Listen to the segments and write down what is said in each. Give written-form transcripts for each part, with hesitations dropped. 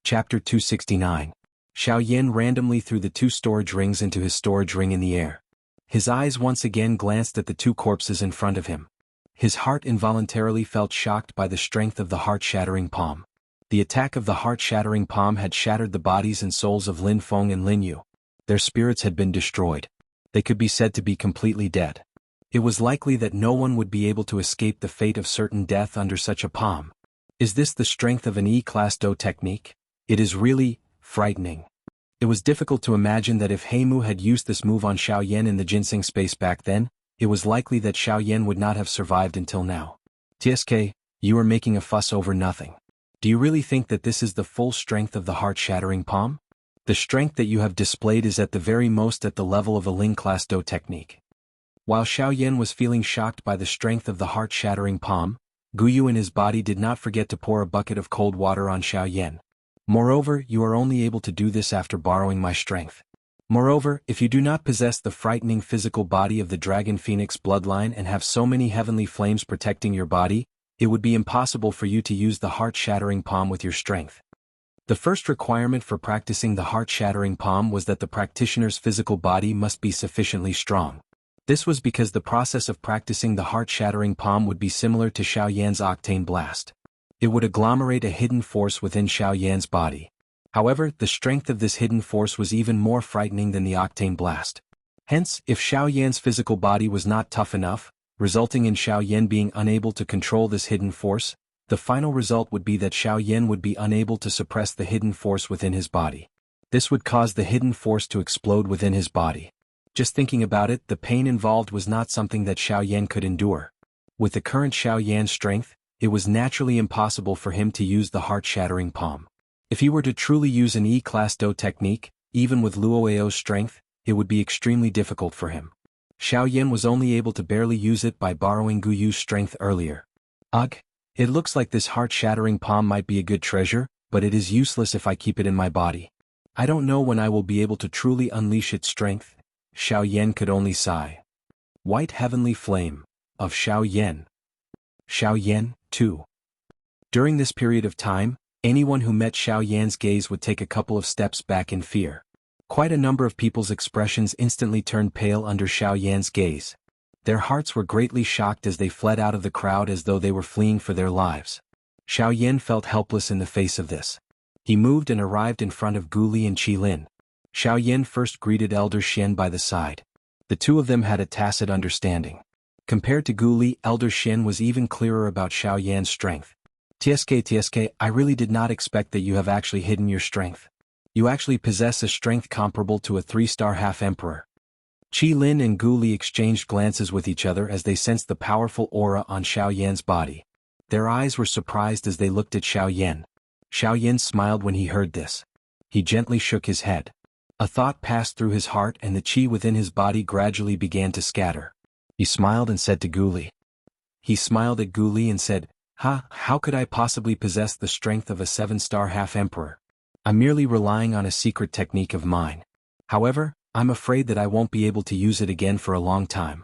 Chapter 269. Xiao Yan randomly threw the 2 storage rings into his storage ring in the air. His eyes once again glanced at the 2 corpses in front of him. His heart involuntarily felt shocked by the strength of the heart-shattering palm. The attack of the heart-shattering palm had shattered the bodies and souls of Lin Feng and Lin Yu. Their spirits had been destroyed. They could be said to be completely dead. It was likely that no one would be able to escape the fate of certain death under such a palm. Is this the strength of an E-class Do technique? It is really frightening. It was difficult to imagine that if Heimu had used this move on Xiao Yan in the ginseng space back then, it was likely that Xiao Yan would not have survived until now. TSK, you are making a fuss over nothing. Do you really think that this is the full strength of the heart-shattering palm? The strength that you have displayed is at the very most at the level of a Ling-class Do technique. While Xiao Yan was feeling shocked by the strength of the heart-shattering palm, Guyu in his body did not forget to pour a bucket of cold water on Xiao Yan. Moreover, you are only able to do this after borrowing my strength. Moreover, if you do not possess the frightening physical body of the Dragon Phoenix bloodline and have so many heavenly flames protecting your body, it would be impossible for you to use the heart-shattering palm with your strength. The first requirement for practicing the heart-shattering palm was that the practitioner's physical body must be sufficiently strong. This was because the process of practicing the heart-shattering palm would be similar to Xiao Yan's octane blast. It would agglomerate a hidden force within Xiao Yan's body. However, the strength of this hidden force was even more frightening than the octane blast. Hence, if Xiao Yan's physical body was not tough enough, resulting in Xiao Yan being unable to control this hidden force, the final result would be that Xiao Yan would be unable to suppress the hidden force within his body. This would cause the hidden force to explode within his body. Just thinking about it, the pain involved was not something that Xiao Yan could endure. With the current Xiao Yan's strength, it was naturally impossible for him to use the heart-shattering palm. If he were to truly use an E-class Do technique, even with Luoao's strength, it would be extremely difficult for him. Xiao Yan was only able to barely use it by borrowing Guyu's strength earlier. Ugh, it looks like this heart-shattering palm might be a good treasure, but it is useless if I keep it in my body. I don't know when I will be able to truly unleash its strength. Xiao Yan could only sigh. White Heavenly Flame of Xiao Yan. Xiao Yan, too. During this period of time, anyone who met Xiao Yan's gaze would take a couple of steps back in fear. Quite a number of people's expressions instantly turned pale under Xiao Yan's gaze. Their hearts were greatly shocked as they fled out of the crowd as though they were fleeing for their lives. Xiao Yan felt helpless in the face of this. He moved and arrived in front of Gu Li and Qi Lin. Xiao Yan first greeted Elder Xian by the side. The two of them had a tacit understanding. Compared to Gu Li, Elder Xian was even clearer about Xiao Yan's strength. TSK, I really did not expect that you have actually hidden your strength. You actually possess a strength comparable to a 3-star half-emperor. Qi Lin and Gu Li exchanged glances with each other as they sensed the powerful aura on Xiao Yan's body. Their eyes were surprised as they looked at Xiao Yan. Xiao Yan smiled when he heard this. He gently shook his head. A thought passed through his heart and the qi within his body gradually began to scatter. He smiled and said to Gu Li. He smiled at Gu Li and said, how could I possibly possess the strength of a 7-star half-emperor? I'm merely relying on a secret technique of mine. However, I'm afraid that I won't be able to use it again for a long time.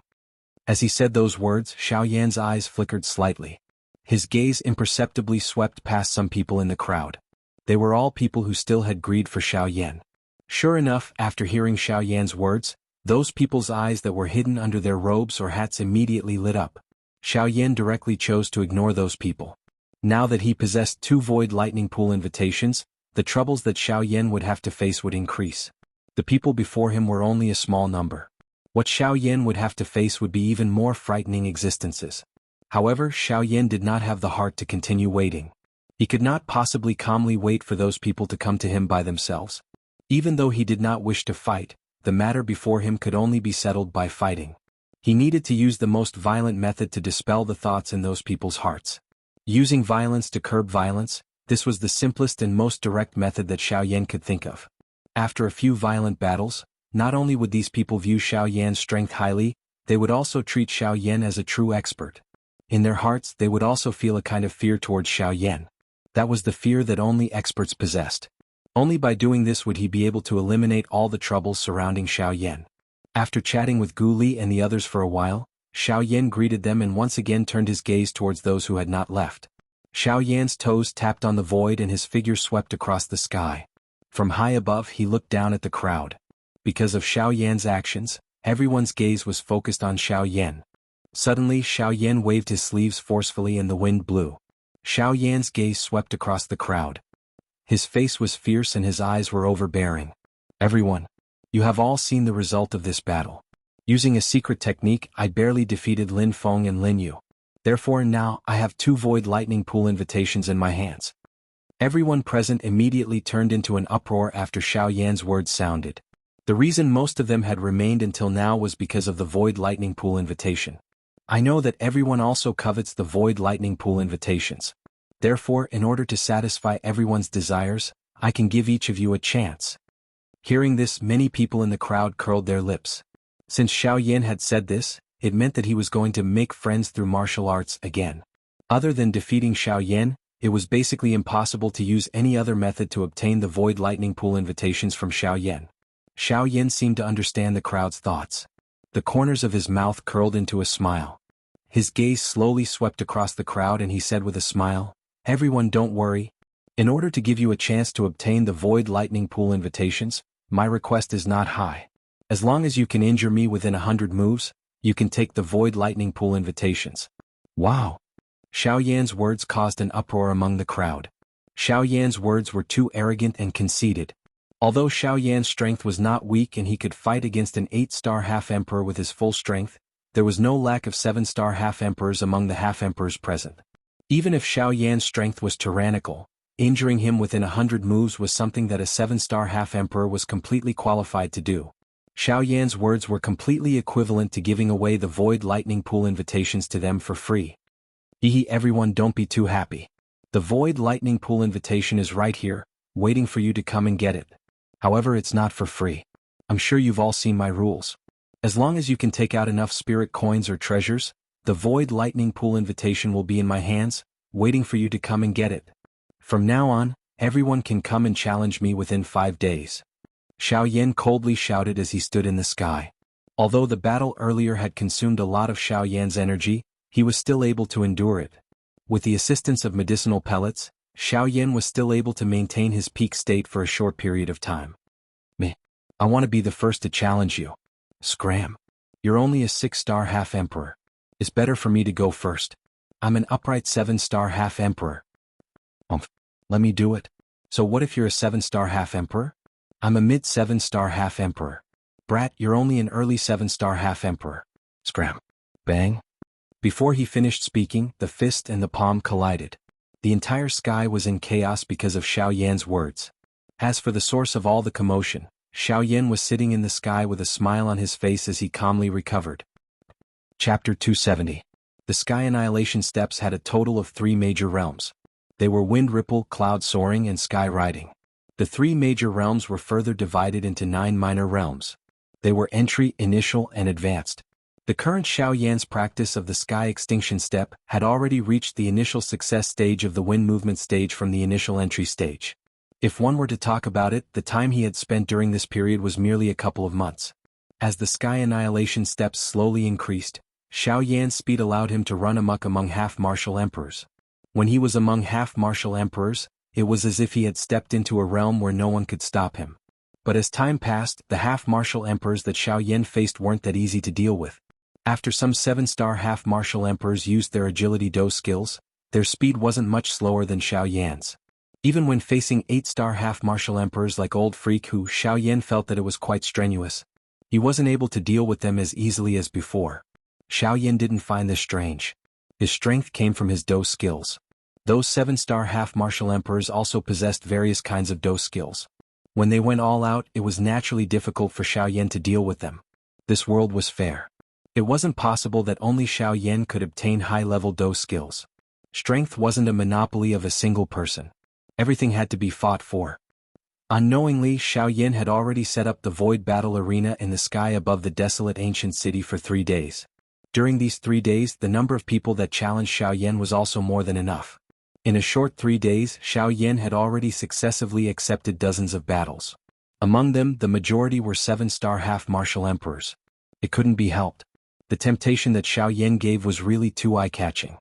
As he said those words, Xiao Yan's eyes flickered slightly. His gaze imperceptibly swept past some people in the crowd. They were all people who still had greed for Xiao Yan. Sure enough, after hearing Xiao Yan's words, those people's eyes that were hidden under their robes or hats immediately lit up. Xiao Yan directly chose to ignore those people. Now that he possessed 2 void lightning pool invitations, the troubles that Xiao Yan would have to face would increase. The people before him were only a small number. What Xiao Yan would have to face would be even more frightening existences. However, Xiao Yan did not have the heart to continue waiting. He could not possibly calmly wait for those people to come to him by themselves. Even though he did not wish to fight, the matter before him could only be settled by fighting. He needed to use the most violent method to dispel the thoughts in those people's hearts. Using violence to curb violence, this was the simplest and most direct method that Xiao Yan could think of. After a few violent battles, not only would these people view Xiao Yan's strength highly, they would also treat Xiao Yan as a true expert. In their hearts, they would also feel a kind of fear towards Xiao Yan. That was the fear that only experts possessed. Only by doing this would he be able to eliminate all the troubles surrounding Xiao Yan. After chatting with Gu Li and the others for a while, Xiao Yan greeted them and once again turned his gaze towards those who had not left. Xiao Yan's toes tapped on the void and his figure swept across the sky. From high above he looked down at the crowd. Because of Xiao Yan's actions, everyone's gaze was focused on Xiao Yan. Suddenly Xiao Yan waved his sleeves forcefully and the wind blew. Xiao Yan's gaze swept across the crowd. His face was fierce and his eyes were overbearing. Everyone, you have all seen the result of this battle. Using a secret technique, I barely defeated Lin Feng and Lin Yu. Therefore now I have 2 void lightning pool invitations in my hands. Everyone present immediately turned into an uproar after Xiao Yan's words sounded. The reason most of them had remained until now was because of the void lightning pool invitation. I know that everyone also covets the void lightning pool invitations. Therefore, in order to satisfy everyone's desires, I can give each of you a chance. Hearing this, many people in the crowd curled their lips. Since Xiao Yan had said this, it meant that he was going to make friends through martial arts again. Other than defeating Xiao Yan, it was basically impossible to use any other method to obtain the void lightning pool invitations from Xiao Yan. Xiao Yan seemed to understand the crowd's thoughts. The corners of his mouth curled into a smile. His gaze slowly swept across the crowd and he said with a smile, "Everyone, don't worry. In order to give you a chance to obtain the void lightning pool invitations, my request is not high. As long as you can injure me within 100 moves, you can take the void lightning pool invitations." Wow! Xiao Yan's words caused an uproar among the crowd. Xiao Yan's words were too arrogant and conceited. Although Xiao Yan's strength was not weak and he could fight against an 8-star half-emperor with his full strength, there was no lack of 7-star half-emperors among the half-emperors present. Even if Xiao Yan's strength was tyrannical, injuring him within 100 moves was something that a 7-star half-emperor was completely qualified to do. Xiao Yan's words were completely equivalent to giving away the void lightning pool invitations to them for free. Everyone, don't be too happy. The void lightning pool invitation is right here, waiting for you to come and get it. However, it's not for free. I'm sure you've all seen my rules. As long as you can take out enough spirit coins or treasures, the void lightning pool invitation will be in my hands, waiting for you to come and get it. From now on, everyone can come and challenge me within 5 days. Xiao Yan coldly shouted as he stood in the sky. Although the battle earlier had consumed a lot of Xiao Yan's energy, he was still able to endure it. With the assistance of medicinal pellets, Xiao Yan was still able to maintain his peak state for a short period of time. Meh. I want to be the first to challenge you. Scram. You're only a 6-star half-emperor. It's better for me to go first. I'm an upright 7-star half-emperor. Let me do it. So what if you're a 7-star half-emperor? I'm a mid-7-star half-emperor. Brat, you're only an early 7-star half-emperor. Scram. Bang. Before he finished speaking, the fist and the palm collided. The entire sky was in chaos because of Xiao Yan's words. As for the source of all the commotion, Xiao Yan was sitting in the sky with a smile on his face as he calmly recovered. Chapter 270. The Sky Annihilation Steppes had a total of 3 major realms. They were Wind Ripple, Cloud Soaring and Sky Riding. The 3 major realms were further divided into 9 minor realms. They were Entry, Initial and Advanced. The current Xiao Yan's practice of the Sky Extinction Step had already reached the initial success stage of the Wind Movement stage from the initial entry stage. If one were to talk about it, the time he had spent during this period was merely a couple of months. As the Sky Annihilation Steps slowly increased, Xiao Yan's speed allowed him to run amok among half-martial emperors. When he was among half-martial emperors, it was as if he had stepped into a realm where no one could stop him. But as time passed, the half-martial emperors that Xiao Yan faced weren't that easy to deal with. After some 7-star half-martial emperors used their agility do skills, their speed wasn't much slower than Xiao Yan's. Even when facing 8-star half-martial emperors like Old Freak who Xiao Yan felt that it was quite strenuous. He wasn't able to deal with them as easily as before. Xiao Yan didn't find this strange. His strength came from his do skills. Those 7-star half-martial emperors also possessed various kinds of do skills. When they went all out, it was naturally difficult for Xiao Yan to deal with them. This world was fair. It wasn't possible that only Xiao Yan could obtain high-level do skills. Strength wasn't a monopoly of a single person. Everything had to be fought for. Unknowingly, Xiao Yan had already set up the void battle arena in the sky above the desolate ancient city for 3 days. During these 3 days, the number of people that challenged Xiao Yan was also more than enough. In a short 3 days, Xiao Yan had already successively accepted dozens of battles. Among them, the majority were 7-star half-martial emperors. It couldn't be helped. The temptation that Xiao Yan gave was really too eye-catching.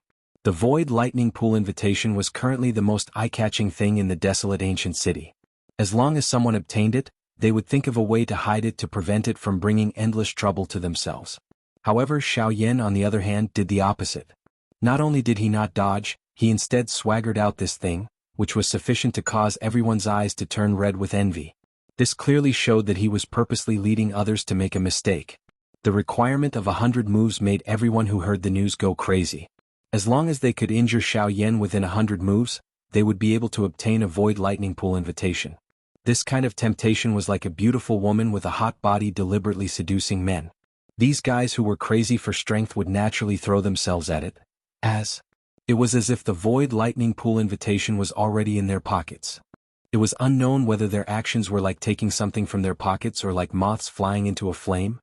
The Void Lightning Pool invitation was currently the most eye-catching thing in the desolate ancient city. As long as someone obtained it, they would think of a way to hide it to prevent it from bringing endless trouble to themselves. However, Xiao Yan on the other hand did the opposite. Not only did he not dodge, he instead swaggered out this thing, which was sufficient to cause everyone's eyes to turn red with envy. This clearly showed that he was purposely leading others to make a mistake. The requirement of 100 moves made everyone who heard the news go crazy. As long as they could injure Xiao Yan within 100 moves, they would be able to obtain a Void Lightning Pool invitation. This kind of temptation was like a beautiful woman with a hot body deliberately seducing men. These guys who were crazy for strength would naturally throw themselves at it. It was as if the Void Lightning Pool invitation was already in their pockets. It was unknown whether their actions were like taking something from their pockets or like moths flying into a flame.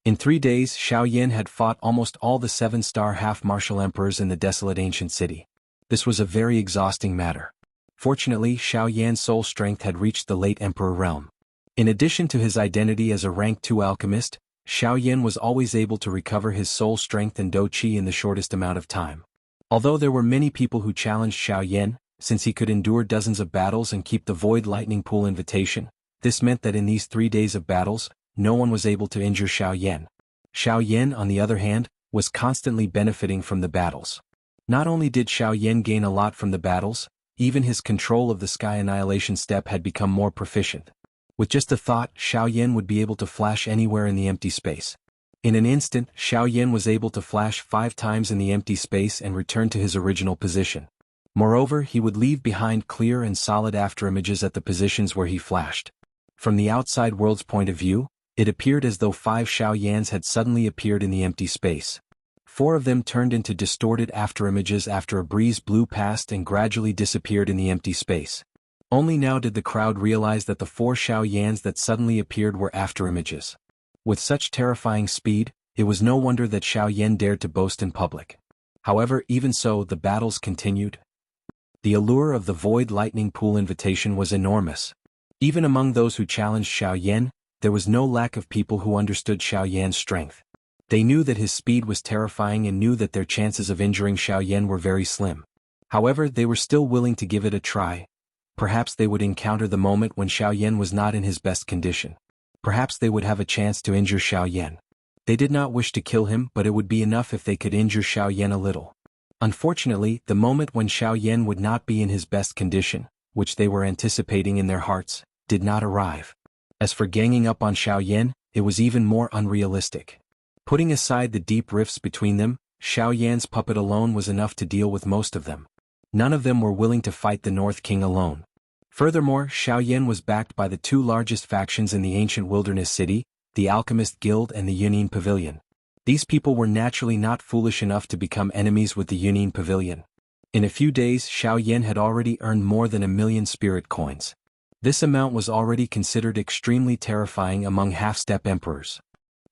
In 3 days, Xiao Yan had fought almost all the 7-star half-martial emperors in the desolate ancient city. This was a very exhausting matter. Fortunately, Xiao Yan's soul strength had reached the late emperor realm. In addition to his identity as a rank 2 alchemist, Xiao Yan was always able to recover his soul strength and do qi in the shortest amount of time. Although there were many people who challenged Xiao Yan, since he could endure dozens of battles and keep the Void Lightning Pool invitation, this meant that in these 3 days of battles, no one was able to injure Xiao Yan. Xiao Yan, on the other hand, was constantly benefiting from the battles. Not only did Xiao Yan gain a lot from the battles, even his control of the Sky Annihilation Step had become more proficient. With just a thought, Xiao Yan would be able to flash anywhere in the empty space. In an instant, Xiao Yan was able to flash 5 times in the empty space and return to his original position. Moreover, he would leave behind clear and solid afterimages at the positions where he flashed. From the outside world's point of view, it appeared as though 5 Xiao Yans had suddenly appeared in the empty space. 4 of them turned into distorted afterimages after a breeze blew past and gradually disappeared in the empty space. Only now did the crowd realize that the 4 Xiao Yans that suddenly appeared were afterimages. With such terrifying speed, it was no wonder that Xiao Yan dared to boast in public. However, even so, the battles continued. The allure of the Void Lightning Pool invitation was enormous. Even among those who challenged Xiao Yan, there was no lack of people who understood Xiao Yan's strength. They knew that his speed was terrifying and knew that their chances of injuring Xiao Yan were very slim. However, they were still willing to give it a try. Perhaps they would encounter the moment when Xiao Yan was not in his best condition. Perhaps they would have a chance to injure Xiao Yan. They did not wish to kill him, but it would be enough if they could injure Xiao Yan a little. Unfortunately, the moment when Xiao Yan would not be in his best condition, which they were anticipating in their hearts, did not arrive. As for ganging up on Xiao Yan, it was even more unrealistic. Putting aside the deep rifts between them, Xiao Yan's puppet alone was enough to deal with most of them. None of them were willing to fight the North King alone. Furthermore, Xiao Yan was backed by the 2 largest factions in the ancient wilderness city, the Alchemist Guild and the Yunin Pavilion. These people were naturally not foolish enough to become enemies with the Yunin Pavilion. In a few days, Xiao Yan had already earned more than 1,000,000 spirit coins. This amount was already considered extremely terrifying among half-step emperors.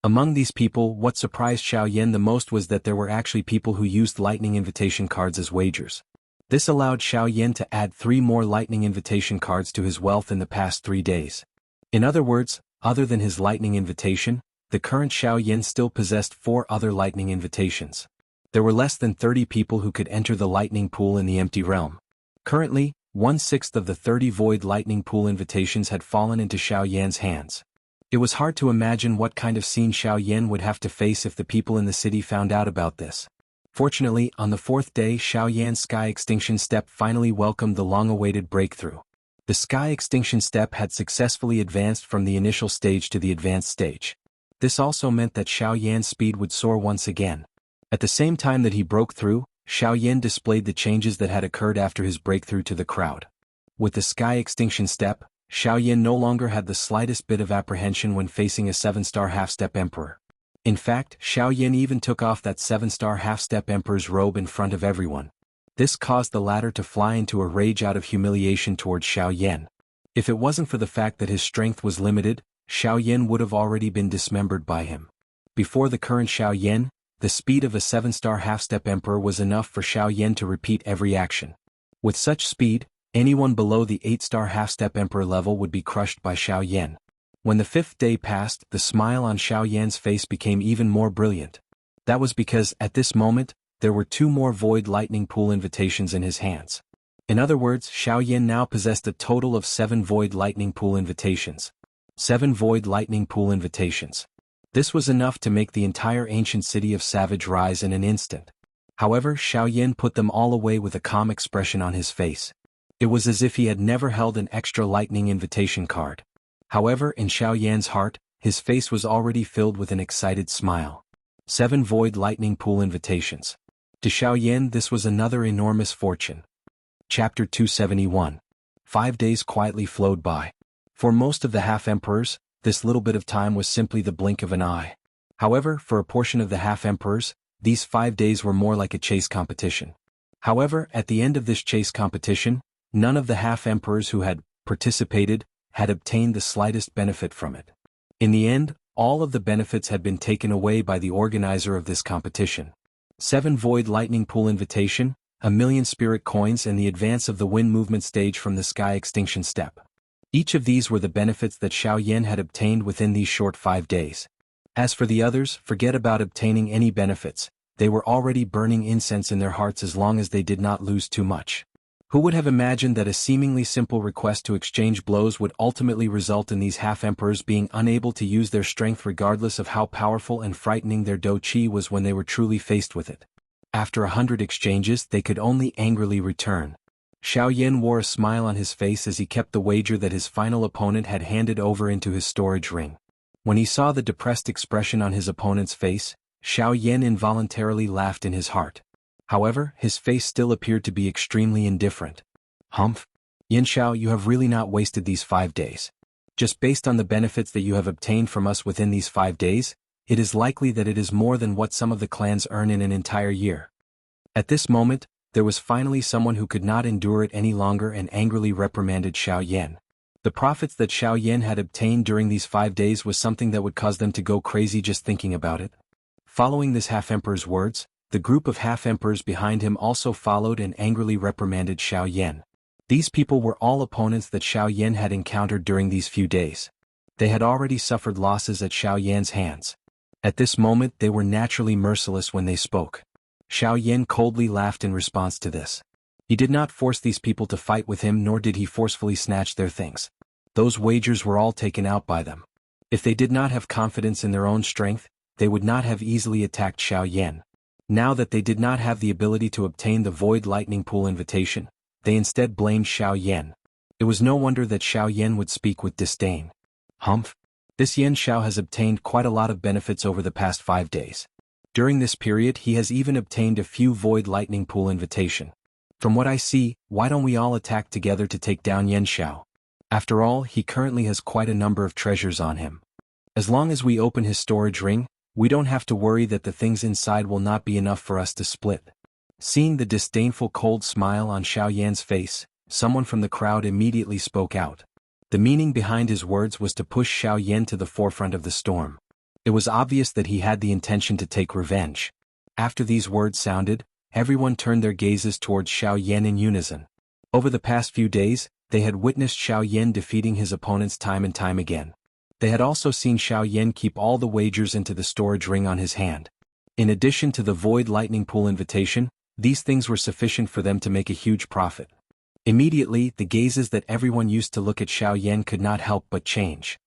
Among these people, what surprised Xiao Yan the most was that there were actually people who used lightning invitation cards as wagers. This allowed Xiao Yan to add 3 more lightning invitation cards to his wealth in the past 3 days. In other words, other than his lightning invitation, the current Xiao Yan still possessed 4 other lightning invitations. There were less than 30 people who could enter the lightning pool in the empty realm. Currently, 1/6 of the 30 Void Lightning Pool invitations had fallen into Xiao Yan's hands. It was hard to imagine what kind of scene Xiao Yan would have to face if the people in the city found out about this. Fortunately, on the 4th day, Xiao Yan's Sky Extinction Step finally welcomed the long-awaited breakthrough. The Sky Extinction Step had successfully advanced from the initial stage to the advanced stage. This also meant that Xiao Yan's speed would soar once again. At the same time that he broke through, Xiao Yan displayed the changes that had occurred after his breakthrough to the crowd. With the Sky Extinction Step, Xiao Yan no longer had the slightest bit of apprehension when facing a 7-star half-step emperor. In fact, Xiao Yan even took off that 7-star half-step emperor's robe in front of everyone. This caused the latter to fly into a rage out of humiliation towards Xiao Yan. If it wasn't for the fact that his strength was limited, Xiao Yan would have already been dismembered by him. Before the current Xiao Yan, the speed of a 7-star half-step emperor was enough for Xiao Yan to repeat every action. With such speed, anyone below the 8-star half-step emperor level would be crushed by Xiao Yan. When the 5th day passed, the smile on Xiao Yan's face became even more brilliant. That was because, at this moment, there were 2 more Void Lightning Pool invitations in his hands. In other words, Xiao Yan now possessed a total of 7 Void Lightning Pool invitations. 7 Void Lightning Pool invitations. This was enough to make the entire ancient city of Savage rise in an instant. However, Xiao Yan put them all away with a calm expression on his face. It was as if he had never held an extra lightning invitation card. However, in Xiao Yan's heart, his face was already filled with an excited smile. 7 Void Lightning Pool invitations. To Xiao Yan this was another enormous fortune. Chapter 271. 5 days quietly flowed by. For most of the half-emperors, this little bit of time was simply the blink of an eye. However, for a portion of the half-emperors, these 5 days were more like a chase competition. However, at the end of this chase competition, none of the half-emperors who had participated had obtained the slightest benefit from it. In the end, all of the benefits had been taken away by the organizer of this competition. 7 Void Lightning Pool invitation, 1,000,000 spirit coins and the advance of the wind movement stage from the sky extinction step. Each of these were the benefits that Xiao Yan had obtained within these short 5 days. As for the others, forget about obtaining any benefits, they were already burning incense in their hearts as long as they did not lose too much. Who would have imagined that a seemingly simple request to exchange blows would ultimately result in these half-emperors being unable to use their strength regardless of how powerful and frightening their Do Chi was when they were truly faced with it. After 100 exchanges they could only angrily return. Xiao Yan wore a smile on his face as he kept the wager that his final opponent had handed over into his storage ring. When he saw the depressed expression on his opponent's face, Xiao Yan involuntarily laughed in his heart. However, his face still appeared to be extremely indifferent. Humph! Yin Xiao, you have really not wasted these 5 days. Just based on the benefits that you have obtained from us within these 5 days, it is likely that it is more than what some of the clans earn in an entire year. At this moment, there was finally someone who could not endure it any longer and angrily reprimanded Xiao Yan. The profits that Xiao Yan had obtained during these 5 days was something that would cause them to go crazy just thinking about it. Following this half-emperor's words, the group of half-emperors behind him also followed and angrily reprimanded Xiao Yan. These people were all opponents that Xiao Yan had encountered during these few days. They had already suffered losses at Xiao Yan's hands. At this moment they were naturally merciless when they spoke. Xiao Yan coldly laughed in response to this. He did not force these people to fight with him nor did he forcefully snatch their things. Those wagers were all taken out by them. If they did not have confidence in their own strength, they would not have easily attacked Xiao Yan. Now that they did not have the ability to obtain the Void Lightning Pool invitation, they instead blamed Xiao Yan. It was no wonder that Xiao Yan would speak with disdain. Humph! This Yan Xiao has obtained quite a lot of benefits over the past 5 days. During this period he has even obtained a few Void Lightning Pool invitation. From what I see, why don't we all attack together to take down Yan Xiao? After all, he currently has quite a number of treasures on him. As long as we open his storage ring, we don't have to worry that the things inside will not be enough for us to split. Seeing the disdainful cold smile on Xiao Yan's face, someone from the crowd immediately spoke out. The meaning behind his words was to push Xiao Yan to the forefront of the storm. It was obvious that he had the intention to take revenge. After these words sounded, everyone turned their gazes towards Xiao Yan in unison. Over the past few days, they had witnessed Xiao Yan defeating his opponents time and time again. They had also seen Xiao Yan keep all the wagers into the storage ring on his hand. In addition to the Void Lightning Pool invitation, these things were sufficient for them to make a huge profit. Immediately, the gazes that everyone used to look at Xiao Yan could not help but change.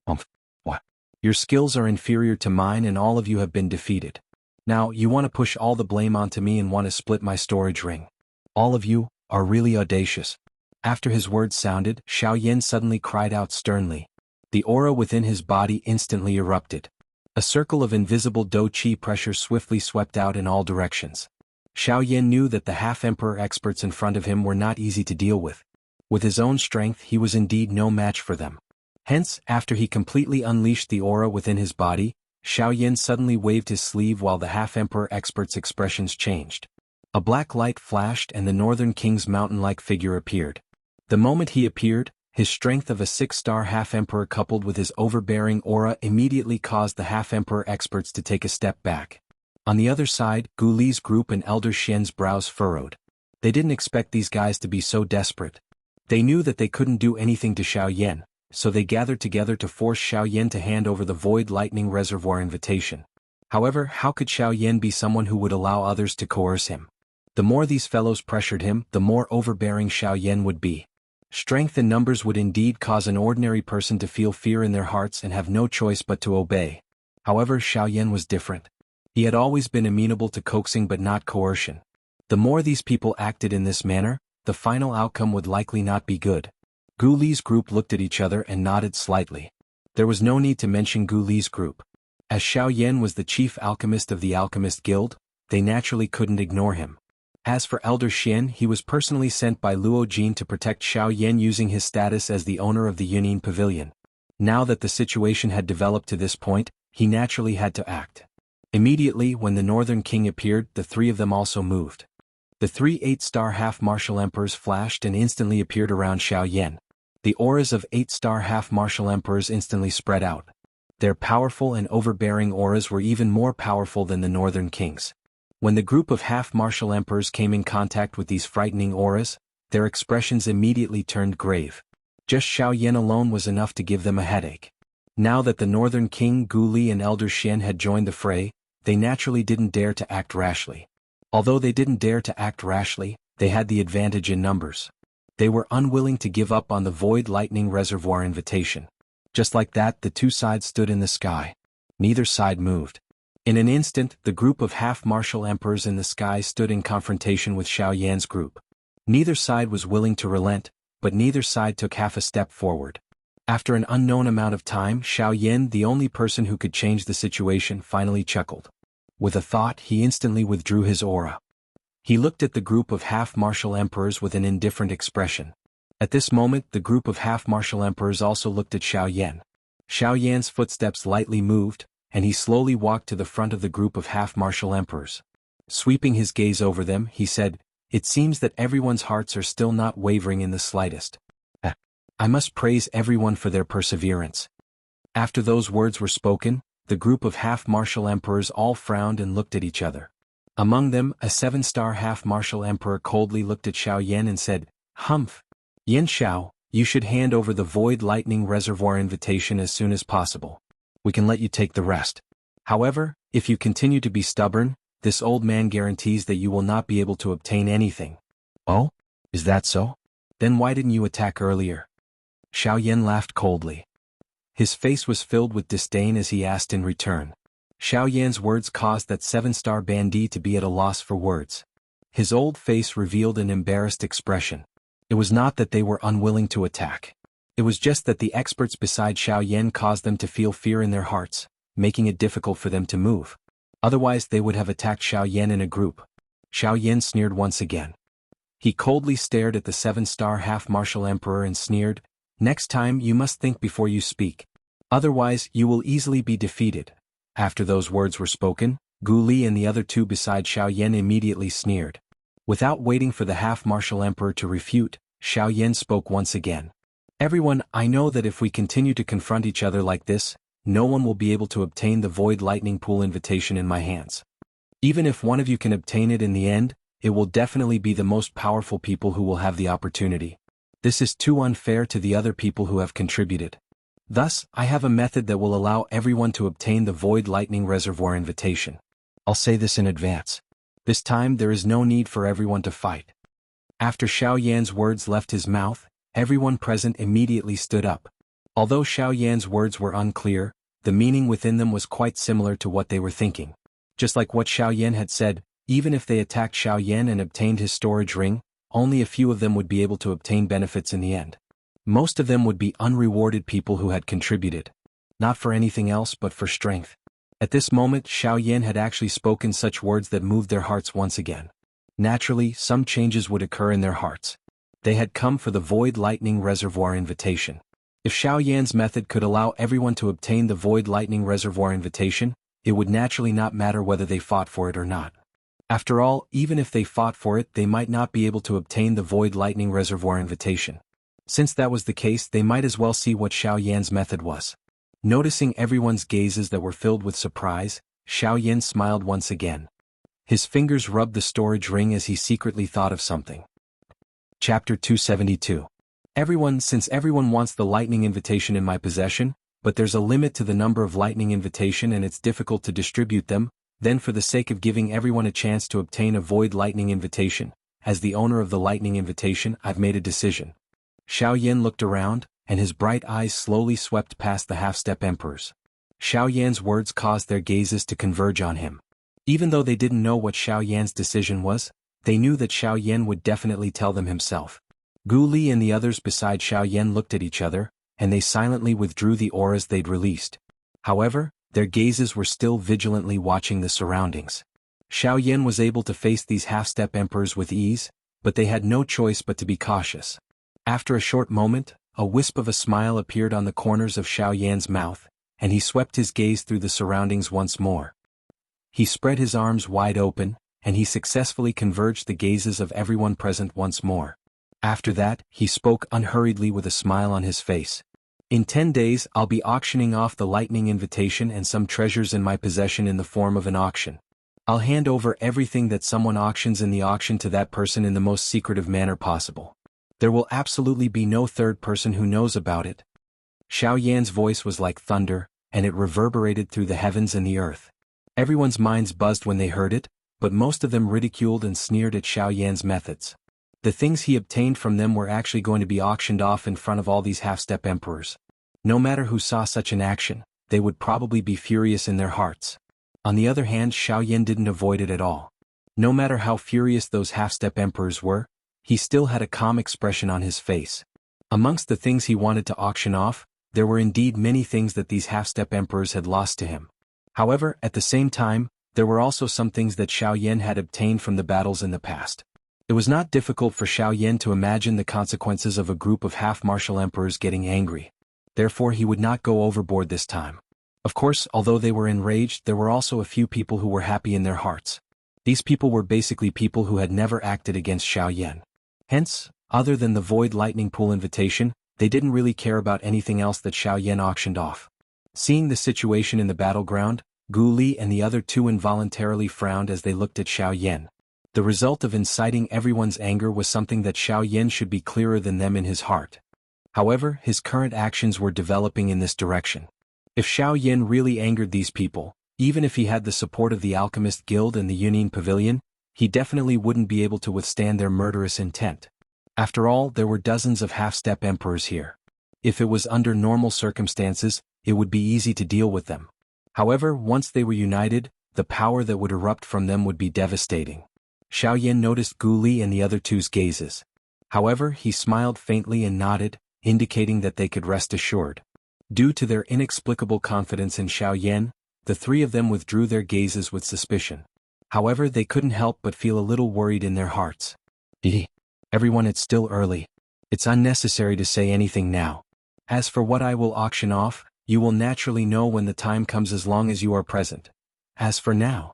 What? Your skills are inferior to mine and all of you have been defeated. Now, you want to push all the blame onto me and want to split my storage ring. All of you are really audacious. After his words sounded, Xiao Yan suddenly cried out sternly. The aura within his body instantly erupted. A circle of invisible Do Chi pressure swiftly swept out in all directions. Xiao Yan knew that the half-emperor experts in front of him were not easy to deal with. With his own strength he was indeed no match for them. Hence, after he completely unleashed the aura within his body, Xiao Yan suddenly waved his sleeve while the half-emperor experts' expressions changed. A black light flashed and the Northern King's mountain-like figure appeared. The moment he appeared, his strength of a 6-star half-emperor coupled with his overbearing aura immediately caused the half-emperor experts to take a step back. On the other side, Gu Li's group and Elder Xian's brows furrowed. They didn't expect these guys to be so desperate. They knew that they couldn't do anything to Xiao Yan, so they gathered together to force Xiao Yan to hand over the Void Lightning Reservoir invitation. However, how could Xiao Yan be someone who would allow others to coerce him? The more these fellows pressured him, the more overbearing Xiao Yan would be. Strength in numbers would indeed cause an ordinary person to feel fear in their hearts and have no choice but to obey. However, Xiao Yan was different. He had always been amenable to coaxing but not coercion. The more these people acted in this manner, the final outcome would likely not be good. Gu Li's group looked at each other and nodded slightly. There was no need to mention Gu Li's group. As Xiao Yan was the chief alchemist of the Alchemist Guild, they naturally couldn't ignore him. As for Elder Xian, he was personally sent by Luo Jin to protect Xiao Yan using his status as the owner of the Yunin Pavilion. Now that the situation had developed to this point, he naturally had to act. Immediately when the Northern King appeared, the three of them also moved. The 3 8-star half-martial emperors flashed and instantly appeared around Xiao Yan. The auras of 8-star half-martial emperors instantly spread out. Their powerful and overbearing auras were even more powerful than the Northern King's. When the group of half-martial emperors came in contact with these frightening auras, their expressions immediately turned grave. Just Xiao Yan alone was enough to give them a headache. Now that the Northern King Gu Li and Elder Xian had joined the fray, they naturally didn't dare to act rashly. Although they didn't dare to act rashly, they had the advantage in numbers. They were unwilling to give up on the Void Lightning Reservoir invitation. Just like that, the two sides stood in the sky. Neither side moved. In an instant, the group of half-martial emperors in the sky stood in confrontation with Xiao Yan's group. Neither side was willing to relent, but neither side took half a step forward. After an unknown amount of time, Xiao Yan, the only person who could change the situation, finally chuckled. With a thought, he instantly withdrew his aura. He looked at the group of half-martial emperors with an indifferent expression. At this moment, the group of half-martial emperors also looked at Xiao Yan. Xiao Yan's footsteps lightly moved, and he slowly walked to the front of the group of half-martial emperors. Sweeping his gaze over them, he said, "It seems that everyone's hearts are still not wavering in the slightest. I must praise everyone for their perseverance." After those words were spoken, the group of half-martial emperors all frowned and looked at each other. Among them, a 7-star half-martial emperor coldly looked at Xiao Yan and said, "Humph. Yan Xiao, you should hand over the Void Lightning Reservoir invitation as soon as possible. We can let you take the rest. However, if you continue to be stubborn, this old man guarantees that you will not be able to obtain anything." "Oh? Is that so? Then why didn't you attack earlier?" Xiao Yan laughed coldly. His face was filled with disdain as he asked in return. Xiao Yan's words caused that 7-star bandit to be at a loss for words. His old face revealed an embarrassed expression. It was not that they were unwilling to attack. It was just that the experts beside Xiao Yan caused them to feel fear in their hearts, making it difficult for them to move. Otherwise they would have attacked Xiao Yan in a group. Xiao Yan sneered once again. He coldly stared at the 7-star half-martial emperor and sneered, "Next time you must think before you speak. Otherwise you will easily be defeated." After those words were spoken, Gu Li and the other two beside Xiao Yan immediately sneered. Without waiting for the half-martial emperor to refute, Xiao Yan spoke once again. "Everyone, I know that if we continue to confront each other like this, no one will be able to obtain the Void Lightning Pool invitation in my hands. Even if one of you can obtain it in the end, it will definitely be the most powerful people who will have the opportunity. This is too unfair to the other people who have contributed. Thus, I have a method that will allow everyone to obtain the Void Lightning Reservoir invitation. I'll say this in advance. This time there is no need for everyone to fight." After Xiao Yan's words left his mouth, everyone present immediately stood up. Although Xiao Yan's words were unclear, the meaning within them was quite similar to what they were thinking. Just like what Xiao Yan had said, even if they attacked Xiao Yan and obtained his storage ring, only a few of them would be able to obtain benefits in the end. Most of them would be unrewarded people who had contributed. Not for anything else but for strength. At this moment Xiao Yan had actually spoken such words that moved their hearts once again. Naturally, some changes would occur in their hearts. They had come for the Void Lightning Reservoir invitation. If Xiao Yan's method could allow everyone to obtain the Void Lightning Reservoir invitation, it would naturally not matter whether they fought for it or not. After all, even if they fought for it, they might not be able to obtain the Void Lightning Reservoir invitation. Since that was the case, they might as well see what Xiao Yan's method was. Noticing everyone's gazes that were filled with surprise, Xiao Yan smiled once again. His fingers rubbed the storage ring as he secretly thought of something. Chapter 272. Everyone, since everyone wants the lightning invitation in my possession, but there's a limit to the number of lightning invitation and it's difficult to distribute them. Then for the sake of giving everyone a chance to obtain a void lightning invitation, as the owner of the lightning invitation, I've made a decision. Xiao Yan looked around, and his bright eyes slowly swept past the half-step emperors. Xiao Yan's words caused their gazes to converge on him. Even though they didn't know what Xiao Yan's decision was, they knew that Xiao Yan would definitely tell them himself. Gu Li and the others beside Xiao Yan looked at each other, and they silently withdrew the auras they'd released. However, their gazes were still vigilantly watching the surroundings. Xiao Yan was able to face these half-step emperors with ease, but they had no choice but to be cautious. After a short moment, a wisp of a smile appeared on the corners of Xiao Yan's mouth, and he swept his gaze through the surroundings once more. He spread his arms wide open, and he successfully converged the gazes of everyone present once more. After that, he spoke unhurriedly with a smile on his face. In 10 days I'll be auctioning off the lightning invitation and some treasures in my possession in the form of an auction. I'll hand over everything that someone auctions in the auction to that person in the most secretive manner possible. There will absolutely be no third person who knows about it. Xiao Yan's voice was like thunder, and it reverberated through the heavens and the earth. Everyone's minds buzzed when they heard it, but most of them ridiculed and sneered at Xiao Yan's methods. The things he obtained from them were actually going to be auctioned off in front of all these half-step emperors. No matter who saw such an action, they would probably be furious in their hearts. On the other hand, Xiao Yan didn't avoid it at all. No matter how furious those half-step emperors were, he still had a calm expression on his face. Amongst the things he wanted to auction off, there were indeed many things that these half-step emperors had lost to him. However, at the same time, there were also some things that Xiao Yan had obtained from the battles in the past. It was not difficult for Xiao Yan to imagine the consequences of a group of half-martial emperors getting angry. Therefore he would not go overboard this time. Of course, although they were enraged, there were also a few people who were happy in their hearts. These people were basically people who had never acted against Xiao Yan. Hence, other than the Void Lightning Pool invitation, they didn't really care about anything else that Xiao Yan auctioned off. Seeing the situation in the battleground, Gu Li and the other two involuntarily frowned as they looked at Xiao Yan. The result of inciting everyone's anger was something that Xiao Yan should be clearer than them in his heart. However, his current actions were developing in this direction. If Xiao Yan really angered these people, even if he had the support of the Alchemist Guild and the Yunin Pavilion, he definitely wouldn't be able to withstand their murderous intent. After all, there were dozens of half-step emperors here. If it was under normal circumstances, it would be easy to deal with them. However, once they were united, the power that would erupt from them would be devastating. Xiao Yan noticed Gu Li and the other two's gazes. However, he smiled faintly and nodded, indicating that they could rest assured. Due to their inexplicable confidence in Xiao Yan, the three of them withdrew their gazes with suspicion. However, they couldn't help but feel a little worried in their hearts. Everyone, it's still early. It's unnecessary to say anything now. As for what I will auction off, you will naturally know when the time comes as long as you are present. As for now,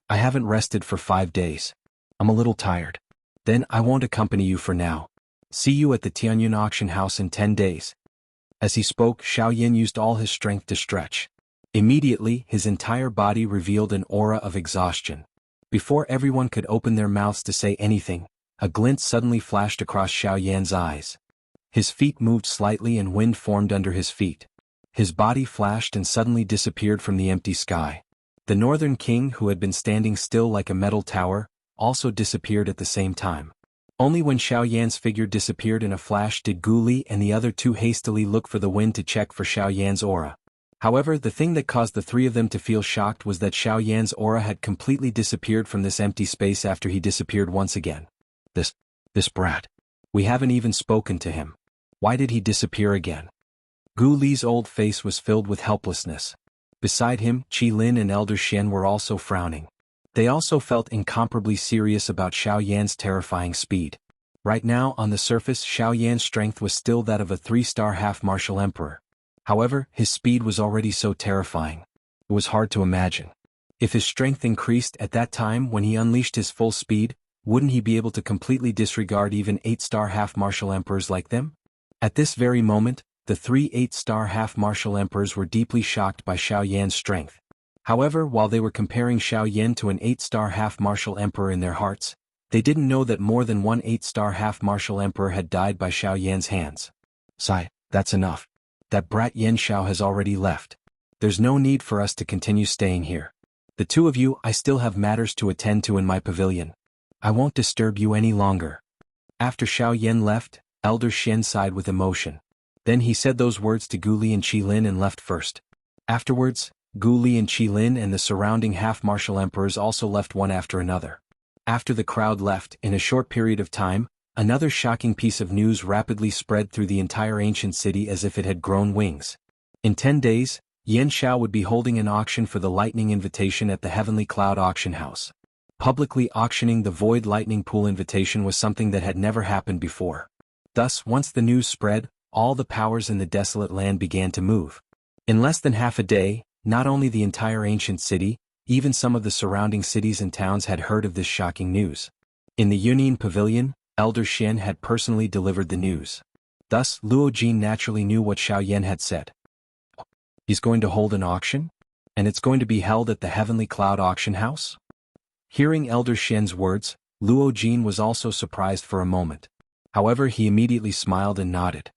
I haven't rested for 5 days. I'm a little tired. Then I won't accompany you for now. See you at the Tianyun auction house in 10 days. As he spoke, Xiao Yan used all his strength to stretch. Immediately, his entire body revealed an aura of exhaustion. Before everyone could open their mouths to say anything, a glint suddenly flashed across Xiao Yan's eyes. His feet moved slightly and wind formed under his feet. His body flashed and suddenly disappeared from the empty sky. The Northern King, who had been standing still like a metal tower, also disappeared at the same time. Only when Xiao Yan's figure disappeared in a flash did Gu Li and the other two hastily look for the wind to check for Xiao Yan's aura. However, the thing that caused the three of them to feel shocked was that Xiao Yan's aura had completely disappeared from this empty space after he disappeared once again. This brat. We haven't even spoken to him. Why did he disappear again? Gu Li's old face was filled with helplessness. Beside him, Qi Lin and Elder Xian were also frowning. They also felt incomparably serious about Xiao Yan's terrifying speed. Right now, on the surface, Xiao Yan's strength was still that of a 3-star half-martial emperor. However, his speed was already so terrifying. It was hard to imagine. If his strength increased at that time when he unleashed his full speed, wouldn't he be able to completely disregard even 8-star half-martial emperors like them? At this very moment, the 3 8-star half-martial emperors were deeply shocked by Xiao Yan's strength. However, while they were comparing Xiao Yan to an 8-star half-martial emperor in their hearts, they didn't know that more than one 8-star half-martial emperor had died by Xiao Yan's hands. Sigh, that's enough. That brat Yan Xiao has already left. There's no need for us to continue staying here. The two of you, I still have matters to attend to in my pavilion. I won't disturb you any longer." After Xiao Yan left, Elder Xian sighed with emotion. Then he said those words to Gu Li and Qi Lin and left first. Afterwards, Gu Li and Qi Lin and the surrounding half-martial emperors also left one after another. After the crowd left, in a short period of time, another shocking piece of news rapidly spread through the entire ancient city as if it had grown wings. In 10 days, Yan Xiao would be holding an auction for the Lightning Invitation at the Heavenly Cloud Auction House. Publicly auctioning the Void Lightning Pool Invitation was something that had never happened before. Thus, once the news spread, all the powers in the desolate land began to move. In less than half a day, not only the entire ancient city, even some of the surrounding cities and towns had heard of this shocking news. In the Yunyin Pavilion, Elder Xian had personally delivered the news. Thus, Luo Jin naturally knew what Xiao Yan had said. He's going to hold an auction? And it's going to be held at the Heavenly Cloud Auction House? Hearing Elder Xian's words, Luo Jin was also surprised for a moment. However, he immediately smiled and nodded.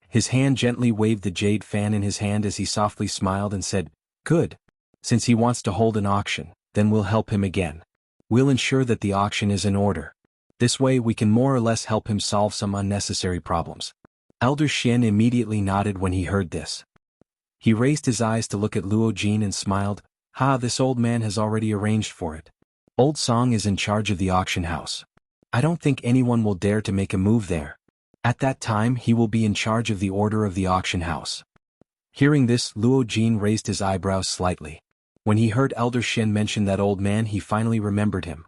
His hand gently waved the jade fan in his hand as he softly smiled and said, "Good. Since he wants to hold an auction, then we'll help him again. We'll ensure that the auction is in order. This way we can more or less help him solve some unnecessary problems." Elder Xian immediately nodded when he heard this. He raised his eyes to look at Luo Jin and smiled, "Ha, this old man has already arranged for it. Old Song is in charge of the auction house. I don't think anyone will dare to make a move there. At that time he will be in charge of the order of the auction house." Hearing this, Luo Jin raised his eyebrows slightly. When he heard Elder Xian mention that old man, he finally remembered him.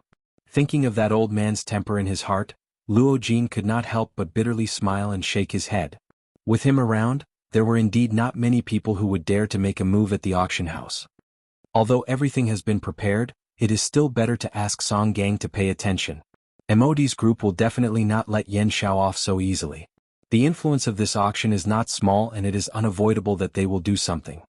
Thinking of that old man's temper in his heart, Luo Jin could not help but bitterly smile and shake his head. With him around, there were indeed not many people who would dare to make a move at the auction house. Although everything has been prepared, it is still better to ask Song Gang to pay attention. MOD's group will definitely not let Yan Xiao off so easily. The influence of this auction is not small and it is unavoidable that they will do something.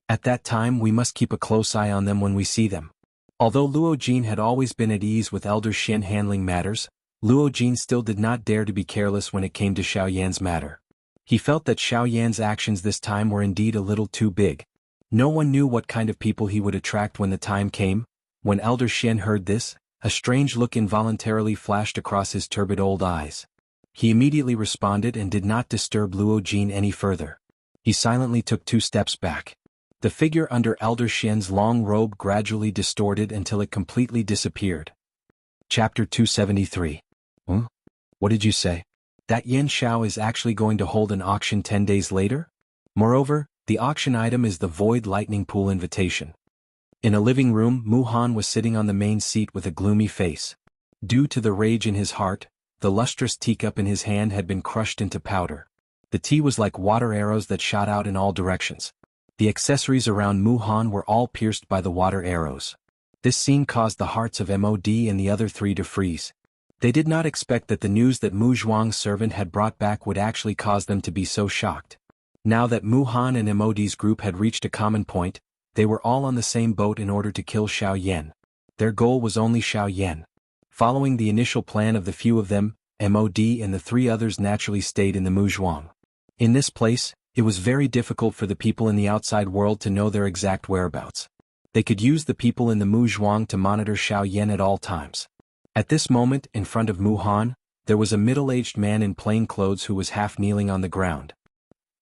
At that time we must keep a close eye on them when we see them. Although Luo Jin had always been at ease with Elder Xian handling matters, Luo Jin still did not dare to be careless when it came to Xiao Yan's matter. He felt that Xiao Yan's actions this time were indeed a little too big. No one knew what kind of people he would attract when the time came. When Elder Xian heard this, a strange look involuntarily flashed across his turbid old eyes. He immediately responded and did not disturb Luo Jin any further. He silently took 2 steps back. The figure under Elder Xian's long robe gradually distorted until it completely disappeared. Chapter 273. What did you say? That Yan Xiao is actually going to hold an auction 10 days later? Moreover, the auction item is the Void Lightning Pool Invitation. In a living room, Mu Han was sitting on the main seat with a gloomy face. Due to the rage in his heart, the lustrous teacup in his hand had been crushed into powder. The tea was like water arrows that shot out in all directions. The accessories around Mu Han were all pierced by the water arrows. This scene caused the hearts of MOD and the other 3 to freeze. They did not expect that the news that Mu Zhuang's servant had brought back would actually cause them to be so shocked. Now that Mu Han and MOD's group had reached a common point, they were all on the same boat in order to kill Xiao Yan. Their goal was only Xiao Yan. Following the initial plan of the few of them, MOD and the 3 others naturally stayed in the Mu Zhuang. In this place, it was very difficult for the people in the outside world to know their exact whereabouts. They could use the people in the Mu Zhuang to monitor Xiao Yan at all times. At this moment, in front of Mu Han, there was a middle-aged man in plain clothes who was half kneeling on the ground.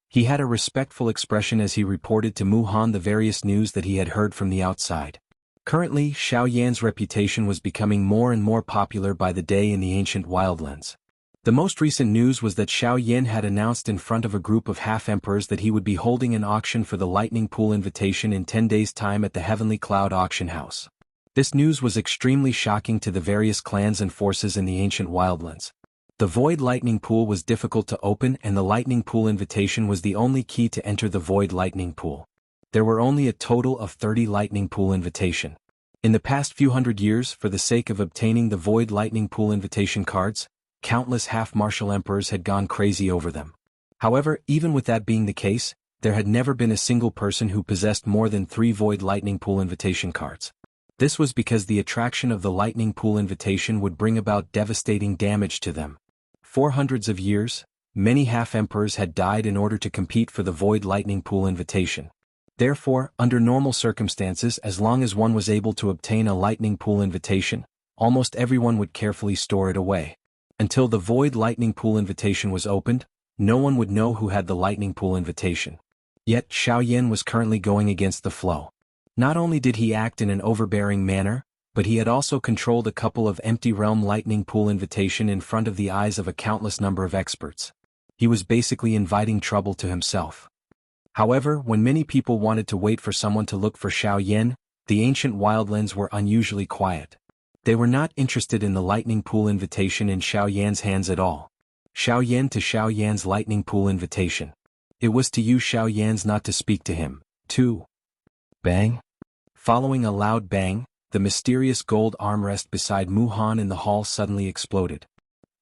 He had a respectful expression as he reported to Mu Han the various news that he had heard from the outside. Currently, Xiao Yan's reputation was becoming more and more popular by the day in the ancient wildlands. The most recent news was that Xiao Yan had announced in front of a group of half-emperors that he would be holding an auction for the Lightning Pool Invitation in 10 days' time at the Heavenly Cloud Auction House. This news was extremely shocking to the various clans and forces in the ancient wildlands. The Void Lightning Pool was difficult to open and the Lightning Pool Invitation was the only key to enter the Void Lightning Pool. There were only a total of 30 Lightning Pool Invitation. In the past few hundred years, for the sake of obtaining the Void Lightning Pool Invitation cards, countless half-martial emperors had gone crazy over them. However, even with that being the case, there had never been a single person who possessed more than 3 Void Lightning Pool Invitation cards. This was because the attraction of the Lightning Pool Invitation would bring about devastating damage to them. For hundreds of years, many half-emperors had died in order to compete for the Void Lightning Pool invitation. Therefore, under normal circumstances, as long as one was able to obtain a Lightning Pool invitation, almost everyone would carefully store it away. Until the Void Lightning Pool invitation was opened, no one would know who had the Lightning Pool invitation. Yet, Xiao Yan was currently going against the flow. Not only did he act in an overbearing manner, but he had also controlled a couple of empty realm Lightning Pool invitation in front of the eyes of a countless number of experts. He was basically inviting trouble to himself. However, when many people wanted to wait for someone to look for Xiao Yan, the ancient wildlands were unusually quiet. They were not interested in the Lightning Pool invitation in Xiao Yan's hands at all. Xiao Yan to Xiao Yan's Lightning Pool invitation. It was to use Xiao Yan's not to speak to him. 2. Bang. Following a loud bang, the mysterious gold armrest beside Mu Han in the hall suddenly exploded.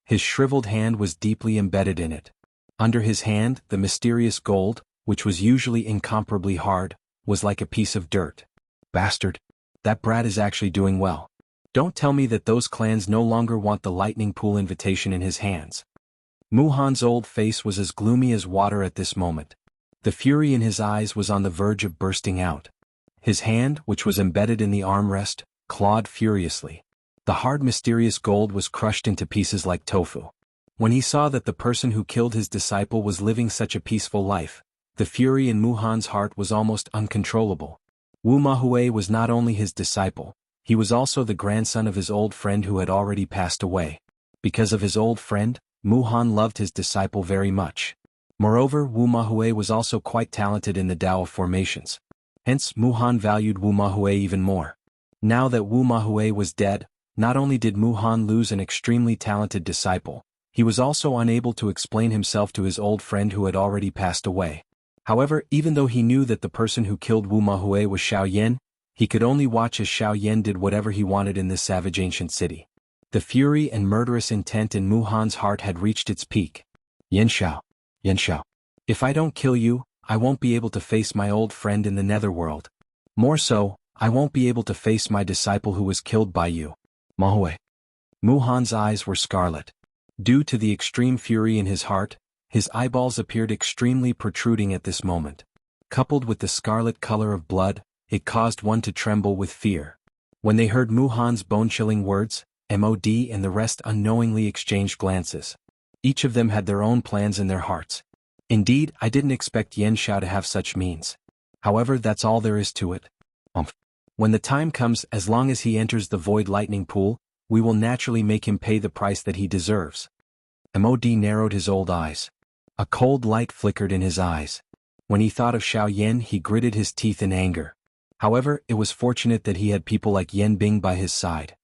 His shriveled hand was deeply embedded in it. Under his hand, the mysterious gold, which was usually incomparably hard, was like a piece of dirt. Bastard. That brat is actually doing well. Don't tell me that those clans no longer want the Lightning Pool invitation in his hands. Mu Han's old face was as gloomy as water at this moment. The fury in his eyes was on the verge of bursting out. His hand, which was embedded in the armrest, clawed furiously. The hard mysterious gold was crushed into pieces like tofu. When he saw that the person who killed his disciple was living such a peaceful life, the fury in Mu Han's heart was almost uncontrollable. Wu Mahui was not only his disciple, he was also the grandson of his old friend who had already passed away. Because of his old friend, Mu Han loved his disciple very much. Moreover, Wu Mahui was also quite talented in the Tao of formations. Hence, Mu Han valued Wu Mahui even more. Now that Wu Mahui was dead, not only did Mu Han lose an extremely talented disciple, he was also unable to explain himself to his old friend who had already passed away. However, even though he knew that the person who killed Wu Mahui was Xiao Yan, he could only watch as Xiao Yan did whatever he wanted in this savage ancient city. The fury and murderous intent in Mu Han's heart had reached its peak. Yan Xiao. If I don't kill you, I won't be able to face my old friend in the netherworld. More so, I won't be able to face my disciple who was killed by you. Mahui. Mu Han's eyes were scarlet. Due to the extreme fury in his heart, his eyeballs appeared extremely protruding at this moment. Coupled with the scarlet color of blood, it caused one to tremble with fear. When they heard Mu Han's bone-chilling words, MOD and the rest unknowingly exchanged glances. Each of them had their own plans in their hearts. Indeed, I didn't expect Yan Xiao to have such means. However, that's all there is to it. When the time comes, as long as he enters the Void Lightning Pool, we will naturally make him pay the price that he deserves. MOD narrowed his old eyes. A cold light flickered in his eyes. When he thought of Xiao Yan, he gritted his teeth in anger. However, it was fortunate that he had people like Yan Bing by his side.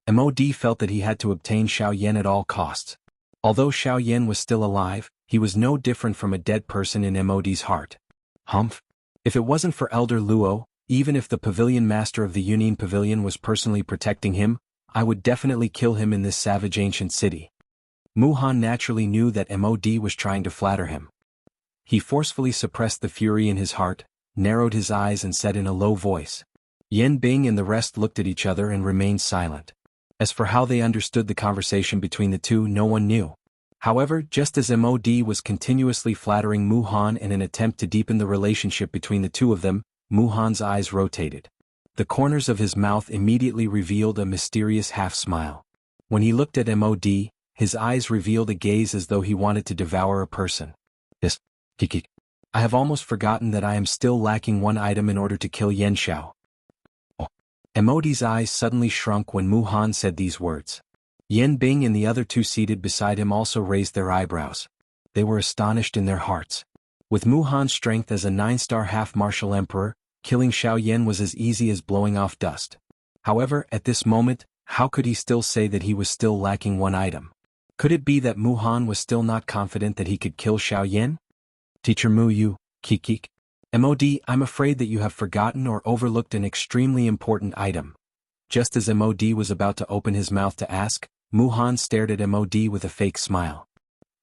MOD felt that he had to obtain Xiao Yan at all costs. Although Xiao Yan was still alive, he was no different from a dead person in MOD's heart. Humph. If it wasn't for Elder Luo, even if the pavilion master of the Union Pavilion was personally protecting him, I would definitely kill him in this savage ancient city. Mu Han naturally knew that MOD was trying to flatter him. He forcefully suppressed the fury in his heart, narrowed his eyes and said in a low voice. Yan Bing and the rest looked at each other and remained silent. As for how they understood the conversation between the two, no one knew. However, just as MOD was continuously flattering Mu Han in an attempt to deepen the relationship between the two of them, Mu Han's eyes rotated. The corners of his mouth immediately revealed a mysterious half-smile. When he looked at MOD, his eyes revealed a gaze as though he wanted to devour a person. Yes, Kiki. I have almost forgotten that I am still lacking one item in order to kill Yan Xiao. MOD's eyes suddenly shrunk when Mu Han said these words. Yan Bing and the other two seated beside him also raised their eyebrows. They were astonished in their hearts. With Mu Han's strength as a 9-star half-martial emperor, killing Xiao Yan was as easy as blowing off dust. However, at this moment, how could he still say that he was still lacking one item? Could it be that Mu Han was still not confident that he could kill Xiao Yan? Teacher Mu Yu, Kikik. MOD, I'm afraid that you have forgotten or overlooked an extremely important item. Just as MOD was about to open his mouth to ask, Mu Han stared at MOD with a fake smile.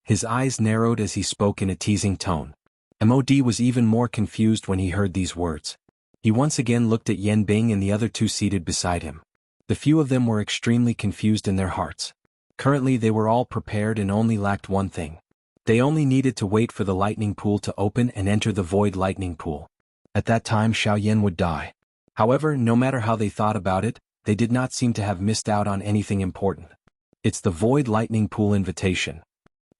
His eyes narrowed as he spoke in a teasing tone. MOD was even more confused when he heard these words. He once again looked at Yan Bing and the other two seated beside him. The few of them were extremely confused in their hearts. Currently they were all prepared and only lacked one thing. They only needed to wait for the lightning pool to open and enter the void lightning pool. At that time Xiao Yan would die. However, no matter how they thought about it, they did not seem to have missed out on anything important. It's the void lightning pool invitation.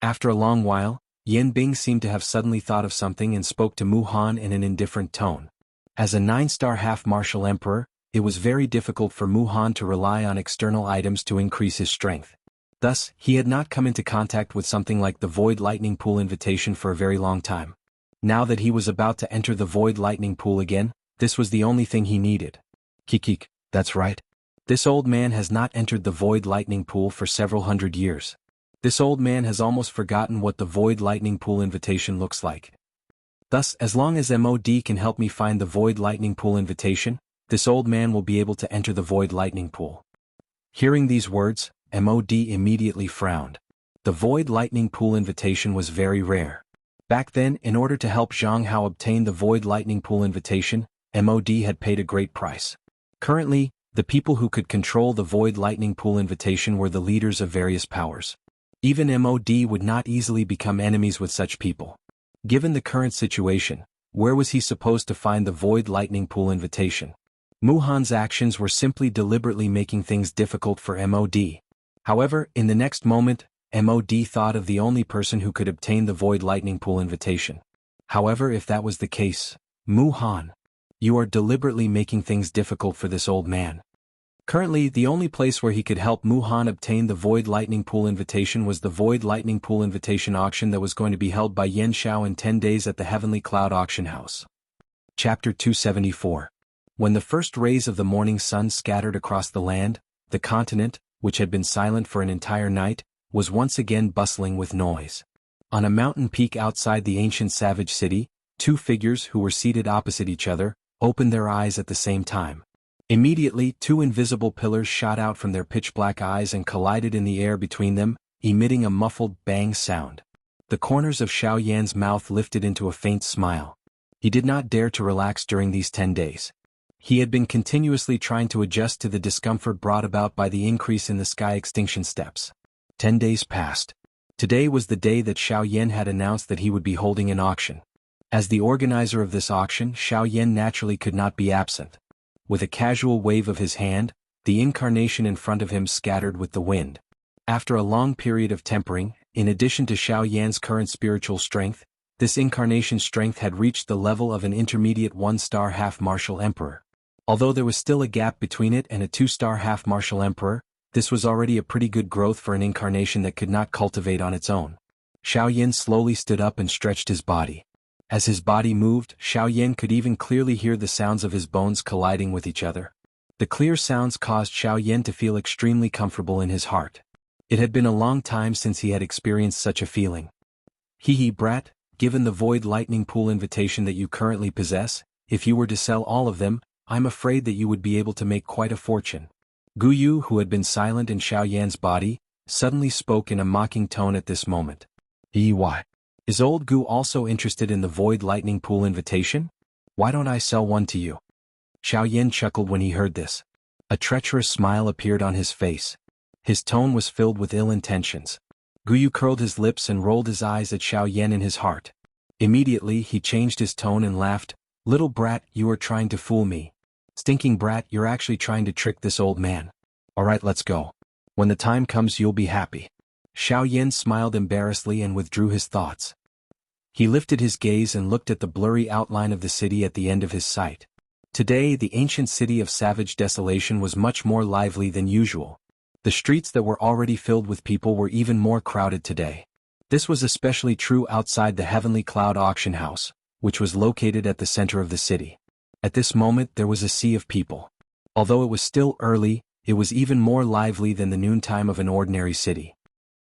After a long while, Yan Bing seemed to have suddenly thought of something and spoke to Mu Han in an indifferent tone. As a 9-star half-martial emperor, it was very difficult for Mu Han to rely on external items to increase his strength. Thus, he had not come into contact with something like the void lightning pool invitation for a very long time. Now that he was about to enter the void lightning pool again, this was the only thing he needed. Kikik, that's right. This old man has not entered the void lightning pool for several hundred years. This old man has almost forgotten what the void lightning pool invitation looks like. Thus, as long as MOD can help me find the void lightning pool invitation, this old man will be able to enter the void lightning pool. Hearing these words, MOD immediately frowned. The void lightning pool invitation was very rare. Back then, in order to help Jianghu obtain the void lightning pool invitation, MOD had paid a great price. Currently, the people who could control the void lightning pool invitation were the leaders of various powers. Even MOD would not easily become enemies with such people. Given the current situation, where was he supposed to find the void lightning pool invitation? Mu Han's actions were simply deliberately making things difficult for MOD. However, in the next moment, MOD thought of the only person who could obtain the void lightning pool invitation. However, if that was the case, Mu Han, you are deliberately making things difficult for this old man. Currently, the only place where he could help Mu Han obtain the void lightning pool invitation was the void lightning pool invitation auction that was going to be held by Yan Xiao in 10 days at the Heavenly Cloud Auction House. Chapter 274. When the first rays of the morning sun scattered across the land, the continent, which had been silent for an entire night, was once again bustling with noise. On a mountain peak outside the ancient savage city, two figures who were seated opposite each other, opened their eyes at the same time. Immediately, two invisible pillars shot out from their pitch-black eyes and collided in the air between them, emitting a muffled bang sound. The corners of Xiao Yan's mouth lifted into a faint smile. He did not dare to relax during these 10 days. He had been continuously trying to adjust to the discomfort brought about by the increase in the sky extinction steps. 10 days passed. Today was the day that Xiao Yan had announced that he would be holding an auction. As the organizer of this auction, Xiao Yan naturally could not be absent. With a casual wave of his hand, the incarnation in front of him scattered with the wind. After a long period of tempering, in addition to Xiao Yan's current spiritual strength, this incarnation's strength had reached the level of an intermediate 1-star half-martial emperor. Although there was still a gap between it and a 2-star half-martial emperor, this was already a pretty good growth for an incarnation that could not cultivate on its own. Xiao Yan slowly stood up and stretched his body. As his body moved, Xiao Yan could even clearly hear the sounds of his bones colliding with each other. The clear sounds caused Xiao Yan to feel extremely comfortable in his heart. It had been a long time since he had experienced such a feeling. Hee brat, given the void lightning pool invitation that you currently possess, if you were to sell all of them, I'm afraid that you would be able to make quite a fortune. Gu Yu, who had been silent in Xiao Yan's body, suddenly spoke in a mocking tone at this moment. Why? Is old Gu also interested in the void lightning pool invitation? Why don't I sell one to you? Xiao Yan chuckled when he heard this. A treacherous smile appeared on his face. His tone was filled with ill intentions. Gu Yu curled his lips and rolled his eyes at Xiao Yan in his heart. Immediately he changed his tone and laughed. Little brat, you are trying to fool me. Stinking brat, you're actually trying to trick this old man. Alright, let's go. When the time comes you'll be happy. Xiao Yan smiled embarrassedly and withdrew his thoughts. He lifted his gaze and looked at the blurry outline of the city at the end of his sight. Today, the ancient city of savage desolation was much more lively than usual. The streets that were already filled with people were even more crowded today. This was especially true outside the Heavenly Cloud Auction House, which was located at the center of the city. At this moment there was a sea of people. Although it was still early, it was even more lively than the noontime of an ordinary city.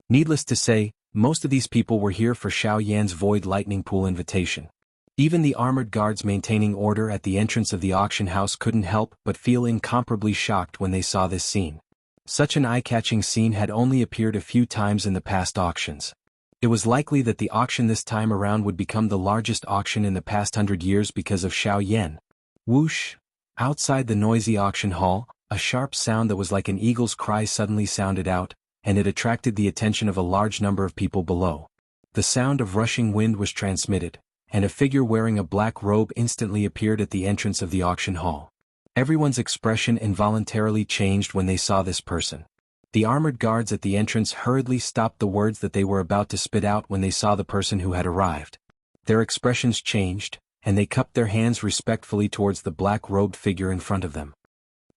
Needless to say, most of these people were here for Xiao Yan's void lightning pool invitation. Even the armored guards maintaining order at the entrance of the auction house couldn't help but feel incomparably shocked when they saw this scene. Such an eye-catching scene had only appeared a few times in the past auctions. It was likely that the auction this time around would become the largest auction in the past 100 years because of Xiao Yan. Whoosh! Outside the noisy auction hall, a sharp sound that was like an eagle's cry suddenly sounded out, and it attracted the attention of a large number of people below. The sound of rushing wind was transmitted, and a figure wearing a black robe instantly appeared at the entrance of the auction hall. Everyone's expression involuntarily changed when they saw this person. The armored guards at the entrance hurriedly stopped the words that they were about to spit out when they saw the person who had arrived. Their expressions changed, and they cupped their hands respectfully towards the black-robed figure in front of them.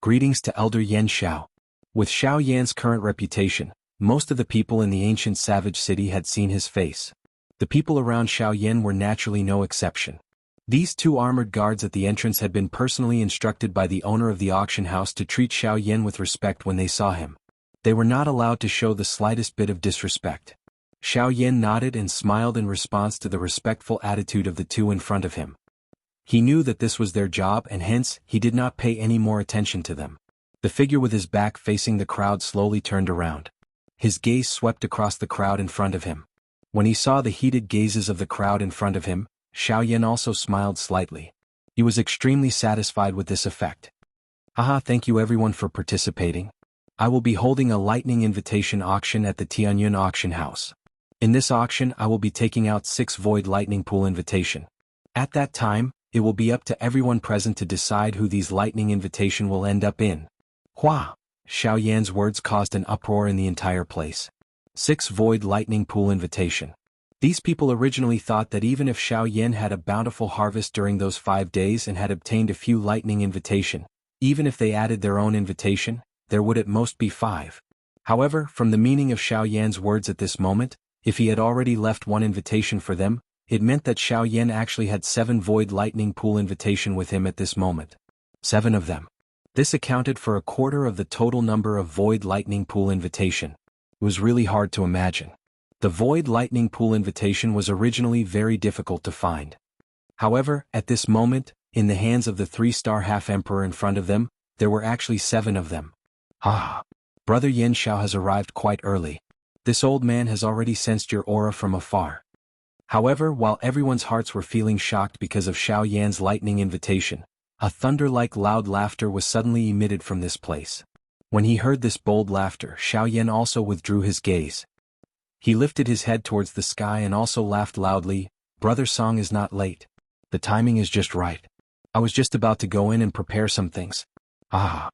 Greetings to Elder Yan Xiao. With Xiao Yan's current reputation, most of the people in the ancient savage city had seen his face. The people around Xiao Yan were naturally no exception. These two armored guards at the entrance had been personally instructed by the owner of the auction house to treat Xiao Yan with respect when they saw him. They were not allowed to show the slightest bit of disrespect. Xiao Yan nodded and smiled in response to the respectful attitude of the two in front of him. He knew that this was their job and hence, he did not pay any more attention to them. The figure with his back facing the crowd slowly turned around. His gaze swept across the crowd in front of him. When he saw the heated gazes of the crowd in front of him, Xiao Yan also smiled slightly. He was extremely satisfied with this effect. Haha, thank you everyone for participating. I will be holding a lightning invitation auction at the Tianyun auction house. In this auction I will be taking out 6 void lightning pool invitation. At that time, it will be up to everyone present to decide who these lightning invitation will end up in. Hua! Xiao Yan's words caused an uproar in the entire place. 6 void lightning pool invitation. These people originally thought that even if Xiao Yan had a bountiful harvest during those 5 days and had obtained a few lightning invitation, even if they added their own invitation, there would at most be 5. However, from the meaning of Xiao Yan's words at this moment, if he had already left 1 invitation for them, it meant that Xiao Yan actually had 7 void lightning pool invitation with him at this moment. 7 of them. This accounted for a quarter of the total number of void lightning pool invitation. It was really hard to imagine. The void lightning pool invitation was originally very difficult to find. However, at this moment, in the hands of the 3-star half-emperor in front of them, there were actually 7 of them. Ah! Brother Yan Xiao has arrived quite early. This old man has already sensed your aura from afar. However, while everyone's hearts were feeling shocked because of Xiao Yan's lightning invitation, a thunder-like loud laughter was suddenly emitted from this place. When he heard this bold laughter, Xiao Yan also withdrew his gaze. He lifted his head towards the sky and also laughed loudly. Brother Song is not late. The timing is just right. I was just about to go in and prepare some things. Ah!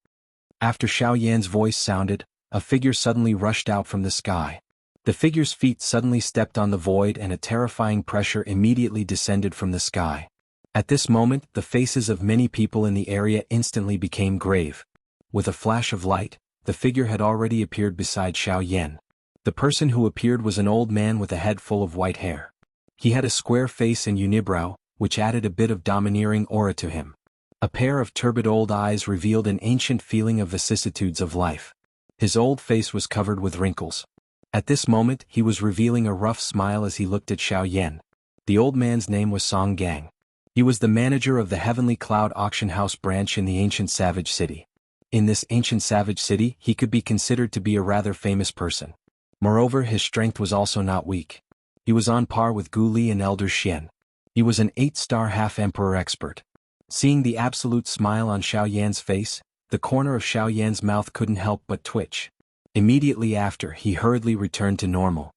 After Xiao Yan's voice sounded, a figure suddenly rushed out from the sky. The figure's feet suddenly stepped on the void and a terrifying pressure immediately descended from the sky. At this moment, the faces of many people in the area instantly became grave. With a flash of light, the figure had already appeared beside Xiao Yan. The person who appeared was an old man with a head full of white hair. He had a square face and unibrow, which added a bit of domineering aura to him. A pair of turbid old eyes revealed an ancient feeling of vicissitudes of life. His old face was covered with wrinkles. At this moment, he was revealing a rough smile as he looked at Xiao Yan. The old man's name was Song Gang. He was the manager of the Heavenly Cloud Auction House branch in the ancient Savage City. In this ancient Savage City, he could be considered to be a rather famous person. Moreover, his strength was also not weak. He was on par with Gu Li and Elder Xian. He was an 8-star half-emperor expert. Seeing the absolute smile on Xiao Yan's face, the corner of Xiao Yan's mouth couldn't help but twitch. Immediately after, he hurriedly returned to normal.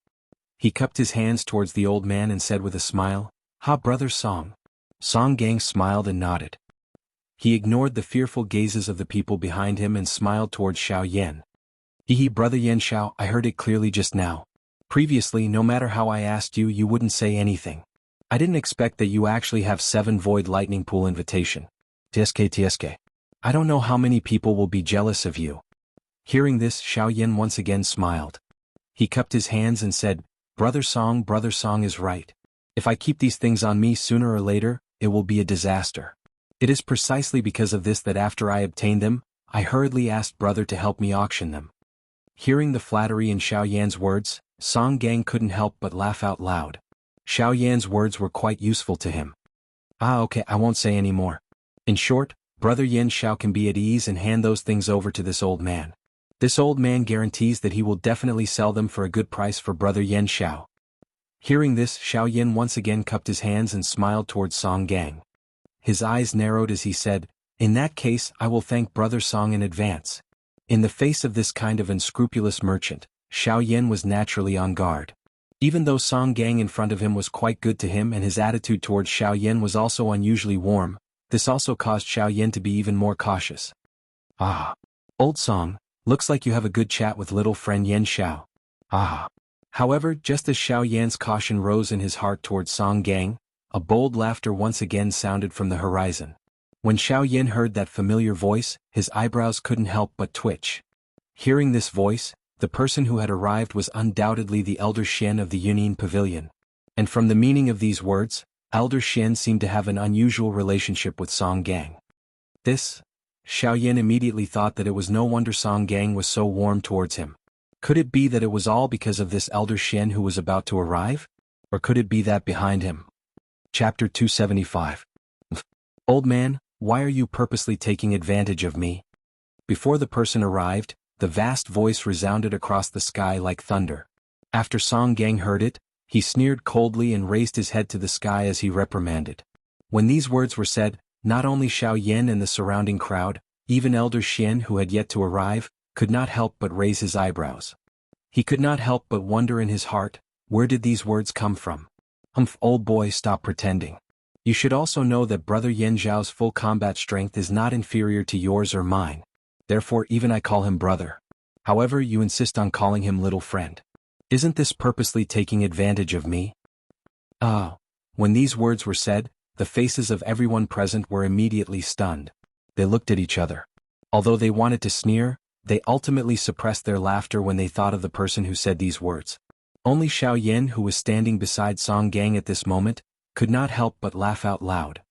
He cupped his hands towards the old man and said with a smile, "Ha, brother Song." Song Gang smiled and nodded. He ignored the fearful gazes of the people behind him and smiled towards Xiao Yan. Hehe, brother Yan Xiao, I heard it clearly just now. Previously, no matter how I asked you, you wouldn't say anything. I didn't expect that you actually have 7 void lightning pool invitation. TSK. I don't know how many people will be jealous of you. Hearing this, Xiao Yan once again smiled. He cupped his hands and said, Brother Song is right. If I keep these things on me sooner or later, it will be a disaster. It is precisely because of this that after I obtained them, I hurriedly asked brother to help me auction them. Hearing the flattery in Xiao Yan's words, Song Gang couldn't help but laugh out loud. Xiao Yan's words were quite useful to him. Ah, okay, I won't say any more. In short, brother Yan Xiao can be at ease and hand those things over to this old man. This old man guarantees that he will definitely sell them for a good price for brother Yan Xiao. Hearing this, Xiao Yan once again cupped his hands and smiled towards Song Gang. His eyes narrowed as he said, In that case, I will thank brother Song in advance. In the face of this kind of unscrupulous merchant, Xiao Yan was naturally on guard. Even though Song Gang in front of him was quite good to him and his attitude towards Xiao Yan was also unusually warm, this also caused Xiao Yan to be even more cautious. Ah. Old Song, looks like you have a good chat with little friend Yan Xiao. Ah. However, just as Xiao Yan's caution rose in his heart towards Song Gang, a bold laughter once again sounded from the horizon. When Xiao Yan heard that familiar voice, his eyebrows couldn't help but twitch. Hearing this voice, the person who had arrived was undoubtedly the Elder Xian of the Yunyin Pavilion. And from the meaning of these words, Elder Xian seemed to have an unusual relationship with Song Gang. Xiao Yan immediately thought that it was no wonder Song Gang was so warm towards him. Could it be that it was all because of this Elder Xian who was about to arrive? Or could it be that behind him? Chapter 275. Old man, why are you purposely taking advantage of me? Before the person arrived, the vast voice resounded across the sky like thunder. After Song Gang heard it, he sneered coldly and raised his head to the sky as he reprimanded. When these words were said, not only Xiao Yan and the surrounding crowd, even Elder Xian who had yet to arrive, could not help but raise his eyebrows. He could not help but wonder in his heart, where did these words come from? Old boy, stop pretending. You should also know that Brother Yan Zhao's full combat strength is not inferior to yours or mine. Therefore even I call him brother. However, you insist on calling him little friend. Isn't this purposely taking advantage of me? Ah. When these words were said, the faces of everyone present were immediately stunned. They looked at each other. Although they wanted to sneer, they ultimately suppressed their laughter when they thought of the person who said these words. Only Xiao Yan, who was standing beside Song Gang at this moment, could not help but laugh out loud.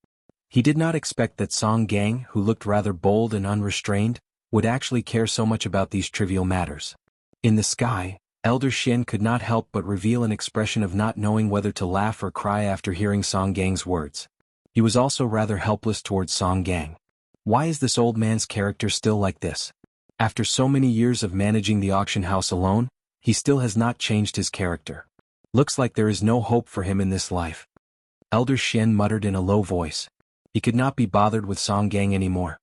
He did not expect that Song Gang, who looked rather bold and unrestrained, would actually care so much about these trivial matters. In the sky, Elder Xian could not help but reveal an expression of not knowing whether to laugh or cry after hearing Song Gang's words. He was also rather helpless towards Song Gang. Why is this old man's character still like this? After so many years of managing the auction house alone, he still has not changed his character. Looks like there is no hope for him in this life. Elder Xian muttered in a low voice. He could not be bothered with Song Gang anymore.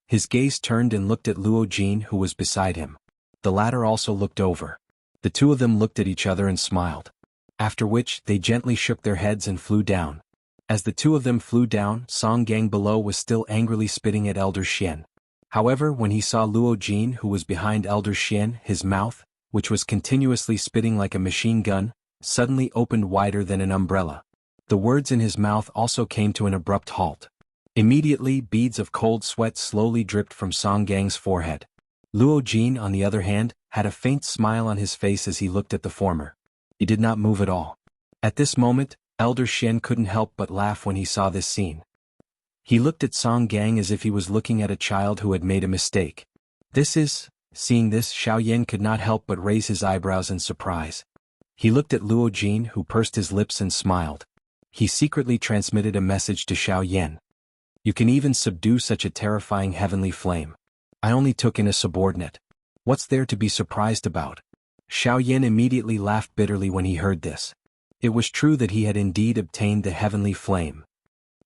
His gaze turned and looked at Luo Jin, who was beside him. The latter also looked over. The two of them looked at each other and smiled. After which, they gently shook their heads and flew down. As the two of them flew down, Song Gang below was still angrily spitting at Elder Xian. However, when he saw Luo Jin, who was behind Elder Xian, his mouth, which was continuously spitting like a machine gun, suddenly opened wider than an umbrella. The words in his mouth also came to an abrupt halt. Immediately, beads of cold sweat slowly dripped from Song Gang's forehead. Luo Jin, on the other hand, had a faint smile on his face as he looked at the former. He did not move at all. At this moment, Elder Xian couldn't help but laugh when he saw this scene. He looked at Song Gang as if he was looking at a child who had made a mistake. Seeing this, Xiao Yan could not help but raise his eyebrows in surprise. He looked at Luo Jin, who pursed his lips and smiled. He secretly transmitted a message to Xiao Yan. You can even subdue such a terrifying heavenly flame. I only took in a subordinate. What's there to be surprised about? Xiao Yan immediately laughed bitterly when he heard this. It was true that he had indeed obtained the heavenly flame.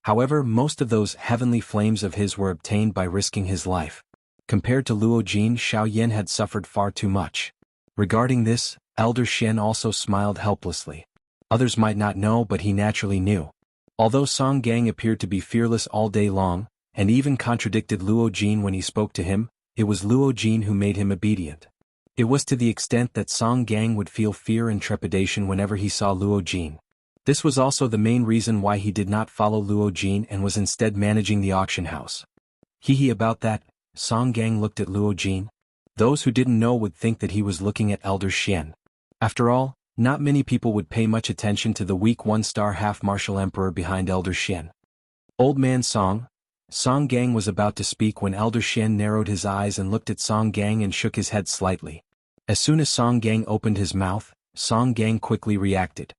However, most of those heavenly flames of his were obtained by risking his life. Compared to Luo Jin, Xiao Yan had suffered far too much. Regarding this, Elder Xian also smiled helplessly. Others might not know, but he naturally knew. Although Song Gang appeared to be fearless all day long, and even contradicted Luo Jin when he spoke to him, it was Luo Jin who made him obedient. It was to the extent that Song Gang would feel fear and trepidation whenever he saw Luo Jin. This was also the main reason why he did not follow Luo Jin and was instead managing the auction house. Hee about that, Song Gang looked at Luo Jin. Those who didn't know would think that he was looking at Elder Xian. After all, not many people would pay much attention to the weak one-star half-martial emperor behind Elder Xian. Old man Song. Song Gang was about to speak when Elder Xian narrowed his eyes and looked at Song Gang and shook his head slightly. As soon as Song Gang opened his mouth, Song Gang quickly reacted.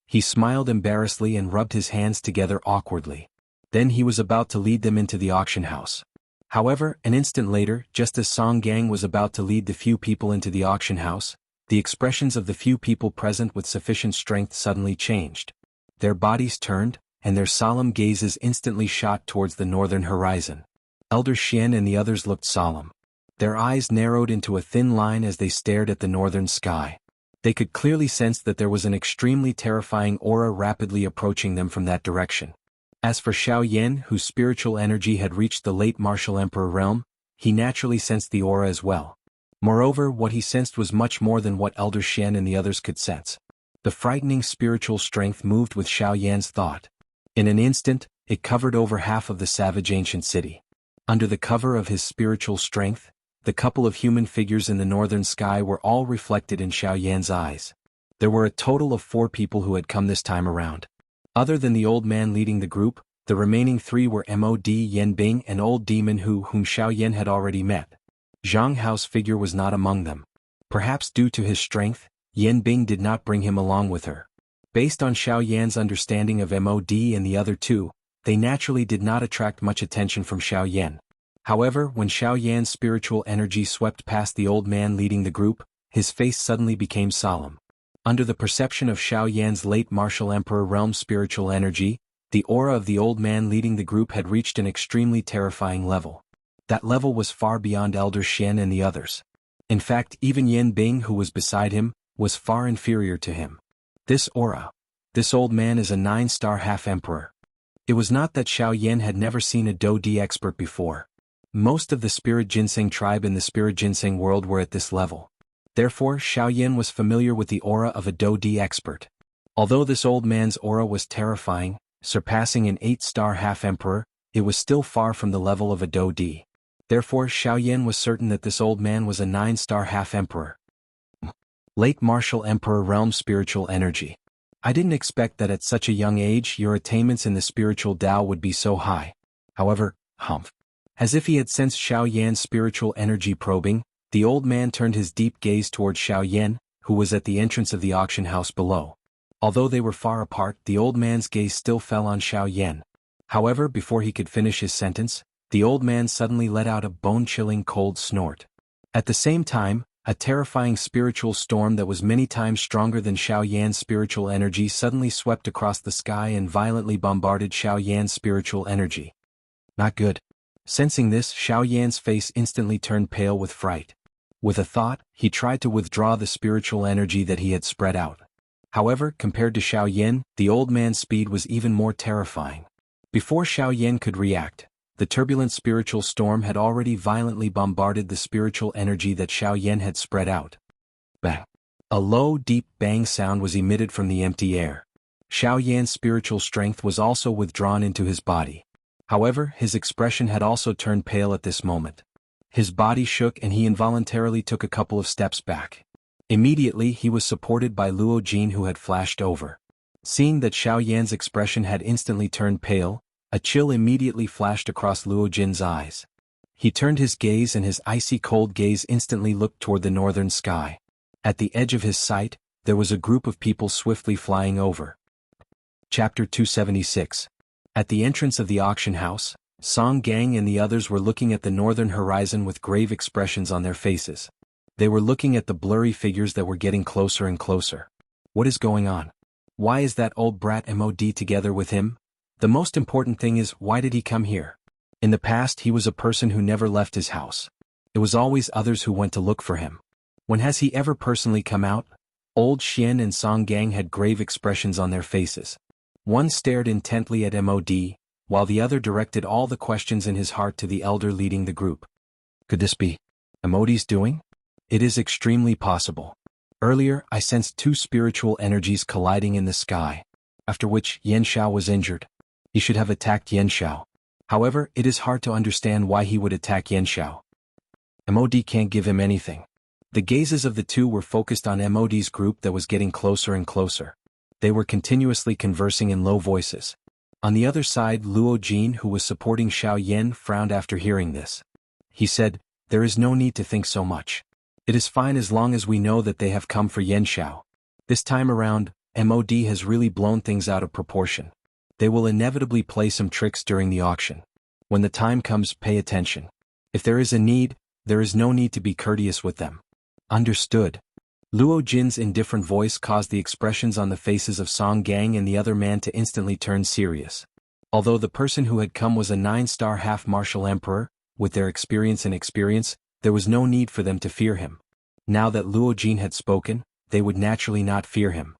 He smiled embarrassedly and rubbed his hands together awkwardly. Then he was about to lead them into the auction house. However, an instant later, just as Song Gang was about to lead the few people into the auction house, the expressions of the few people present with sufficient strength suddenly changed. Their bodies turned, and their solemn gazes instantly shot towards the northern horizon. Elder Xian and the others looked solemn. Their eyes narrowed into a thin line as they stared at the northern sky. They could clearly sense that there was an extremely terrifying aura rapidly approaching them from that direction. As for Xiao Yan, whose spiritual energy had reached the late martial emperor realm, he naturally sensed the aura as well. Moreover, what he sensed was much more than what Elder Shen and the others could sense. The frightening spiritual strength moved with Xiao Yan's thought. In an instant, it covered over half of the savage ancient city. Under the cover of his spiritual strength, the couple of human figures in the northern sky were all reflected in Xiao Yan's eyes. There were a total of 4 people who had come this time around. Other than the old man leading the group, the remaining 3 were Mod Yanbing and Old Demon whom Xiao Yan had already met. Jianghu's figure was not among them. Perhaps due to his strength, Yanbing did not bring him along with her. Based on Xiao Yan's understanding of Mod and the other 2, they naturally did not attract much attention from Xiao Yan. However, when Xiao Yan's spiritual energy swept past the old man leading the group, his face suddenly became solemn. Under the perception of Xiao Yan's late martial emperor realm spiritual energy, the aura of the old man leading the group had reached an extremely terrifying level. That level was far beyond Elder Shen and the others. In fact, even Yan Bing, who was beside him, was far inferior to him. This aura. This old man is a 9-star half-emperor. It was not that Xiao Yan had never seen a Do-Di expert before. Most of the Spirit Ginseng tribe in the Spirit Ginseng world were at this level. Therefore, Xiao Yan was familiar with the aura of a Do-Di expert. Although this old man's aura was terrifying, surpassing an 8-star half-emperor, it was still far from the level of a Do-Di. Therefore, Xiao Yan was certain that this old man was a 9-star half-emperor. Late martial emperor realm spiritual energy. I didn't expect that at such a young age your attainments in the spiritual Tao would be so high. However, as if he had sensed Xiao Yan's spiritual energy probing, the old man turned his deep gaze towards Xiao Yan, who was at the entrance of the auction house below. Although they were far apart, the old man's gaze still fell on Xiao Yan. However, before he could finish his sentence, the old man suddenly let out a bone-chilling cold snort. At the same time, a terrifying spiritual storm that was many times stronger than Xiao Yan's spiritual energy suddenly swept across the sky and violently bombarded Xiao Yan's spiritual energy. Not good. Sensing this, Xiao Yan's face instantly turned pale with fright. With a thought, he tried to withdraw the spiritual energy that he had spread out. However, compared to Xiao Yan, the old man's speed was even more terrifying. Before Xiao Yan could react, the turbulent spiritual storm had already violently bombarded the spiritual energy that Xiao Yan had spread out. Bang! A low, deep bang sound was emitted from the empty air. Xiao Yan's spiritual strength was also withdrawn into his body. However, his expression had also turned pale at this moment. His body shook and he involuntarily took a couple of steps back. Immediately he was supported by Luo Jin, who had flashed over. Seeing that Xiao Yan's expression had instantly turned pale, a chill immediately flashed across Luo Jin's eyes. He turned his gaze and his icy cold gaze instantly looked toward the northern sky. At the edge of his sight, there was a group of people swiftly flying over. Chapter 276. At the entrance of the auction house, Song Gang and the others were looking at the northern horizon with grave expressions on their faces. They were looking at the blurry figures that were getting closer and closer. What is going on? Why is that old brat Mod together with him? The most important thing is, why did he come here? In the past he was a person who never left his house. It was always others who went to look for him. When has he ever personally come out? Old Xian and Song Gang had grave expressions on their faces. One stared intently at Mod, while the other directed all the questions in his heart to the elder leading the group. Could this be Mod's doing? It is extremely possible. Earlier, I sensed 2 spiritual energies colliding in the sky, after which Yan Xiao was injured. He should have attacked Yan Xiao. However, it is hard to understand why he would attack Yan Xiao. Mod can't give him anything. The gazes of the 2 were focused on Mod's group that was getting closer and closer. They were continuously conversing in low voices. On the other side, Luo Jin, who was supporting Xiao Yan, frowned after hearing this. He said, "There is no need to think so much. It is fine as long as we know that they have come for Yan Xiao. This time around, Mod has really blown things out of proportion. They will inevitably play some tricks during the auction. When the time comes, pay attention. If there is a need, there is no need to be courteous with them." Understood. Luo Jin's indifferent voice caused the expressions on the faces of Song Gang and the other man to instantly turn serious. Although the person who had come was a 9-star half-martial emperor, with their experience, there was no need for them to fear him. Now that Luo Jin had spoken, they would naturally not fear him.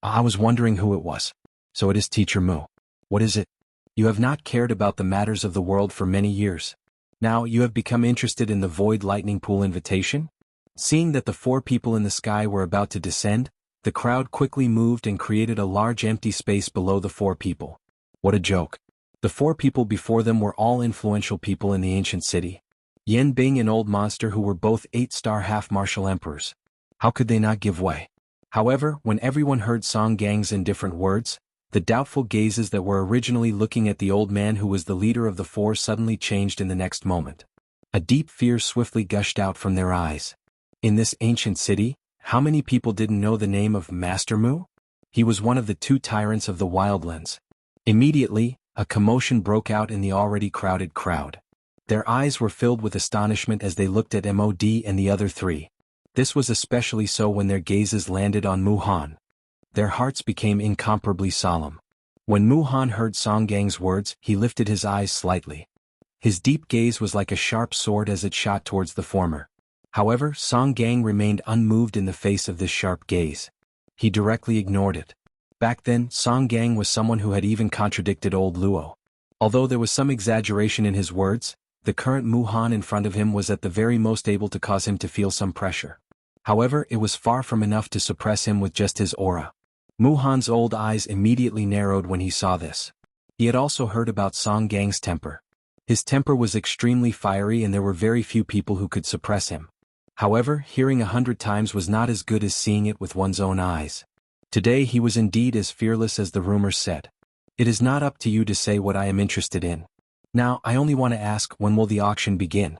I was wondering who it was. So it is Teacher Mu. What is it? You have not cared about the matters of the world for many years. Now you have become interested in the Void Lightning Pool invitation? Seeing that the 4 people in the sky were about to descend, the crowd quickly moved and created a large empty space below the 4 people. What a joke. The 4 people before them were all influential people in the ancient city. Yan Bing and Old Monster, who were both 8-star half-martial emperors. How could they not give way? However, when everyone heard Song Gang's indifferent words, the doubtful gazes that were originally looking at the old man who was the leader of the 4 suddenly changed in the next moment. A deep fear swiftly gushed out from their eyes. In this ancient city, how many people didn't know the name of Master Mu? He was one of the 2 tyrants of the Wildlands. Immediately, a commotion broke out in the already crowded crowd. Their eyes were filled with astonishment as they looked at Mod and the other 3. This was especially so when their gazes landed on Mu Han. Their hearts became incomparably solemn. When Mu Han heard Song Gang's words, he lifted his eyes slightly. His deep gaze was like a sharp sword as it shot towards the former. However, Song Gang remained unmoved in the face of this sharp gaze. He directly ignored it. Back then, Song Gang was someone who had even contradicted old Luo. Although there was some exaggeration in his words, the current Mu Han in front of him was at the very most able to cause him to feel some pressure. However, it was far from enough to suppress him with just his aura. Mu Han's old eyes immediately narrowed when he saw this. He had also heard about Song Gang's temper. His temper was extremely fiery and there were very few people who could suppress him. However, hearing 100 times was not as good as seeing it with one's own eyes. Today he was indeed as fearless as the rumors said. It is not up to you to say what I am interested in. Now, I only want to ask, when will the auction begin?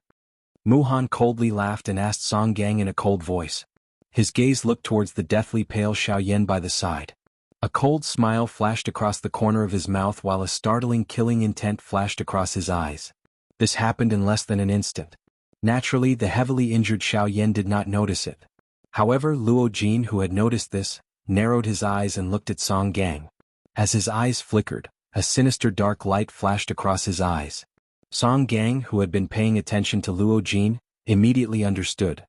Mu Han coldly laughed and asked Song Gang in a cold voice. His gaze looked towards the deathly pale Xiao Yan by the side. A cold smile flashed across the corner of his mouth while a startling killing intent flashed across his eyes. This happened in less than an instant. Naturally, the heavily injured Xiao Yan did not notice it. However, Luo Jin, who had noticed this, narrowed his eyes and looked at Song Gang. As his eyes flickered, a sinister dark light flashed across his eyes. Song Gang, who had been paying attention to Luo Jin, immediately understood.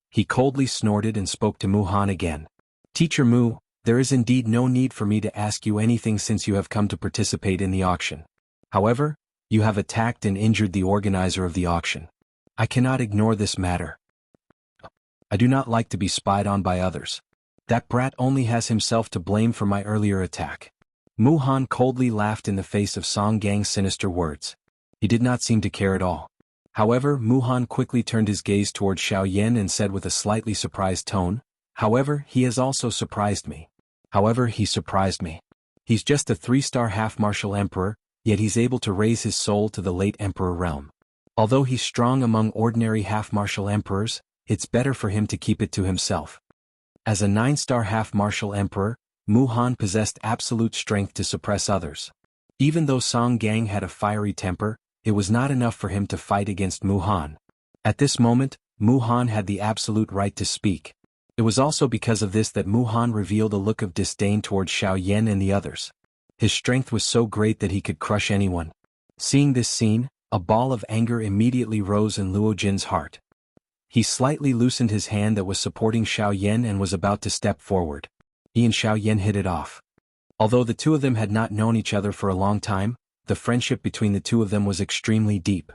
He coldly snorted and spoke to Mu Han again. Teacher Mu, there is indeed no need for me to ask you anything since you have come to participate in the auction. However, you have attacked and injured the organizer of the auction. I cannot ignore this matter. I do not like to be spied on by others. That brat only has himself to blame for my earlier attack. Mu Han coldly laughed in the face of Song Gang's sinister words. He did not seem to care at all. However, Mu Han quickly turned his gaze toward Xiao Yan and said with a slightly surprised tone, "However, he has also surprised me. He surprised me. He's just a 3-star half-martial emperor, yet he's able to raise his soul to the late emperor realm. Although he's strong among ordinary half-martial emperors, it's better for him to keep it to himself." As a 9-star half-martial emperor, Mu Han possessed absolute strength to suppress others. Even though Song Gang had a fiery temper, it was not enough for him to fight against Mu Han. At this moment, Mu Han had the absolute right to speak. It was also because of this that Mu Han revealed a look of disdain towards Xiao Yan and the others. His strength was so great that he could crush anyone. Seeing this scene, a ball of anger immediately rose in Luo Jin's heart. He slightly loosened his hand that was supporting Xiao Yan and was about to step forward. He and Xiao Yan hit it off. Although the 2 of them had not known each other for a long time, the friendship between the 2 of them was extremely deep.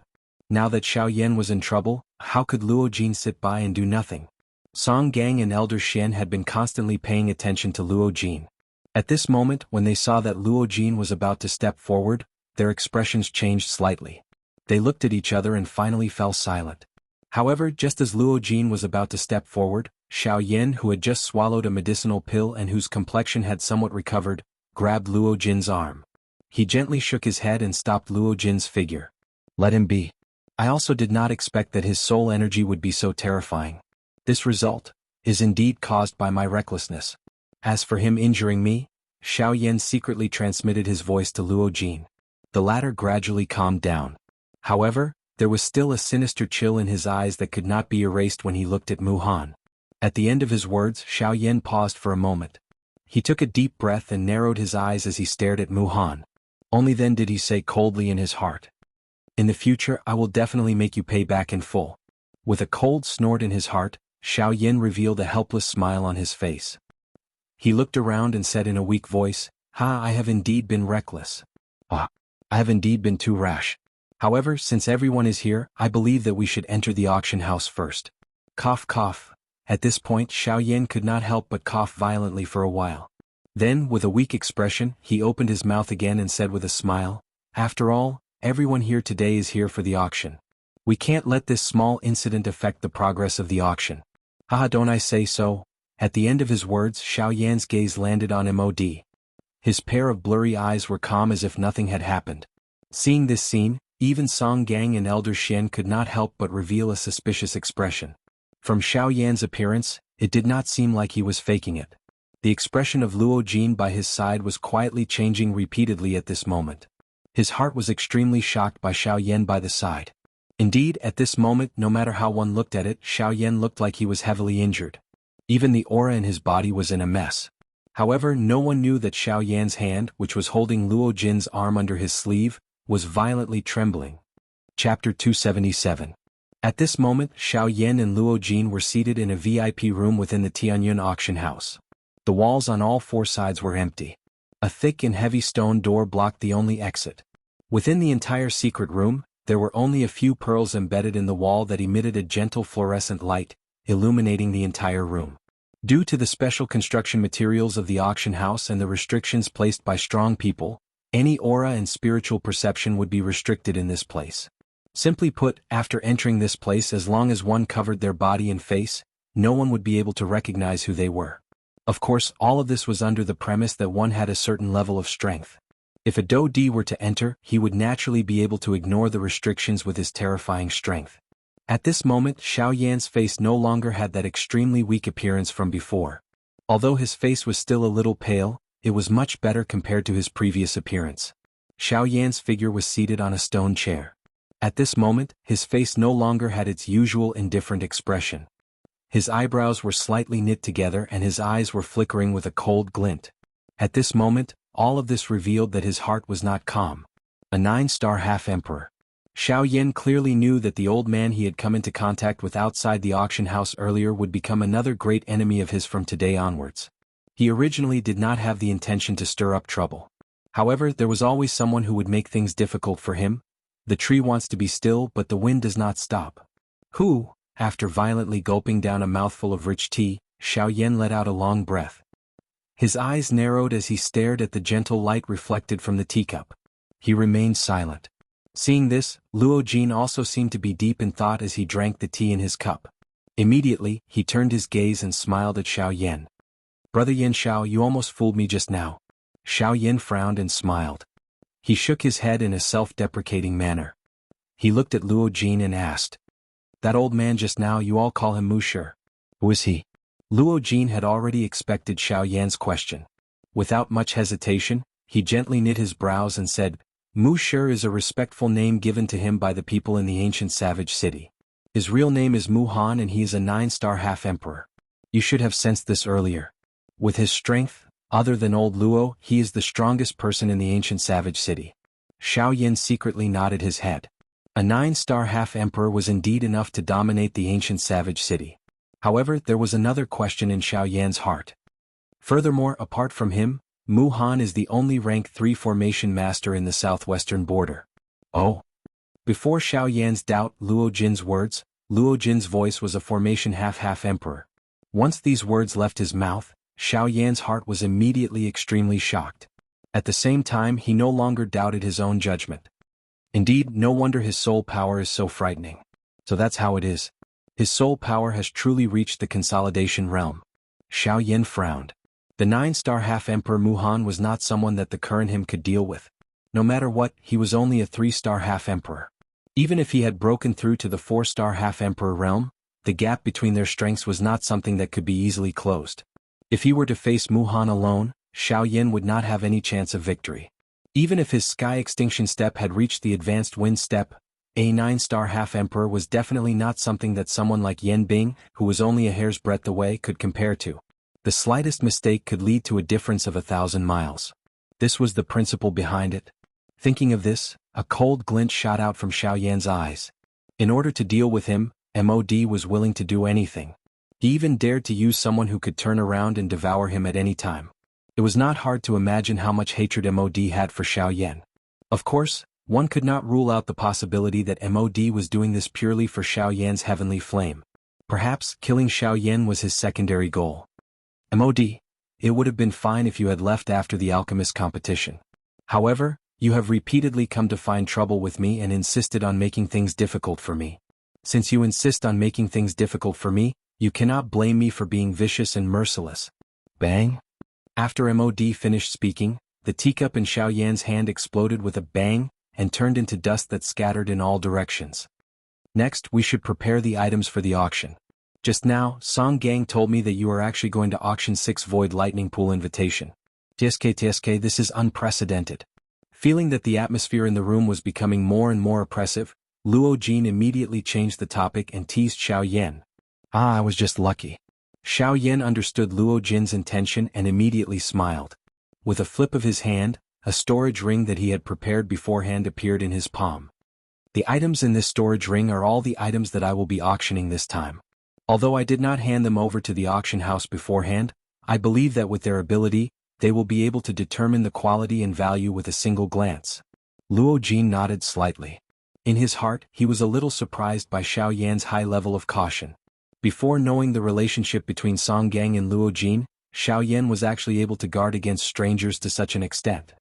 Now that Xiao Yan was in trouble, how could Luo Jin sit by and do nothing? Song Gang and Elder Shen had been constantly paying attention to Luo Jin. At this moment, when they saw that Luo Jin was about to step forward, their expressions changed slightly. They looked at each other and finally fell silent. However, just as Luo Jin was about to step forward, Xiao Yan, who had just swallowed a medicinal pill and whose complexion had somewhat recovered, grabbed Luo Jin's arm. He gently shook his head and stopped Luo Jin's figure. Let him be. I also did not expect that his soul energy would be so terrifying. This result is indeed caused by my recklessness. As for him injuring me, Xiao Yan secretly transmitted his voice to Luo Jin. The latter gradually calmed down. However, there was still a sinister chill in his eyes that could not be erased when he looked at Mu Han. At the end of his words, Xiao Yan paused for a moment. He took a deep breath and narrowed his eyes as he stared at Mu Han. Only then did he say coldly in his heart, "In the future I will definitely make you pay back in full." With a cold snort in his heart, Xiao Yin revealed a helpless smile on his face. He looked around and said in a weak voice, I have indeed been reckless. I have indeed been too rash. However, since everyone is here, I believe that we should enter the auction house first. Cough cough. At this point Xiao Yin could not help but cough violently for a while. Then, with a weak expression, he opened his mouth again and said with a smile, After all, everyone here today is here for the auction. We can't let this small incident affect the progress of the auction. Haha, don't I say so? At the end of his words, Xiao Yan's gaze landed on Mod. His pair of blurry eyes were calm as if nothing had happened. Seeing this scene, even Song Gang and Elder Xian could not help but reveal a suspicious expression. From Xiao Yan's appearance, it did not seem like he was faking it. The expression of Luo Jin by his side was quietly changing repeatedly at this moment. His heart was extremely shocked by Xiao Yan by the side. Indeed, at this moment, no matter how one looked at it, Xiao Yan looked like he was heavily injured. Even the aura in his body was in a mess. However, no one knew that Xiao Yan's hand, which was holding Luo Jin's arm under his sleeve, was violently trembling. Chapter 277. At this moment, Xiao Yan and Luo Jin were seated in a VIP room within the Tianyun auction house. The walls on all four sides were empty. A thick and heavy stone door blocked the only exit. Within the entire secret room, there were only a few pearls embedded in the wall that emitted a gentle fluorescent light, illuminating the entire room. Due to the special construction materials of the auction house and the restrictions placed by strong people, any aura and spiritual perception would be restricted in this place. Simply put, after entering this place, as long as one covered their body and face, no one would be able to recognize who they were. Of course, all of this was under the premise that one had a certain level of strength. If a Do Di were to enter, he would naturally be able to ignore the restrictions with his terrifying strength. At this moment, Xiao Yan's face no longer had that extremely weak appearance from before. Although his face was still a little pale, it was much better compared to his previous appearance. Xiao Yan's figure was seated on a stone chair. At this moment, his face no longer had its usual indifferent expression. His eyebrows were slightly knit together and his eyes were flickering with a cold glint. At this moment, all of this revealed that his heart was not calm. A 9-star half-emperor. Xiao Yan clearly knew that the old man he had come into contact with outside the auction house earlier would become another great enemy of his from today onwards. He originally did not have the intention to stir up trouble. However, there was always someone who would make things difficult for him. The tree wants to be still, but the wind does not stop. Who? After violently gulping down a mouthful of rich tea, Xiao Yan let out a long breath. His eyes narrowed as he stared at the gentle light reflected from the teacup. He remained silent. Seeing this, Luo Jin also seemed to be deep in thought as he drank the tea in his cup. Immediately, he turned his gaze and smiled at Xiao Yan. Brother Yan Xiao, you almost fooled me just now. Xiao Yan frowned and smiled. He shook his head in a self-deprecating manner. He looked at Luo Jin and asked, That old man just now, you all call him Mu Shi. Who is he? Luo Jin had already expected Xiao Yan's question. Without much hesitation, he gently knit his brows and said, Mu Shi is a respectful name given to him by the people in the ancient savage city. His real name is Mu Han and he is a 9-star half-emperor. You should have sensed this earlier. With his strength, other than old Luo, he is the strongest person in the ancient savage city. Xiao Yan secretly nodded his head. A 9-star half-emperor was indeed enough to dominate the ancient savage city. However, there was another question in Xiao Yan's heart. Furthermore, apart from him, Mu Han is the only rank 3 formation master in the southwestern border. Oh. Before Xiao Yan's doubt Luo Jin's words, Luo Jin's voice was a formation half-emperor. Once these words left his mouth, Xiao Yan's heart was immediately extremely shocked. At the same time, he no longer doubted his own judgment. Indeed, no wonder his soul power is so frightening. So that's how it is. His soul power has truly reached the consolidation realm. Xiao Yan frowned. The 9-star half-emperor Mu Han was not someone that the current him could deal with. No matter what, he was only a 3-star half-emperor. Even if he had broken through to the 4-star half-emperor realm, the gap between their strengths was not something that could be easily closed. If he were to face Mu Han alone, Xiao Yan would not have any chance of victory. Even if his sky extinction step had reached the advanced wind step, a 9-star half-emperor was definitely not something that someone like Yan Bing, who was only a hair's breadth away, could compare to. The slightest mistake could lead to a difference of 1,000 miles. This was the principle behind it. Thinking of this, a cold glint shot out from Xiao Yan's eyes. In order to deal with him, Mod was willing to do anything. He even dared to use someone who could turn around and devour him at any time. It was not hard to imagine how much hatred MOD had for Xiao Yan. Of course, one could not rule out the possibility that MOD was doing this purely for Xiao Yan's heavenly flame. Perhaps killing Xiao Yan was his secondary goal. MOD, it would have been fine if you had left after the alchemist competition. However, you have repeatedly come to find trouble with me and insisted on making things difficult for me. Since you insist on making things difficult for me, you cannot blame me for being vicious and merciless. Bang! After MOD finished speaking, the teacup in Xiao Yan's hand exploded with a bang and turned into dust that scattered in all directions. Next, we should prepare the items for the auction. Just now, Song Gang told me that you are actually going to auction 6 Void Lightning Pool invitation. TSK, this is unprecedented. Feeling that the atmosphere in the room was becoming more and more oppressive, Luo Jin immediately changed the topic and teased Xiao Yan. I was just lucky. Xiao Yan understood Luo Jin's intention and immediately smiled. With a flip of his hand, a storage ring that he had prepared beforehand appeared in his palm. The items in this storage ring are all the items that I will be auctioning this time. Although I did not hand them over to the auction house beforehand, I believe that with their ability, they will be able to determine the quality and value with a single glance. Luo Jin nodded slightly. In his heart, he was a little surprised by Xiao Yan's high level of caution. Before knowing the relationship between Song Gang and Luo Jin, Xiao Yan was actually able to guard against strangers to such an extent.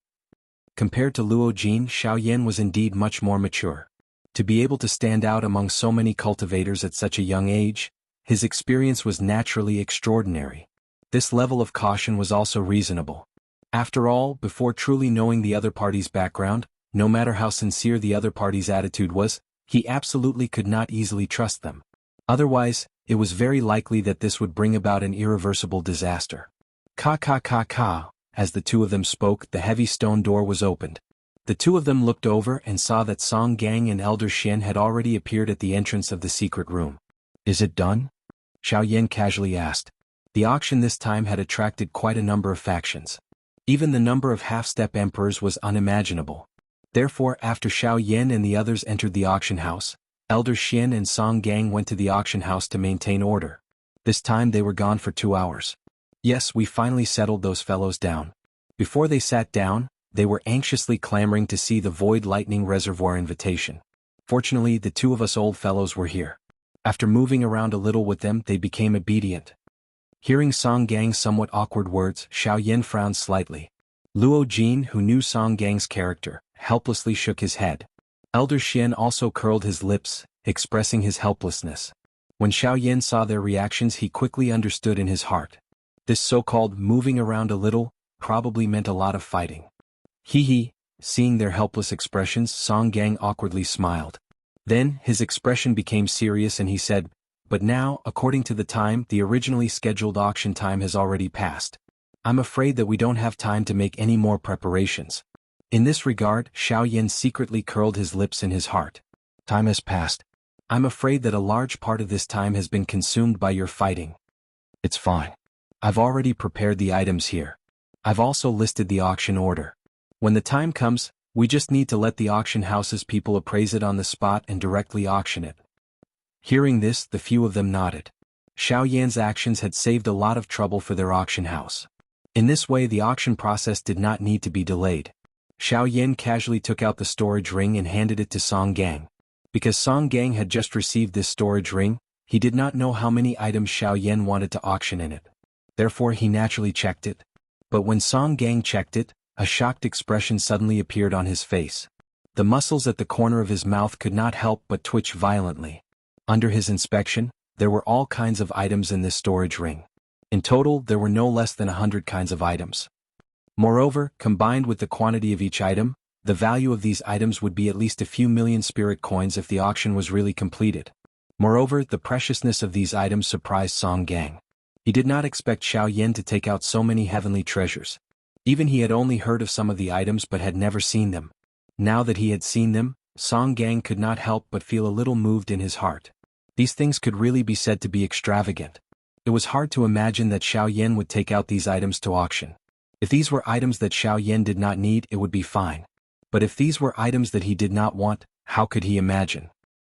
Compared to Luo Jin, Xiao Yan was indeed much more mature. To be able to stand out among so many cultivators at such a young age, his experience was naturally extraordinary. This level of caution was also reasonable. After all, before truly knowing the other party's background, no matter how sincere the other party's attitude was, he absolutely could not easily trust them. Otherwise, it was very likely that this would bring about an irreversible disaster. Ka. As the two of them spoke, the heavy stone door was opened. The two of them looked over and saw that Song Gang and Elder Xian had already appeared at the entrance of the secret room. Is it done? Xiao Yan casually asked. The auction this time had attracted quite a number of factions. Even the number of half-step emperors was unimaginable. Therefore, after Xiao Yan and the others entered the auction house, Elder Xian and Song Gang went to the auction house to maintain order. This time they were gone for 2 hours. Yes, we finally settled those fellows down. Before they sat down, they were anxiously clamoring to see the Void Lightning Reservoir invitation. Fortunately, the two of us old fellows were here. After moving around a little with them, they became obedient. Hearing Song Gang's somewhat awkward words, Xiao Yan frowned slightly. Luo Jin, who knew Song Gang's character, helplessly shook his head. Elder Xian also curled his lips, expressing his helplessness. When Xiao Yan saw their reactions, he quickly understood in his heart. This so-called moving around a little probably meant a lot of fighting. Seeing their helpless expressions, Song Gang awkwardly smiled. Then, his expression became serious and he said, "But now, according to the time, the originally scheduled auction time has already passed. I'm afraid that we don't have time to make any more preparations." In this regard, Xiao Yan secretly curled his lips in his heart. Time has passed. I'm afraid that a large part of this time has been consumed by your fighting. It's fine. I've already prepared the items here. I've also listed the auction order. When the time comes, we just need to let the auction house's people appraise it on the spot and directly auction it. Hearing this, the few of them nodded. Xiao Yan's actions had saved a lot of trouble for their auction house. In this way, the auction process did not need to be delayed. Xiao Yan casually took out the storage ring and handed it to Song Gang. Because Song Gang had just received this storage ring, he did not know how many items Xiao Yan wanted to auction in it. Therefore, he naturally checked it. But when Song Gang checked it, a shocked expression suddenly appeared on his face. The muscles at the corner of his mouth could not help but twitch violently. Under his inspection, there were all kinds of items in this storage ring. In total, there were no less than 100 kinds of items. Moreover, combined with the quantity of each item, the value of these items would be at least a few million spirit coins if the auction was really completed. Moreover, the preciousness of these items surprised Song Gang. He did not expect Xiao Yan to take out so many heavenly treasures. Even he had only heard of some of the items but had never seen them. Now that he had seen them, Song Gang could not help but feel a little moved in his heart. These things could really be said to be extravagant. It was hard to imagine that Xiao Yan would take out these items to auction. If these were items that Xiao Yan did not need, it would be fine. But if these were items that he did not want, how could he imagine?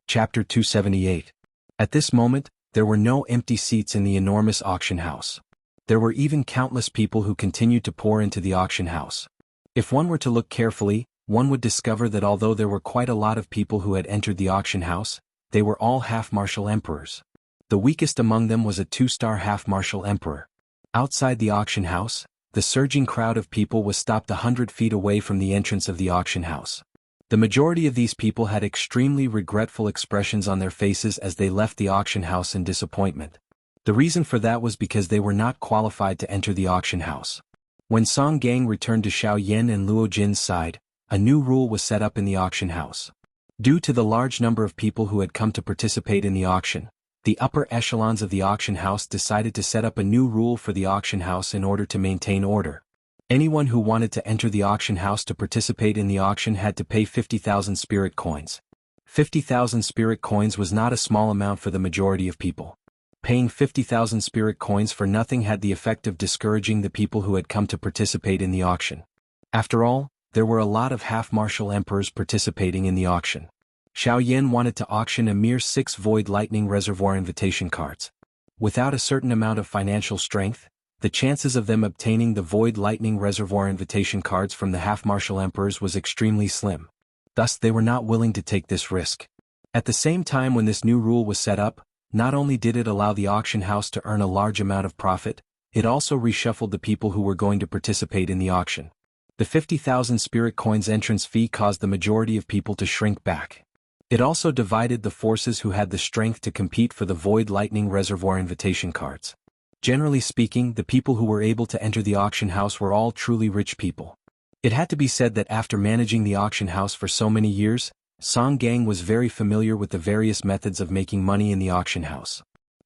Chapter 278. At this moment, There were no empty seats in the enormous auction house. There were even countless people who continued to pour into the auction house. If one were to look carefully, one would discover that although there were quite a lot of people who had entered the auction house, they were all half-martial emperors. The weakest among them was a 2-star half-martial emperor. Outside the auction house, the surging crowd of people was stopped 100 feet away from the entrance of the auction house. The majority of these people had extremely regretful expressions on their faces as they left the auction house in disappointment. The reason for that was because they were not qualified to enter the auction house. When Song Gang returned to Xiao Yan and Luo Jin's side, a new rule was set up in the auction house. Due to the large number of people who had come to participate in the auction, the upper echelons of the auction house decided to set up a new rule for the auction house in order to maintain order. Anyone who wanted to enter the auction house to participate in the auction had to pay 50,000 spirit coins. 50,000 spirit coins was not a small amount for the majority of people. Paying 50,000 spirit coins for nothing had the effect of discouraging the people who had come to participate in the auction. After all, there were a lot of half-martial emperors participating in the auction. Xiao Yan wanted to auction a mere 6 Void Lightning Reservoir invitation cards. Without a certain amount of financial strength, the chances of them obtaining the Void Lightning Reservoir invitation cards from the half-martial emperors was extremely slim. Thus they were not willing to take this risk. At the same time when this new rule was set up, not only did it allow the auction house to earn a large amount of profit, it also reshuffled the people who were going to participate in the auction. The 50,000 spirit coins entrance fee caused the majority of people to shrink back. It also divided the forces who had the strength to compete for the Void Lightning Reservoir invitation cards. Generally speaking, the people who were able to enter the auction house were all truly rich people. It had to be said that after managing the auction house for so many years, Song Gang was very familiar with the various methods of making money in the auction house.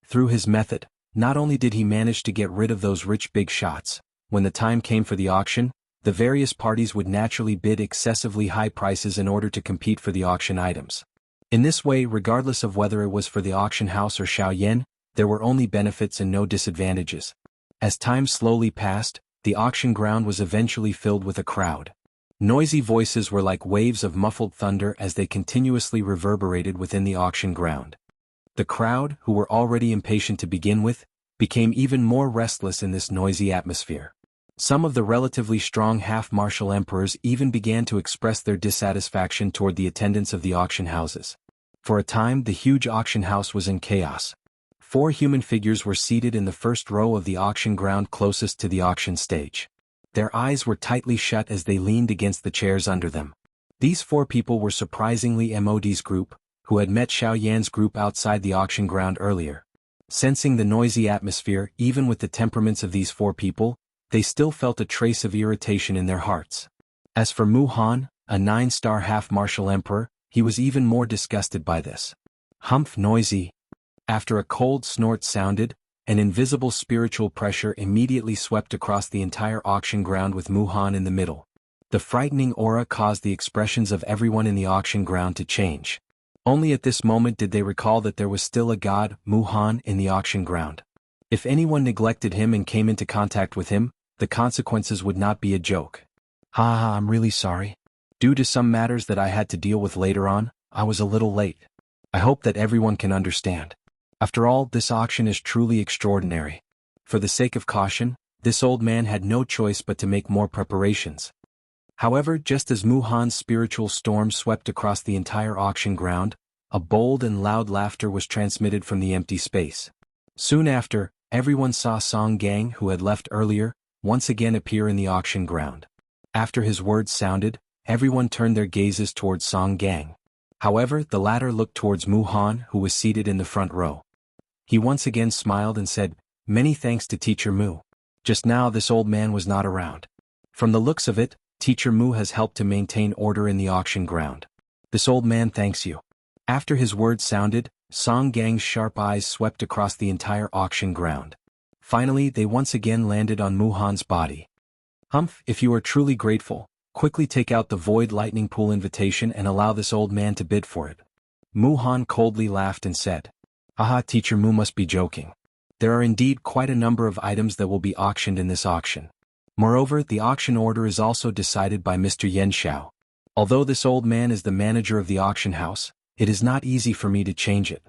Through his method, not only did he manage to get rid of those rich big shots, when the time came for the auction, the various parties would naturally bid excessively high prices in order to compete for the auction items. In this way, regardless of whether it was for the auction house or Xiao Yan, there were only benefits and no disadvantages. As time slowly passed, the auction ground was eventually filled with a crowd. Noisy voices were like waves of muffled thunder as they continuously reverberated within the auction ground. The crowd, who were already impatient to begin with, became even more restless in this noisy atmosphere. Some of the relatively strong half-martial emperors even began to express their dissatisfaction toward the attendance of the auction houses. For a time, the huge auction house was in chaos. 4 human figures were seated in the first row of the auction ground closest to the auction stage. Their eyes were tightly shut as they leaned against the chairs under them. These 4 people were surprisingly Mod's group, who had met Xiao Yan's group outside the auction ground earlier. Sensing the noisy atmosphere, even with the temperaments of these 4 people, they still felt a trace of irritation in their hearts. As for Mu Han, a 9-star half-martial emperor, he was even more disgusted by this. Humph, noisy. After a cold snort sounded, an invisible spiritual pressure immediately swept across the entire auction ground with Mu Han in the middle. The frightening aura caused the expressions of everyone in the auction ground to change. Only at this moment did they recall that there was still a god, Mu Han, in the auction ground. If anyone neglected him and came into contact with him, the consequences would not be a joke. Ha, I'm really sorry. Due to some matters that I had to deal with later on, I was a little late. I hope that everyone can understand. After all, this auction is truly extraordinary. For the sake of caution, this old man had no choice but to make more preparations. However, just as Mu Han's spiritual storm swept across the entire auction ground, a bold and loud laughter was transmitted from the empty space. Soon after, everyone saw Song Gang, who had left earlier, once again appear in the auction ground. After his words sounded, everyone turned their gazes towards Song Gang. However, the latter looked towards Mu Han, who was seated in the front row. He once again smiled and said, "Many thanks to Teacher Mu. Just now this old man was not around. From the looks of it, Teacher Mu has helped to maintain order in the auction ground. This old man thanks you." After his words sounded, Song Gang's sharp eyes swept across the entire auction ground. Finally, they once again landed on Mu Han's body. Humph, if you are truly grateful, quickly take out the Void Lightning Pool invitation and allow this old man to bid for it. Mu Han coldly laughed and said, "Aha, Teacher Mu must be joking. There are indeed quite a number of items that will be auctioned in this auction. Moreover, the auction order is also decided by Mr. Yen Xiao. Although this old man is the manager of the auction house, it is not easy for me to change it.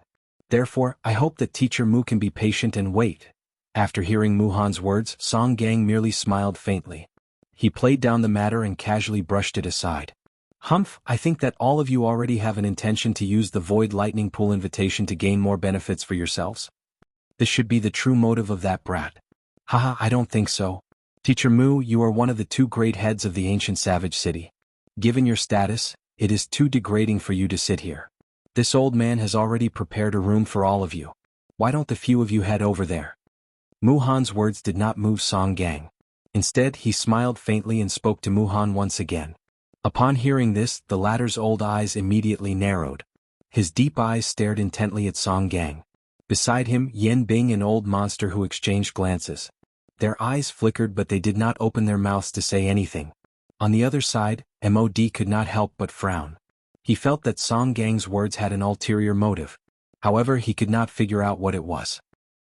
Therefore, I hope that Teacher Mu can be patient and wait. After hearing Mu Han's words, Song Gang merely smiled faintly. He played down the matter and casually brushed it aside. Humph, I think that all of you already have an intention to use the Void Lightning Pool invitation to gain more benefits for yourselves. This should be the true motive of that brat. Haha, I don't think so. Teacher Mu, you are one of the two great heads of the ancient savage city. Given your status, it is too degrading for you to sit here. This old man has already prepared a room for all of you. Why don't the few of you head over there? Mu Han's words did not move Song Gang. Instead, he smiled faintly and spoke to Mu Han once again. Upon hearing this, the latter's old eyes immediately narrowed. His deep eyes stared intently at Song Gang. Beside him, Yen Bing, an old monster who exchanged glances. Their eyes flickered, but they did not open their mouths to say anything. On the other side, Mod could not help but frown. He felt that Song Gang's words had an ulterior motive. However, he could not figure out what it was.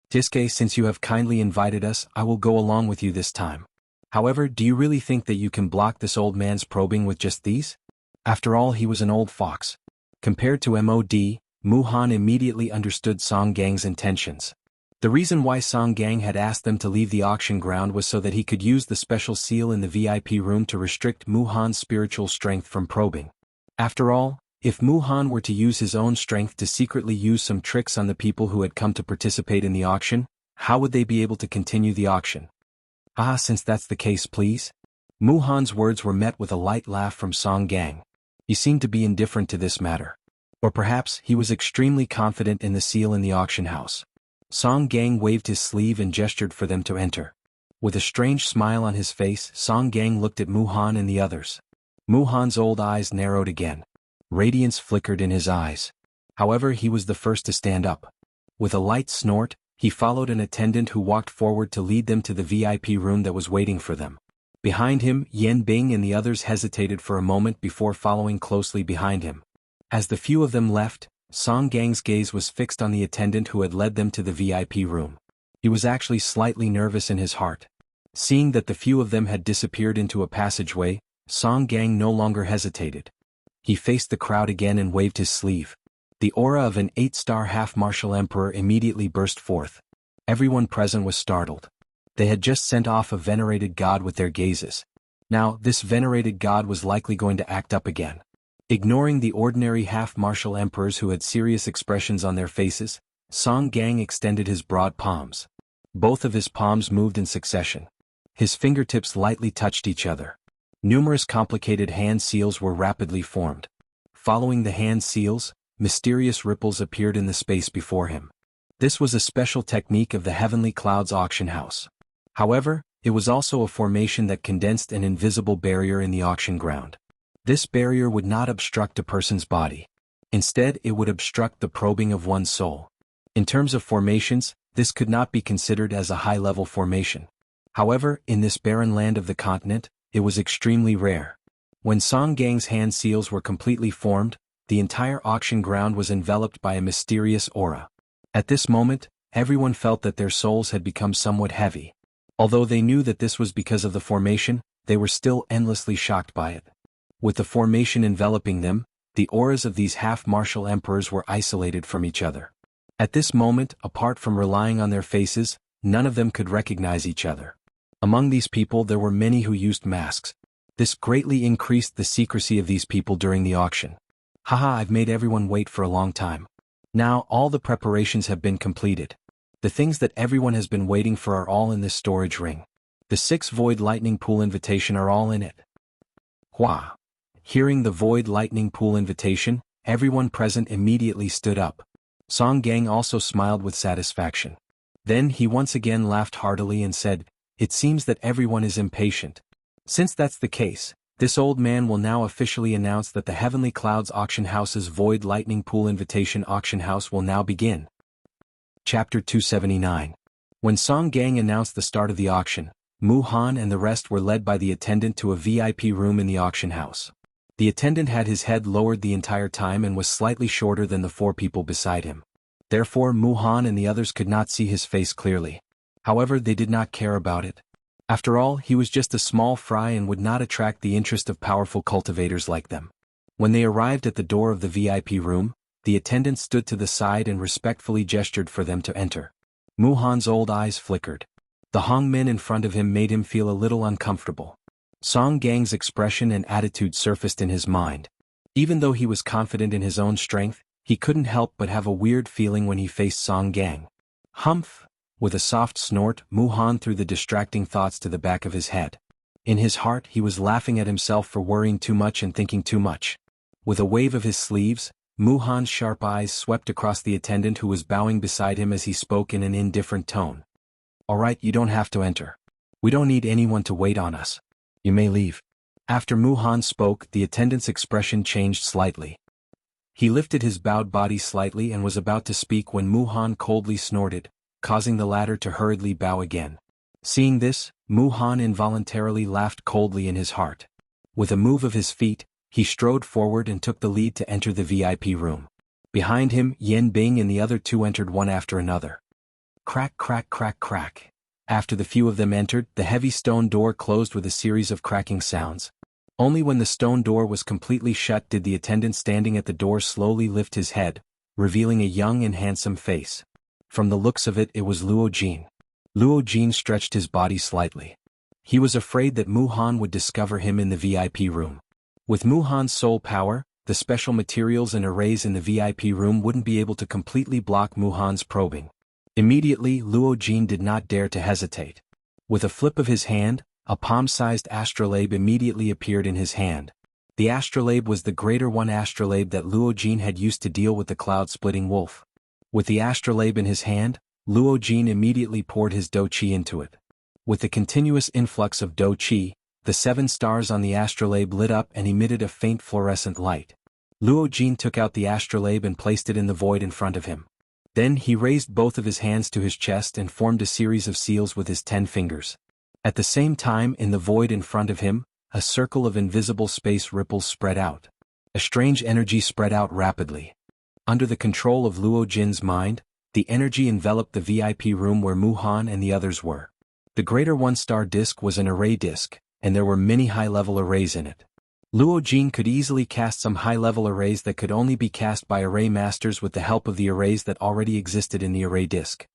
Tiske, since you have kindly invited us, I will go along with you this time. However, do you really think that you can block this old man's probing with just these? After all, he was an old fox. Compared to Mod, Mu Han immediately understood Song Gang's intentions. The reason why Song Gang had asked them to leave the auction ground was so that he could use the special seal in the VIP room to restrict Mu Han's spiritual strength from probing. After all, if Mu Han were to use his own strength to secretly use some tricks on the people who had come to participate in the auction, how would they be able to continue the auction? Ah, since that's the case, please. Mu Han's words were met with a light laugh from Song Gang. He seemed to be indifferent to this matter. Or perhaps he was extremely confident in the seal in the auction house. Song Gang waved his sleeve and gestured for them to enter. With a strange smile on his face, Song Gang looked at Mu Han and the others. Mu Han's old eyes narrowed again. Radiance flickered in his eyes. However, he was the first to stand up. With a light snort, he followed an attendant who walked forward to lead them to the VIP room that was waiting for them. Behind him, Yen Bing and the others hesitated for a moment before following closely behind him. As the few of them left, Song Gang's gaze was fixed on the attendant who had led them to the VIP room. He was actually slightly nervous in his heart. Seeing that the few of them had disappeared into a passageway, Song Gang no longer hesitated. He faced the crowd again and waved his sleeve. The aura of an 8-star half-martial emperor immediately burst forth. Everyone present was startled. They had just sent off a venerated god with their gazes. Now, this venerated god was likely going to act up again. Ignoring the ordinary half-martial emperors who had serious expressions on their faces, Song Gang extended his broad palms. Both of his palms moved in succession. His fingertips lightly touched each other. Numerous complicated hand seals were rapidly formed. Following the hand seals, mysterious ripples appeared in the space before him. This was a special technique of the Heavenly Clouds auction house. However, it was also a formation that condensed an invisible barrier in the auction ground. This barrier would not obstruct a person's body. Instead, it would obstruct the probing of one's soul. In terms of formations, this could not be considered as a high-level formation. However, in this barren land of the continent, it was extremely rare. When Song Gang's hand seals were completely formed, the entire auction ground was enveloped by a mysterious aura. At this moment, everyone felt that their souls had become somewhat heavy. Although they knew that this was because of the formation, they were still endlessly shocked by it. With the formation enveloping them, the auras of these half-martial emperors were isolated from each other. At this moment, apart from relying on their faces, none of them could recognize each other. Among these people there were many who used masks. This greatly increased the secrecy of these people during the auction. Haha, I've made everyone wait for a long time. Now, all the preparations have been completed. The things that everyone has been waiting for are all in this storage ring. The 6 Void Lightning Pool invitation are all in it. Hua! Hearing the Void Lightning Pool invitation, everyone present immediately stood up. Song Gang also smiled with satisfaction. Then he once again laughed heartily and said, "It seems that everyone is impatient. Since that's the case, this old man will now officially announce that the Heavenly Clouds Auction House's Void Lightning Pool Invitation Auction House will now begin." Chapter 279. When Song Gang announced the start of the auction, Mu Han and the rest were led by the attendant to a VIP room in the auction house. The attendant had his head lowered the entire time and was slightly shorter than the 4 people beside him. Therefore, Mu Han and the others could not see his face clearly. However, they did not care about it. After all, he was just a small fry and would not attract the interest of powerful cultivators like them. When they arrived at the door of the VIP room, the attendant stood to the side and respectfully gestured for them to enter. Mu Han's old eyes flickered. The Hongmen in front of him made him feel a little uncomfortable. Song Gang's expression and attitude surfaced in his mind. Even though he was confident in his own strength, he couldn't help but have a weird feeling when he faced Song Gang. Humph! With a soft snort, Mu Han threw the distracting thoughts to the back of his head. In his heart he was laughing at himself for worrying too much and thinking too much. With a wave of his sleeves, Mu Han's sharp eyes swept across the attendant who was bowing beside him as he spoke in an indifferent tone. "Alright, you don't have to enter. We don't need anyone to wait on us. You may leave." After Mu Han spoke, the attendant's expression changed slightly. He lifted his bowed body slightly and was about to speak when Mu Han coldly snorted, causing the latter to hurriedly bow again. Seeing this, Mu Han involuntarily laughed coldly in his heart. With a move of his feet, he strode forward and took the lead to enter the VIP room. Behind him, Yan Bing and the other two entered one after another. Crack, crack, crack, crack. After the few of them entered, the heavy stone door closed with a series of cracking sounds. Only when the stone door was completely shut did the attendant standing at the door slowly lift his head, revealing a young and handsome face. From the looks of it was Luo Jin. Luo Jin stretched his body slightly. He was afraid that Mu Han would discover him in the VIP room. With Mu Han's soul power, the special materials and arrays in the VIP room wouldn't be able to completely block Mu Han's probing. Immediately, Luo Jin did not dare to hesitate. With a flip of his hand, a palm-sized astrolabe immediately appeared in his hand. The astrolabe was the greater one astrolabe that Luo Jin had used to deal with the cloud-splitting wolf. With the astrolabe in his hand, Luo Jin immediately poured his Do Qi into it. With the continuous influx of Do Qi, the 7 stars on the astrolabe lit up and emitted a faint fluorescent light. Luo Jin took out the astrolabe and placed it in the void in front of him. Then he raised both of his hands to his chest and formed a series of seals with his 10 fingers. At the same time, in the void in front of him, a circle of invisible space ripples spread out. A strange energy spread out rapidly. Under the control of Luo Jin's mind, the energy enveloped the VIP room where Mu Han and the others were. The greater 1-star disc was an array disc, and there were many high-level arrays in it. Luo Jin could easily cast some high-level arrays that could only be cast by array masters with the help of the arrays that already existed in the array disc.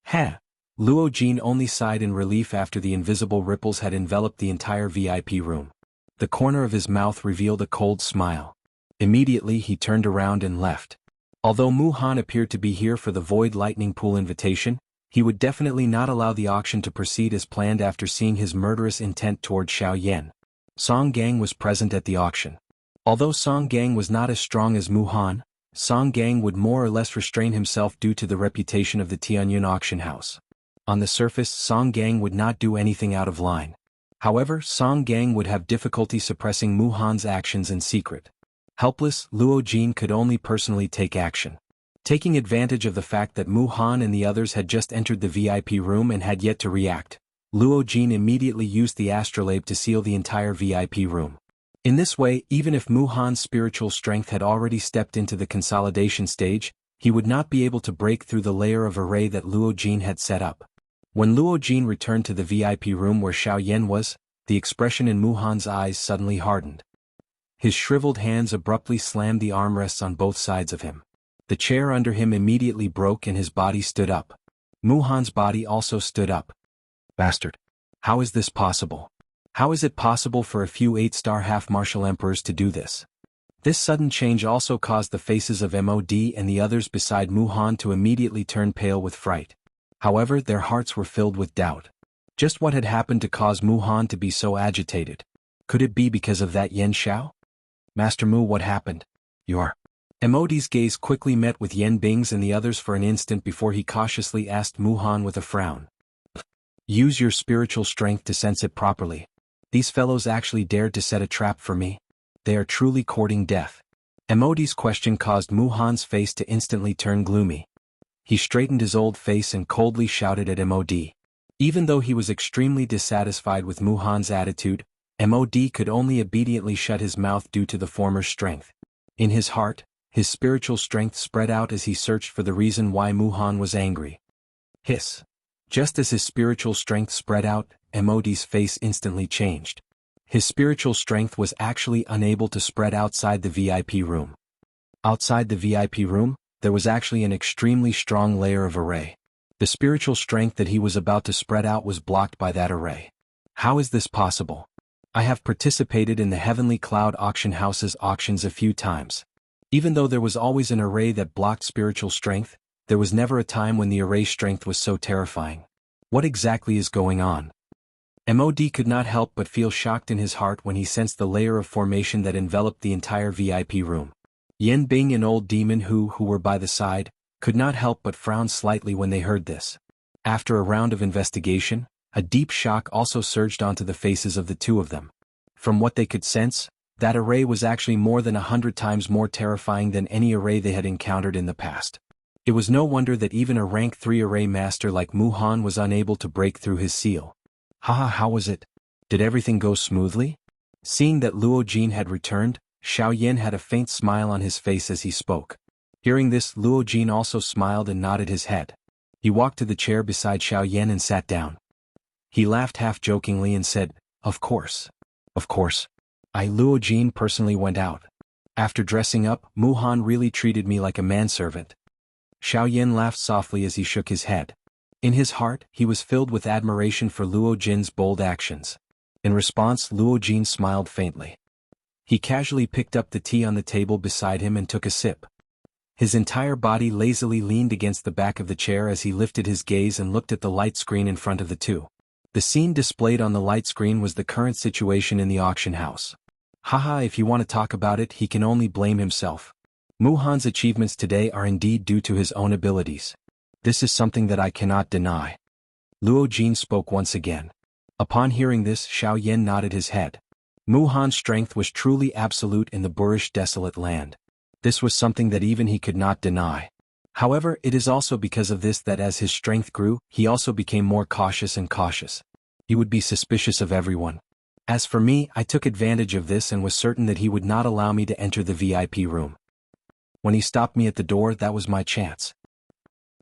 Ha! Luo Jin only sighed in relief after the invisible ripples had enveloped the entire VIP room. The corner of his mouth revealed a cold smile. Immediately he turned around and left. Although Mu Han appeared to be here for the Void Lightning Pool invitation, he would definitely not allow the auction to proceed as planned after seeing his murderous intent toward Xiao Yan. Song Gang was present at the auction. Although Song Gang was not as strong as Mu Han, Song Gang would more or less restrain himself due to the reputation of the Tianyun auction house. On the surface, Song Gang would not do anything out of line. However, Song Gang would have difficulty suppressing Mu Han's actions in secret. Helpless, Luo Jin could only personally take action. Taking advantage of the fact that Mu Han and the others had just entered the VIP room and had yet to react, Luo Jin immediately used the astrolabe to seal the entire VIP room. In this way, even if Mu Han's spiritual strength had already stepped into the consolidation stage, he would not be able to break through the layer of array that Luo Jin had set up. When Luo Jin returned to the VIP room where Xiao Yan was, the expression in Mu Han's eyes suddenly hardened. His shriveled hands abruptly slammed the armrests on both sides of him. The chair under him immediately broke and his body stood up. Mu Han's body also stood up. Bastard. How is this possible? How is it possible for a few 8-star half-martial emperors to do this? This sudden change also caused the faces of MOD and the others beside Mu Han to immediately turn pale with fright. However, their hearts were filled with doubt. Just what had happened to cause Mu Han to be so agitated? Could it be because of that Yen Xiao? Master Mu, what happened? Your MOD's gaze quickly met with Yan Bing's and the others for an instant before he cautiously asked Mu Han with a frown. Use your spiritual strength to sense it properly. These fellows actually dared to set a trap for me. They are truly courting death. MOD's question caused Mu Han's face to instantly turn gloomy. He straightened his old face and coldly shouted at MOD. Even though he was extremely dissatisfied with Mu Han's attitude, MOD could only obediently shut his mouth due to the former's strength. In his heart, his spiritual strength spread out as he searched for the reason why Mu Han was angry. Hiss. Just as his spiritual strength spread out, MOD's face instantly changed. His spiritual strength was actually unable to spread outside the VIP room. Outside the VIP room, there was actually an extremely strong layer of array. The spiritual strength that he was about to spread out was blocked by that array. How is this possible? I have participated in the Heavenly Cloud Auction House's auctions a few times. Even though there was always an array that blocked spiritual strength, there was never a time when the array strength was so terrifying. What exactly is going on? MOD could not help but feel shocked in his heart when he sensed the layer of formation that enveloped the entire VIP room. Yan Bing and old demon who were by the side, could not help but frown slightly when they heard this. After a round of investigation, a deep shock also surged onto the faces of the two of them. From what they could sense, that array was actually more than 100 times more terrifying than any array they had encountered in the past. It was no wonder that even a rank 3 array master like Mu Han was unable to break through his seal. Haha, how was it? Did everything go smoothly? Seeing that Luo Jin had returned, Xiao Yan had a faint smile on his face as he spoke. Hearing this, Luo Jin also smiled and nodded his head. He walked to the chair beside Xiao Yan and sat down. He laughed half-jokingly and said, Of course. Of course. Luo Jin personally went out. After dressing up, Mu Han really treated me like a manservant. Xiao Yan laughed softly as he shook his head. In his heart, he was filled with admiration for Luo Jin's bold actions. In response, Luo Jin smiled faintly. He casually picked up the tea on the table beside him and took a sip. His entire body lazily leaned against the back of the chair as he lifted his gaze and looked at the light screen in front of the two. The scene displayed on the light screen was the current situation in the auction house. Haha, if you want to talk about it, he can only blame himself. Mu Han's achievements today are indeed due to his own abilities. This is something that I cannot deny. Luo Jin spoke once again. Upon hearing this, Xiao Yan nodded his head. Mu Han's strength was truly absolute in the boorish desolate land. This was something that even he could not deny. However, it is also because of this that as his strength grew, he also became more cautious and cautious. He would be suspicious of everyone. As for me, I took advantage of this and was certain that he would not allow me to enter the VIP room. When he stopped me at the door, that was my chance.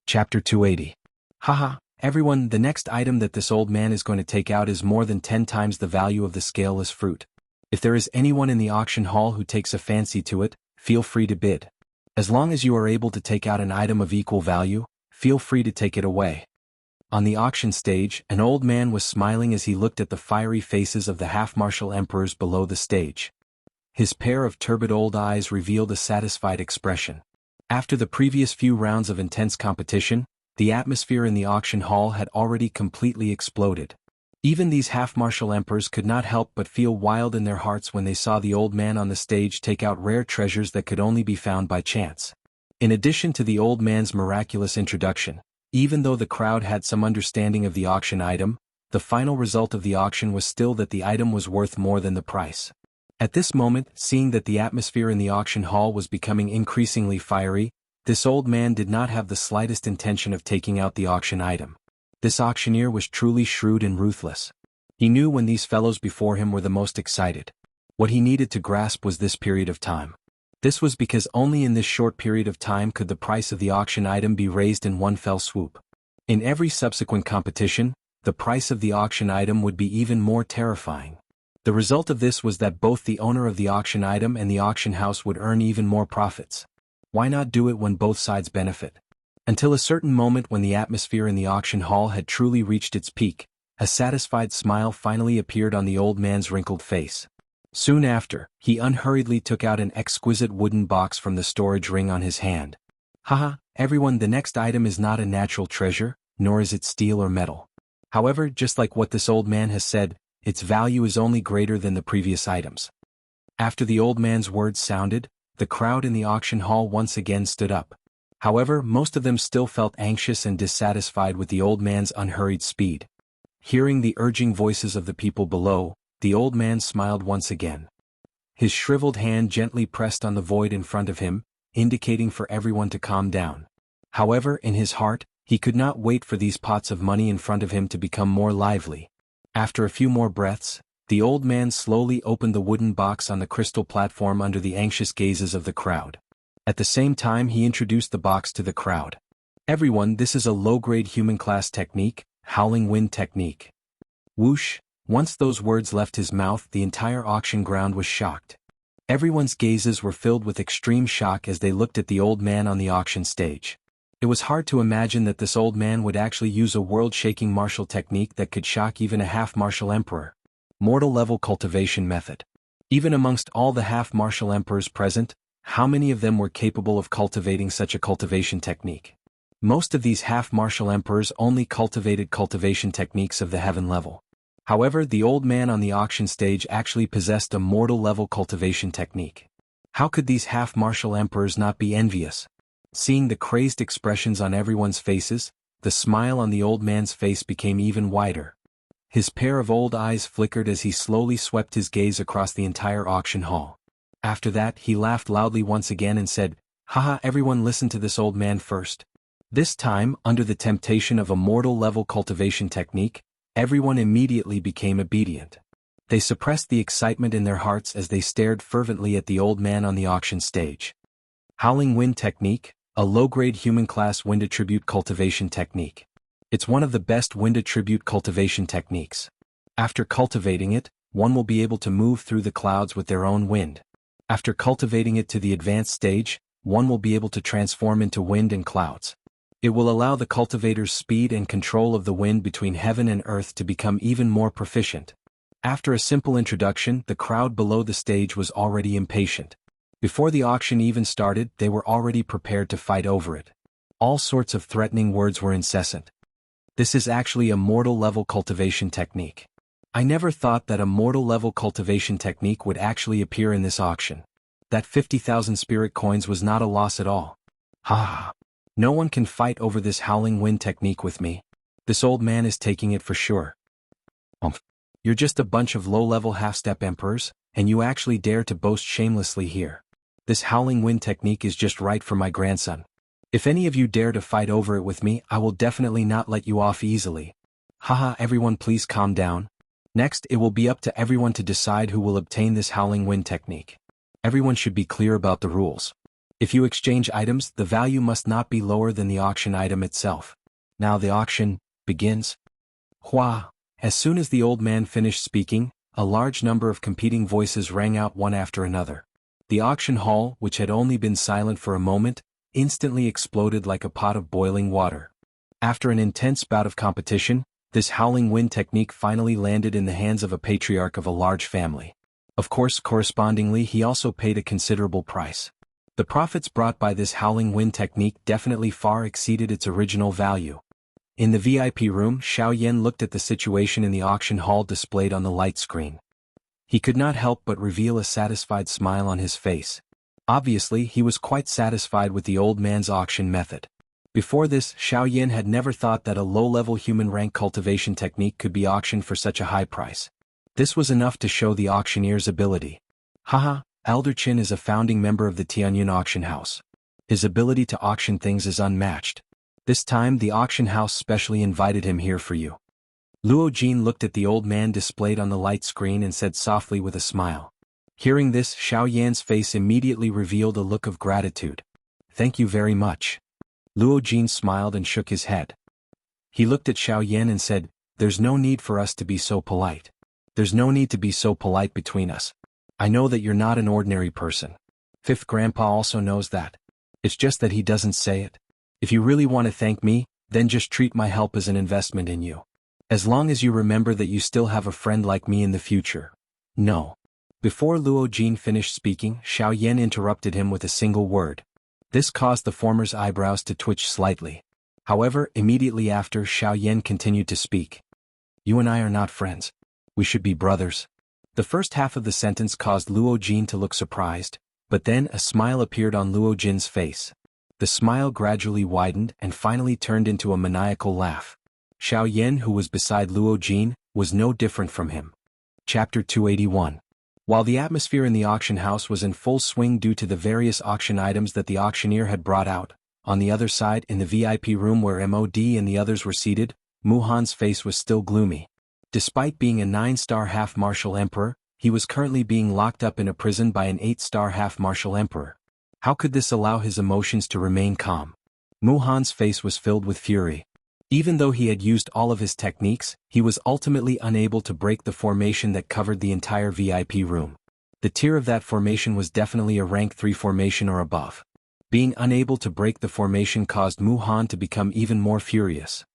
Chapter 280. Haha, everyone, the next item that this old man is going to take out is more than 10 times the value of the scaleless fruit. If there is anyone in the auction hall who takes a fancy to it, feel free to bid. As long as you are able to take out an item of equal value, feel free to take it away. On the auction stage, an old man was smiling as he looked at the fiery faces of the half-martial emperors below the stage. His pair of turbid old eyes revealed a satisfied expression. After the previous few rounds of intense competition, the atmosphere in the auction hall had already completely exploded. Even these half-martial emperors could not help but feel wild in their hearts when they saw the old man on the stage take out rare treasures that could only be found by chance. In addition to the old man's miraculous introduction, even though the crowd had some understanding of the auction item, the final result of the auction was still that the item was worth more than the price. At this moment, seeing that the atmosphere in the auction hall was becoming increasingly fiery, this old man did not have the slightest intention of taking out the auction item. This auctioneer was truly shrewd and ruthless. He knew when these fellows before him were the most excited. What he needed to grasp was this period of time. This was because only in this short period of time could the price of the auction item be raised in one fell swoop. In every subsequent competition, the price of the auction item would be even more terrifying. The result of this was that both the owner of the auction item and the auction house would earn even more profits. Why not do it when both sides benefit? Until a certain moment when the atmosphere in the auction hall had truly reached its peak, a satisfied smile finally appeared on the old man's wrinkled face. Soon after, he unhurriedly took out an exquisite wooden box from the storage ring on his hand. Haha, everyone, the next item is not a natural treasure, nor is it steel or metal. However, just like what this old man has said, its value is only greater than the previous items. After the old man's words sounded, the crowd in the auction hall once again stood up. However, most of them still felt anxious and dissatisfied with the old man's unhurried speed. Hearing the urging voices of the people below, the old man smiled once again. His shriveled hand gently pressed on the void in front of him, indicating for everyone to calm down. However, in his heart, he could not wait for these pots of money in front of him to become more lively. After a few more breaths, the old man slowly opened the wooden box on the crystal platform under the anxious gazes of the crowd. At the same time, he introduced the box to the crowd. Everyone, this is a low-grade human class technique, howling wind technique. Whoosh! Once those words left his mouth, the entire auction ground was shocked. Everyone's gazes were filled with extreme shock as they looked at the old man on the auction stage. It was hard to imagine that this old man would actually use a world-shaking martial technique that could shock even a half-martial emperor. Mortal-level cultivation method. Even amongst all the half-martial emperors present, how many of them were capable of cultivating such a cultivation technique? Most of these half-martial emperors only cultivated cultivation techniques of the heaven level. However, the old man on the auction stage actually possessed a mortal-level cultivation technique. How could these half-martial emperors not be envious? Seeing the crazed expressions on everyone's faces, the smile on the old man's face became even wider. His pair of old eyes flickered as he slowly swept his gaze across the entire auction hall. After that, he laughed loudly once again and said, "Haha, everyone listen to this old man first." This time, under the temptation of a mortal-level cultivation technique, everyone immediately became obedient. They suppressed the excitement in their hearts as they stared fervently at the old man on the auction stage. Howling Wind Technique, a low-grade human-class wind attribute cultivation technique. It's one of the best wind attribute cultivation techniques. After cultivating it, one will be able to move through the clouds with their own wind. After cultivating it to the advanced stage, one will be able to transform into wind and clouds. It will allow the cultivator's speed and control of the wind between heaven and earth to become even more proficient. After a simple introduction, the crowd below the stage was already impatient. Before the auction even started, they were already prepared to fight over it. All sorts of threatening words were incessant. This is actually a mortal-level cultivation technique. I never thought that a mortal-level cultivation technique would actually appear in this auction. That 50,000 spirit coins was not a loss at all. Ha! No one can fight over this howling wind technique with me. This old man is taking it for sure. You're just a bunch of low-level half-step emperors, and you actually dare to boast shamelessly here. This howling wind technique is just right for my grandson. If any of you dare to fight over it with me, I will definitely not let you off easily. Haha, everyone please calm down. Next, it will be up to everyone to decide who will obtain this howling wind technique. Everyone should be clear about the rules. If you exchange items, the value must not be lower than the auction item itself. Now the auction begins. Hua! As soon as the old man finished speaking, a large number of competing voices rang out one after another. The auction hall, which had only been silent for a moment, instantly exploded like a pot of boiling water. After an intense bout of competition, this howling wind technique finally landed in the hands of a patriarch of a large family. Of course, correspondingly, he also paid a considerable price. The profits brought by this howling wind technique definitely far exceeded its original value. In the VIP room, Xiao Yan looked at the situation in the auction hall displayed on the light screen. He could not help but reveal a satisfied smile on his face. Obviously, he was quite satisfied with the old man's auction method. Before this, Xiao Yan had never thought that a low-level human rank cultivation technique could be auctioned for such a high price. This was enough to show the auctioneer's ability. Haha, Elder Qin is a founding member of the Tianyun auction house. His ability to auction things is unmatched. This time the auction house specially invited him here for you. Luo Jin looked at the old man displayed on the light screen and said softly with a smile. Hearing this, Xiao Yan's face immediately revealed a look of gratitude. Thank you very much. Luo Jin smiled and shook his head. He looked at Xiao Yan and said, "There's no need for us to be so polite. There's no need to be so polite between us. I know that you're not an ordinary person. Fifth Grandpa also knows that. It's just that he doesn't say it. If you really want to thank me, then just treat my help as an investment in you. As long as you remember that you still have a friend like me in the future." No. Before Luo Jin finished speaking, Xiao Yan interrupted him with a single word. This caused the former's eyebrows to twitch slightly. However, immediately after, Xiao Yan continued to speak. "You and I are not friends. We should be brothers." The first half of the sentence caused Luo Jin to look surprised, but then a smile appeared on Luo Jin's face. The smile gradually widened and finally turned into a maniacal laugh. Xiao Yan, who was beside Luo Jin, was no different from him. Chapter 281. While the atmosphere in the auction house was in full swing due to the various auction items that the auctioneer had brought out, on the other side, in the VIP room where MOD and the others were seated, Muhan's face was still gloomy. Despite being a 9-star half-martial emperor, he was currently being locked up in a prison by an 8-star half-martial emperor. How could this allow his emotions to remain calm? Muhan's face was filled with fury. Even though he had used all of his techniques, he was ultimately unable to break the formation that covered the entire VIP room. The tier of that formation was definitely a rank 3 formation or above. Being unable to break the formation caused Mu Han to become even more furious.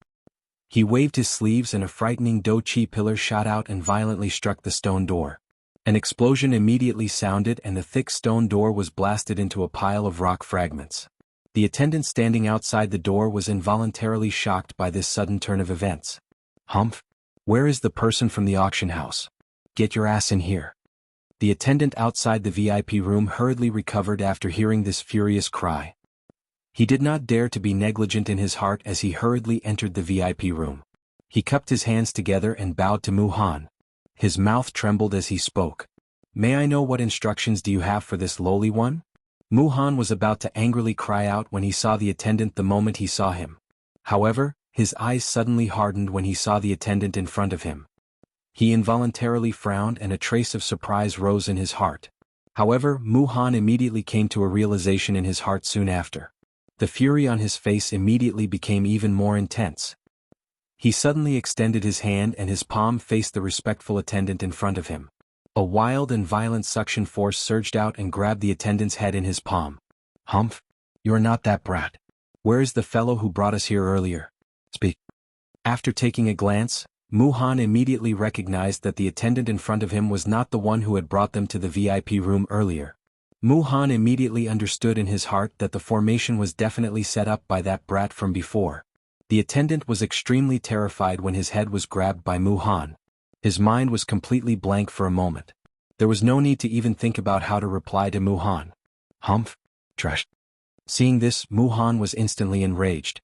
He waved his sleeves and a frightening Do Chi pillar shot out and violently struck the stone door. An explosion immediately sounded and the thick stone door was blasted into a pile of rock fragments. The attendant standing outside the door was involuntarily shocked by this sudden turn of events. "Humph! Where is the person from the auction house? Get your ass in here." The attendant outside the VIP room hurriedly recovered after hearing this furious cry. He did not dare to be negligent in his heart as he hurriedly entered the VIP room. He cupped his hands together and bowed to Mu Han. His mouth trembled as he spoke. "May I know what instructions do you have for this lowly one?" Mu Han was about to angrily cry out when he saw the attendant the moment he saw him. However, his eyes suddenly hardened when he saw the attendant in front of him. He involuntarily frowned and a trace of surprise rose in his heart. However, Mu Han immediately came to a realization in his heart soon after. The fury on his face immediately became even more intense. He suddenly extended his hand and his palm faced the respectful attendant in front of him. A wild and violent suction force surged out and grabbed the attendant's head in his palm. "Humph! You are not that brat. Where is the fellow who brought us here earlier? Speak." After taking a glance, Mu Han immediately recognized that the attendant in front of him was not the one who had brought them to the VIP room earlier. Mu Han immediately understood in his heart that the formation was definitely set up by that brat from before. The attendant was extremely terrified when his head was grabbed by Mu Han. His mind was completely blank for a moment. There was no need to even think about how to reply to Mu Han. "Humph! Trash!" Seeing this, Mu Han was instantly enraged.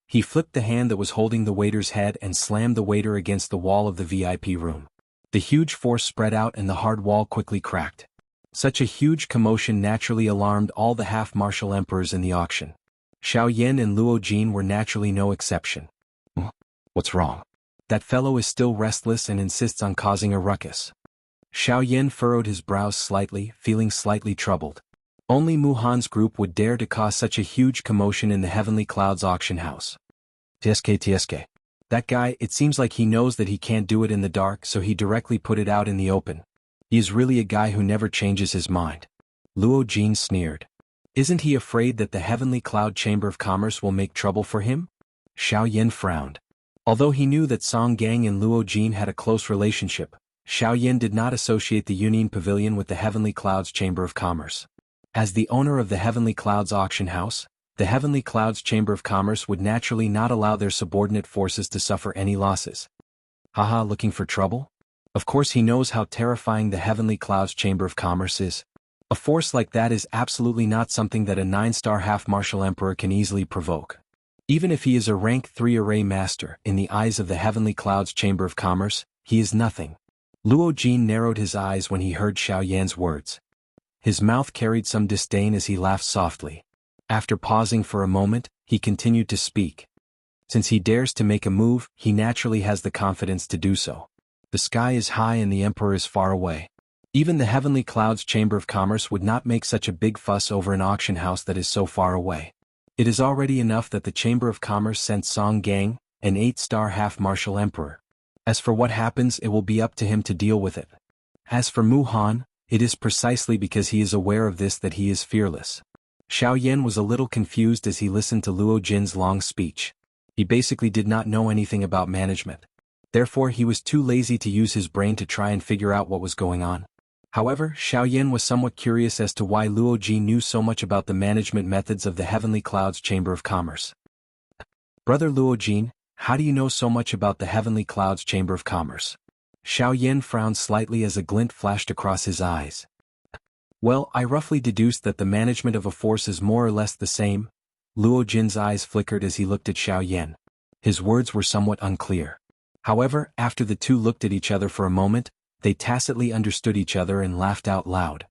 He flipped the hand that was holding the waiter's head and slammed the waiter against the wall of the VIP room. The huge force spread out and the hard wall quickly cracked. Such a huge commotion naturally alarmed all the half-martial emperors in the auction. Xiao Yan and Luo Jin were naturally no exception. "What's wrong? That fellow is still restless and insists on causing a ruckus." Xiao Yan furrowed his brows slightly, feeling slightly troubled. Only Mu Han's group would dare to cause such a huge commotion in the Heavenly Clouds auction house. TSK. That guy, it seems like he knows that he can't do it in the dark, so he directly put it out in the open. He is really a guy who never changes his mind. Luo Jin sneered. Isn't he afraid that the Heavenly Cloud Chamber of Commerce will make trouble for him? Xiao Yan frowned. Although he knew that Song Gang and Luo Jin had a close relationship, Xiao Yan did not associate the Union Pavilion with the Heavenly Clouds Chamber of Commerce. As the owner of the Heavenly Clouds auction house, the Heavenly Clouds Chamber of Commerce would naturally not allow their subordinate forces to suffer any losses. Haha, looking for trouble? Of course he knows how terrifying the Heavenly Clouds Chamber of Commerce is. A force like that is absolutely not something that a 9-star half-martial emperor can easily provoke. Even if he is a rank 3 array master, in the eyes of the Heavenly Clouds Chamber of Commerce, he is nothing. Luo Jin narrowed his eyes when he heard Xiao Yan's words. His mouth carried some disdain as he laughed softly. After pausing for a moment, he continued to speak. Since he dares to make a move, he naturally has the confidence to do so. The sky is high and the emperor is far away. Even the Heavenly Clouds Chamber of Commerce would not make such a big fuss over an auction house that is so far away. It is already enough that the Chamber of Commerce sent Song Gang, an 8-star half-martial emperor. As for what happens, it will be up to him to deal with it. As for Mu Han, it is precisely because he is aware of this that he is fearless. Xiao Yan was a little confused as he listened to Luo Jin's long speech. He basically did not know anything about management. Therefore he was too lazy to use his brain to try and figure out what was going on. However, Xiao Yan was somewhat curious as to why Luo Jin knew so much about the management methods of the Heavenly Clouds Chamber of Commerce. "Brother Luo Jin, how do you know so much about the Heavenly Clouds Chamber of Commerce?" Xiao Yan frowned slightly as a glint flashed across his eyes. "Well, I roughly deduced that the management of a force is more or less the same." Luo Jin's eyes flickered as he looked at Xiao Yan. His words were somewhat unclear. However, after the two looked at each other for a moment, they tacitly understood each other and laughed out loud.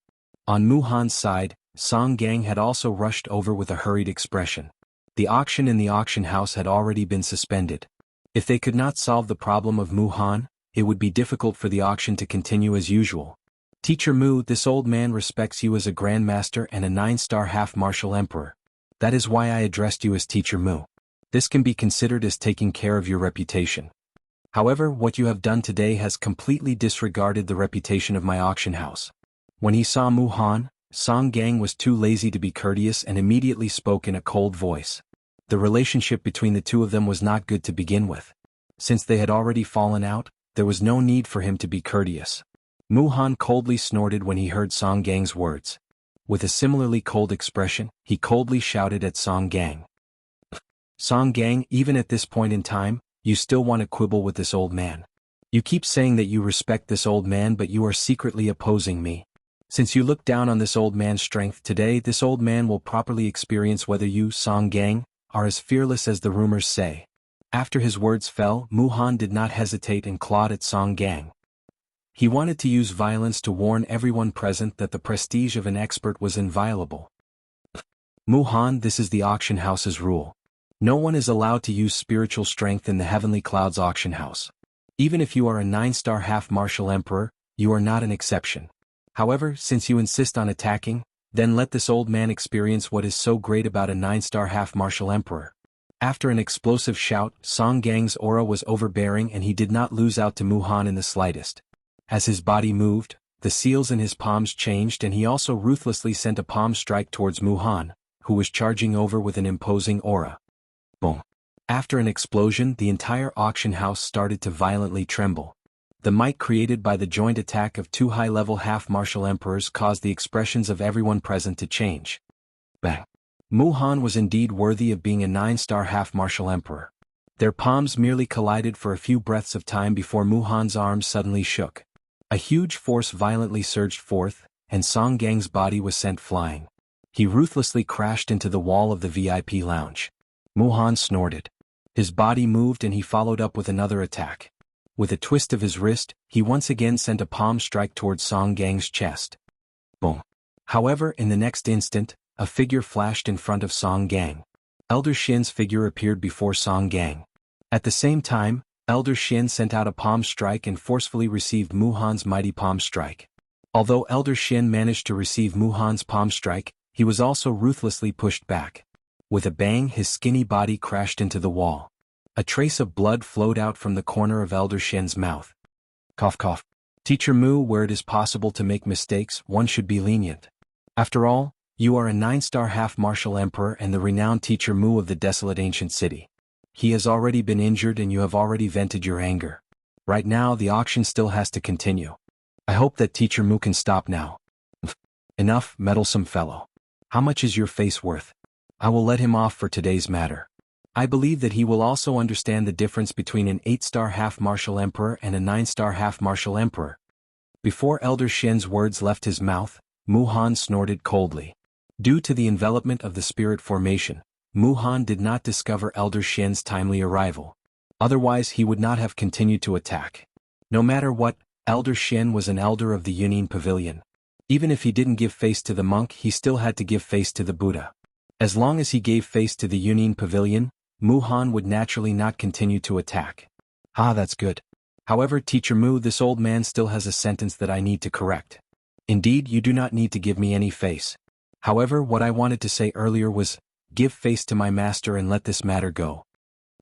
On Mu Han's side, Song Gang had also rushed over with a hurried expression. The auction in the auction house had already been suspended. If they could not solve the problem of Mu Han, it would be difficult for the auction to continue as usual. "Teacher Mu, this old man respects you as a grandmaster and a 9-star half-martial emperor. That is why I addressed you as Teacher Mu. This can be considered as taking care of your reputation. However, what you have done today has completely disregarded the reputation of my auction house. When he saw Mu Han, Song Gang was too lazy to be courteous and immediately spoke in a cold voice. The relationship between the two of them was not good to begin with. Since they had already fallen out, there was no need for him to be courteous. Mu Han coldly snorted when he heard Song Gang's words. With a similarly cold expression, he coldly shouted at Song Gang. Song Gang, even at this point in time, you still want to quibble with this old man. You keep saying that you respect this old man, but you are secretly opposing me. Since you look down on this old man's strength today, this old man will properly experience whether you, Song Gang, are as fearless as the rumors say. After his words fell, Mu Han did not hesitate and clawed at Song Gang. He wanted to use violence to warn everyone present that the prestige of an expert was inviolable. Mu Han, this is the auction house's rule. No one is allowed to use spiritual strength in the Heavenly Clouds auction house. Even if you are a 9-star half-martial emperor, you are not an exception. However, since you insist on attacking, then let this old man experience what is so great about a 9-star half-martial emperor. After an explosive shout, Song Gang's aura was overbearing and he did not lose out to Mu Han in the slightest. As his body moved, the seals in his palms changed and he also ruthlessly sent a palm strike towards Mu Han, who was charging over with an imposing aura. Boom. After an explosion, the entire auction house started to violently tremble. The might created by the joint attack of two high-level half-martial emperors caused the expressions of everyone present to change. Bang. Mu Han was indeed worthy of being a 9-star half-martial emperor. Their palms merely collided for a few breaths of time before Mu Han's arms suddenly shook. A huge force violently surged forth, and Song Gang's body was sent flying. He ruthlessly crashed into the wall of the VIP lounge. Mu Han snorted. His body moved and he followed up with another attack. With a twist of his wrist, he once again sent a palm strike towards Song Gang's chest. Boom. However, in the next instant, a figure flashed in front of Song Gang. Elder Shin's figure appeared before Song Gang. At the same time, Elder Shin sent out a palm strike and forcefully received Mu Han's mighty palm strike. Although Elder Shin managed to receive Mu Han's palm strike, he was also ruthlessly pushed back. With a bang, his skinny body crashed into the wall. A trace of blood flowed out from the corner of Elder Shin's mouth. Cough cough. Teacher Mu, where it is possible to make mistakes, one should be lenient. After all, you are a 9-star half-martial emperor and the renowned Teacher Mu of the desolate ancient city. He has already been injured and you have already vented your anger. Right now the auction still has to continue. I hope that Teacher Mu can stop now. Enough, meddlesome fellow. How much is your face worth? I will let him off for today's matter. I believe that he will also understand the difference between an 8-star half-martial emperor and a 9-star half-martial emperor. Before Elder Shin's words left his mouth, Mu Han snorted coldly. Due to the envelopment of the spirit formation, Mu Han did not discover Elder Shin's timely arrival. Otherwise he would not have continued to attack. No matter what, Elder Shin was an elder of the Yunin Pavilion. Even if he didn't give face to the monk, he still had to give face to the Buddha. As long as he gave face to the Yunin Pavilion, Mu Han would naturally not continue to attack. Ah, that's good. However, Teacher Mu, this old man still has a sentence that I need to correct. Indeed, you do not need to give me any face. However, what I wanted to say earlier was, give face to my master and let this matter go.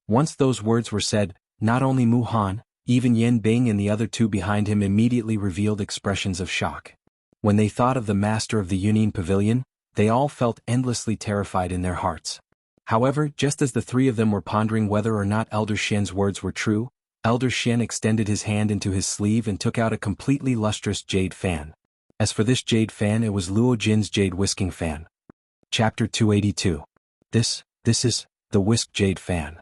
Once those words were said, not only Mu Han, even Yen Bing and the other two behind him immediately revealed expressions of shock. When they thought of the master of the Yunin Pavilion, they all felt endlessly terrified in their hearts. However, just as the three of them were pondering whether or not Elder Shin's words were true, Elder Shin extended his hand into his sleeve and took out a completely lustrous jade fan. As for this jade fan, it was Luo Jin's jade whisking fan. Chapter 282. This is the whisk jade fan.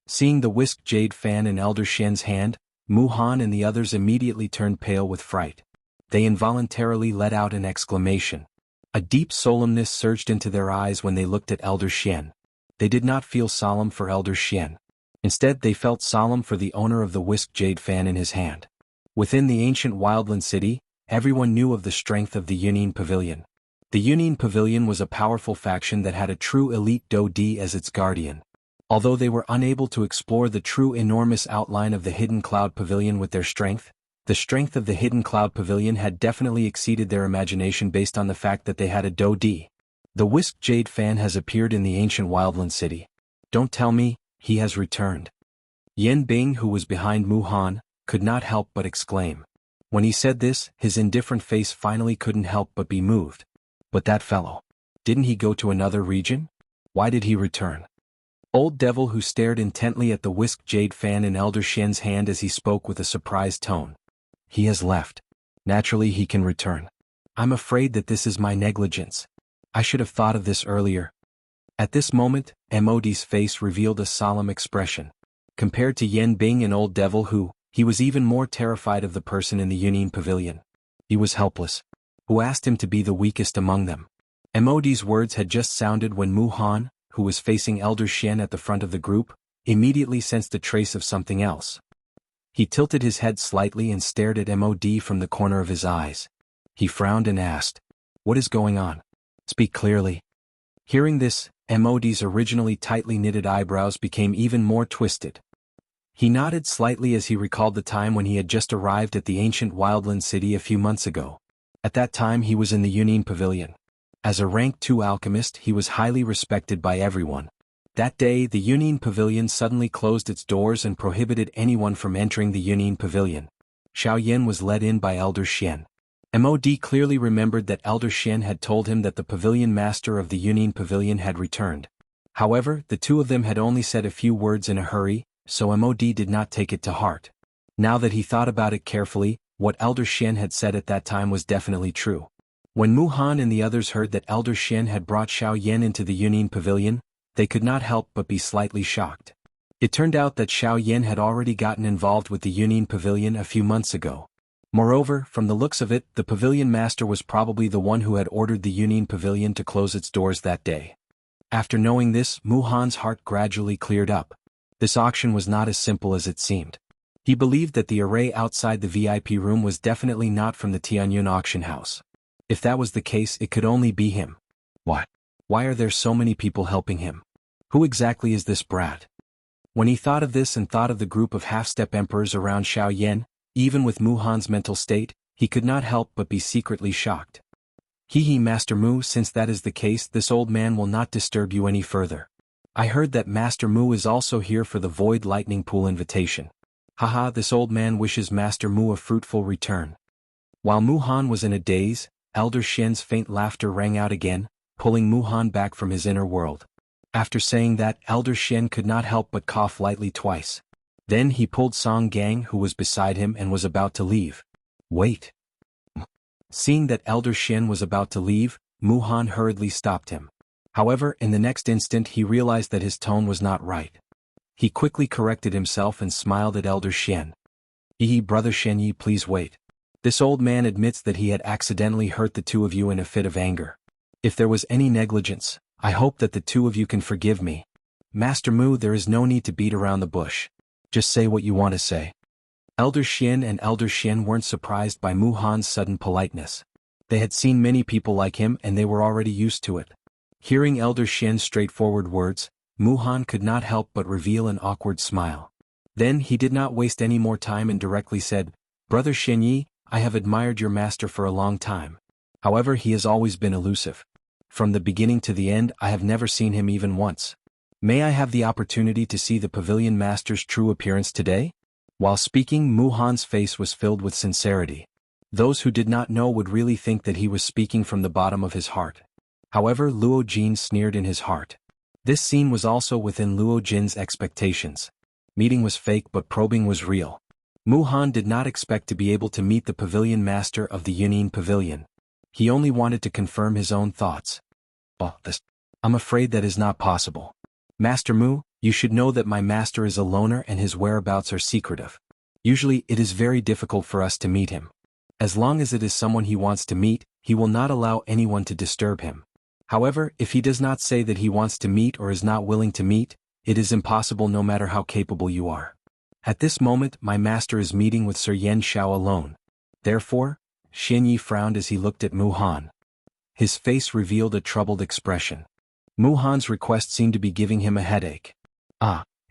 Seeing the whisk jade fan in Elder Shin's hand, Mu Han and the others immediately turned pale with fright. They involuntarily let out an exclamation. A deep solemnness surged into their eyes when they looked at Elder Shin. They did not feel solemn for Elder Shin. Instead, they felt solemn for the owner of the whisk jade fan in his hand. Within the ancient Wildland city, everyone knew of the strength of the Yunin Pavilion. The Yunin Pavilion was a powerful faction that had a true elite Do Di as its guardian. Although they were unable to explore the true enormous outline of the Hidden Cloud Pavilion with their strength, the strength of the Hidden Cloud Pavilion had definitely exceeded their imagination based on the fact that they had a Do Di. The whisk jade fan has appeared in the ancient Wildland city. Don't tell me, he has returned. Yen Bing, who was behind Mu Han, could not help but exclaim. When he said this, his indifferent face finally couldn't help but be moved. But that fellow. Didn't he go to another region? Why did he return? Old Devil, who stared intently at the whisked jade fan in Elder Shen's hand as he spoke with a surprised tone. He has left. Naturally he can return. I'm afraid that this is my negligence. I should have thought of this earlier. At this moment, Mod's face revealed a solemn expression. Compared to Yan Bing and Old Devil, who, he was even more terrified of the person in the Yunin Pavilion. He was helpless. Who asked him to be the weakest among them? Mod's words had just sounded when Mu Han, who was facing Elder Shen at the front of the group, immediately sensed a trace of something else. He tilted his head slightly and stared at Mod from the corner of his eyes. He frowned and asked, "What is going on? Speak clearly." Hearing this, Mod's originally tightly knitted eyebrows became even more twisted. He nodded slightly as he recalled the time when he had just arrived at the ancient Wildland city a few months ago. At that time he was in the Yunin Pavilion. As a rank 2 alchemist, he was highly respected by everyone. That day, the Yunin Pavilion suddenly closed its doors and prohibited anyone from entering the Yunin Pavilion. Xiao Yan was led in by Elder Shen. Mod clearly remembered that Elder Shen had told him that the pavilion master of the Yunin Pavilion had returned. However, the two of them had only said a few words in a hurry, so Mod did not take it to heart. Now that he thought about it carefully, what Elder Shen had said at that time was definitely true. When Mu Han and the others heard that Elder Shen had brought Xiao Yan into the Yunin Pavilion, they could not help but be slightly shocked. It turned out that Xiao Yan had already gotten involved with the Yunin Pavilion a few months ago. Moreover, from the looks of it, the pavilion master was probably the one who had ordered the Yunin Pavilion to close its doors that day. After knowing this, Mu Han's heart gradually cleared up. This auction was not as simple as it seemed. He believed that the array outside the VIP room was definitely not from the Tianyun auction house. If that was the case, it could only be him. What? Why are there so many people helping him? Who exactly is this brat? When he thought of this and thought of the group of half-step emperors around Xiao Yan, even with Mu Han's mental state, he could not help but be secretly shocked. Master Mu, since that is the case, this old man will not disturb you any further. I heard that Master Mu is also here for the Void Lightning Pool invitation. Haha, this old man wishes Master Mu a fruitful return. While Mu Han was in a daze, Elder Shen's faint laughter rang out again, pulling Mu Han back from his inner world. After saying that, Elder Shen could not help but cough lightly twice. Then he pulled Song Gang, who was beside him, and was about to leave. Wait. Seeing that Elder Shen was about to leave, Mu Han hurriedly stopped him. However, in the next instant he realized that his tone was not right. He quickly corrected himself and smiled at Elder Shen. Brother Shen, please wait. This old man admits that he had accidentally hurt the two of you in a fit of anger. If there was any negligence, I hope that the two of you can forgive me. Master Mu, there is no need to beat around the bush. Just say what you want to say. Elder Shen and Elder Shen weren't surprised by Mu Han's sudden politeness. They had seen many people like him and they were already used to it. Hearing Elder Shen's straightforward words, Mu Han could not help but reveal an awkward smile. Then he did not waste any more time and directly said, Brother Shen, I have admired your master for a long time. However, he has always been elusive. From the beginning to the end, I have never seen him even once. May I have the opportunity to see the pavilion master's true appearance today? While speaking, Mu Han's face was filled with sincerity. Those who did not know would really think that he was speaking from the bottom of his heart. However, Luo Jin sneered in his heart. This scene was also within Luo Jin's expectations. Meeting was fake but probing was real. Mu Han did not expect to be able to meet the pavilion master of the Yunin Pavilion. He only wanted to confirm his own thoughts. I'm afraid that is not possible. Master Mu, you should know that my master is a loner and his whereabouts are secretive. Usually it is very difficult for us to meet him. As long as it is someone he wants to meet, he will not allow anyone to disturb him. However, if he does not say that he wants to meet or is not willing to meet, it is impossible no matter how capable you are. At this moment, my master is meeting with Sir Yen Xiao alone. Therefore, Shen Yi frowned as he looked at Mu Han. His face revealed a troubled expression. Mu Han's request seemed to be giving him a headache.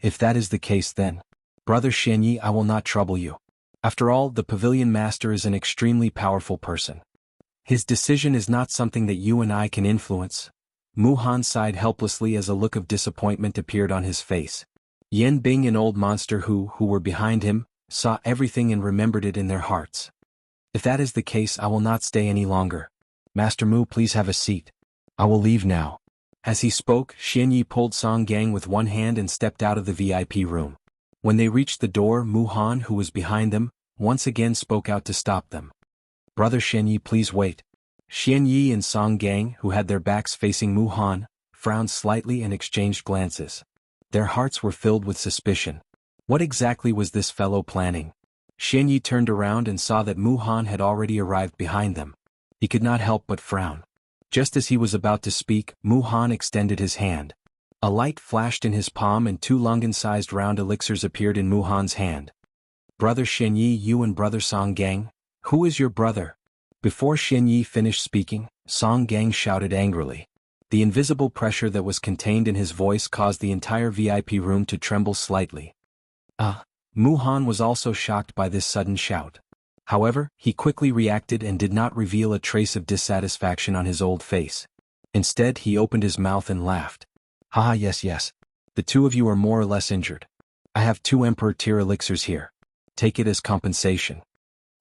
If that is the case then. Brother Shen Yi, I will not trouble you. After all, the pavilion master is an extremely powerful person. His decision is not something that you and I can influence. Mu Han sighed helplessly as a look of disappointment appeared on his face. Yan Bing and Old Monster who were behind him, saw everything and remembered it in their hearts. If that is the case, I will not stay any longer. Master Mu, please have a seat. I will leave now. As he spoke, Xian Yi pulled Song Gang with one hand and stepped out of the VIP room. When they reached the door, Mu Han, who was behind them, once again spoke out to stop them. Brother Xian Yi, please wait. Xian Yi and Song Gang, who had their backs facing Mu Han, frowned slightly and exchanged glances. Their hearts were filled with suspicion. What exactly was this fellow planning? Xian Yi turned around and saw that Mu Han had already arrived behind them. He could not help but frown. Just as he was about to speak, Mu Han extended his hand. A light flashed in his palm and 2 Lungan-sized round elixirs appeared in Mu Han's hand. Brother Xian Yi, you and Brother Song Gang? Who is your brother? Before Xian Yi finished speaking, Song Gang shouted angrily. The invisible pressure that was contained in his voice caused the entire VIP room to tremble slightly. Mu Han was also shocked by this sudden shout. However, he quickly reacted and did not reveal a trace of dissatisfaction on his old face. Instead, he opened his mouth and laughed. Haha, yes. The 2 of you are more or less injured. I have 2 Emperor-tier elixirs here. Take it as compensation.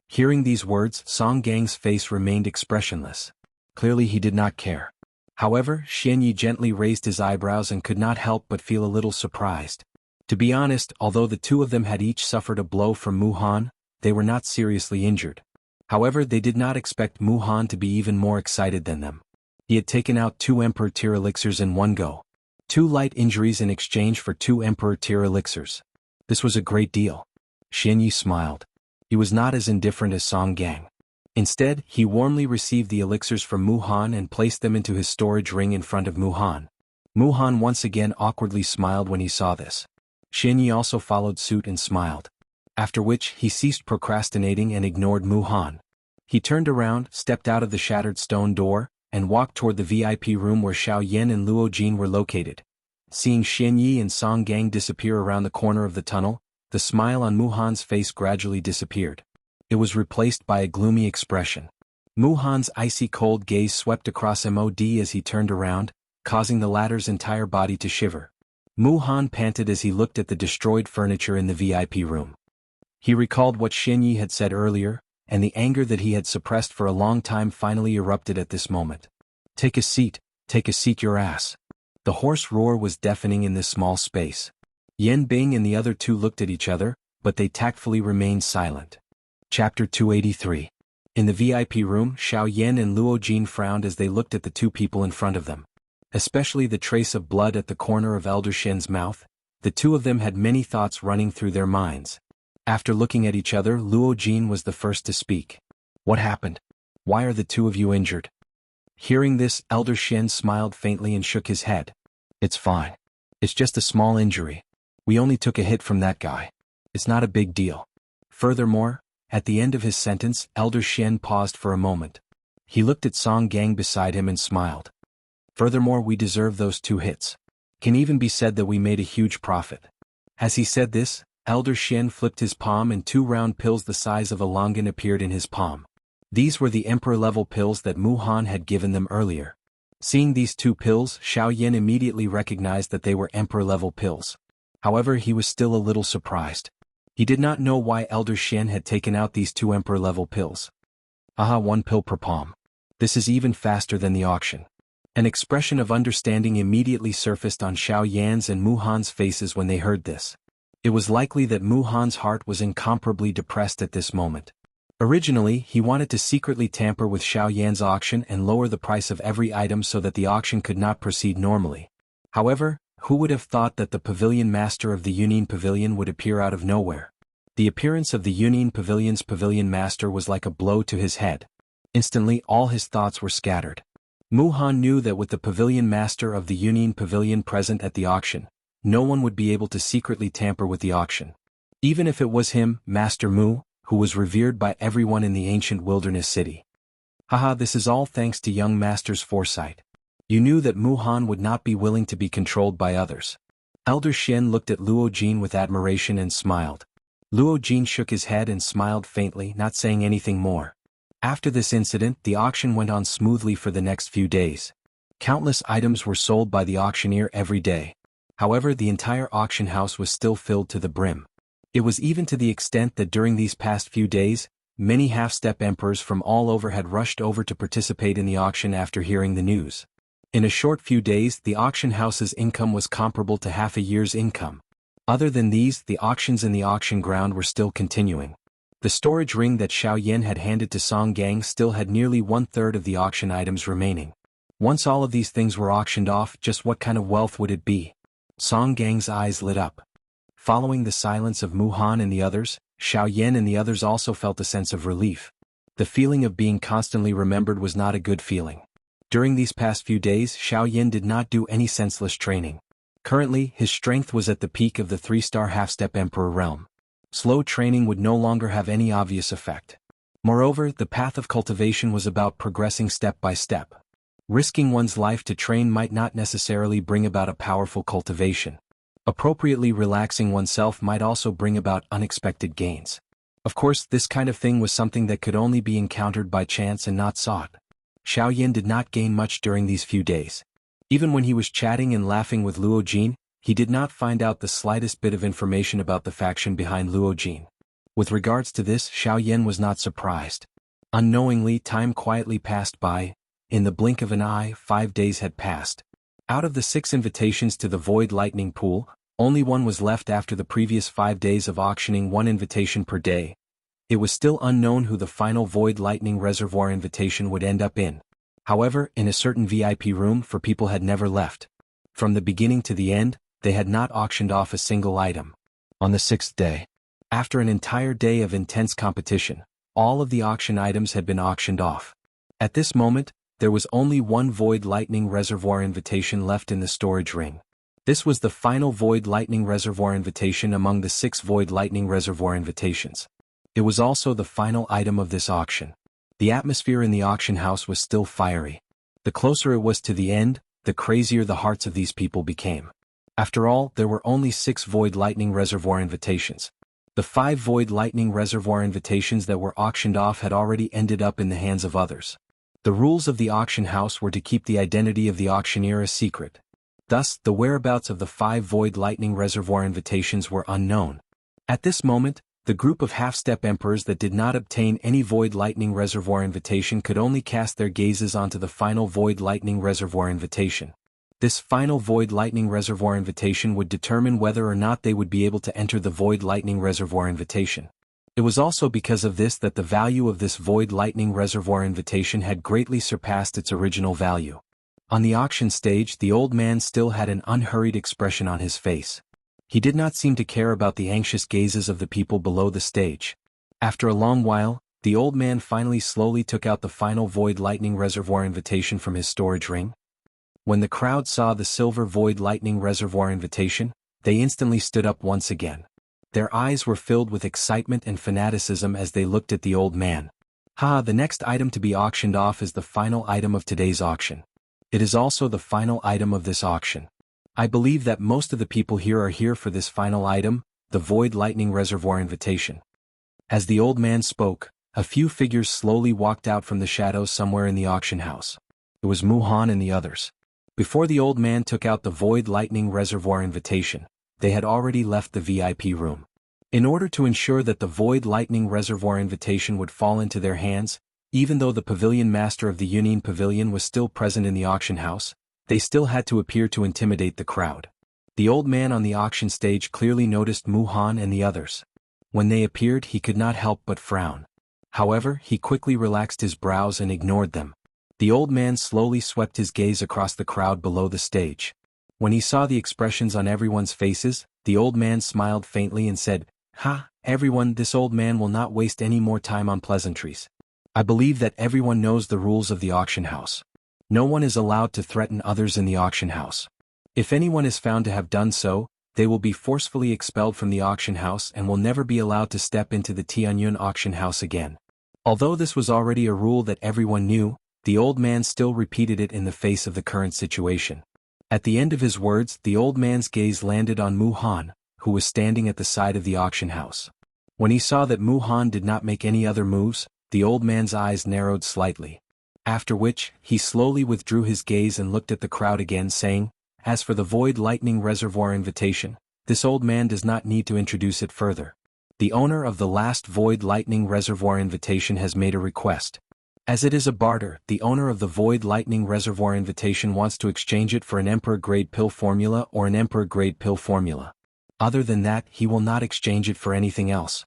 Hearing these words, Song Gang's face remained expressionless. Clearly he did not care. However, Xian Yi gently raised his eyebrows and could not help but feel a little surprised. To be honest, although the 2 of them had each suffered a blow from Mu Han, they were not seriously injured. However, they did not expect Mu Han to be even more excited than them. He had taken out 2 Emperor-tier elixirs in one go. 2 light injuries in exchange for 2 Emperor-tier elixirs. This was a great deal. Xian Yi smiled. He was not as indifferent as Song Gang. Instead, he warmly received the elixirs from Mu Han and placed them into his storage ring in front of Mu Han. Mu Han once again awkwardly smiled when he saw this. Xian Yi also followed suit and smiled. After which, he ceased procrastinating and ignored Mu Han. He turned around, stepped out of the shattered stone door, and walked toward the VIP room where Xiao Yan and Luo Jin were located. Seeing Xian Yi and Song Gang disappear around the corner of the tunnel, the smile on Mu Han's face gradually disappeared. It was replaced by a gloomy expression. Mu Han's icy cold gaze swept across Mod as he turned around, causing the latter's entire body to shiver. Mu Han panted as he looked at the destroyed furniture in the VIP room. He recalled what Xian Yi had said earlier, and the anger that he had suppressed for a long time finally erupted at this moment. Take a seat, your ass. The hoarse roar was deafening in this small space. Yan Bing and the other 2 looked at each other, but they tactfully remained silent. Chapter 283. In the VIP room, Xiao Yan and Luo Jin frowned as they looked at the 2 people in front of them. Especially the trace of blood at the corner of Elder Shen's mouth, the 2 of them had many thoughts running through their minds. After looking at each other, Luo Jin was the first to speak. What happened? Why are the 2 of you injured? Hearing this, Elder Shen smiled faintly and shook his head. It's fine. It's just a small injury. We only took a hit from that guy. It's not a big deal. Furthermore, at the end of his sentence, Elder Shen paused for a moment. He looked at Song Gang beside him and smiled. Furthermore, we deserve those 2 hits. Can even be said that we made a huge profit. As he said this, Elder Shen flipped his palm and 2 round pills the size of a longan appeared in his palm. These were the Emperor-level pills that Mu Han had given them earlier. Seeing these 2 pills, Xiao Yan immediately recognized that they were Emperor-level pills. However, he was still a little surprised. He did not know why Elder Shen had taken out these 2 Emperor-level pills. 1 pill per palm. This is even faster than the auction. An expression of understanding immediately surfaced on Xiao Yan's and Mu Han's faces when they heard this. It was likely that Mu Han's heart was incomparably depressed at this moment. Originally, he wanted to secretly tamper with Xiao Yan's auction and lower the price of every item so that the auction could not proceed normally. However, who would have thought that the pavilion master of the Yunin Pavilion would appear out of nowhere? The appearance of the Yunin Pavilion's pavilion master was like a blow to his head. Instantly, all his thoughts were scattered. Mu Han knew that with the pavilion master of the Yunin Pavilion present at the auction, no one would be able to secretly tamper with the auction. Even if it was him, Master Mu, who was revered by everyone in the ancient wilderness city. This is all thanks to young Master's foresight. You knew that Mu Han would not be willing to be controlled by others. Elder Shen looked at Luo Jin with admiration and smiled. Luo Jin shook his head and smiled faintly, not saying anything more. After this incident, the auction went on smoothly for the next few days. Countless items were sold by the auctioneer every day. However, the entire auction house was still filled to the brim. It was even to the extent that during these past few days, many half-step emperors from all over had rushed over to participate in the auction after hearing the news. In a short few days, the auction house's income was comparable to half a year's income. Other than these, the auctions in the auction ground were still continuing. The storage ring that Xiao Yan had handed to Song Gang still had nearly 1/3 of the auction items remaining. Once all of these things were auctioned off, just what kind of wealth would it be? Song Gang's eyes lit up. Following the silence of Mu Han and the others, Xiao Yan and the others also felt a sense of relief. The feeling of being constantly remembered was not a good feeling. During these past few days, Xiao Yan did not do any senseless training. Currently, his strength was at the peak of the 3-star half-step emperor realm. Slow training would no longer have any obvious effect. Moreover, the path of cultivation was about progressing step by step. Risking one's life to train might not necessarily bring about a powerful cultivation. Appropriately relaxing oneself might also bring about unexpected gains. Of course, this kind of thing was something that could only be encountered by chance and not sought. Xiao Yan did not gain much during these few days. Even when he was chatting and laughing with Luo Jin, he did not find out the slightest bit of information about the faction behind Luo Jin. With regards to this, Xiao Yan was not surprised. Unknowingly, time quietly passed by. In the blink of an eye, 5 days had passed. Out of the 6 invitations to the Void Lightning Pool, only one was left after the previous 5 days of auctioning 1 invitation per day. It was still unknown who the final Void Lightning Reservoir invitation would end up in. However, in a certain VIP room, for people had never left. From the beginning to the end, they had not auctioned off a single item. On the 6th day, after an entire day of intense competition, all of the auction items had been auctioned off. At this moment, there was only 1 Void Lightning Reservoir invitation left in the storage ring. This was the final Void Lightning Reservoir invitation among the 6 Void Lightning Reservoir invitations. It was also the final item of this auction. The atmosphere in the auction house was still fiery. The closer it was to the end, the crazier the hearts of these people became. After all, there were only 6 Void Lightning Reservoir invitations. The 5 Void Lightning Reservoir invitations that were auctioned off had already ended up in the hands of others. The rules of the auction house were to keep the identity of the auctioneer a secret. Thus, the whereabouts of the 5 Void Lightning Reservoir invitations were unknown. At this moment, the group of half-step emperors that did not obtain any Void Lightning Reservoir invitation could only cast their gazes onto the final Void Lightning Reservoir invitation. This final Void Lightning Reservoir invitation would determine whether or not they would be able to enter the Void Lightning Reservoir invitation. It was also because of this that the value of this Void Lightning Reservoir invitation had greatly surpassed its original value. On the auction stage, the old man still had an unhurried expression on his face. He did not seem to care about the anxious gazes of the people below the stage. After a long while, the old man finally slowly took out the final Void Lightning Reservoir invitation from his storage ring. When the crowd saw the silver Void Lightning Reservoir invitation, they instantly stood up once again. Their eyes were filled with excitement and fanaticism as they looked at the old man. The next item to be auctioned off is the final item of today's auction. It is also the final item of this auction. I believe that most of the people here are here for this final item, the Void Lightning Reservoir invitation. As the old man spoke, a few figures slowly walked out from the shadows somewhere in the auction house. It was Mu Han and the others. Before the old man took out the Void Lightning Reservoir invitation, they had already left the VIP room. In order to ensure that the Void Lightning Reservoir invitation would fall into their hands, even though the pavilion master of the Union Pavilion was still present in the auction house, they still had to appear to intimidate the crowd. The old man on the auction stage clearly noticed Mu Han and the others. When they appeared, he could not help but frown. However, he quickly relaxed his brows and ignored them. The old man slowly swept his gaze across the crowd below the stage. When he saw the expressions on everyone's faces, the old man smiled faintly and said, Everyone, this old man will not waste any more time on pleasantries. I believe that everyone knows the rules of the auction house. No one is allowed to threaten others in the auction house. If anyone is found to have done so, they will be forcefully expelled from the auction house and will never be allowed to step into the Tianyun auction house again. Although this was already a rule that everyone knew, the old man still repeated it in the face of the current situation. At the end of his words, the old man's gaze landed on Mu Han, who was standing at the side of the auction house. When he saw that Mu Han did not make any other moves, the old man's eyes narrowed slightly. After which, he slowly withdrew his gaze and looked at the crowd again, saying, As for the Void Lightning Reservoir invitation, this old man does not need to introduce it further. The owner of the last Void Lightning Reservoir invitation has made a request. As it is a barter, the owner of the Void Lightning Reservoir invitation wants to exchange it for an Emperor-grade pill formula or an Emperor-grade pill formula. Other than that, he will not exchange it for anything else.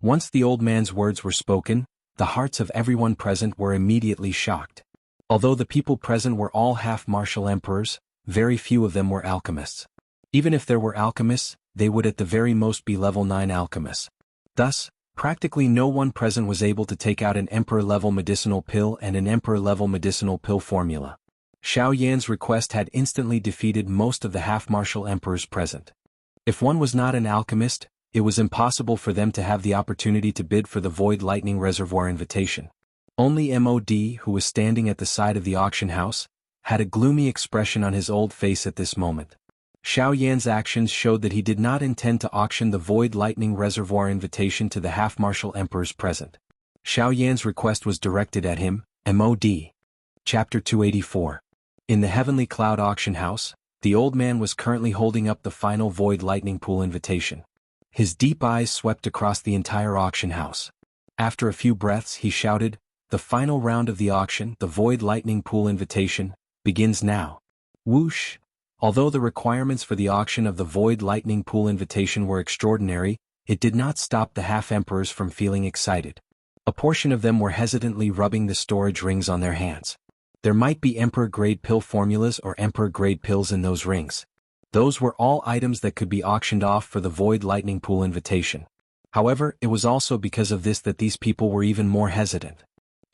Once the old man's words were spoken, the hearts of everyone present were immediately shocked. Although the people present were all half-martial emperors, very few of them were alchemists. Even if there were alchemists, they would at the very most be level 9 alchemists. Thus, practically no one present was able to take out an Emperor-level medicinal pill and an Emperor-level medicinal pill formula. Xiao Yan's request had instantly defeated most of the half-martial emperors present. If one was not an alchemist, it was impossible for them to have the opportunity to bid for the Void Lightning Reservoir invitation. Only MOD, who was standing at the side of the auction house, had a gloomy expression on his old face at this moment. Xiao Yan's actions showed that he did not intend to auction the Void Lightning Reservoir invitation to the half-martial emperors present. Xiao Yan's request was directed at him, MOD. Chapter 284. In the Heavenly Cloud auction house, the old man was currently holding up the final Void Lightning Pool invitation. His deep eyes swept across the entire auction house. After a few breaths he shouted, "The final round of the auction, the Void Lightning Pool invitation, begins now." Whoosh! Although the requirements for the auction of the Void Lightning Pool invitation were extraordinary, it did not stop the half-emperors from feeling excited. A portion of them were hesitantly rubbing the storage rings on their hands. There might be Emperor-grade pill formulas or Emperor-grade pills in those rings. Those were all items that could be auctioned off for the Void Lightning Pool invitation. However, it was also because of this that these people were even more hesitant.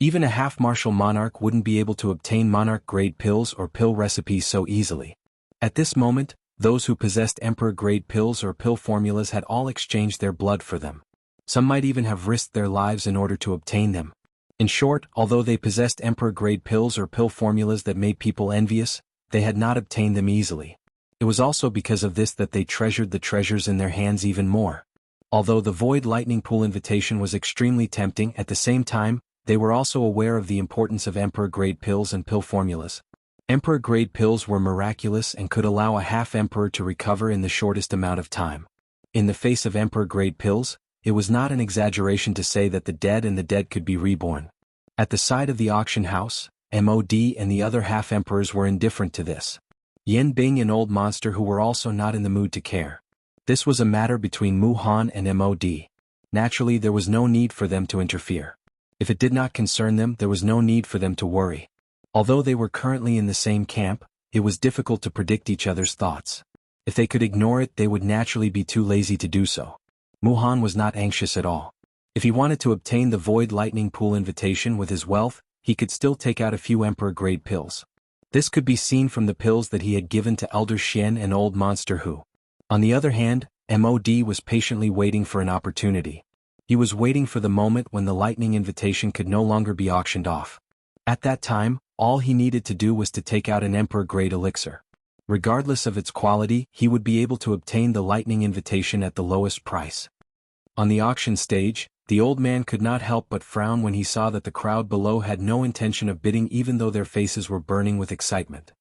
Even a half-martial monarch wouldn't be able to obtain monarch-grade pills or pill recipes so easily. At this moment, those who possessed Emperor-grade pills or pill formulas had all exchanged their blood for them. Some might even have risked their lives in order to obtain them. In short, although they possessed Emperor-grade pills or pill formulas that made people envious, they had not obtained them easily. It was also because of this that they treasured the treasures in their hands even more. Although the Void Lightning Pool invitation was extremely tempting, at the same time, they were also aware of the importance of Emperor-grade pills and pill formulas. Emperor-grade pills were miraculous and could allow a half-emperor to recover in the shortest amount of time. In the face of Emperor-grade pills, it was not an exaggeration to say that the dead could be reborn. At the side of the auction house, MOD and the other half-emperors were indifferent to this. Yan Bing and Old Monster who were also not in the mood to care. This was a matter between Mu Han and MOD. Naturally, there was no need for them to interfere. If it did not concern them, there was no need for them to worry. Although they were currently in the same camp, it was difficult to predict each other's thoughts. If they could ignore it, they would naturally be too lazy to do so. Mu Han was not anxious at all. If he wanted to obtain the Void Lightning Pool invitation with his wealth, he could still take out a few Emperor-grade pills. This could be seen from the pills that he had given to Elder Xian and Old Monster Hu. On the other hand, MOD was patiently waiting for an opportunity. He was waiting for the moment when the lightning invitation could no longer be auctioned off. At that time, all he needed to do was to take out an Emperor-grade elixir. Regardless of its quality, he would be able to obtain the lightning invitation at the lowest price. On the auction stage, the old man could not help but frown when he saw that the crowd below had no intention of bidding even though their faces were burning with excitement.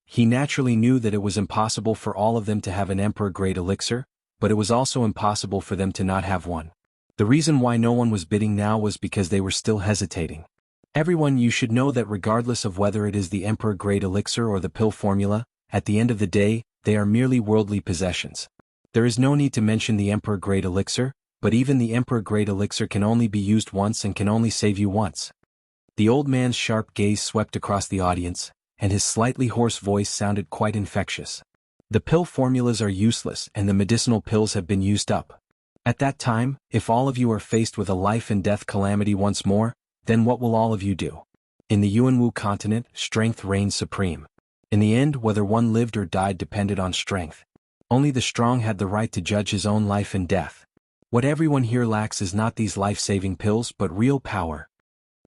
He naturally knew that it was impossible for all of them to have an Emperor-grade elixir, but it was also impossible for them to not have one. The reason why no one was bidding now was because they were still hesitating. Everyone, you should know that regardless of whether it is the Emperor-grade elixir or the pill formula, at the end of the day, they are merely worldly possessions. There is no need to mention the Emperor-grade elixir, but even the Emperor-grade elixir can only be used once and can only save you once. The old man's sharp gaze swept across the audience, and his slightly hoarse voice sounded quite infectious. The pill formulas are useless and the medicinal pills have been used up. At that time, if all of you are faced with a life and death calamity once more, then what will all of you do? In the Yuanwu continent, strength reigned supreme. In the end, whether one lived or died depended on strength. Only the strong had the right to judge his own life and death. What everyone here lacks is not these life-saving pills but real power.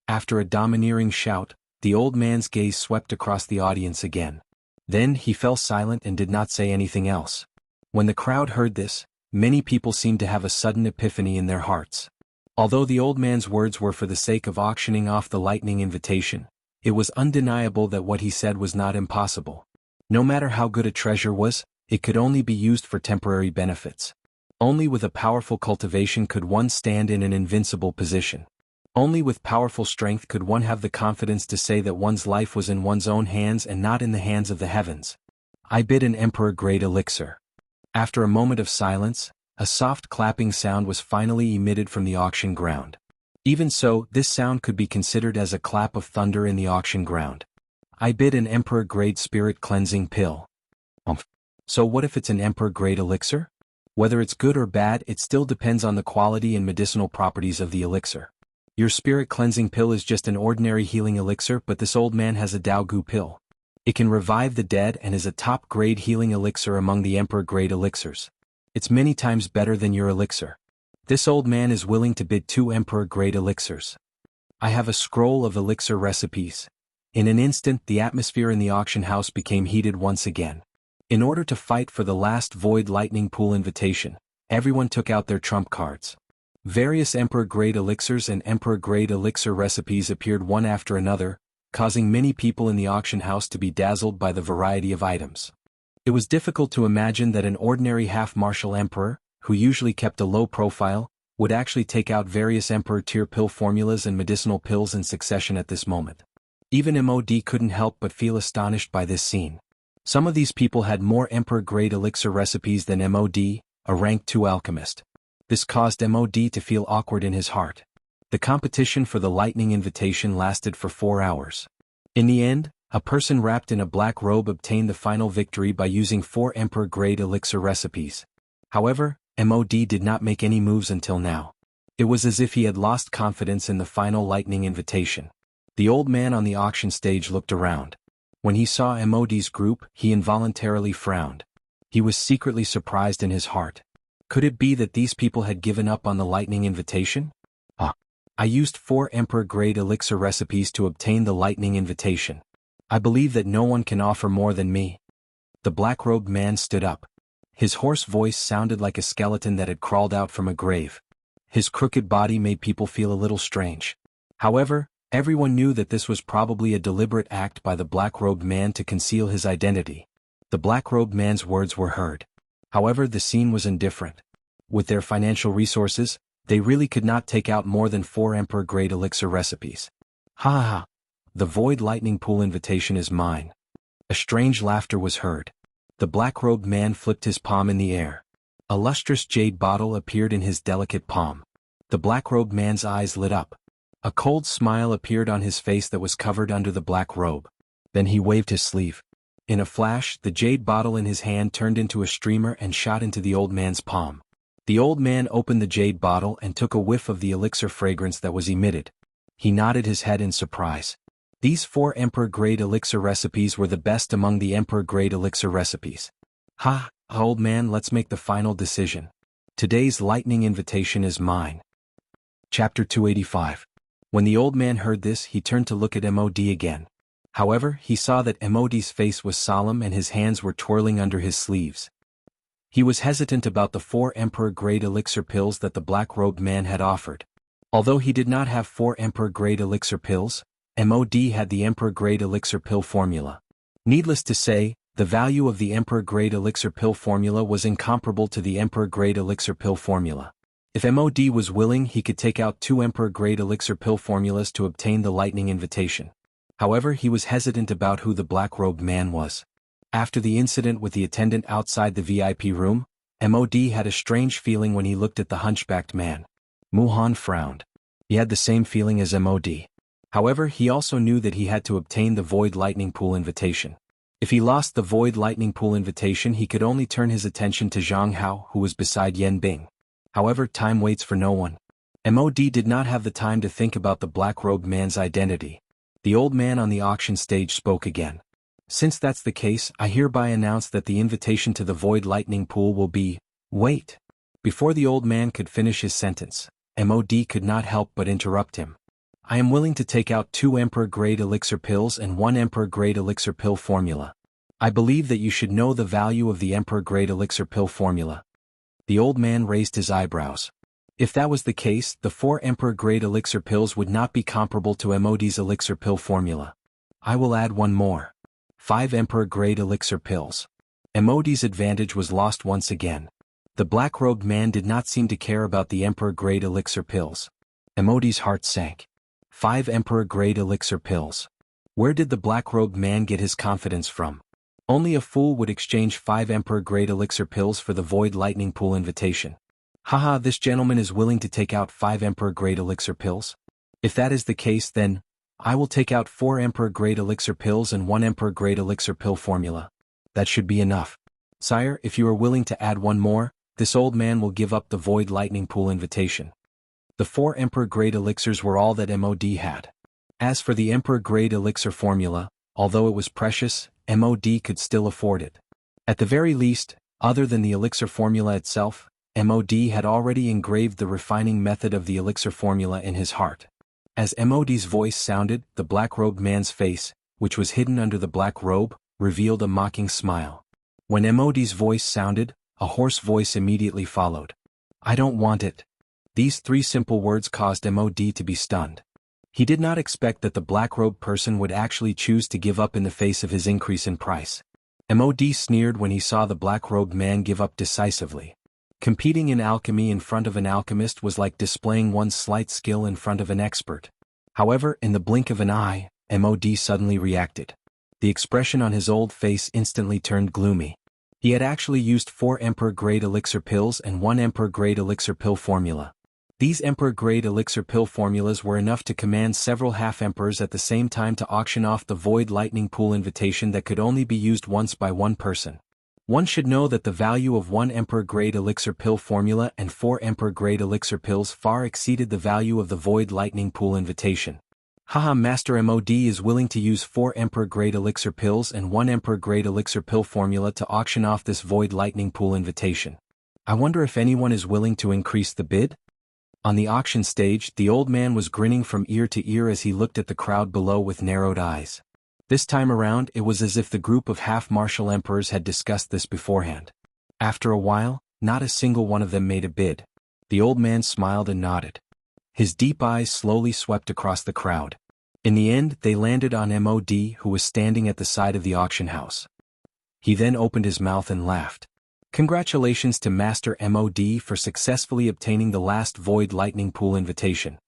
After a domineering shout, the old man's gaze swept across the audience again. Then he fell silent and did not say anything else. When the crowd heard this, many people seemed to have a sudden epiphany in their hearts. Although the old man's words were for the sake of auctioning off the lightning invitation, it was undeniable that what he said was not impossible. No matter how good a treasure was, it could only be used for temporary benefits. Only with a powerful cultivation could one stand in an invincible position. Only with powerful strength could one have the confidence to say that one's life was in one's own hands and not in the hands of the heavens. I bid an emperor-grade elixir. After a moment of silence, a soft clapping sound was finally emitted from the auction ground. Even so, this sound could be considered as a clap of thunder in the auction ground. I bid an emperor-grade spirit cleansing pill. So what if it's an emperor-grade elixir? Whether it's good or bad, it still depends on the quality and medicinal properties of the elixir. Your spirit cleansing pill is just an ordinary healing elixir, but this old man has a Jianghu pill. It can revive the dead and is a top-grade healing elixir among the emperor-grade elixirs. It's many times better than your elixir. This old man is willing to bid 2 emperor-grade elixirs. I have a scroll of elixir recipes. In an instant, the atmosphere in the auction house became heated once again. In order to fight for the last Void Lightning Pool invitation, everyone took out their trump cards. Various emperor-grade elixirs and emperor-grade elixir recipes appeared one after another, causing many people in the auction house to be dazzled by the variety of items. It was difficult to imagine that an ordinary half-martial emperor, who usually kept a low profile, would actually take out various emperor-tier pill formulas and medicinal pills in succession at this moment. Even MOD couldn't help but feel astonished by this scene. Some of these people had more emperor-grade elixir recipes than MOD, a rank 2 alchemist. This caused MOD to feel awkward in his heart. The competition for the lightning invitation lasted for 4 hours. In the end, a person wrapped in a black robe obtained the final victory by using 4 emperor-grade elixir recipes. However, MOD did not make any moves until now. It was as if he had lost confidence in the final lightning invitation. The old man on the auction stage looked around. When he saw MOD's group, he involuntarily frowned. He was secretly surprised in his heart. Could it be that these people had given up on the lightning invitation? I used 4 emperor-grade elixir recipes to obtain the lightning invitation. I believe that no one can offer more than me. The black-robed man stood up. His hoarse voice sounded like a skeleton that had crawled out from a grave. His crooked body made people feel a little strange. However, everyone knew that this was probably a deliberate act by the black-robed man to conceal his identity. The black-robed man's words were heard. However, the scene was indifferent. With their financial resources, they really could not take out more than 4 emperor-grade elixir recipes. Ha ha! The Void Lightning Pool invitation is mine. A strange laughter was heard. The black-robed man flipped his palm in the air. A lustrous jade bottle appeared in his delicate palm. The black-robed man's eyes lit up. A cold smile appeared on his face that was covered under the black robe. Then he waved his sleeve. In a flash, the jade bottle in his hand turned into a streamer and shot into the old man's palm. The old man opened the jade bottle and took a whiff of the elixir fragrance that was emitted. He nodded his head in surprise. These 4 emperor-grade elixir recipes were the best among the emperor-grade elixir recipes. Ha, old man, let's make the final decision. Today's lightning invitation is mine. Chapter 285. When the old man heard this, he turned to look at MOD again. However, he saw that MOD's face was solemn and his hands were twirling under his sleeves. He was hesitant about the 4 emperor-grade elixir pills that the black-robed man had offered. Although he did not have 4 emperor-grade elixir pills, MOD had the emperor-grade elixir pill formula. Needless to say, the value of the emperor-grade elixir pill formula was incomparable to the emperor-grade elixir pill formula. If MOD was willing, he could take out 2 emperor-grade elixir pill formulas to obtain the lightning invitation. However, he was hesitant about who the black-robed man was. After the incident with the attendant outside the VIP room, MOD had a strange feeling when he looked at the hunchbacked man. Muhan frowned. He had the same feeling as MOD. However, he also knew that he had to obtain the Void Lightning Pool invitation. If he lost the Void Lightning Pool invitation, he could only turn his attention to Jianghu, who was beside Yan Bing. However, time waits for no one. MOD did not have the time to think about the black-robed man's identity. The old man on the auction stage spoke again. Since that's the case, I hereby announce that the invitation to the Void Lightning Pool will be... Wait! Before the old man could finish his sentence, MOD could not help but interrupt him. I am willing to take out 2 emperor-grade elixir pills and 1 emperor-grade elixir pill formula. I believe that you should know the value of the emperor-grade elixir pill formula. The old man raised his eyebrows. If that was the case, the 4 emperor-grade elixir pills would not be comparable to MOD's elixir pill formula. I will add 1 more. 5 emperor-grade elixir pills. MOD's advantage was lost once again. The black-robed man did not seem to care about the Emperor-grade elixir pills. Emodi's heart sank. 5 Emperor-grade elixir pills. Where did the black-robed man get his confidence from? Only a fool would exchange 5 Emperor-grade elixir pills for the Void Lightning Pool invitation. Haha, this gentleman is willing to take out 5 Emperor-grade elixir pills? If that is the case, then I will take out 4 Emperor-grade elixir pills and 1 Emperor-grade elixir pill formula. That should be enough. Sire, if you are willing to add one more, this old man will give up the Void Lightning Pool invitation. The 4 Emperor-grade elixirs were all that MOD had. As for the Emperor-grade elixir formula, although it was precious, MOD could still afford it. At the very least, other than the elixir formula itself, MOD had already engraved the refining method of the elixir formula in his heart. As MOD's voice sounded, the black-robed man's face, which was hidden under the black robe, revealed a mocking smile. When MOD's voice sounded, a hoarse voice immediately followed. I don't want it. These 3 simple words caused MOD to be stunned. He did not expect that the black-robed person would actually choose to give up in the face of his increase in price. MOD sneered when he saw the black-robed man give up decisively. Competing in alchemy in front of an alchemist was like displaying one's slight skill in front of an expert. However, in the blink of an eye, MOD suddenly reacted. The expression on his old face instantly turned gloomy. He had actually used 4 Emperor-grade elixir pills and 1 Emperor-grade elixir pill formula. These Emperor-grade elixir pill formulas were enough to command several half-emperors at the same time to auction off the Void Lightning Pool invitation that could only be used once by one person. One should know that the value of 1 Emperor-grade elixir pill formula and 4 Emperor-grade elixir pills far exceeded the value of the Void Lightning Pool invitation. Haha, Master MOD is willing to use 4 Emperor-grade elixir pills and 1 Emperor-grade elixir pill formula to auction off this Void Lightning Pool invitation. I wonder if anyone is willing to increase the bid? On the auction stage, the old man was grinning from ear to ear as he looked at the crowd below with narrowed eyes. This time around, it was as if the group of half-martial emperors had discussed this beforehand. After a while, not a single one of them made a bid. The old man smiled and nodded. His deep eyes slowly swept across the crowd. In the end, they landed on MOD, who was standing at the side of the auction house. He then opened his mouth and laughed. Congratulations to Master MOD for successfully obtaining the last Void Lightning Pool invitation.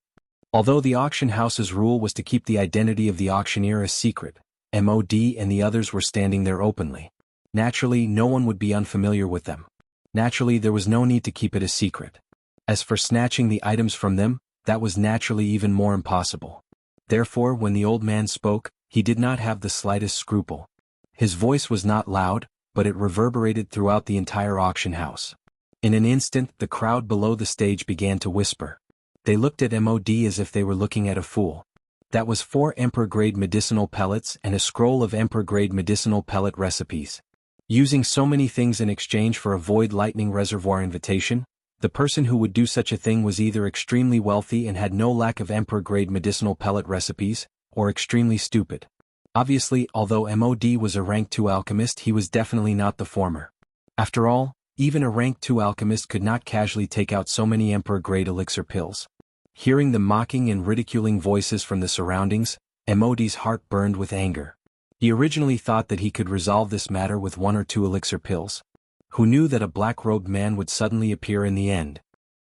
Although the auction house's rule was to keep the identity of the auctioneer a secret, MOD and the others were standing there openly. Naturally, no one would be unfamiliar with them. Naturally, there was no need to keep it a secret. As for snatching the items from them, that was naturally even more impossible. Therefore, when the old man spoke, he did not have the slightest scruple. His voice was not loud, but it reverberated throughout the entire auction house. In an instant, the crowd below the stage began to whisper. They looked at MOD as if they were looking at a fool. That was 4 Emperor-grade medicinal pellets and a scroll of Emperor-grade medicinal pellet recipes. Using so many things in exchange for a Void Lightning Reservoir invitation, the person who would do such a thing was either extremely wealthy and had no lack of Emperor-grade medicinal pellet recipes, or extremely stupid. Obviously, although MOD was a rank 2 alchemist, he was definitely not the former. After all, even a rank 2 alchemist could not casually take out so many Emperor-grade elixir pills. Hearing the mocking and ridiculing voices from the surroundings, MOD's heart burned with anger. He originally thought that he could resolve this matter with 1 or 2 elixir pills. Who knew that a black-robed man would suddenly appear in the end?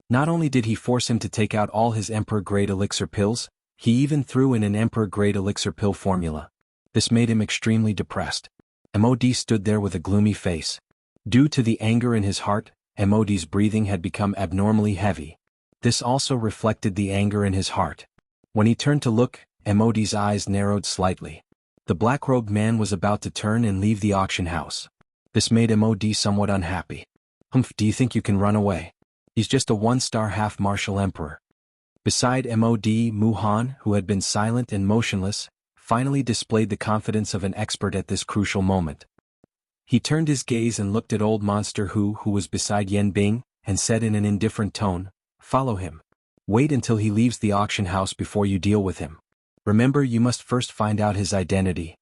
Not only did he force him to take out all his Emperor-grade elixir pills, he even threw in an Emperor-grade elixir pill formula. This made him extremely depressed. MOD stood there with a gloomy face. Due to the anger in his heart, MOD's breathing had become abnormally heavy. This also reflected the anger in his heart. When he turned to look, MOD's eyes narrowed slightly. The black-robed man was about to turn and leave the auction house. This made MOD somewhat unhappy. Humph, do you think you can run away? He's just a 1-star half-martial emperor. Beside MOD, Muhan, who had been silent and motionless, finally displayed the confidence of an expert at this crucial moment. He turned his gaze and looked at old monster who was beside Yan Bing, and said in an indifferent tone, "Follow him. Wait until he leaves the auction house before you deal with him. Remember, you must first find out his identity."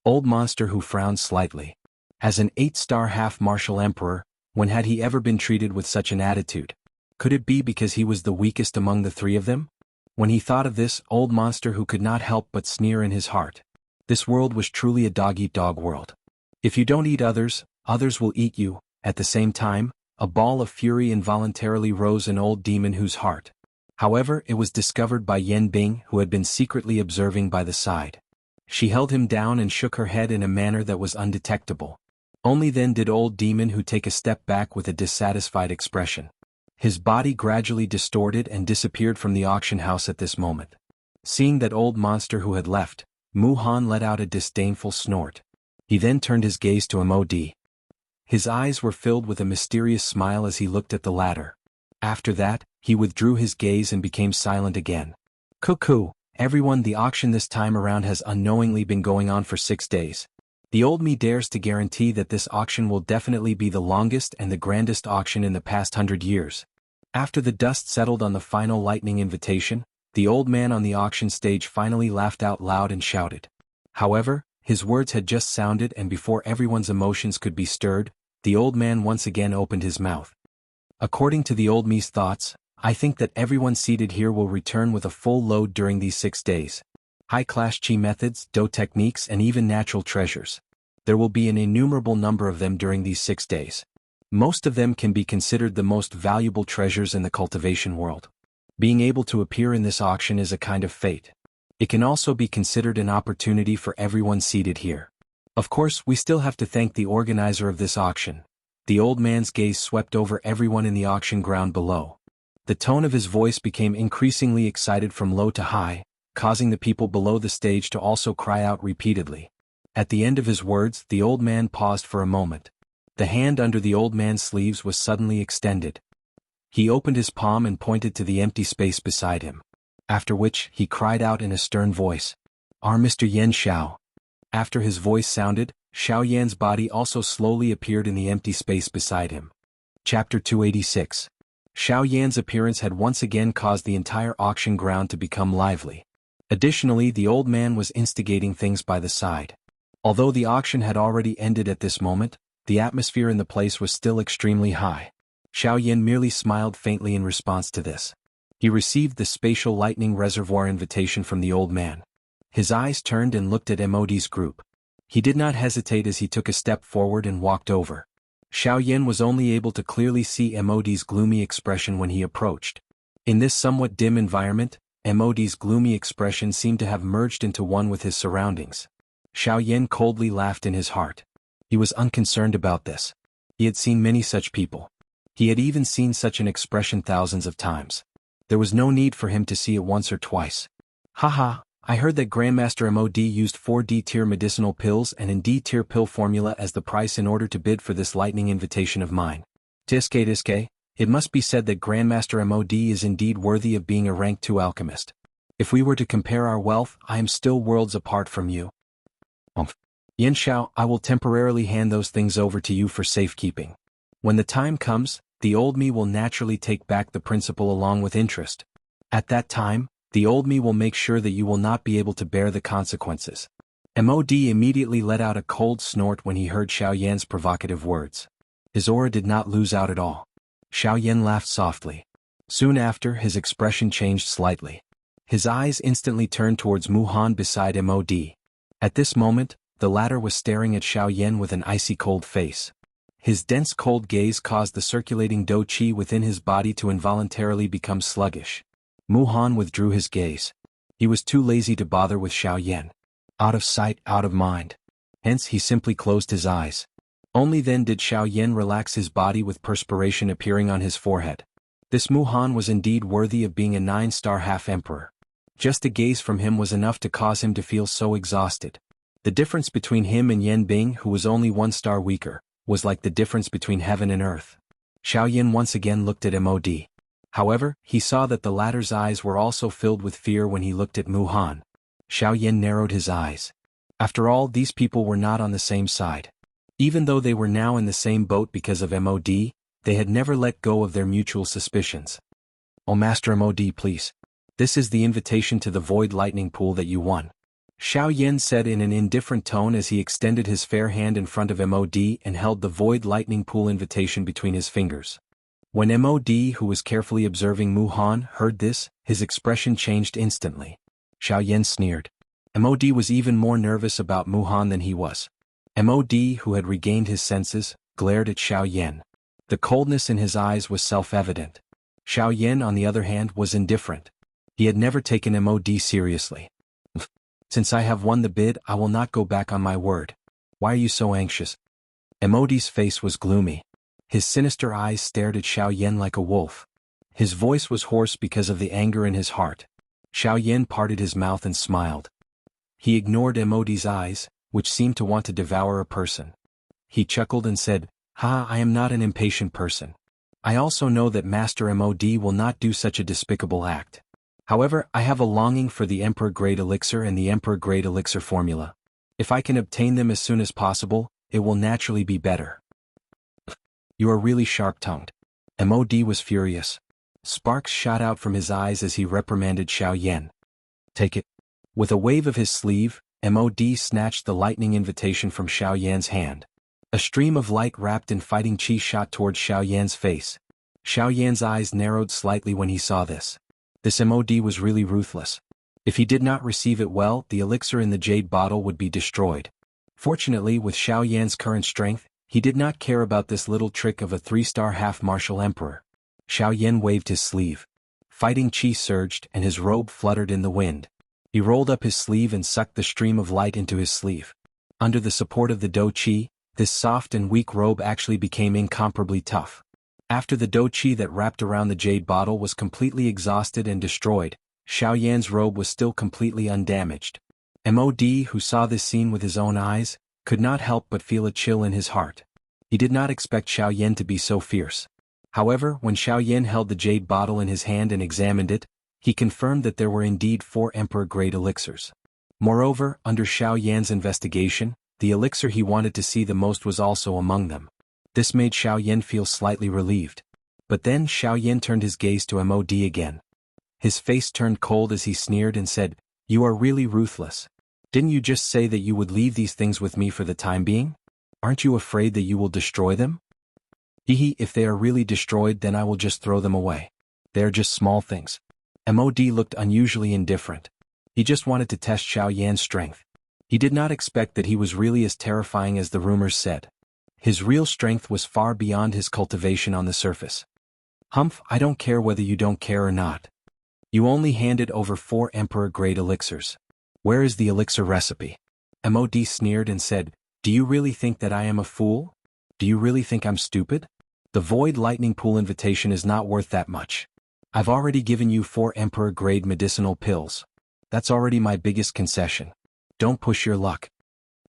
Old monster who frowned slightly. As an 8-star half-martial emperor, when had he ever been treated with such an attitude? Could it be because he was the weakest among the 3 of them? When he thought of this, old monster who could not help but sneer in his heart. This world was truly a dog-eat-dog world. If you don't eat others, others will eat you. At the same time, A ball of fury involuntarily rose in old demon Hu's heart. However, it was discovered by Yan Bing, who had been secretly observing by the side. She held him down and shook her head in a manner that was undetectable. Only then did old demon Hu take a step back with a dissatisfied expression. His body gradually distorted and disappeared from the auction house at this moment. Seeing that old monster who had left, Mu Han let out a disdainful snort. He then turned his gaze to Mod. His eyes were filled with a mysterious smile as he looked at the latter. After that, he withdrew his gaze and became silent again. Cuckoo, everyone, the auction this time around has unknowingly been going on for 6 days. The old me dares to guarantee that this auction will definitely be the longest and the grandest auction in the past 100 years. After the dust settled on the final lightning invitation, the old man on the auction stage finally laughed out loud and shouted. However, his words had just sounded, and before everyone's emotions could be stirred, the old man once again opened his mouth. According to the old me's thoughts, I think that everyone seated here will return with a full load during these 6 days. High-class chi methods, do techniques, and even natural treasures. There will be an innumerable number of them during these 6 days. Most of them can be considered the most valuable treasures in the cultivation world. Being able to appear in this auction is a kind of fate. It can also be considered an opportunity for everyone seated here. Of course, we still have to thank the organizer of this auction. The old man's gaze swept over everyone in the auction ground below. The tone of his voice became increasingly excited from low to high, causing the people below the stage to also cry out repeatedly. At the end of his words, the old man paused for a moment. The hand under the old man's sleeves was suddenly extended. He opened his palm and pointed to the empty space beside him. After which, he cried out in a stern voice, "Our Mr. Yan Xiao." After his voice sounded, Xiao Yan's body also slowly appeared in the empty space beside him. Chapter 286. Xiao Yan's appearance had once again caused the entire auction ground to become lively. Additionally, the old man was instigating things by the side. Although the auction had already ended at this moment, the atmosphere in the place was still extremely high. Xiao Yan merely smiled faintly in response to this. He received the spatial lightning reservoir invitation from the old man. His eyes turned and looked at Mod's group. He did not hesitate as he took a step forward and walked over. Xiao Yan was only able to clearly see Mod's gloomy expression when he approached. In this somewhat dim environment, Mod's gloomy expression seemed to have merged into one with his surroundings. Xiao Yan coldly laughed in his heart. He was unconcerned about this. He had seen many such people. He had even seen such an expression thousands of times. There was no need for him to see it once or twice. Haha, I heard that Grandmaster Mod used 4 D-tier medicinal pills and an D-tier pill formula as the price in order to bid for this lightning invitation of mine. Tiske, it must be said that Grandmaster Mod is indeed worthy of being a rank 2 alchemist. If we were to compare our wealth, I am still worlds apart from you. Yan Xiao, I will temporarily hand those things over to you for safekeeping. When the time comes, the old me will naturally take back the principal along with interest. At that time, the old me will make sure that you will not be able to bear the consequences. Mod immediately let out a cold snort when he heard Xiao Yan's provocative words. His aura did not lose out at all. Xiao Yan laughed softly. Soon after, his expression changed slightly. His eyes instantly turned towards Mu Han beside Mod. At this moment, the latter was staring at Xiao Yan with an icy cold face. His dense cold gaze caused the circulating do qi within his body to involuntarily become sluggish. Mu Han withdrew his gaze. He was too lazy to bother with Xiao Yan. Out of sight, out of mind. Hence he simply closed his eyes. Only then did Xiao Yan relax his body with perspiration appearing on his forehead. This Mu Han was indeed worthy of being a 9-star half-emperor. Just a gaze from him was enough to cause him to feel so exhausted. The difference between him and Yan Bing, who was only 1 star weaker, was like the difference between heaven and earth. Xiao Yan once again looked at Mod. However, he saw that the latter's eyes were also filled with fear when he looked at Mu Han. Xiao Yan narrowed his eyes. After all, these people were not on the same side. Even though they were now in the same boat because of Mod, they had never let go of their mutual suspicions. "Oh Master Mod, please. This is the invitation to the Void Lightning Pool that you won," Xiao Yan said in an indifferent tone as he extended his fair hand in front of Mod and held the Void Lightning Pool invitation between his fingers. When Mod, who was carefully observing Mu Han, heard this, his expression changed instantly. Xiao Yan sneered. Mod was even more nervous about Mu Han than he was. Mod, who had regained his senses, glared at Xiao Yan. The coldness in his eyes was self-evident. Xiao Yan, on the other hand, was indifferent. He had never taken MOD seriously. Since I have won the bid, I will not go back on my word. Why are you so anxious? MOD's face was gloomy. His sinister eyes stared at Xiao Yan like a wolf. His voice was hoarse because of the anger in his heart. Xiao Yan parted his mouth and smiled. He ignored MOD's eyes, which seemed to want to devour a person. He chuckled and said, "Ha, I am not an impatient person. I also know that Master MOD will not do such a despicable act. However, I have a longing for the Emperor-grade elixir and the Emperor-grade elixir formula. If I can obtain them as soon as possible, it will naturally be better." "You are really sharp-tongued." MOD was furious. Sparks shot out from his eyes as he reprimanded Xiao Yan. "Take it." With a wave of his sleeve, MOD snatched the lightning invitation from Xiao Yan's hand. A stream of light wrapped in fighting chi shot towards Xiao Yan's face. Xiao Yan's eyes narrowed slightly when he saw this. This MOD was really ruthless. If he did not receive it well, the elixir in the jade bottle would be destroyed. Fortunately, with Xiao Yan's current strength, he did not care about this little trick of a 3-star half-martial emperor. Xiao Yan waved his sleeve. Fighting chi surged and his robe fluttered in the wind. He rolled up his sleeve and sucked the stream of light into his sleeve. Under the support of the Do Chi, this soft and weak robe actually became incomparably tough. After the Do Chi that wrapped around the jade bottle was completely exhausted and destroyed, Xiao Yan's robe was still completely undamaged. MOD, who saw this scene with his own eyes, could not help but feel a chill in his heart. He did not expect Xiao Yan to be so fierce. However, when Xiao Yan held the jade bottle in his hand and examined it, he confirmed that there were indeed 4 Emperor-grade elixirs. Moreover, under Xiao Yan's investigation, the elixir he wanted to see the most was also among them. This made Xiao Yan feel slightly relieved. But then Xiao Yan turned his gaze to MOD again. His face turned cold as he sneered and said, "You are really ruthless. Didn't you just say that you would leave these things with me for the time being? Aren't you afraid that you will destroy them?" "Hehe, if they are really destroyed, then I will just throw them away. They are just small things." MOD looked unusually indifferent. He just wanted to test Xiao Yan's strength. He did not expect that he was really as terrifying as the rumors said. His real strength was far beyond his cultivation on the surface. "Humph, I don't care whether you don't care or not. You only handed over 4 Emperor-grade elixirs. Where is the elixir recipe?" MOD sneered and said, "Do you really think that I am a fool? Do you really think I'm stupid? The Void Lightning Pool invitation is not worth that much. I've already given you 4 Emperor-grade medicinal pills. That's already my biggest concession. Don't push your luck."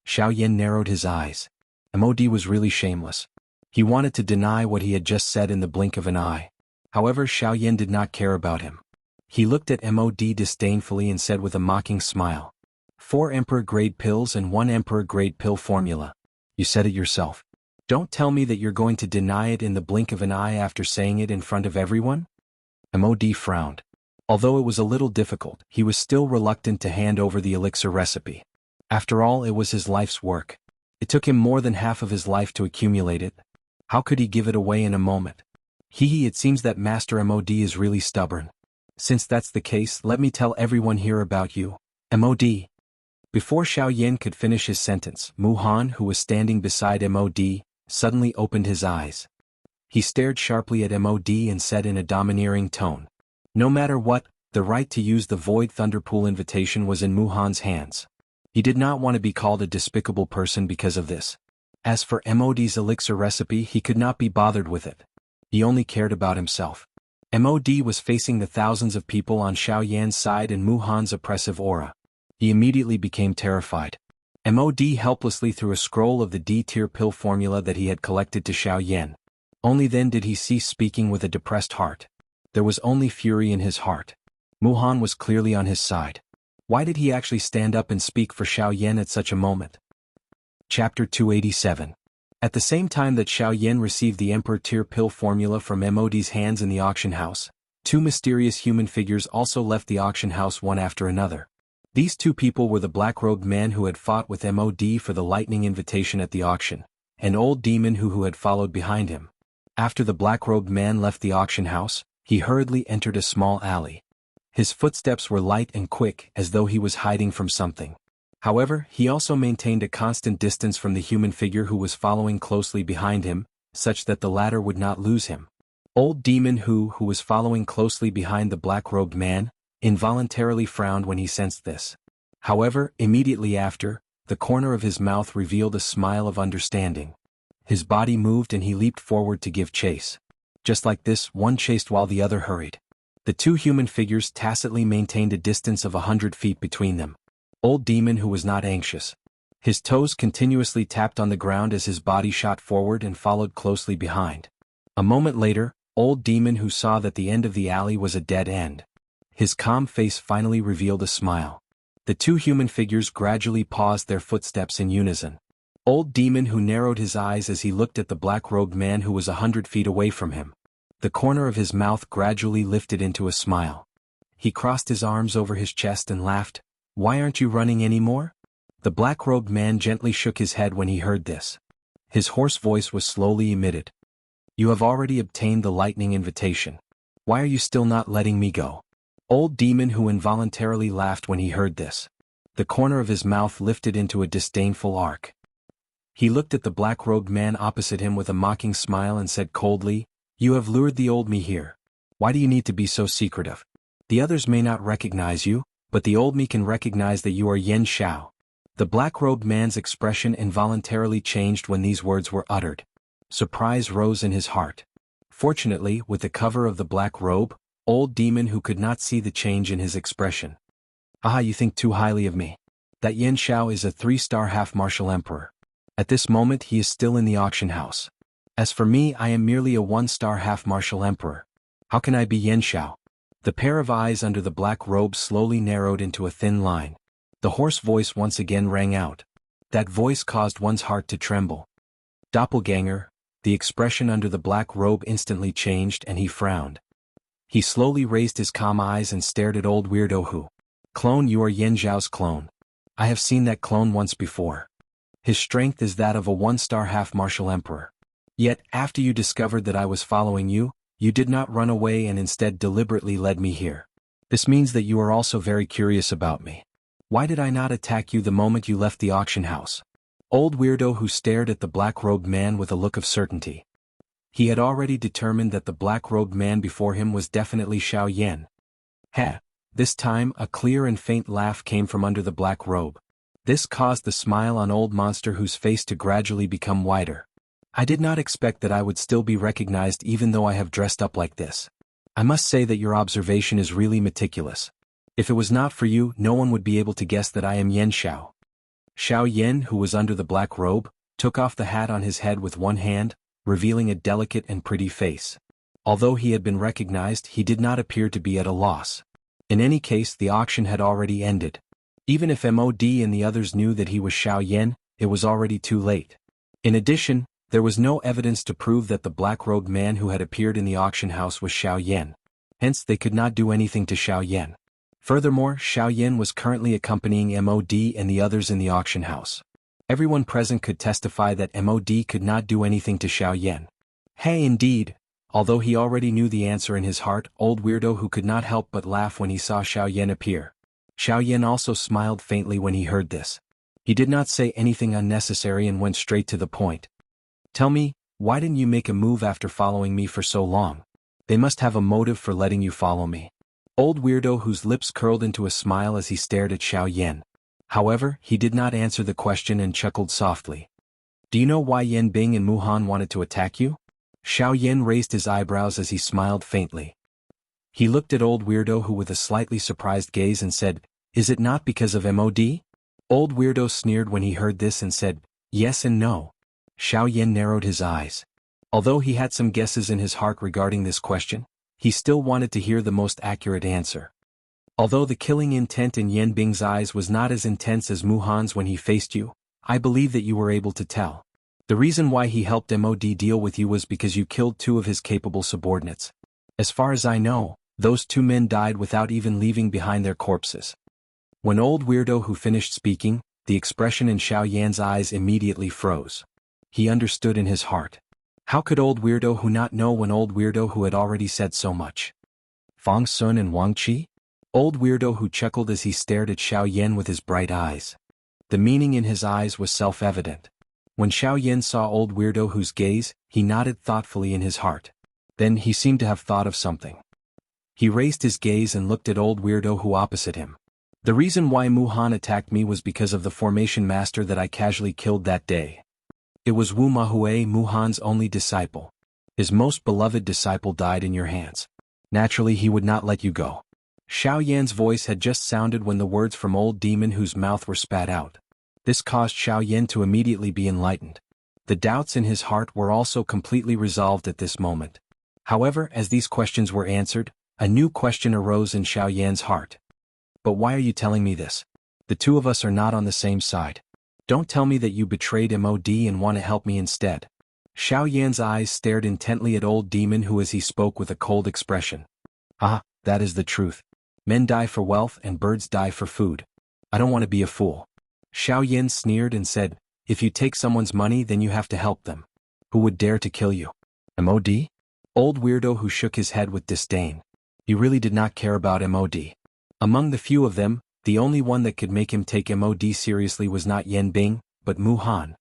Xiao Yan narrowed his eyes. MOD was really shameless. He wanted to deny what he had just said in the blink of an eye. However, Xiao Yan did not care about him. He looked at MOD disdainfully and said with a mocking smile, "4 Emperor-grade pills and 1 Emperor-grade pill formula. You said it yourself. Don't tell me that you're going to deny it in the blink of an eye after saying it in front of everyone?" MOD frowned. Although it was a little difficult, he was still reluctant to hand over the elixir recipe. After all, it was his life's work. It took him more than half of his life to accumulate it. How could he give it away in a moment? It seems that Master MOD is really stubborn. Since that's the case, let me tell everyone here about you, MOD. Before Xiao Yan could finish his sentence, Mu Han, who was standing beside MOD, suddenly opened his eyes. He stared sharply at MOD and said in a domineering tone, "No matter what, the right to use the Void Thunderpool invitation was in Mu Han's hands." He did not want to be called a despicable person because of this. As for MOD's elixir recipe, he could not be bothered with it. He only cared about himself. MOD was facing the thousands of people on Xiao Yan's side and Mu Han's oppressive aura. He immediately became terrified. MOD helplessly threw a scroll of the D-tier pill formula that he had collected to Xiao Yan. Only then did he cease speaking with a depressed heart. There was only fury in his heart. Mu Han was clearly on his side. Why did he actually stand up and speak for Xiao Yan at such a moment? Chapter 287. At the same time that Xiao Yan received the Emperor tier pill formula from MOD's hands in the auction house, 2 mysterious human figures also left the auction house one after another. These 2 people were the black-robed man who had fought with MOD for the lightning invitation at the auction, and old demon who had followed behind him. After the black-robed man left the auction house, he hurriedly entered a small alley. His footsteps were light and quick, as though he was hiding from something. However, he also maintained a constant distance from the human figure who was following closely behind him, such that the latter would not lose him. Old Demon who was following closely behind the black-robed man, involuntarily frowned when he sensed this. However, immediately after, the corner of his mouth revealed a smile of understanding. His body moved and he leaped forward to give chase. Just like this, one chased while the other hurried. The two human figures tacitly maintained a distance of 100 feet between them. Old Demon who was not anxious. His toes continuously tapped on the ground as his body shot forward and followed closely behind. A moment later, Old Demon who saw that the end of the alley was a dead end. His calm face finally revealed a smile. The two human figures gradually paused their footsteps in unison. Old Demon who narrowed his eyes as he looked at the black-robed man who was 100 feet away from him. The corner of his mouth gradually lifted into a smile. He crossed his arms over his chest and laughed. "Why aren't you running anymore?" The black-robed man gently shook his head when he heard this. His hoarse voice was slowly emitted. "You have already obtained the lightning invitation. Why are you still not letting me go?" Old Demon who involuntarily laughed when he heard this. The corner of his mouth lifted into a disdainful arc. He looked at the black-robed man opposite him with a mocking smile and said coldly, "You have lured the old me here. Why do you need to be so secretive? The others may not recognize you, but the old me can recognize that you are Yen Xiao." The black-robed man's expression involuntarily changed when these words were uttered. Surprise rose in his heart. Fortunately, with the cover of the black robe, Old Demon who could not see the change in his expression. "Ah, you think too highly of me. That Yen Xiao is a 3-star half-martial emperor. At this moment he is still in the auction house. As for me, I am merely a 1-star half-martial emperor. How can I be Yen Xiao?" The pair of eyes under the black robe slowly narrowed into a thin line. The hoarse voice once again rang out. That voice caused one's heart to tremble. "Doppelganger." The expression under the black robe instantly changed and he frowned. He slowly raised his calm eyes and stared at Old Weirdo who. "Clone, you are Yen Xiao's clone. I have seen that clone once before. His strength is that of a 1-star half-martial emperor. Yet, after you discovered that I was following you, you did not run away and instead deliberately led me here. This means that you are also very curious about me. Why did I not attack you the moment you left the auction house?" Old Weirdo who stared at the black-robed man with a look of certainty. He had already determined that the black-robed man before him was definitely Xiao Yan. Heh! This time, a clear and faint laugh came from under the black robe. This caused the smile on Old Monster whose face to gradually become wider. "I did not expect that I would still be recognized even though I have dressed up like this. I must say that your observation is really meticulous. If it was not for you, no one would be able to guess that I am Yen Xiao." Xiao Yan, who was under the black robe, took off the hat on his head with one hand, revealing a delicate and pretty face. Although he had been recognized, he did not appear to be at a loss. In any case, the auction had already ended. Even if MOD and the others knew that he was Xiao Yan, it was already too late. In addition, there was no evidence to prove that the black-robed man who had appeared in the auction house was Xiao Yan. Hence, they could not do anything to Xiao Yan. Furthermore, Xiao Yan was currently accompanying MOD and the others in the auction house. Everyone present could testify that MOD could not do anything to Xiao Yan. Hey, indeed. Although he already knew the answer in his heart, Old Weirdo who could not help but laugh when he saw Xiao Yan appear. Xiao Yan also smiled faintly when he heard this. He did not say anything unnecessary and went straight to the point. "Tell me, why didn't you make a move after following me for so long? They must have a motive for letting you follow me." Old Weirdo whose lips curled into a smile as he stared at Xiao Yan. However, he did not answer the question and chuckled softly. "Do you know why Yan Bing and Muhan wanted to attack you?" Xiao Yan raised his eyebrows as he smiled faintly. He looked at Old Weirdo who with a slightly surprised gaze and said, "Is it not because of MOD?" Old Weirdo sneered when he heard this and said, "Yes and no." Xiao Yan narrowed his eyes. Although he had some guesses in his heart regarding this question, he still wanted to hear the most accurate answer. "Although the killing intent in Yan Bing's eyes was not as intense as Muhan's when he faced you, I believe that you were able to tell. The reason why he helped MOD deal with you was because you killed 2 of his capable subordinates. As far as I know, those 2 men died without even leaving behind their corpses." When Old Weirdo who finished speaking, the expression in Xiao Yan's eyes immediately froze. He understood in his heart. How could Old Weirdo who not know when Old Weirdo who had already said so much? Fang Sun and Wang Qi? Old Weirdo who chuckled as he stared at Xiao Yan with his bright eyes. The meaning in his eyes was self-evident. When Xiao Yan saw old weirdo Hu's gaze, he nodded thoughtfully in his heart. Then he seemed to have thought of something. He raised his gaze and looked at old weirdo Hu opposite him. The reason why Mu Han attacked me was because of the formation master that I casually killed that day. It was Wu Mahue, Mu Han's only disciple. His most beloved disciple died in your hands. Naturally he would not let you go. Xiao Yan's voice had just sounded when the words from old demon Hu's mouth were spat out. This caused Xiao Yan to immediately be enlightened. The doubts in his heart were also completely resolved at this moment. However, as these questions were answered, a new question arose in Xiao Yan's heart. But why are you telling me this? The two of us are not on the same side. Don't tell me that you betrayed MOD and want to help me instead. Xiao Yan's eyes stared intently at old demon Hu as he spoke with a cold expression. Ah, that is the truth. Men die for wealth and birds die for food. I don't want to be a fool. Xiao Yan sneered and said, if you take someone's money then you have to help them. Who would dare to kill you? MOD? Old weirdo Hu shook his head with disdain. He really did not care about MOD. Among the few of them, the only one that could make him take MOD seriously was not Yan Bing, but Mu Han.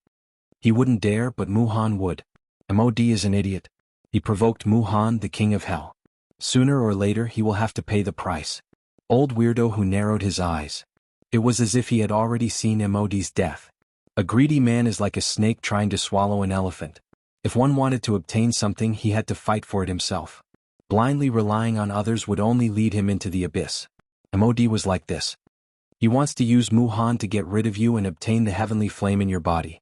He wouldn't dare, but Mu Han would. MOD is an idiot. He provoked Mu Han, the king of hell. Sooner or later he will have to pay the price. Old weirdo Hu narrowed his eyes. It was as if he had already seen MOD's death. A greedy man is like a snake trying to swallow an elephant. If one wanted to obtain something he had to fight for it himself. Blindly relying on others would only lead him into the abyss. MOD was like this. He wants to use Mu Han to get rid of you and obtain the heavenly flame in your body.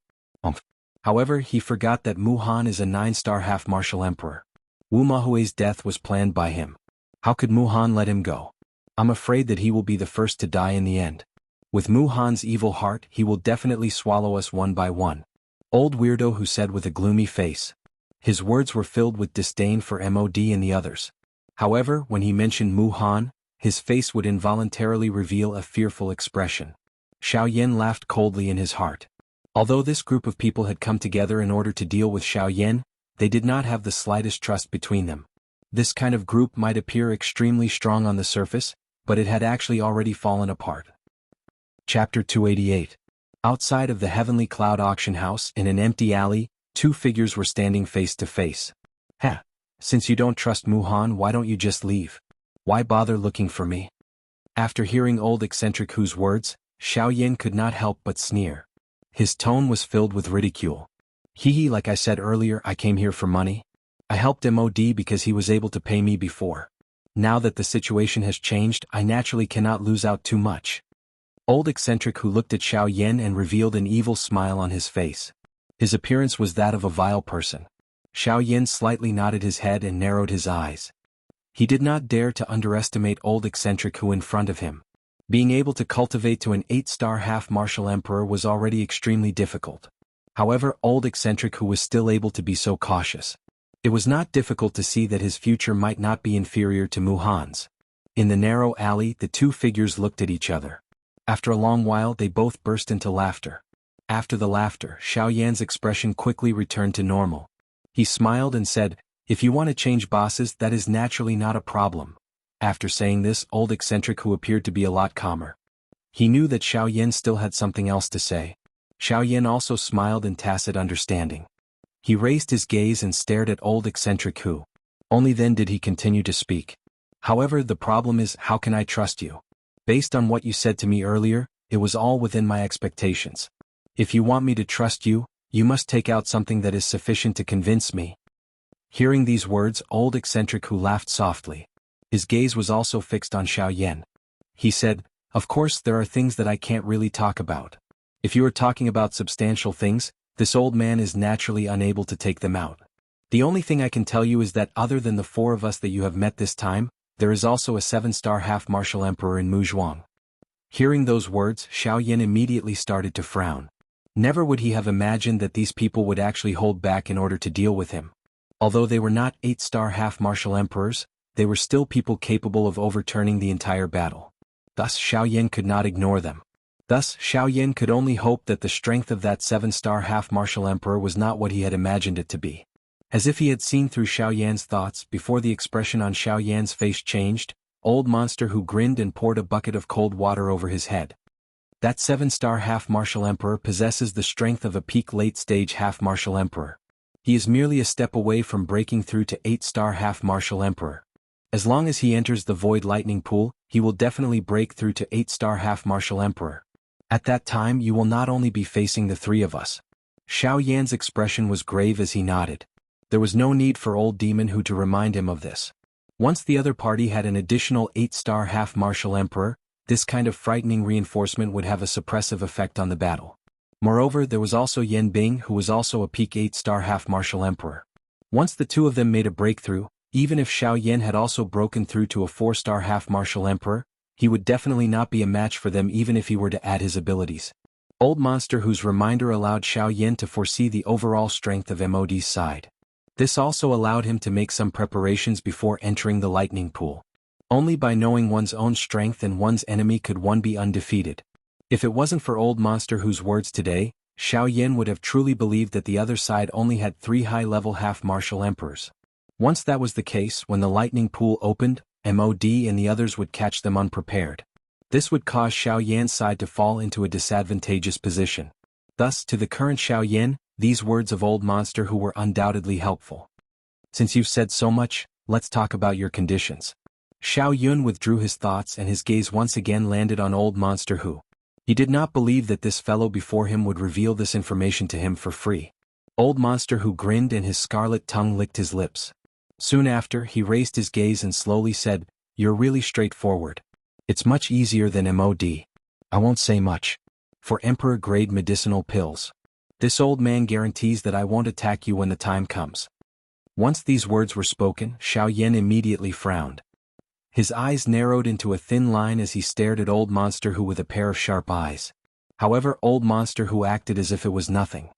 However, he forgot that Mu Han is a 9-star half-martial emperor. Wu Mahue's death was planned by him. How could Mu Han let him go? I'm afraid that he will be the first to die in the end. With Mu Han's evil heart, he will definitely swallow us one by one. Old weirdo Hu said with a gloomy face. His words were filled with disdain for MOD and the others. However, when he mentioned Mu Han, his face would involuntarily reveal a fearful expression. Xiao Yan laughed coldly in his heart. Although this group of people had come together in order to deal with Xiao Yan, they did not have the slightest trust between them. This kind of group might appear extremely strong on the surface, but it had actually already fallen apart. Chapter 288. Outside of the Heavenly Cloud Auction House in an empty alley, two figures were standing face to face. Ha! Since you don't trust Mu Han, why don't you just leave? Why bother looking for me? After hearing old eccentric Hu's words, Xiao Yan could not help but sneer. His tone was filled with ridicule. Hee, like I said earlier, I came here for money. I helped MOD because he was able to pay me before. Now that the situation has changed, I naturally cannot lose out too much. Old eccentric Hu looked at Xiao Yan and revealed an evil smile on his face. His appearance was that of a vile person. Xiao Yan slightly nodded his head and narrowed his eyes. He did not dare to underestimate old eccentric Hu in front of him. Being able to cultivate to an 8-star half-martial emperor was already extremely difficult. However, old eccentric Hu was still able to be so cautious. It was not difficult to see that his future might not be inferior to Mu Han's. In the narrow alley, the two figures looked at each other. After a long while they both burst into laughter. After the laughter, Xiao Yan's expression quickly returned to normal. He smiled and said, if you want to change bosses, that is naturally not a problem. After saying this, old eccentric Hu appeared to be a lot calmer. He knew that Xiao Yan still had something else to say. Xiao Yan also smiled in tacit understanding. He raised his gaze and stared at old eccentric Hu. Only then did he continue to speak. However, the problem is, how can I trust you? Based on what you said to me earlier, it was all within my expectations. If you want me to trust you, you must take out something that is sufficient to convince me. Hearing these words, old eccentric Hu laughed softly. His gaze was also fixed on Xiao Yan. He said, of course there are things that I can't really talk about. If you are talking about substantial things, this old man is naturally unable to take them out. The only thing I can tell you is that other than the four of us that you have met this time, there is also a 7-star half-martial emperor in Muzhuang. Hearing those words, Xiao Yan immediately started to frown. Never would he have imagined that these people would actually hold back in order to deal with him. Although they were not 8-star half-martial emperors, they were still people capable of overturning the entire battle. Thus Xiao Yan could not ignore them. Thus Xiao Yan could only hope that the strength of that 7-star half-martial emperor was not what he had imagined it to be. As if he had seen through Xiao Yan's thoughts, before the expression on Xiao Yan's face changed, old monster Hu grinned and poured a bucket of cold water over his head. That 7-star half-martial emperor possesses the strength of a peak late-stage half-martial emperor. He is merely a step away from breaking through to 8-star half-martial emperor. As long as he enters the void lightning pool, he will definitely break through to 8-star half-martial emperor. At that time you will not only be facing the three of us. Xiao Yan's expression was grave as he nodded. There was no need for old Demon Hu to remind him of this. Once the other party had an additional 8-star half-martial emperor, this kind of frightening reinforcement would have a suppressive effect on the battle. Moreover, there was also Yan Bing, who was also a peak 8-star half-martial emperor. Once the two of them made a breakthrough, even if Xiao Yan had also broken through to a 4-star half-martial emperor, he would definitely not be a match for them even if he were to add his abilities. Old Monster Hu's reminder allowed Xiao Yan to foresee the overall strength of MOD's side. This also allowed him to make some preparations before entering the lightning pool. Only by knowing one's own strength and one's enemy could one be undefeated. If it wasn't for Old Monster Hu's words today, Xiao Yan would have truly believed that the other side only had 3 high-level half-martial emperors. Once that was the case, when the lightning pool opened, MOD and the others would catch them unprepared. This would cause Xiao Yan's side to fall into a disadvantageous position. Thus, to the current Xiao Yan, these words of Old Monster Hu were undoubtedly helpful. Since you've said so much, let's talk about your conditions. Xiao Yun withdrew his thoughts and his gaze once again landed on Old Monster Hu. He did not believe that this fellow before him would reveal this information to him for free. Old Monster Hu grinned and his scarlet tongue licked his lips. Soon after, he raised his gaze and slowly said, "You're really straightforward. It's much easier than MOD. I won't say much. For Emperor-grade medicinal pills. This old man guarantees that I won't attack you when the time comes." Once these words were spoken, Xiao Yan immediately frowned. His eyes narrowed into a thin line as he stared at Old Monster Hu with a pair of sharp eyes. However, Old Monster Hu acted as if it was nothing.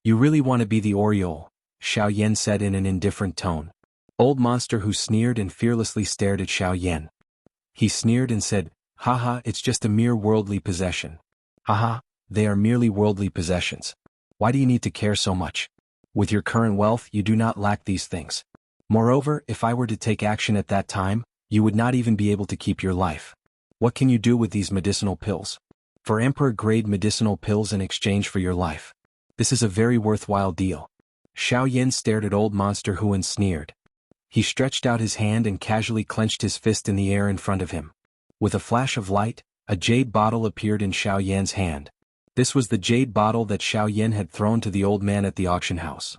"You really want to be the Oriole," Xiao Yan said in an indifferent tone. Old Monster Hu sneered and fearlessly stared at Xiao Yan. He sneered and said, "Haha, it's just a mere worldly possession." "Haha, they are merely worldly possessions. Why do you need to care so much? With your current wealth you do not lack these things. Moreover, if I were to take action at that time, you would not even be able to keep your life. What can you do with these medicinal pills? For Emperor-grade medicinal pills in exchange for your life. This is a very worthwhile deal." Xiao Yan stared at Old Monster Hu and sneered. He stretched out his hand and casually clenched his fist in the air in front of him. With a flash of light, a jade bottle appeared in Xiao Yan's hand. This was the jade bottle that Xiao Yan had thrown to the old man at the auction house.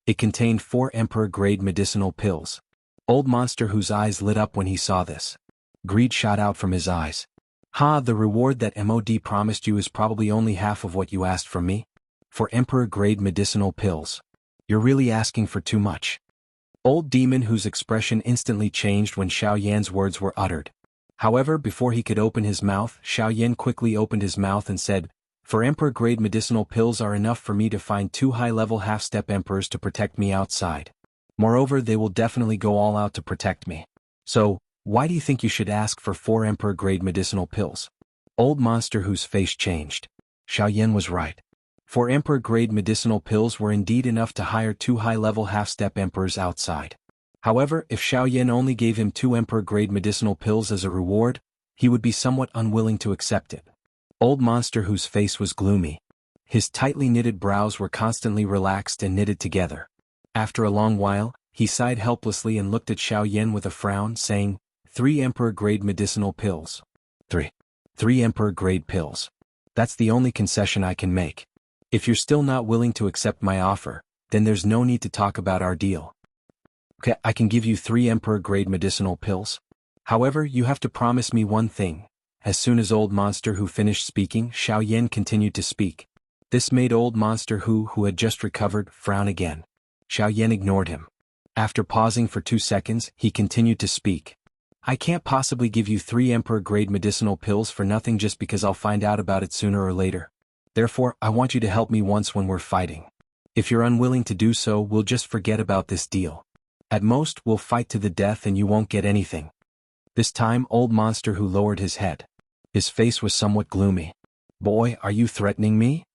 It contained 4 Emperor-grade medicinal pills. Old Monster Hu's eyes lit up when he saw this. Greed shot out from his eyes. "Ha, the reward that MOD promised you is probably only half of what you asked from me? For Emperor-grade medicinal pills. You're really asking for too much." Old Demon Hu's expression instantly changed when Xiao Yan's words were uttered. However, before he could open his mouth, Xiao Yan quickly opened his mouth and said, "For Emperor-grade medicinal pills are enough for me to find 2 high-level half-step emperors to protect me outside. Moreover, they will definitely go all out to protect me. So, why do you think you should ask for 4 Emperor-grade medicinal pills?" Old Monster Hu's face changed. Xiao Yan was right. 4 Emperor-grade medicinal pills were indeed enough to hire 2 high-level half-step emperors outside. However, if Xiao Yan only gave him 2 Emperor-grade medicinal pills as a reward, he would be somewhat unwilling to accept it. Old Monster Hu's face was gloomy. His tightly knitted brows were constantly relaxed and knitted together. After a long while, he sighed helplessly and looked at Xiao Yan with a frown, saying, 3 Emperor-grade medicinal pills. 3 Emperor-grade pills. That's the only concession I can make. If you're still not willing to accept my offer, then there's no need to talk about our deal. Okay, I can give you 3 Emperor-grade medicinal pills. However, you have to promise me one thing." As soon as Old Monster Hu finished speaking, Xiao Yan continued to speak. This made Old Monster Hu, who had just recovered, frown again. Xiao Yan ignored him. After pausing for 2 seconds, he continued to speak. "I can't possibly give you 3 Emperor-grade medicinal pills for nothing just because I'll find out about it sooner or later. Therefore, I want you to help me once when we're fighting. If you're unwilling to do so, we'll just forget about this deal. At most, we'll fight to the death and you won't get anything." This time, Old Monster Hu lowered his head. His face was somewhat gloomy. "Boy, are you threatening me?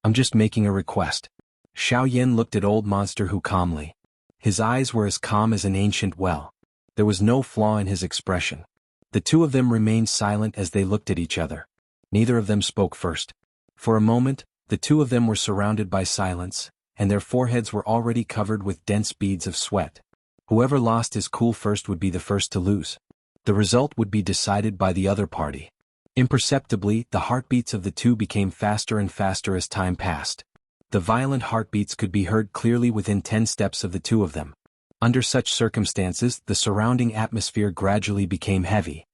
I'm just making a request." Xiao Yan looked at Old Monster Hu calmly. His eyes were as calm as an ancient well. There was no flaw in his expression. The two of them remained silent as they looked at each other. Neither of them spoke first. For a moment, the two of them were surrounded by silence, and their foreheads were already covered with dense beads of sweat. Whoever lost his cool first would be the first to lose. The result would be decided by the other party. Imperceptibly, the heartbeats of the two became faster and faster as time passed. The violent heartbeats could be heard clearly within 10 steps of the two of them. Under such circumstances, the surrounding atmosphere gradually became heavy.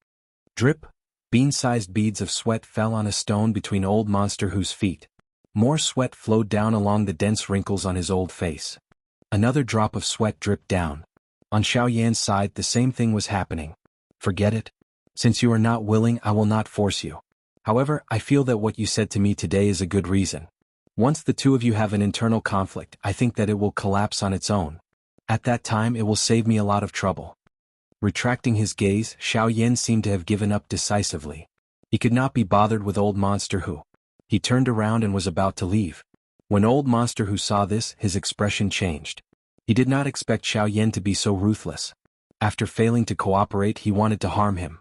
Drip, bean-sized beads of sweat fell on a stone between Old Monster Who's feet. More sweat flowed down along the dense wrinkles on his old face. Another drop of sweat dripped down. On Xiao Yan's side, the same thing was happening. Forget it. Since you are not willing, I will not force you. However, I feel that what you said to me today is a good reason. Once the two of you have an internal conflict, I think that it will collapse on its own. At that time, it will save me a lot of trouble. Retracting his gaze, Xiao Yan seemed to have given up decisively. He could not be bothered with Old Monster Who. He turned around and was about to leave. When Old Monster Who saw this, his expression changed. He did not expect Xiao Yan to be so ruthless. After failing to cooperate, he wanted to harm him.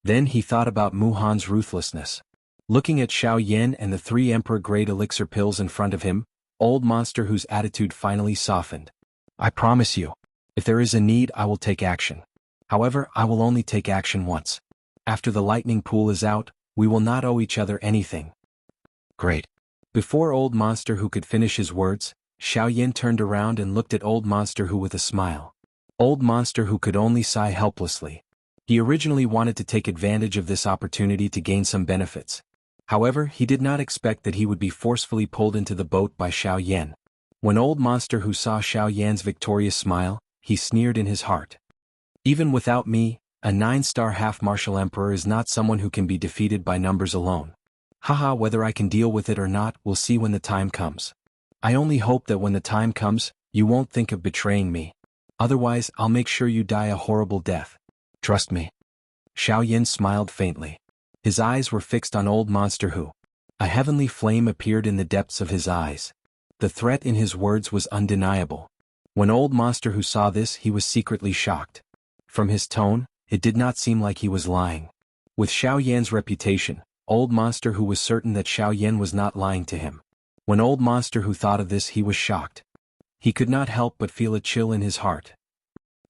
Then he thought about Mu Han's ruthlessness. Looking at Xiao Yan and the 3 Emperor-grade elixir pills in front of him, Old Monster Who's attitude finally softened. I promise you, if there is a need, I will take action. However, I will only take action once. After the lightning pool is out, we will not owe each other anything. Great. Before Old Monster Who could finish his words, Xiao Yan turned around and looked at Old Monster Who with a smile. Old Monster Who could only sigh helplessly. He originally wanted to take advantage of this opportunity to gain some benefits. However, he did not expect that he would be forcefully pulled into the boat by Xiao Yan. When Old Monster Who saw Xiao Yan's victorious smile, he sneered in his heart. Even without me, a 9-star half-martial emperor is not someone who can be defeated by numbers alone. Haha, whether I can deal with it or not, we'll see when the time comes. I only hope that when the time comes, you won't think of betraying me. Otherwise, I'll make sure you die a horrible death. Trust me. Xiao Yan smiled faintly. His eyes were fixed on Old Monster Who. A heavenly flame appeared in the depths of his eyes. The threat in his words was undeniable. When Old Monster Who saw this, he was secretly shocked. From his tone, it did not seem like he was lying. With Xiao Yan's reputation, Old Monster Who was certain that Xiao Yan was not lying to him. When Old Monster Who thought of this, he was shocked. He could not help but feel a chill in his heart.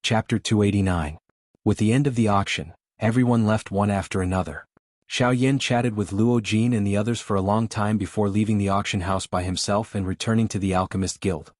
Chapter 289. With the end of the auction, everyone left one after another. Xiao Yan chatted with Luo Jin and the others for a long time before leaving the auction house by himself and returning to the Alchemist Guild.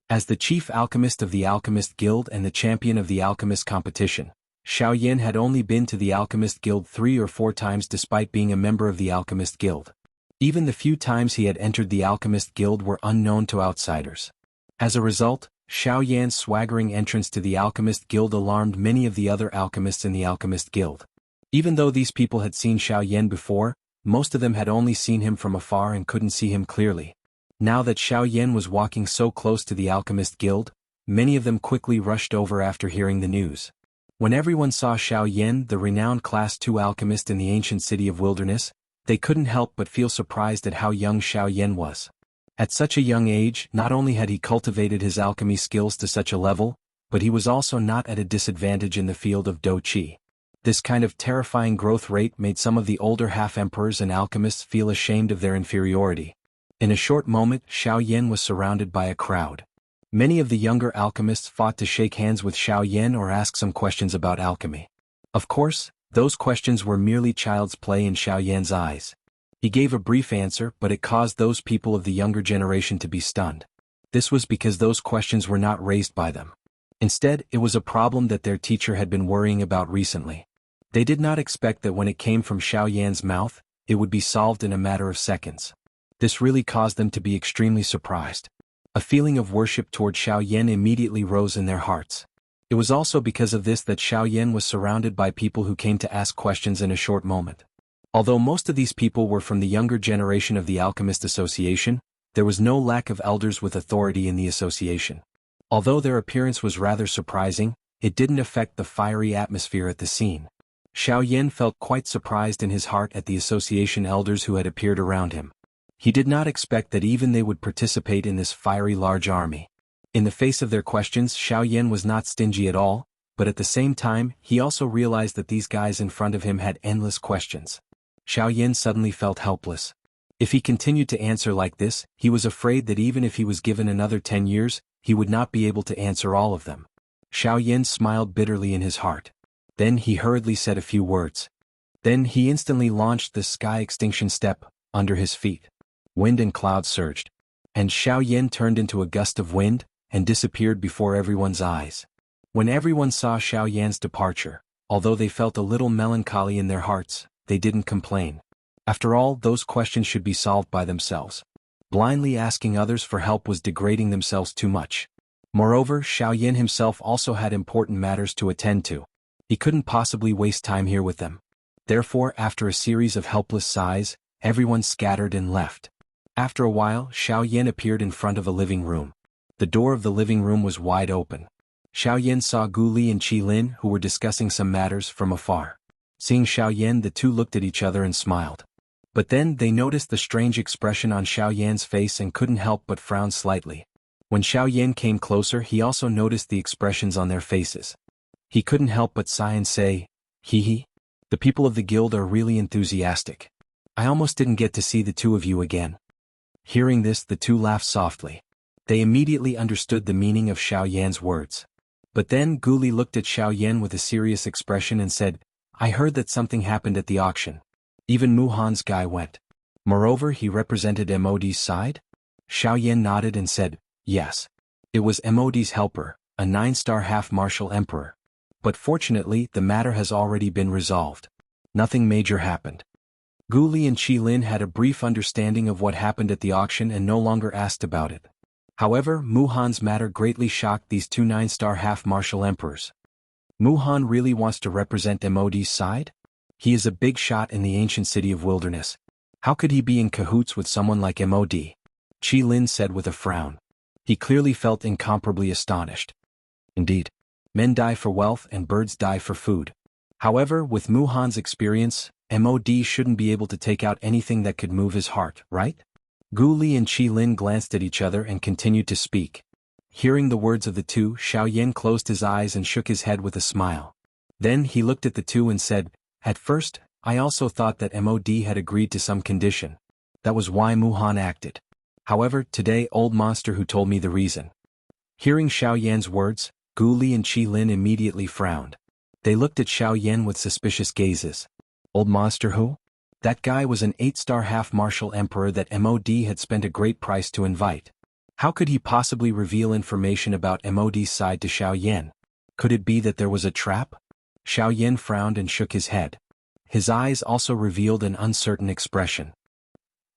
As the chief alchemist of the Alchemist Guild and the champion of the Alchemist competition, Xiao Yan had only been to the Alchemist Guild 3 or 4 times despite being a member of the Alchemist Guild. Even the few times he had entered the Alchemist Guild were unknown to outsiders. As a result, Xiao Yan's swaggering entrance to the Alchemist Guild alarmed many of the other alchemists in the Alchemist Guild. Even though these people had seen Xiao Yan before, most of them had only seen him from afar and couldn't see him clearly. Now that Xiao Yan was walking so close to the Alchemist Guild, many of them quickly rushed over after hearing the news. When everyone saw Xiao Yan, the renowned Class 2 alchemist in the ancient city of Wilderness, they couldn't help but feel surprised at how young Xiao Yan was. At such a young age, not only had he cultivated his alchemy skills to such a level, but he was also not at a disadvantage in the field of Do Qi. This kind of terrifying growth rate made some of the older half-emperors and alchemists feel ashamed of their inferiority. In a short moment, Xiao Yan was surrounded by a crowd. Many of the younger alchemists fought to shake hands with Xiao Yan or ask some questions about alchemy. Of course, those questions were merely child's play in Xiao Yan's eyes. He gave a brief answer, but it caused those people of the younger generation to be stunned. This was because those questions were not raised by them. Instead, it was a problem that their teacher had been worrying about recently. They did not expect that when it came from Xiao Yan's mouth, it would be solved in a matter of seconds. This really caused them to be extremely surprised. A feeling of worship toward Xiao Yan immediately rose in their hearts. It was also because of this that Xiao Yan was surrounded by people who came to ask questions in a short moment. Although most of these people were from the younger generation of the Alchemist Association, there was no lack of elders with authority in the association. Although their appearance was rather surprising, it didn't affect the fiery atmosphere at the scene. Xiao Yan felt quite surprised in his heart at the association elders who had appeared around him. He did not expect that even they would participate in this fiery large army. In the face of their questions, Xiao Yan was not stingy at all, but at the same time, he also realized that these guys in front of him had endless questions. Xiao Yan suddenly felt helpless. If he continued to answer like this, he was afraid that even if he was given another 10 years, he would not be able to answer all of them. Xiao Yan smiled bitterly in his heart. Then he hurriedly said a few words. Then he instantly launched the sky extinction step under his feet. Wind and clouds surged. And Xiao Yan turned into a gust of wind and disappeared before everyone's eyes. When everyone saw Xiao Yan's departure, although they felt a little melancholy in their hearts, they didn't complain. After all, those questions should be solved by themselves. Blindly asking others for help was degrading themselves too much. Moreover, Xiao Yan himself also had important matters to attend to. He couldn't possibly waste time here with them. Therefore, after a series of helpless sighs, everyone scattered and left. After a while, Xiao Yan appeared in front of a living room. The door of the living room was wide open. Xiao Yan saw Gu Li and Qi Lin, who were discussing some matters, from afar. Seeing Xiao Yan, the two looked at each other and smiled. But then they noticed the strange expression on Xiao Yan's face and couldn't help but frown slightly. When Xiao Yan came closer, he also noticed the expressions on their faces. He couldn't help but sigh and say, "Hee hee. The people of the guild are really enthusiastic. I almost didn't get to see the two of you again." Hearing this, the two laughed softly. They immediately understood the meaning of Xiao Yan's words. But then Gu Li looked at Xiao Yan with a serious expression and said, "I heard that something happened at the auction. Even Mu Han's guy went. Moreover, he represented MOD's side?" Xiao Yan nodded and said, "Yes. It was MOD's helper, a 9-star half-martial emperor. But fortunately, the matter has already been resolved. Nothing major happened." Gu Li and Qi Lin had a brief understanding of what happened at the auction and no longer asked about it. However, Mu Han's matter greatly shocked these two 9-star half-martial emperors. Mu Han really wants to represent MOD's side? He is a big shot in the ancient city of Wilderness. How could he be in cahoots with someone like MOD? Qi Lin said with a frown. He clearly felt incomparably astonished. Indeed. Men die for wealth and birds die for food. However, with Mu Han's experience, MOD shouldn't be able to take out anything that could move his heart, right? Gu Li and Qi Lin glanced at each other and continued to speak. Hearing the words of the two, Xiao Yan closed his eyes and shook his head with a smile. Then he looked at the two and said, "At first, I also thought that MOD had agreed to some condition. That was why Mu Han acted. However, today old monster who told me the reason." Hearing Xiao Yan's words, Gu Li and Qi Lin immediately frowned. They looked at Xiao Yan with suspicious gazes. Old monster who? That guy was an 8-star half-martial emperor that MOD had spent a great price to invite. How could he possibly reveal information about MOD's side to Xiao Yan? Could it be that there was a trap? Xiao Yan frowned and shook his head. His eyes also revealed an uncertain expression.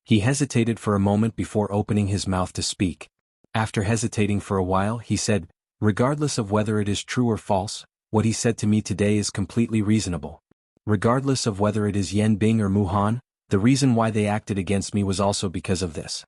He hesitated for a moment before opening his mouth to speak. After hesitating for a while, he said, "Regardless of whether it is true or false, what he said to me today is completely reasonable. Regardless of whether it is Yan Bing or Mu Han, the reason why they acted against me was also because of this."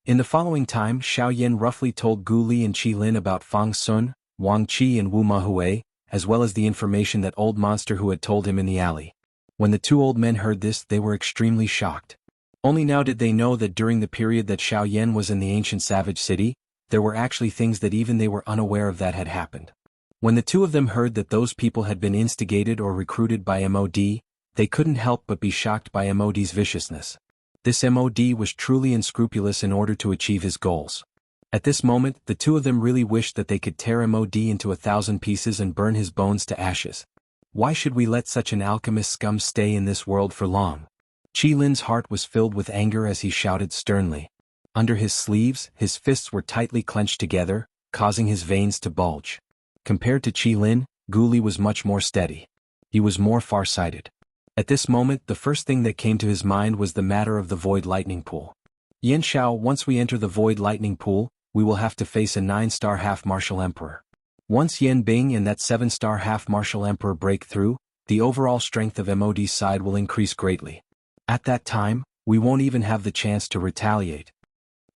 In the following time, Xiao Yan roughly told Gu Li and Qi Lin about Fang Sun, Wang Qi and Wu Mahui, as well as the information that old monster who had told him in the alley. When the two old men heard this, they were extremely shocked. Only now did they know that during the period that Xiao Yan was in the ancient savage city, there were actually things that even they were unaware of that had happened. When the two of them heard that those people had been instigated or recruited by MOD, they couldn't help but be shocked by MOD's viciousness. This MOD was truly unscrupulous in order to achieve his goals. At this moment, the two of them really wished that they could tear MOD into 1,000 pieces and burn his bones to ashes. Why should we let such an alchemist scum stay in this world for long? Qi Lin's heart was filled with anger as he shouted sternly. Under his sleeves, his fists were tightly clenched together, causing his veins to bulge. Compared to Qi Lin, Gu Li was much more steady. He was more far-sighted. At this moment, the first thing that came to his mind was the matter of the Void Lightning Pool. Yan Xiao, once we enter the Void Lightning Pool, we will have to face a 9-star half-martial emperor. Once Yan Bing and that 7-star half-martial emperor break through, the overall strength of MOD's side will increase greatly. At that time, we won't even have the chance to retaliate.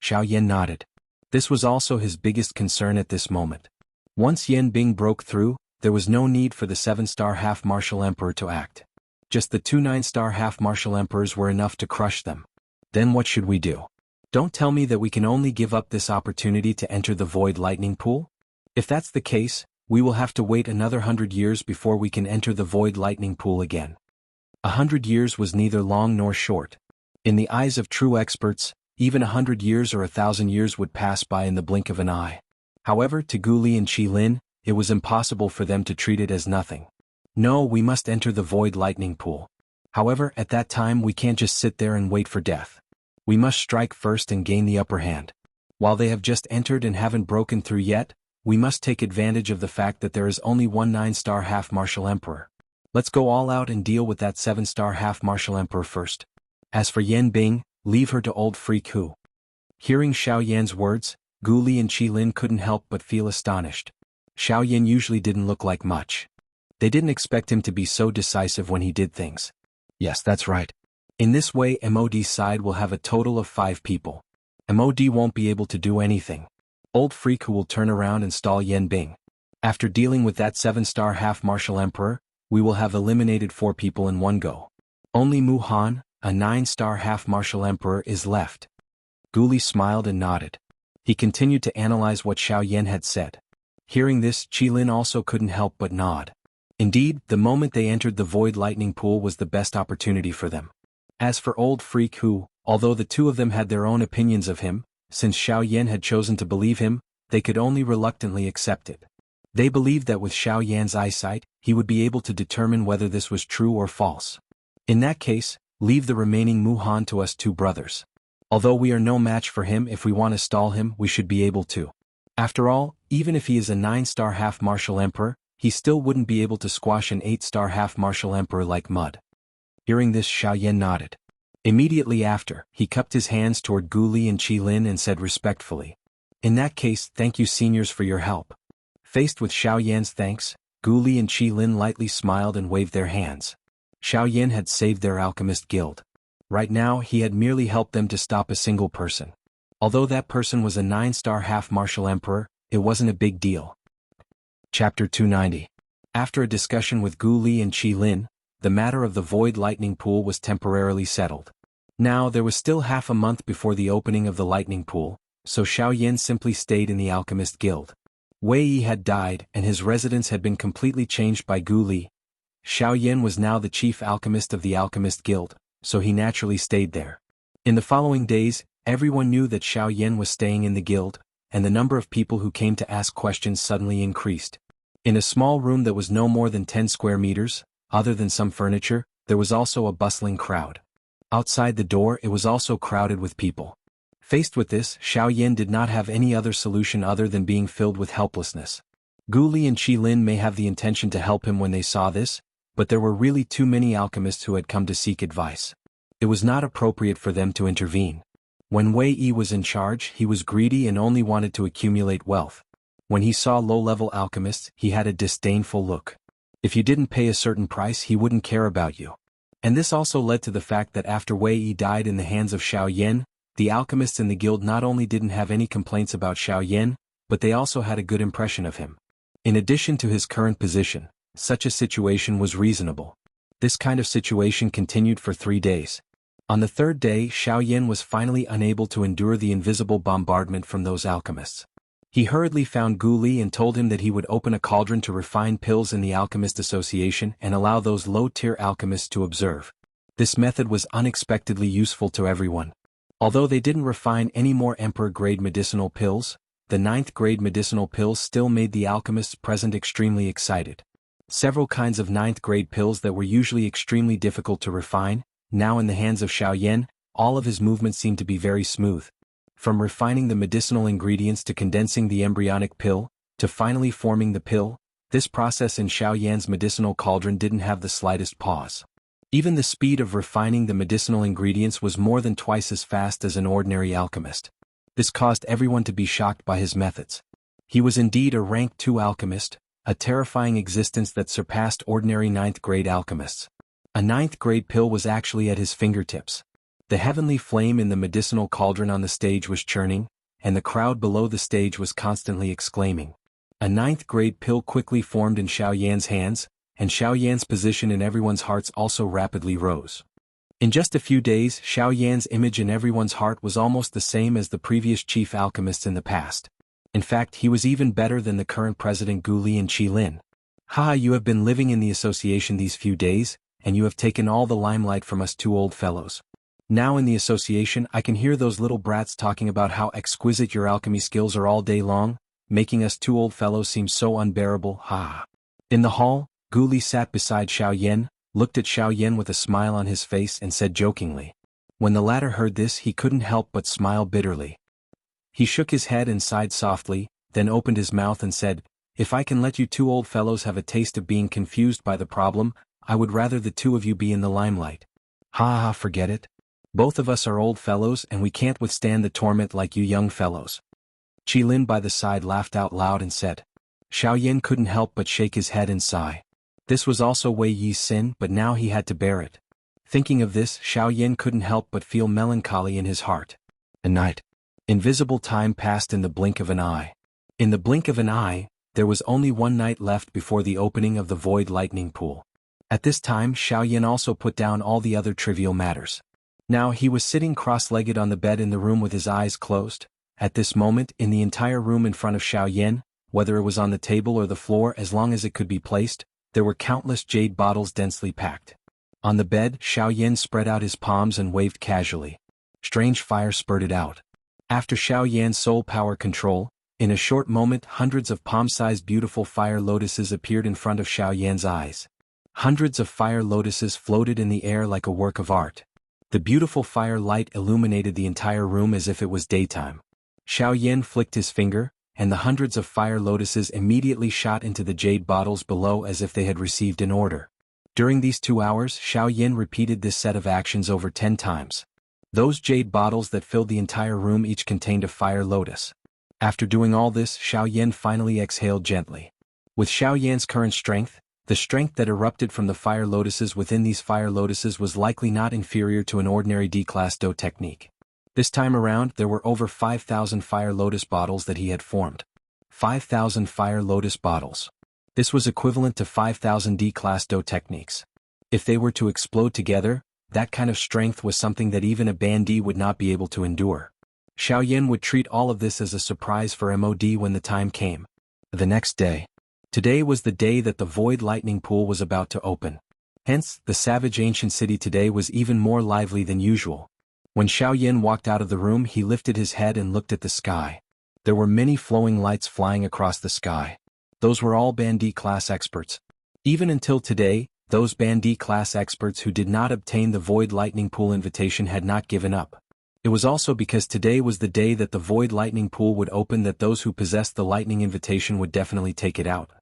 Xiao Yan nodded. This was also his biggest concern at this moment. Once Yan Bing broke through, there was no need for the 7-star half-martial emperor to act. Just the two 9-star half-martial emperors were enough to crush them. Then what should we do? Don't tell me that we can only give up this opportunity to enter the Void Lightning Pool? If that's the case, we will have to wait another 100 years before we can enter the Void Lightning Pool again. 100 years was neither long nor short. In the eyes of true experts, even 100 years or 1,000 years would pass by in the blink of an eye. However, to Gu Li and Qi Lin, it was impossible for them to treat it as nothing. No, we must enter the void lightning pool. However, at that time we can't just sit there and wait for death. We must strike first and gain the upper hand. While they have just entered and haven't broken through yet, we must take advantage of the fact that there is only one 9-star half-martial emperor. Let's go all out and deal with that 7-star half-martial emperor first. As for Yan Bing, leave her to old freak Hu. Hearing Xiao Yan's words, Gu Li and Qi Lin couldn't help but feel astonished. Xiao Yan usually didn't look like much. They didn't expect him to be so decisive when he did things. Yes, that's right. In this way, MOD's side will have a total of 5 people. MOD won't be able to do anything. Old freak Hu will turn around and stall Yan Bing. After dealing with that 7-star half-martial emperor, we will have eliminated 4 people in one go. Only Mu Han, a 9-star half-martial emperor, is left. Gu Li smiled and nodded. He continued to analyze what Xiao Yan had said. Hearing this, Qi Lin also couldn't help but nod. Indeed, the moment they entered the void lightning pool was the best opportunity for them. As for old freak Hu, although the two of them had their own opinions of him, since Xiao Yan had chosen to believe him, they could only reluctantly accept it. They believed that with Xiao Yan's eyesight, he would be able to determine whether this was true or false. In that case, leave the remaining Mu Han to us 2 brothers. Although we are no match for him, if we want to stall him, we should be able to. After all, even if he is a 9-star half-martial emperor, he still wouldn't be able to squash an 8-star half-martial emperor like mud. Hearing this, Xiao Yan nodded. Immediately after, he cupped his hands toward Gu Li and Qi Lin and said respectfully, "In that case, thank you seniors for your help." Faced with Xiao Yan's thanks, Gu Li and Qi Lin lightly smiled and waved their hands. Xiao Yan had saved their alchemist guild. Right now, he had merely helped them to stop a single person. Although that person was a 9-star half-martial emperor, it wasn't a big deal. Chapter 290. After a discussion with Gu Li and Qi Lin, the matter of the void lightning pool was temporarily settled. Now, there was still half a month before the opening of the lightning pool, so Xiao Yan simply stayed in the alchemist guild. Wei Yi had died and his residence had been completely changed by Gu Li. Xiao Yan was now the chief alchemist of the alchemist guild, so he naturally stayed there. In the following days, everyone knew that Xiao Yan was staying in the guild, and the number of people who came to ask questions suddenly increased. In a small room that was no more than 10 square meters, other than some furniture, there was also a bustling crowd. Outside the door, it was also crowded with people. Faced with this, Xiao Yan did not have any other solution other than being filled with helplessness. Gu Li and Qi Lin may have the intention to help him when they saw this, but there were really too many alchemists who had come to seek advice. It was not appropriate for them to intervene. When Wei Yi was in charge, he was greedy and only wanted to accumulate wealth. When he saw low-level alchemists, he had a disdainful look. If you didn't pay a certain price, he wouldn't care about you. And this also led to the fact that after Wei Yi died in the hands of Xiao Yan, the alchemists in the guild not only didn't have any complaints about Xiao Yan, but they also had a good impression of him. In addition to his current position, such a situation was reasonable. This kind of situation continued for 3 days. On the 3rd day, Xiao Yan was finally unable to endure the invisible bombardment from those alchemists. He hurriedly found Gu Li and told him that he would open a cauldron to refine pills in the Alchemist Association and allow those low-tier alchemists to observe. This method was unexpectedly useful to everyone. Although they didn't refine any more Emperor-grade medicinal pills, the 9th-grade medicinal pills still made the alchemists present extremely excited. Several kinds of 9th-grade pills that were usually extremely difficult to refine, now in the hands of Xiao Yan, all of his movements seemed to be very smooth. From refining the medicinal ingredients to condensing the embryonic pill, to finally forming the pill, this process in Xiao Yan's medicinal cauldron didn't have the slightest pause. Even the speed of refining the medicinal ingredients was more than twice as fast as an ordinary alchemist. This caused everyone to be shocked by his methods. He was indeed a rank 2 alchemist, a terrifying existence that surpassed ordinary 9th-grade alchemists. A 9th-grade pill was actually at his fingertips. The heavenly flame in the medicinal cauldron on the stage was churning, and the crowd below the stage was constantly exclaiming. A 9th-grade pill quickly formed in Xiao Yan's hands, and Xiao Yan's position in everyone's hearts also rapidly rose. In just a few days, Xiao Yan's image in everyone's heart was almost the same as the previous chief alchemists in the past. In fact, he was even better than the current president Gu Li and Qi Lin. "Ha, you have been living in the association these few days," and you have taken all the limelight from us two old fellows. Now in the association I can hear those little brats talking about how exquisite your alchemy skills are all day long, making us two old fellows seem so unbearable, ha. In the hall, Gu Li sat beside Xiao Yan, looked at Xiao Yan with a smile on his face and said jokingly. When the latter heard this he couldn't help but smile bitterly. He shook his head and sighed softly, then opened his mouth and said, "If I can let you two old fellows have a taste of being confused by the problem, I would rather the two of you be in the limelight. Ha ha, forget it. Both of us are old fellows and we can't withstand the torment like you young fellows." Qi Lin by the side laughed out loud and said. Xiao Yan couldn't help but shake his head and sigh. This was also Wei Yi's sin, but now he had to bear it. Thinking of this, Xiao Yan couldn't help but feel melancholy in his heart. A night. Invisible time passed in the blink of an eye. In the blink of an eye, there was only one night left before the opening of the void lightning pool. At this time Xiao Yan also put down all the other trivial matters. Now he was sitting cross-legged on the bed in the room with his eyes closed. At this moment, in the entire room in front of Xiao Yan, whether it was on the table or the floor as long as it could be placed, there were countless jade bottles densely packed. On the bed, Xiao Yan spread out his palms and waved casually. Strange fire spurted out. After Xiao Yan's soul power control, in a short moment hundreds of palm-sized beautiful fire lotuses appeared in front of Xiao Yan's eyes. Hundreds of fire lotuses floated in the air like a work of art. The beautiful fire light illuminated the entire room as if it was daytime. Xiao Yan flicked his finger, and the hundreds of fire lotuses immediately shot into the jade bottles below as if they had received an order. During these 2 hours, Xiao Yan repeated this set of actions over 10 times. Those jade bottles that filled the entire room each contained a fire lotus. After doing all this, Xiao Yan finally exhaled gently. With Xiao Yan's current strength, the strength that erupted from the fire lotuses within these fire lotuses was likely not inferior to an ordinary D-class Do technique. This time around, there were over 5,000 fire lotus bottles that he had formed. 5,000 fire lotus bottles. This was equivalent to 5,000 D-class Do techniques. If they were to explode together, that kind of strength was something that even a Bandi would not be able to endure. Xiao Yan would treat all of this as a surprise for MOD when the time came. The next day. Today was the day that the void lightning pool was about to open. Hence, the savage ancient city today was even more lively than usual. When Xiao Yan walked out of the room he lifted his head and looked at the sky. There were many flowing lights flying across the sky. Those were all Bandi class experts. Even until today, those Bandi class experts who did not obtain the void lightning pool invitation had not given up. It was also because today was the day that the void lightning pool would open that those who possessed the lightning invitation would definitely take it out.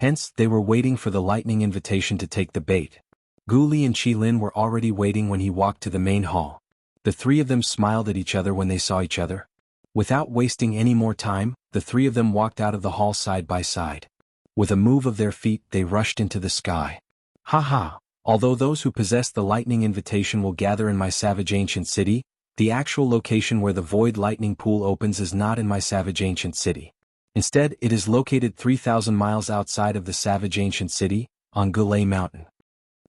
Hence, they were waiting for the lightning invitation to take the bait. Gu Li and Qi Lin were already waiting when he walked to the main hall. The three of them smiled at each other when they saw each other. Without wasting any more time, the three of them walked out of the hall side by side. With a move of their feet they rushed into the sky. Ha ha! Although those who possess the lightning invitation will gather in my savage ancient city, the actual location where the void lightning pool opens is not in my savage ancient city. Instead, it is located 3,000 miles outside of the savage ancient city, on Gulay Mountain.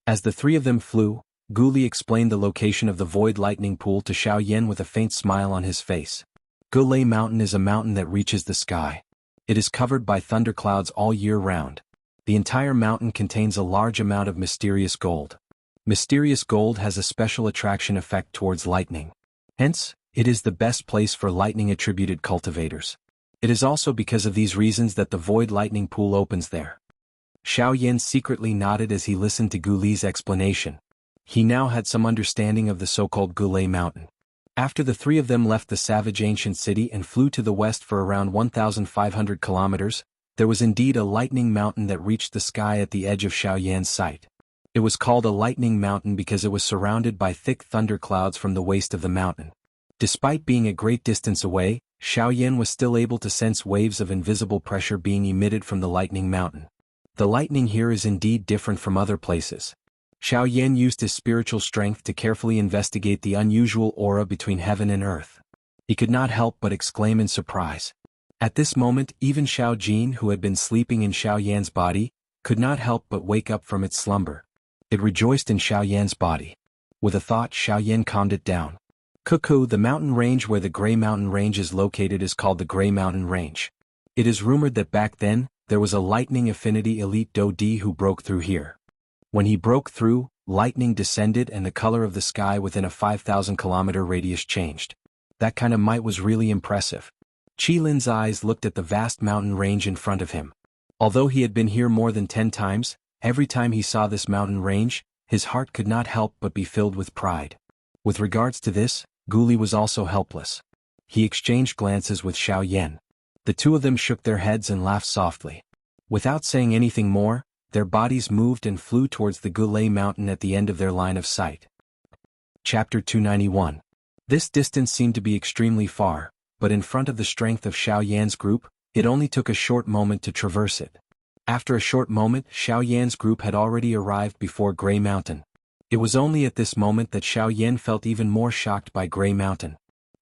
As the three of them flew, Gu Li explained the location of the void lightning pool to Xiao Yan with a faint smile on his face. Gulay Mountain is a mountain that reaches the sky. It is covered by thunderclouds all year round. The entire mountain contains a large amount of mysterious gold. Mysterious gold has a special attraction effect towards lightning. Hence, it is the best place for lightning-attributed cultivators. It is also because of these reasons that the void lightning pool opens there. Xiao Yan secretly nodded as he listened to Gu Li's explanation. He now had some understanding of the so-called Gulay Mountain. After the three of them left the savage ancient city and flew to the west for around 1,500 kilometers, there was indeed a lightning mountain that reached the sky at the edge of Xiao Yan's sight. It was called a lightning mountain because it was surrounded by thick thunderclouds from the waist of the mountain. Despite being a great distance away, Xiao Yan was still able to sense waves of invisible pressure being emitted from the lightning mountain. The lightning here is indeed different from other places. Xiao Yan used his spiritual strength to carefully investigate the unusual aura between heaven and earth. He could not help but exclaim in surprise. At this moment, even Xiao Jin, who had been sleeping in Xiao Yan's body, could not help but wake up from its slumber. It rejoiced in Xiao Yan's body. With a thought, Xiao Yan calmed it down. Cuckoo, the mountain range where the Grey Mountain Range is located is called the Grey Mountain Range. It is rumored that back then, there was a lightning affinity elite Do Di who broke through here. When he broke through, Lightning descended and the color of the sky within a 5,000-kilometer radius changed. That kind of might was really impressive. Qilin's eyes looked at the vast mountain range in front of him. Although he had been here more than 10 times, every time he saw this mountain range, his heart could not help but be filled with pride. With regards to this, Guli was also helpless. He exchanged glances with Xiao Yan. The two of them shook their heads and laughed softly. Without saying anything more, their bodies moved and flew towards the Gulay mountain at the end of their line of sight. Chapter 291. This distance seemed to be extremely far, but in front of the strength of Xiao Yan's group, it only took a short moment to traverse it. After a short moment, Xiao Yan's group had already arrived before Grey Mountain. It was only at this moment that Xiao Yan felt even more shocked by Grey Mountain.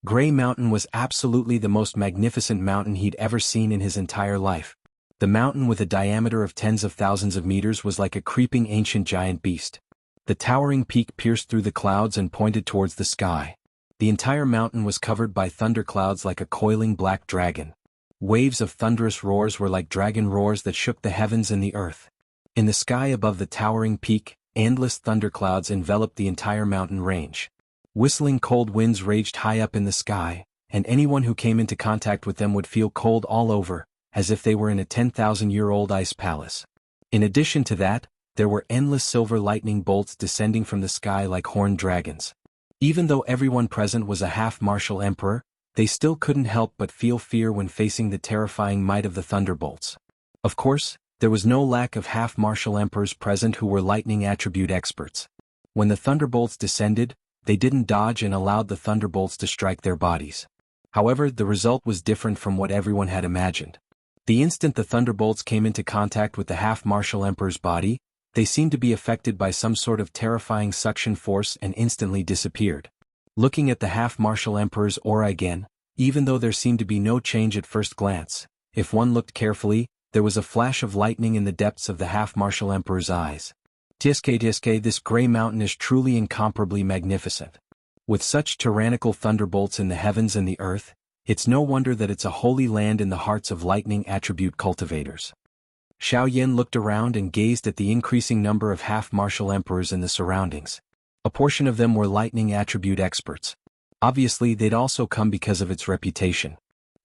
Grey Mountain was absolutely the most magnificent mountain he'd ever seen in his entire life. The mountain with a diameter of tens of thousands of meters was like a creeping ancient giant beast. The towering peak pierced through the clouds and pointed towards the sky. The entire mountain was covered by thunderclouds like a coiling black dragon. Waves of thunderous roars were like dragon roars that shook the heavens and the earth. In the sky above the towering peak, endless thunderclouds enveloped the entire mountain range. Whistling cold winds raged high up in the sky, and anyone who came into contact with them would feel cold all over, as if they were in a 10,000-year-old ice palace. In addition to that, there were endless silver lightning bolts descending from the sky like horned dragons. Even though everyone present was a half-martial emperor, they still couldn't help but feel fear when facing the terrifying might of the thunderbolts. Of course, there was no lack of half-martial emperors present who were lightning attribute experts. When the thunderbolts descended, they didn't dodge and allowed the thunderbolts to strike their bodies. However, the result was different from what everyone had imagined. The instant the thunderbolts came into contact with the half-martial emperor's body, they seemed to be affected by some sort of terrifying suction force and instantly disappeared. Looking at the half-martial emperor's aura again, even though there seemed to be no change at first glance, if one looked carefully, there was a flash of lightning in the depths of the half-martial emperor's eyes. Tiske, this Grey Mountain is truly incomparably magnificent. With such tyrannical thunderbolts in the heavens and the earth, it's no wonder that it's a holy land in the hearts of lightning attribute cultivators. Xiao Yan looked around and gazed at the increasing number of half-martial emperors in the surroundings. A portion of them were lightning attribute experts. Obviously they'd also come because of its reputation.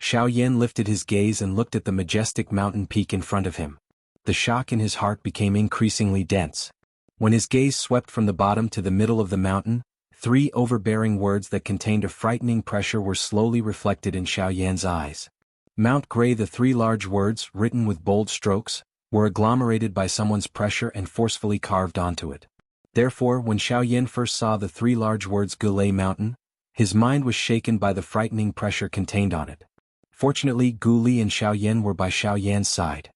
Xiao Yan lifted his gaze and looked at the majestic mountain peak in front of him. The shock in his heart became increasingly dense. When his gaze swept from the bottom to the middle of the mountain, 3 overbearing words that contained a frightening pressure were slowly reflected in Xiao Yan's eyes. Mount Grey. The 3 large words, written with bold strokes, were agglomerated by someone's pressure and forcefully carved onto it. Therefore, when Xiao Yan first saw the 3 large words Gulay Mountain, his mind was shaken by the frightening pressure contained on it. Fortunately, Guli and Xiao Yan were by Xiao Yan's side.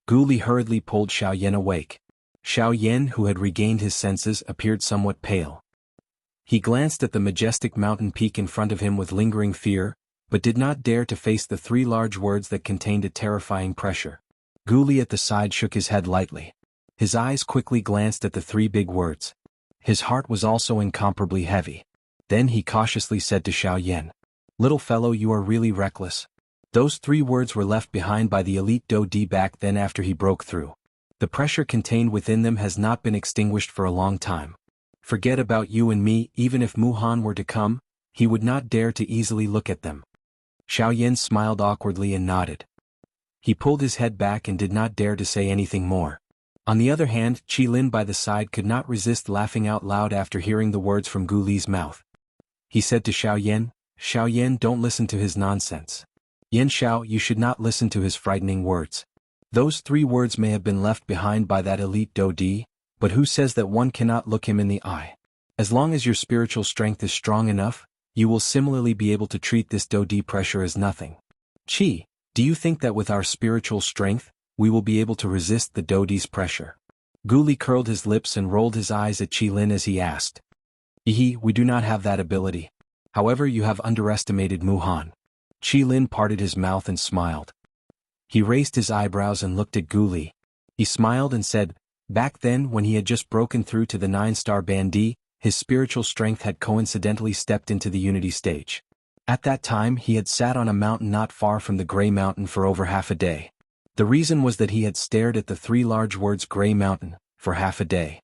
Guli hurriedly pulled Xiao Yan awake. Xiao Yan, who had regained his senses, appeared somewhat pale. He glanced at the majestic mountain peak in front of him with lingering fear, but did not dare to face the 3 large words that contained a terrifying pressure. Guli at the side shook his head lightly. His eyes quickly glanced at the 3 big words. His heart was also incomparably heavy. Then he cautiously said to Xiao Yan, "Little fellow, you are really reckless." Those 3 words were left behind by the elite Do Di back then after he broke through. The pressure contained within them has not been extinguished for a long time. Forget about you and me. Even if Muhan were to come, he would not dare to easily look at them. Xiao Yan smiled awkwardly and nodded. He pulled his head back and did not dare to say anything more. On the other hand, Qilin by the side could not resist laughing out loud after hearing the words from Guli's mouth. He said to Xiao Yan, don't listen to his nonsense. Yan Xiao, you should not listen to his frightening words. Those 3 words may have been left behind by that elite Do Di, but who says that one cannot look him in the eye? As long as your spiritual strength is strong enough, you will similarly be able to treat this Do Di pressure as nothing. Qi, do you think that with our spiritual strength, we will be able to resist the Do Di's pressure? Guli curled his lips and rolled his eyes at Qilin as he asked. We do not have that ability. However, you have underestimated Muhan. Qilin parted his mouth and smiled. He raised his eyebrows and looked at Guli. He smiled and said, back then when he had just broken through to the 9-star Bandi, his spiritual strength had coincidentally stepped into the unity stage. At that time he had sat on a mountain not far from the Grey Mountain for over half a day. The reason was that he had stared at the 3 large words Grey Mountain for half a day.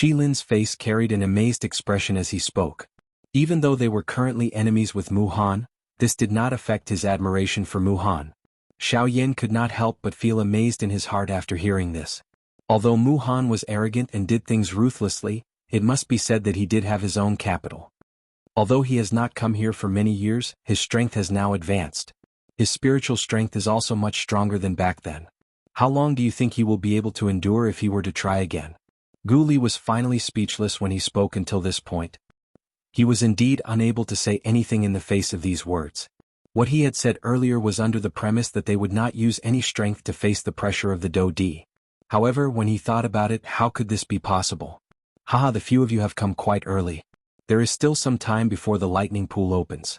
Lin's face carried an amazed expression as he spoke. Even though they were currently enemies with Mu Han, this did not affect his admiration for Mu Han. Xiao Yan could not help but feel amazed in his heart after hearing this. Although Mu Han was arrogant and did things ruthlessly, it must be said that he did have his own capital. Although he has not come here for many years, his strength has now advanced. His spiritual strength is also much stronger than back then. How long do you think he will be able to endure if he were to try again? Gu Li was finally speechless when he spoke until this point. He was indeed unable to say anything in the face of these words. What he had said earlier was under the premise that they would not use any strength to face the pressure of the Do Di. However, when he thought about it, how could this be possible? Haha, the few of you have come quite early. There is still some time before the lightning pool opens.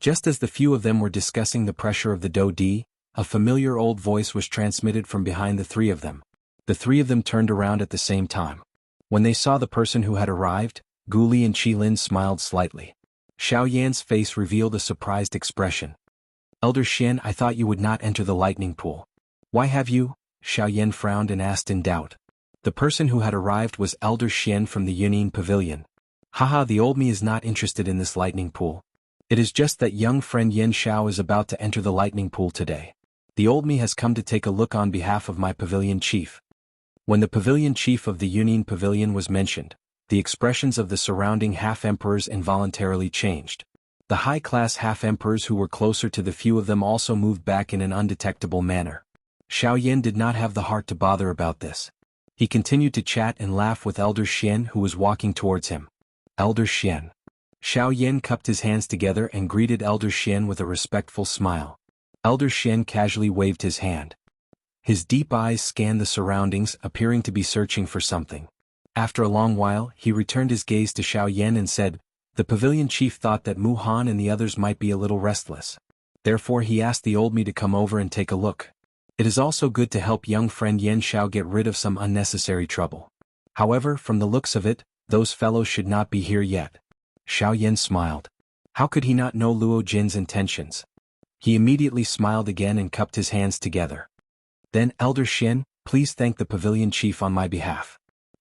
Just as the few of them were discussing the pressure of the Do Di, a familiar old voice was transmitted from behind the three of them. The three of them turned around at the same time. When they saw the person who had arrived, Gu Li and Lin smiled slightly. Xiao Yan's face revealed a surprised expression. Elder Xian, I thought you would not enter the lightning pool. Why have you? Xiao Yan frowned and asked in doubt. The person who had arrived was Elder Xian from the Yunin Pavilion. Haha, the old me is not interested in this lightning pool. It is just that young friend Yen Xiao is about to enter the lightning pool today. The old me has come to take a look on behalf of my pavilion chief. When the pavilion chief of the Yunin Pavilion was mentioned, the expressions of the surrounding half-emperors involuntarily changed. The high-class half-emperors who were closer to the few of them also moved back in an undetectable manner. Xiao Yan did not have the heart to bother about this. He continued to chat and laugh with Elder Xian who was walking towards him. Elder Xian. Xiao Yan cupped his hands together and greeted Elder Xian with a respectful smile. Elder Xian casually waved his hand. His deep eyes scanned the surroundings, appearing to be searching for something. After a long while, he returned his gaze to Xiao Yan and said, "The pavilion chief thought that Mu Han and the others might be a little restless. Therefore he asked the old me to come over and take a look. It is also good to help young friend Yen Xiao get rid of some unnecessary trouble. However, from the looks of it, those fellows should not be here yet." Xiao Yan smiled. How could he not know Luo Jin's intentions? He immediately smiled again and cupped his hands together. Then, Elder Xian, please thank the pavilion chief on my behalf.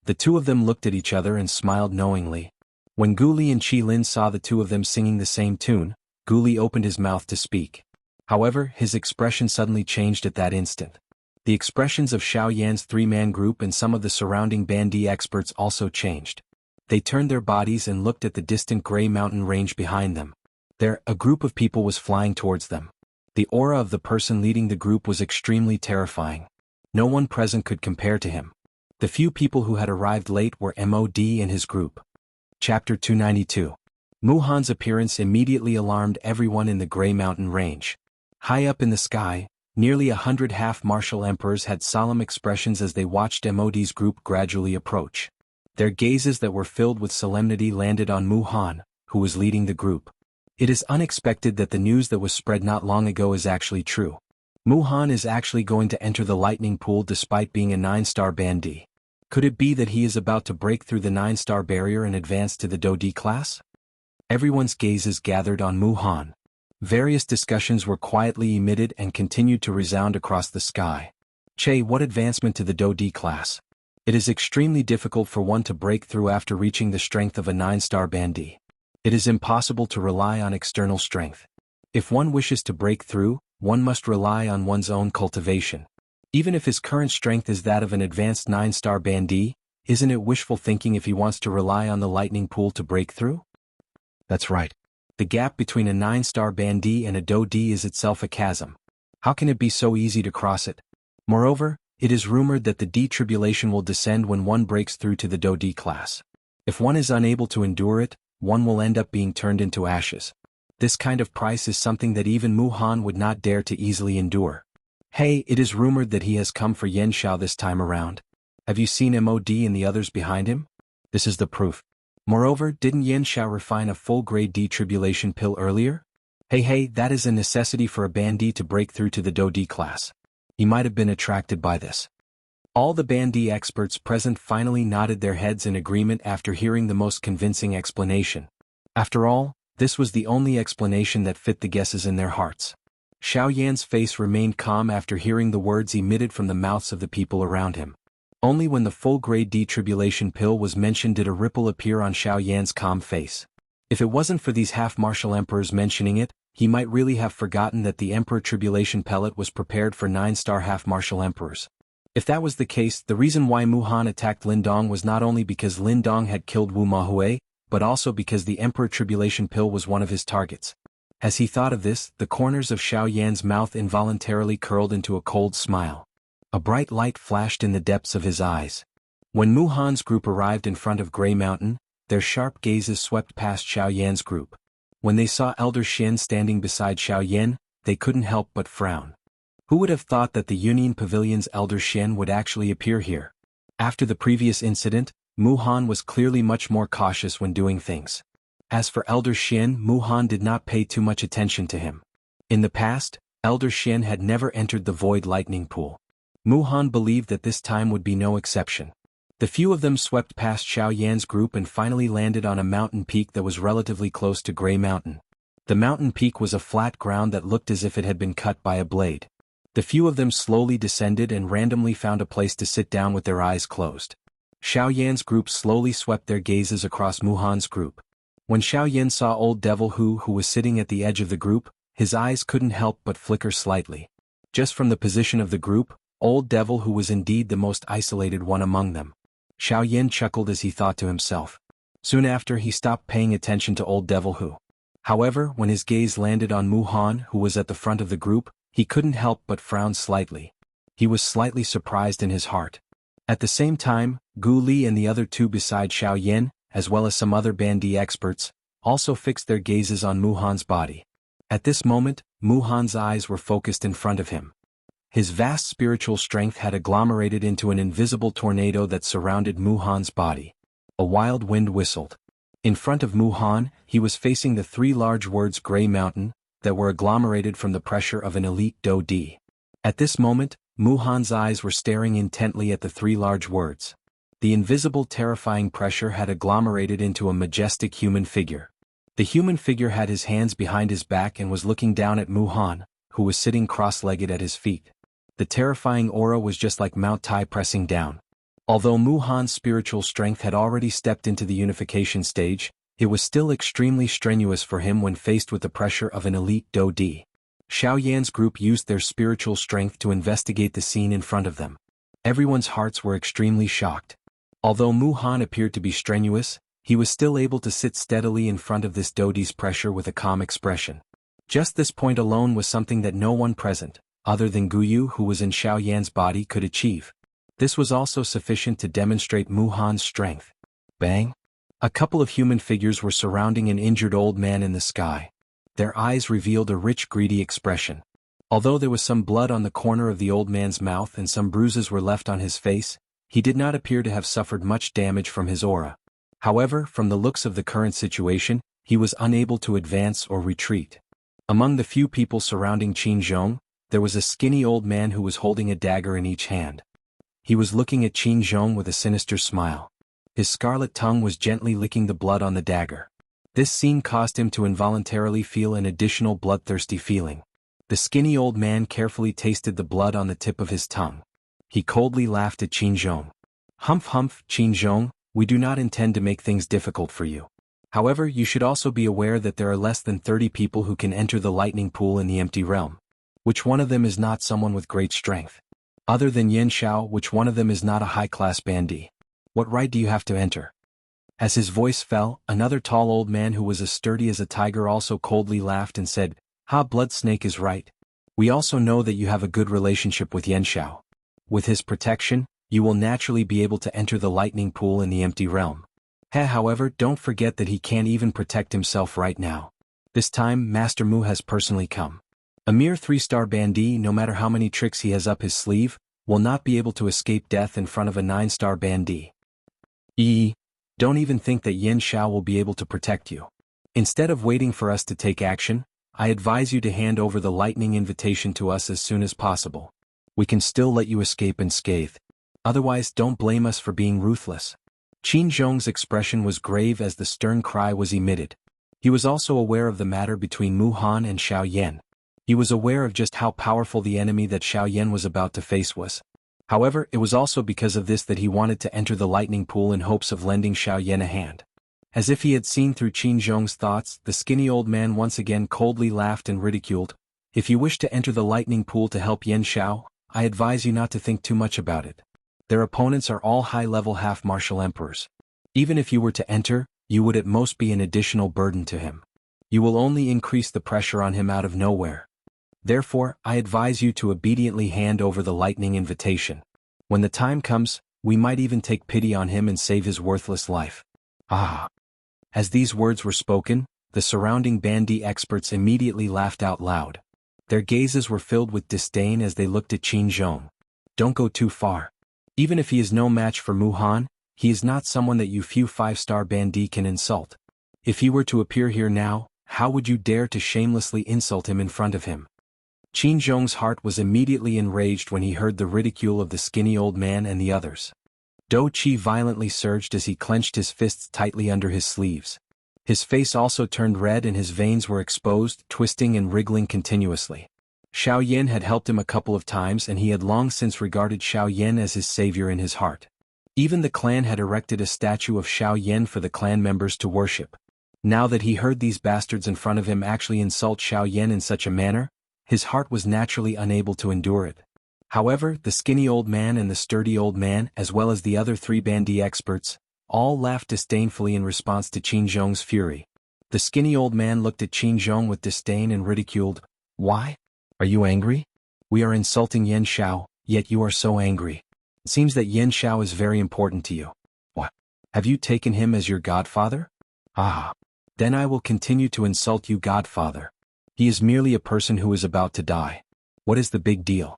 The two of them looked at each other and smiled knowingly. When Gu Li and Lin saw the two of them singing the same tune, Gu Li opened his mouth to speak. However, his expression suddenly changed at that instant. The expressions of Xiao Yan's three-man group and some of the surrounding Bandi experts also changed. They turned their bodies and looked at the distant gray mountain range behind them. There, a group of people was flying towards them. The aura of the person leading the group was extremely terrifying. No one present could compare to him. The few people who had arrived late were Mod and his group. Chapter 292. Mu Han's appearance immediately alarmed everyone in the gray mountain range. High up in the sky, nearly 100 half-martial emperors had solemn expressions as they watched Mod's group gradually approach. Their gazes that were filled with solemnity landed on Mu Han, who was leading the group. It is unexpected that the news that was spread not long ago is actually true. Mu Han is actually going to enter the lightning pool despite being a 9-star Bandi. Could it be that he is about to break through the 9-star barrier and advance to the Do Di class? Everyone's gazes gathered on Mu Han. Various discussions were quietly emitted and continued to resound across the sky. Che, what advancement to the Do Di class? It is extremely difficult for one to break through after reaching the strength of a 9-star Bandi. It is impossible to rely on external strength. If one wishes to break through, one must rely on one's own cultivation. Even if his current strength is that of an advanced 9-star Bandi, isn't it wishful thinking if he wants to rely on the lightning pool to break through? That's right. The gap between a 9-star Bandi and a Do Di is itself a chasm. How can it be so easy to cross it? Moreover, it is rumored that the detribulation will descend when one breaks through to the Do Di class. If one is unable to endure it, one will end up being turned into ashes. This kind of price is something that even Mu Han would not dare to easily endure. Hey, it is rumored that he has come for Yen Xiao this time around. Have you seen Mod and the others behind him? This is the proof. Moreover, didn't Yen Xiao refine a full-grade detribulation pill earlier? Hey, that is a necessity for a Bandi to break through to the Do Di class. He might have been attracted by this. All the Bandi experts present finally nodded their heads in agreement after hearing the most convincing explanation. After all, this was the only explanation that fit the guesses in their hearts. Xiao Yan's face remained calm after hearing the words emitted from the mouths of the people around him. Only when the full-grade detribulation pill was mentioned did a ripple appear on Xiao Yan's calm face. If it wasn't for these half-martial emperors mentioning it, he might really have forgotten that the Emperor Tribulation pellet was prepared for 9-star half-martial emperors. If that was the case, the reason why Mu Han attacked Lin Dong was not only because Lin Dong had killed Wu Mahui, but also because the Emperor Tribulation pill was one of his targets. As he thought of this, the corners of Xiao Yan's mouth involuntarily curled into a cold smile. A bright light flashed in the depths of his eyes. When Mu Han's group arrived in front of Grey Mountain, their sharp gazes swept past Xiao Yan's group. When they saw Elder Xin standing beside Xiao Yan, they couldn't help but frown. Who would have thought that the Union Pavilion's Elder Xin would actually appear here? After the previous incident, Mu Han was clearly much more cautious when doing things. As for Elder Xin, Mu Han did not pay too much attention to him. In the past, Elder Xin had never entered the Void Lightning Pool. Mu Han believed that this time would be no exception. The few of them swept past Xiao Yan's group and finally landed on a mountain peak that was relatively close to Grey Mountain. The mountain peak was a flat ground that looked as if it had been cut by a blade. The few of them slowly descended and randomly found a place to sit down with their eyes closed. Xiao Yan's group slowly swept their gazes across Mu Han's group. When Xiao Yan saw Old Devil who was sitting at the edge of the group, his eyes couldn't help but flicker slightly. Just from the position of the group, Old Devil who was indeed the most isolated one among them. Xiao Yan chuckled as he thought to himself. Soon after he stopped paying attention to Old Devil who. However, when his gaze landed on Mu Han who was at the front of the group, he couldn't help but frown slightly. He was slightly surprised in his heart. At the same time, Gu Li and the other two beside Xiao Yan, as well as some other Bandi experts, also fixed their gazes on Mu Han's body. At this moment, Mu Han's eyes were focused in front of him. His vast spiritual strength had agglomerated into an invisible tornado that surrounded Mu Han's body. A wild wind whistled. In front of Mu Han, he was facing the 3 large words Grey Mountain, that were agglomerated from the pressure of an elite Do Di. At this moment, Mu Han's eyes were staring intently at the 3 large words. The invisible terrifying pressure had agglomerated into a majestic human figure. The human figure had his hands behind his back and was looking down at Mu Han, who was sitting cross-legged at his feet. The terrifying aura was just like Mount Tai pressing down. Although Mu Han's spiritual strength had already stepped into the unification stage, it was still extremely strenuous for him when faced with the pressure of an elite Do Di. Xiao Yan's group used their spiritual strength to investigate the scene in front of them. Everyone's hearts were extremely shocked. Although Mu Han appeared to be strenuous, he was still able to sit steadily in front of this Do Di's pressure with a calm expression. Just this point alone was something that no one present, other than Guyu who was in Xiao Yan's body, could achieve. This was also sufficient to demonstrate Mu Han's strength. Bang! A couple of human figures were surrounding an injured old man in the sky. Their eyes revealed a rich, greedy expression. Although there was some blood on the corner of the old man's mouth and some bruises were left on his face, he did not appear to have suffered much damage from his aura. However, from the looks of the current situation, he was unable to advance or retreat. Among the few people surrounding Qin Zhong, there was a skinny old man who was holding a dagger in each hand. He was looking at Qin Zhong with a sinister smile. His scarlet tongue was gently licking the blood on the dagger. This scene caused him to involuntarily feel an additional bloodthirsty feeling. The skinny old man carefully tasted the blood on the tip of his tongue. He coldly laughed at Qin Zhong. Humph humph, Qin Zhong, we do not intend to make things difficult for you. However, you should also be aware that there are less than 30 people who can enter the lightning pool in the empty realm. Which one of them is not someone with great strength? Other than Yen Xiao, which one of them is not a high-class bandit? What right do you have to enter? As his voice fell, another tall old man who was as sturdy as a tiger also coldly laughed and said, "Ha, Blood Snake is right. We also know that you have a good relationship with Yen Xiao. With his protection, you will naturally be able to enter the lightning pool in the empty realm. However, don't forget that he can't even protect himself right now. This time, Master Mu has personally come. A mere 3-star bandit, no matter how many tricks he has up his sleeve, will not be able to escape death in front of a 9-star bandit. Don't even think that Yen Xiao will be able to protect you. Instead of waiting for us to take action, I advise you to hand over the lightning invitation to us as soon as possible. We can still let you escape unscathed. Otherwise, don't blame us for being ruthless." Qin Zhong's expression was grave as the stern cry was emitted. He was also aware of the matter between Mu Han and Xiao Yan. He was aware of just how powerful the enemy that Xiao Yan was about to face was. However, it was also because of this that he wanted to enter the lightning pool in hopes of lending Xiao Yan a hand. As if he had seen through Qin Zhong's thoughts, the skinny old man once again coldly laughed and ridiculed. If you wish to enter the lightning pool to help Yan Xiao, I advise you not to think too much about it. Their opponents are all high-level half-martial emperors. Even if you were to enter, you would at most be an additional burden to him. You will only increase the pressure on him out of nowhere. Therefore, I advise you to obediently hand over the lightning invitation. When the time comes, we might even take pity on him and save his worthless life. Ah! As these words were spoken, the surrounding Bandi experts immediately laughed out loud. Their gazes were filled with disdain as they looked at Qin Zhong. Don't go too far. Even if he is no match for Mu Han, he is not someone that you few five-star Bandi can insult. If he were to appear here now, how would you dare to shamelessly insult him in front of him? Qin Zhong's heart was immediately enraged when he heard the ridicule of the skinny old man and the others. Dou Qi violently surged as he clenched his fists tightly under his sleeves. His face also turned red and his veins were exposed, twisting and wriggling continuously. Xiao Yan had helped him a couple of times and he had long since regarded Xiao Yan as his savior in his heart. Even the clan had erected a statue of Xiao Yan for the clan members to worship. Now that he heard these bastards in front of him actually insult Xiao Yan in such a manner, his heart was naturally unable to endure it. However, the skinny old man and the sturdy old man, as well as the other three Bandi experts, all laughed disdainfully in response to Qin Zhong's fury. The skinny old man looked at Qin Zhong with disdain and ridiculed. Why? Are you angry? We are insulting Yan Xiao, yet you are so angry. It seems that Yan Xiao is very important to you. What? Have you taken him as your godfather? Ah. Then I will continue to insult you, godfather. He is merely a person who is about to die. What is the big deal?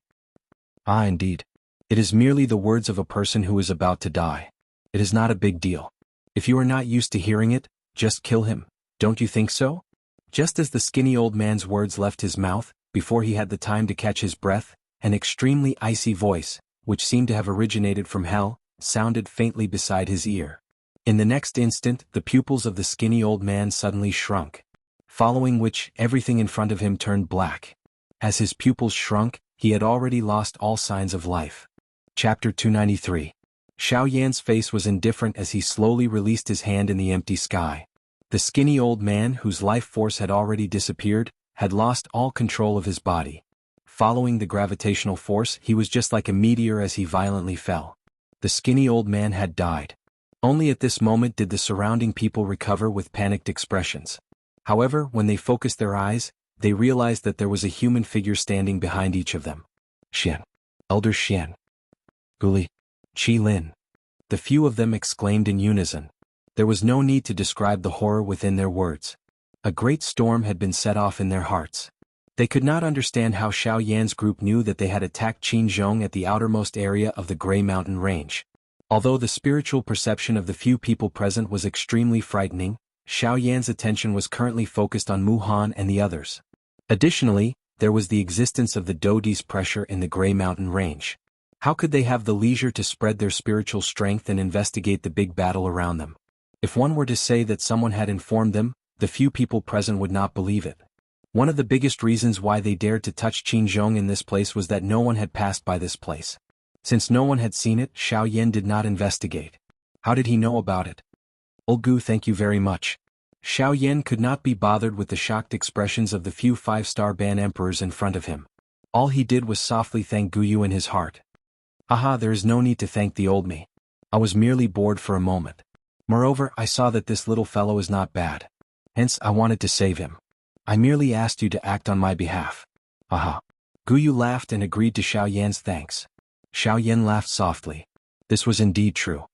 Ah, indeed. It is merely the words of a person who is about to die. It is not a big deal. If you are not used to hearing it, just kill him. Don't you think so? Just as the skinny old man's words left his mouth, before he had the time to catch his breath, an extremely icy voice, which seemed to have originated from hell, sounded faintly beside his ear. In the next instant, the pupils of the skinny old man suddenly shrunk, following which everything in front of him turned black. As his pupils shrunk, he had already lost all signs of life. Chapter 293. Xiao Yan's face was indifferent as he slowly released his hand in the empty sky. The skinny old man, whose life force had already disappeared, had lost all control of his body. Following the gravitational force, he was just like a meteor as he violently fell. The skinny old man had died. Only at this moment did the surrounding people recover with panicked expressions. However, when they focused their eyes, they realized that there was a human figure standing behind each of them. Xian. Elder Xian. Guli. Qi Lin. The few of them exclaimed in unison. There was no need to describe the horror within their words. A great storm had been set off in their hearts. They could not understand how Xiao Yan's group knew that they had attacked Qin Zhong at the outermost area of the Grey Mountain Range. Although the spiritual perception of the few people present was extremely frightening, Xiao Yan's attention was currently focused on Mu Han and the others. Additionally, there was the existence of the Dodi's pressure in the Grey Mountain Range. How could they have the leisure to spread their spiritual strength and investigate the big battle around them? If one were to say that someone had informed them, the few people present would not believe it. One of the biggest reasons why they dared to touch Qin Zhong in this place was that no one had passed by this place. Since no one had seen it, Xiao Yan did not investigate. How did he know about it? Olgu, thank you very much. Xiao Yan could not be bothered with the shocked expressions of the few five-star Ban emperors in front of him. All he did was softly thank Guyu in his heart. Aha, there is no need to thank the old me. I was merely bored for a moment. Moreover, I saw that this little fellow is not bad. Hence, I wanted to save him. I merely asked you to act on my behalf. Aha. Guyu laughed and agreed to Xiao Yan's thanks. Xiao Yan laughed softly. This was indeed true.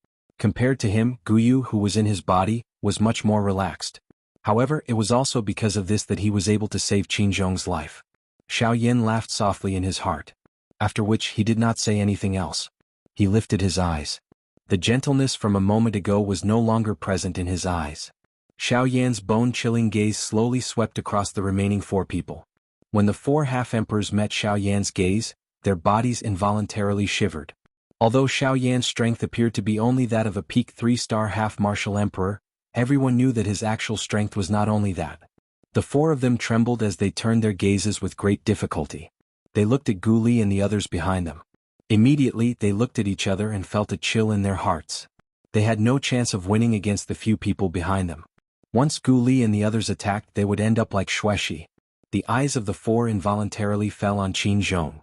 Compared to him, Guyu, who was in his body, was much more relaxed. However, it was also because of this that he was able to save Qin Zhong's life. Xiao Yan laughed softly in his heart. After which he did not say anything else. He lifted his eyes. The gentleness from a moment ago was no longer present in his eyes. Xiao Yan's bone-chilling gaze slowly swept across the remaining four people. When the four half-emperors met Xiao Yan's gaze, their bodies involuntarily shivered. Although Xiao Yan's strength appeared to be only that of a peak 3-star half-martial emperor, everyone knew that his actual strength was not only that. The four of them trembled as they turned their gazes with great difficulty. They looked at Gu Li and the others behind them. Immediately they looked at each other and felt a chill in their hearts. They had no chance of winning against the few people behind them. Once Gu Li and the others attacked, they would end up like Xueshi. The eyes of the four involuntarily fell on Qin Zhong.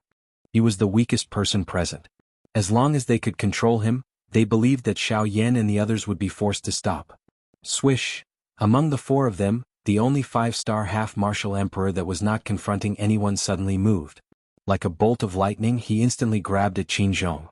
He was the weakest person present. As long as they could control him, they believed that Xiao Yan and the others would be forced to stop. Swish! Among the four of them, the only 5-star half-martial emperor that was not confronting anyone suddenly moved. Like a bolt of lightning, he instantly grabbed at Qin Zhong.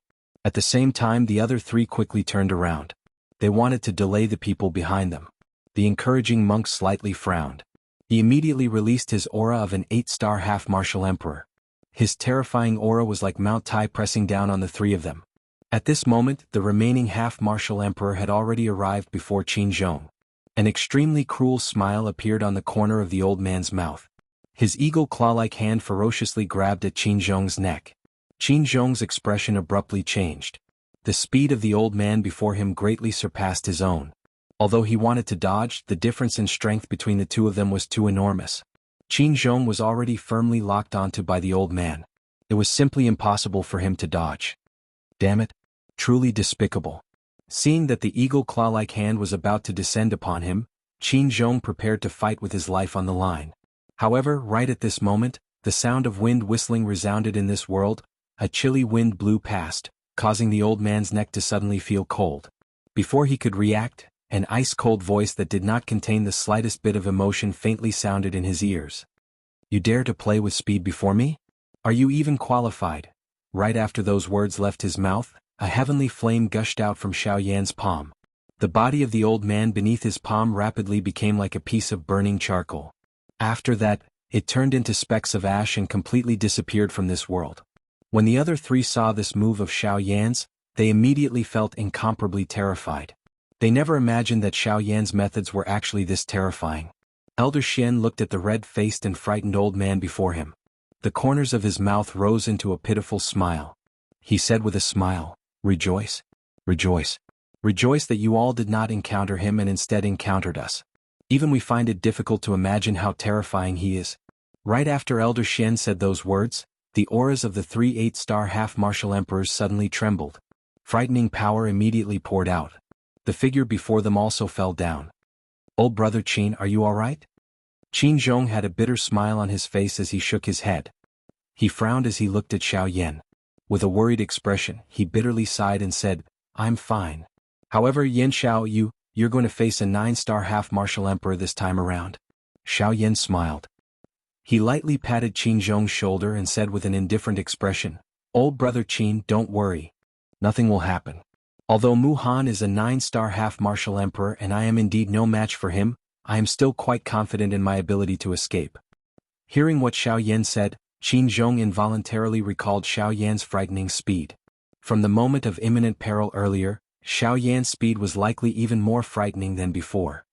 At the same time, the other three quickly turned around. They wanted to delay the people behind them. The encouraging monk slightly frowned. He immediately released his aura of an 8-star half-martial emperor. His terrifying aura was like Mount Tai pressing down on the three of them. At this moment, the remaining half-martial emperor had already arrived before Qin Zhong. An extremely cruel smile appeared on the corner of the old man's mouth. His eagle claw-like hand ferociously grabbed at Qin Zhong's neck. Qin Zhong's expression abruptly changed. The speed of the old man before him greatly surpassed his own. Although he wanted to dodge, the difference in strength between the two of them was too enormous. Qin Zhong was already firmly locked onto by the old man. It was simply impossible for him to dodge. Damn it! Truly despicable. Seeing that the eagle claw-like hand was about to descend upon him, Qin Zhong prepared to fight with his life on the line. However, right at this moment, the sound of wind whistling resounded in this world. A chilly wind blew past, causing the old man's neck to suddenly feel cold. Before he could react, an ice-cold voice that did not contain the slightest bit of emotion faintly sounded in his ears. "You dare to play with speed before me? Are you even qualified?" Right after those words left his mouth, a heavenly flame gushed out from Xiao Yan's palm. The body of the old man beneath his palm rapidly became like a piece of burning charcoal. After that, it turned into specks of ash and completely disappeared from this world. When the other three saw this move of Xiao Yan's, they immediately felt incomparably terrified. They never imagined that Xiao Yan's methods were actually this terrifying. Elder Xian looked at the red-faced and frightened old man before him. The corners of his mouth rose into a pitiful smile. He said with a smile, "Rejoice. Rejoice. Rejoice that you all did not encounter him and instead encountered us. Even we find it difficult to imagine how terrifying he is." Right after Elder Xian said those words, the auras of the 3 8-star half-martial emperors suddenly trembled. Frightening power immediately poured out. The figure before them also fell down. "Old brother Qin, are you all right?" Qin Zhong had a bitter smile on his face as he shook his head. He frowned as he looked at Xiao Yan. With a worried expression, he bitterly sighed and said, "I'm fine. However, Yan Xiao, you're going to face a 9-star half-martial emperor this time around." Xiao Yan smiled. He lightly patted Qin Zhong's shoulder and said with an indifferent expression, "Old brother Qin, don't worry. Nothing will happen. Although Mu Han is a 9-star half-martial emperor and I am indeed no match for him, I am still quite confident in my ability to escape." Hearing what Xiao Yan said, Qin Zhong involuntarily recalled Xiao Yan's frightening speed. From the moment of imminent peril earlier, Xiao Yan's speed was likely even more frightening than before.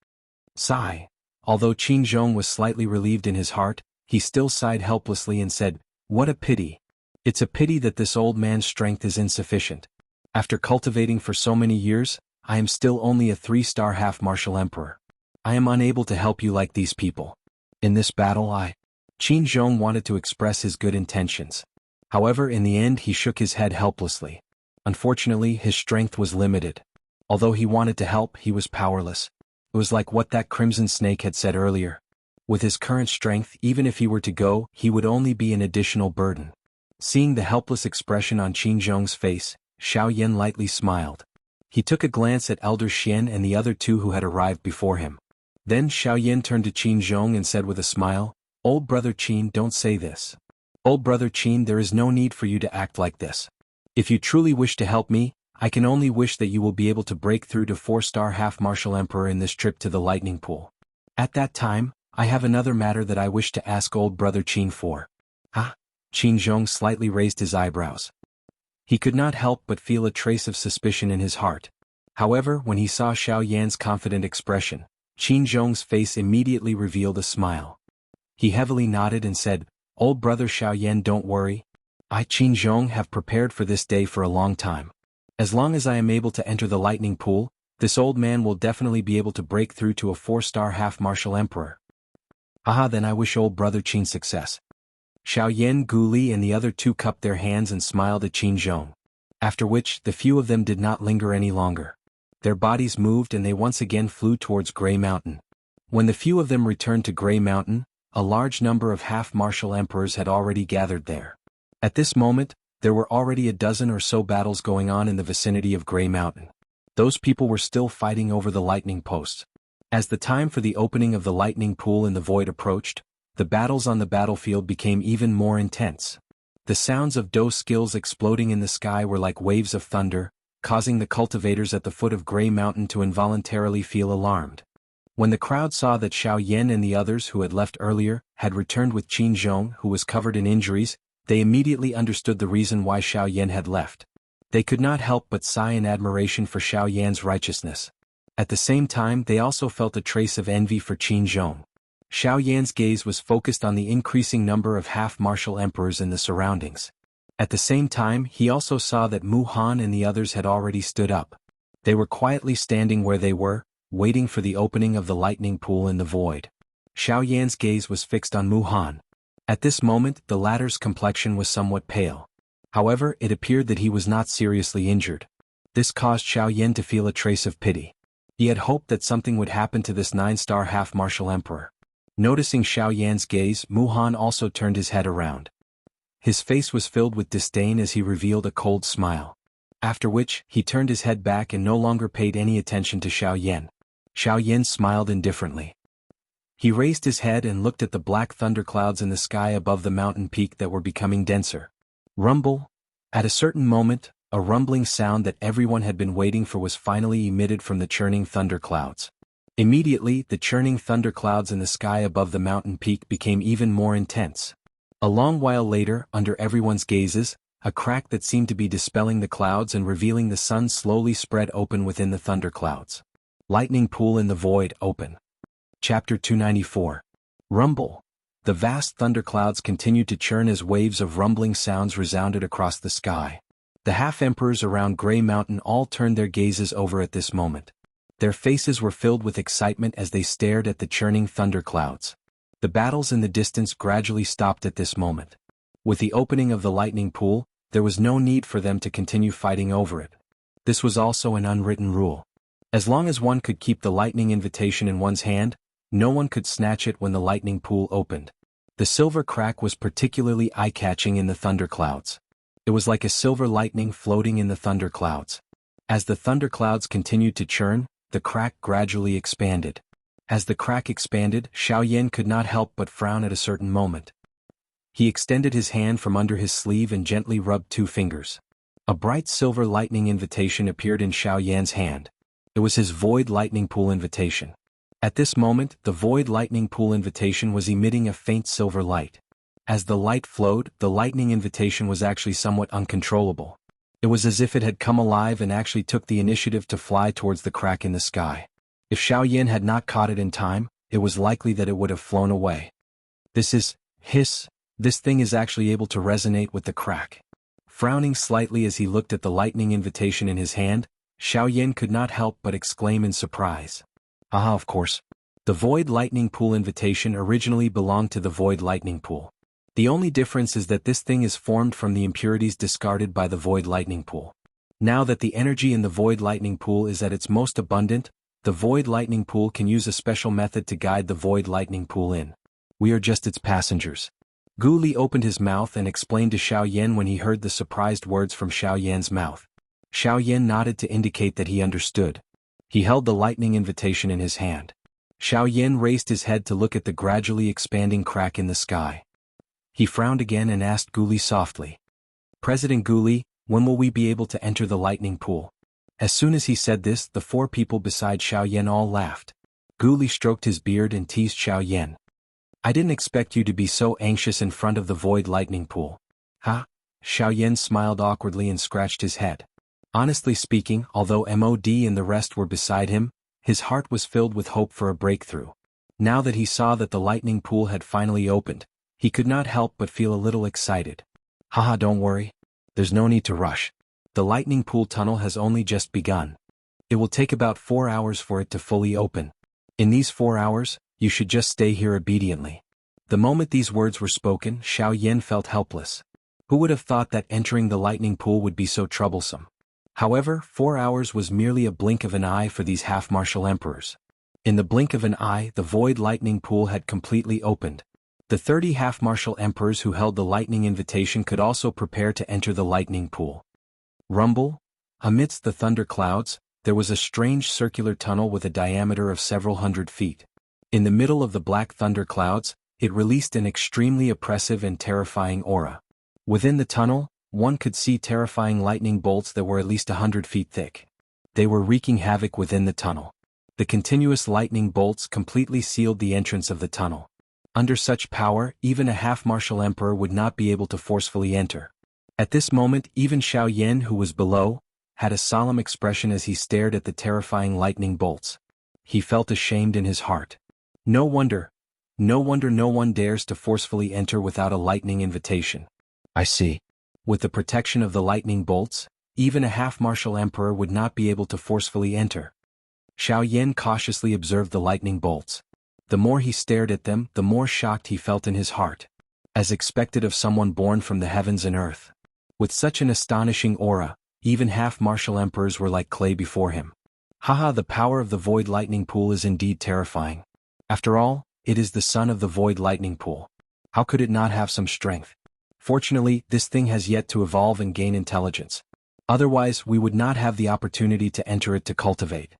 Sigh. Although Qin Zhong was slightly relieved in his heart, he still sighed helplessly and said, "What a pity. It's a pity that this old man's strength is insufficient. After cultivating for so many years, I am still only a 3-star half-martial emperor. I am unable to help you like these people. In this battle Qin Zhong wanted to express his good intentions. However, in the end he shook his head helplessly. Unfortunately, his strength was limited. Although he wanted to help, he was powerless. It was like what that Crimson Snake had said earlier. With his current strength, even if he were to go, he would only be an additional burden. Seeing the helpless expression on Qin Zhong's face, Xiao Yan lightly smiled. He took a glance at Elder Xian and the other two who had arrived before him. Then Xiao Yan turned to Qin Zhong and said with a smile, "Old brother Qin, don't say this. Old brother Qin, there is no need for you to act like this. If you truly wish to help me, I can only wish that you will be able to break through to 4-star half-martial emperor in this trip to the lightning pool. At that time, I have another matter that I wish to ask old brother Qin for." "Ah?" Qin Zhong slightly raised his eyebrows. He could not help but feel a trace of suspicion in his heart. However, when he saw Xiao Yan's confident expression, Qin Zhong's face immediately revealed a smile. He heavily nodded and said, "Old brother Xiao Yan, don't worry. I, Qin Zhong, have prepared for this day for a long time. As long as I am able to enter the lightning pool, this old man will definitely be able to break through to a 4-star half-martial emperor." "Ah, then I wish old brother Qin success." Xiaoyan, Guli and the other two cupped their hands and smiled at Qin Zhong. After which, the few of them did not linger any longer. Their bodies moved and they once again flew towards Grey Mountain. When the few of them returned to Grey Mountain, a large number of half-martial emperors had already gathered there. At this moment, there were already a dozen or so battles going on in the vicinity of Grey Mountain. Those people were still fighting over the lightning posts. As the time for the opening of the lightning pool in the void approached, the battles on the battlefield became even more intense. The sounds of Doe skills exploding in the sky were like waves of thunder, causing the cultivators at the foot of Grey Mountain to involuntarily feel alarmed. When the crowd saw that Xiaoyan and the others who had left earlier had returned with Qin Zhong, who was covered in injuries, they immediately understood the reason why Xiaoyan had left. They could not help but sigh in admiration for Xiaoyan's righteousness. At the same time, they also felt a trace of envy for Qin Zhong. Xiaoyan's gaze was focused on the increasing number of half-martial emperors in the surroundings. At the same time, he also saw that Mu Han and the others had already stood up. They were quietly standing where they were, waiting for the opening of the lightning pool in the void. Xiaoyan's gaze was fixed on Mu Han. At this moment, the latter's complexion was somewhat pale. However, it appeared that he was not seriously injured. This caused Xiaoyan to feel a trace of pity. He had hoped that something would happen to this 9-star half-martial emperor. Noticing Xiaoyan's gaze, Mu Han also turned his head around. His face was filled with disdain as he revealed a cold smile. After which, he turned his head back and no longer paid any attention to Xiaoyan. Xiaoyan smiled indifferently. He raised his head and looked at the black thunderclouds in the sky above the mountain peak that were becoming denser. Rumble. At a certain moment, a rumbling sound that everyone had been waiting for was finally emitted from the churning thunderclouds. Immediately, the churning thunderclouds in the sky above the mountain peak became even more intense. A long while later, under everyone's gazes, a crack that seemed to be dispelling the clouds and revealing the sun slowly spread open within the thunderclouds. Lightning pool in the void open. Chapter 294. Rumble. The vast thunderclouds continued to churn as waves of rumbling sounds resounded across the sky. The half-emperors around Grey Mountain all turned their gazes over at this moment. Their faces were filled with excitement as they stared at the churning thunderclouds. The battles in the distance gradually stopped at this moment. With the opening of the lightning pool, there was no need for them to continue fighting over it. This was also an unwritten rule. As long as one could keep the lightning invitation in one's hand, no one could snatch it when the lightning pool opened. The silver crack was particularly eye-catching in the thunderclouds. It was like a silver lightning floating in the thunderclouds. As the thunderclouds continued to churn, the crack gradually expanded. As the crack expanded, Xiaoyan could not help but frown at a certain moment. He extended his hand from under his sleeve and gently rubbed 2 fingers. A bright silver lightning invitation appeared in Xiaoyan's hand. It was his void lightning pool invitation. At this moment, the void lightning pool invitation was emitting a faint silver light. As the light flowed, the lightning invitation was actually somewhat uncontrollable. It was as if it had come alive and actually took the initiative to fly towards the crack in the sky. If Xiaoyan had not caught it in time, it was likely that it would have flown away. This thing is actually able to resonate with the crack. Frowning slightly as he looked at the lightning invitation in his hand, Xiaoyan could not help but exclaim in surprise. Of course. The void lightning pool invitation originally belonged to the void lightning pool. The only difference is that this thing is formed from the impurities discarded by the void lightning pool. Now that the energy in the void lightning pool is at its most abundant, the void lightning pool can use a special method to guide the void lightning pool in. We are just its passengers. Gu Li opened his mouth and explained to Xiaoyan when he heard the surprised words from Xiaoyan's mouth. Xiaoyan nodded to indicate that he understood. He held the lightning invitation in his hand. Xiaoyan raised his head to look at the gradually expanding crack in the sky. He frowned again and asked Gu Li softly. President Gu Li, when will we be able to enter the lightning pool? As soon as he said this, the 4 people beside Xiaoyan all laughed. Gu Li stroked his beard and teased Xiaoyan. I didn't expect you to be so anxious in front of the void lightning pool. Huh? Xiaoyan smiled awkwardly and scratched his head. Honestly speaking, although Mod and the rest were beside him, his heart was filled with hope for a breakthrough. Now that he saw that the lightning pool had finally opened, he could not help but feel a little excited. Haha, don't worry. There's no need to rush. The lightning pool tunnel has only just begun. It will take about 4 hours for it to fully open. In these 4 hours, you should just stay here obediently. The moment these words were spoken, Xiao Yan felt helpless. Who would have thought that entering the lightning pool would be so troublesome? However, 4 hours was merely a blink of an eye for these half-martial emperors. In the blink of an eye, the void lightning pool had completely opened. The 30 half-martial emperors who held the lightning invitation could also prepare to enter the lightning pool. Rumble? Amidst the thunder clouds, there was a strange circular tunnel with a diameter of several hundred feet. In the middle of the black thunder clouds, it released an extremely oppressive and terrifying aura. Within the tunnel, one could see terrifying lightning bolts that were at least 100 feet thick. They were wreaking havoc within the tunnel. The continuous lightning bolts completely sealed the entrance of the tunnel. Under such power, even a half-martial emperor would not be able to forcefully enter. At this moment, even Xiao Yan, who was below, had a solemn expression as he stared at the terrifying lightning bolts. He felt ashamed in his heart. No wonder no one dares to forcefully enter without a lightning invitation. I see. With the protection of the lightning bolts, even a half-martial emperor would not be able to forcefully enter. Xiao Yan cautiously observed the lightning bolts. The more he stared at them, the more shocked he felt in his heart. As expected of someone born from the heavens and earth. With such an astonishing aura, even half-martial emperors were like clay before him. Haha, the power of the void lightning pool is indeed terrifying. After all, it is the son of the void lightning pool. How could it not have some strength? Fortunately, this thing has yet to evolve and gain intelligence. Otherwise, we would not have the opportunity to enter it to cultivate.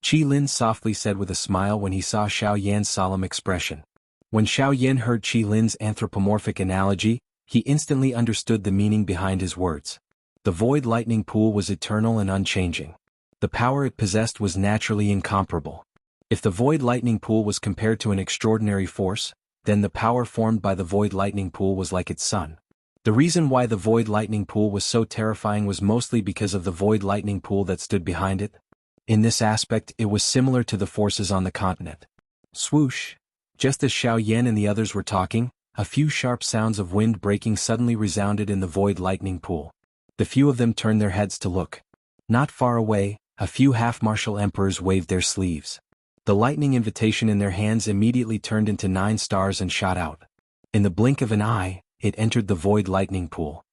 Qi Lin softly said with a smile when he saw Xiao Yan's solemn expression. When Xiao Yan heard Qi Lin's anthropomorphic analogy, he instantly understood the meaning behind his words. The void lightning pool was eternal and unchanging. The power it possessed was naturally incomparable. If the void lightning pool was compared to an extraordinary force, then the power formed by the void lightning pool was like its sun. The reason why the void lightning pool was so terrifying was mostly because of the void lightning pool that stood behind it. In this aspect, it was similar to the forces on the continent. Swoosh! Just as Xiao Yan and the others were talking, a few sharp sounds of wind breaking suddenly resounded in the void lightning pool. The few of them turned their heads to look. Not far away, a few half-martial emperors waved their sleeves. The lightning invitation in their hands immediately turned into 9 stars and shot out. In the blink of an eye, it entered the void lightning pool.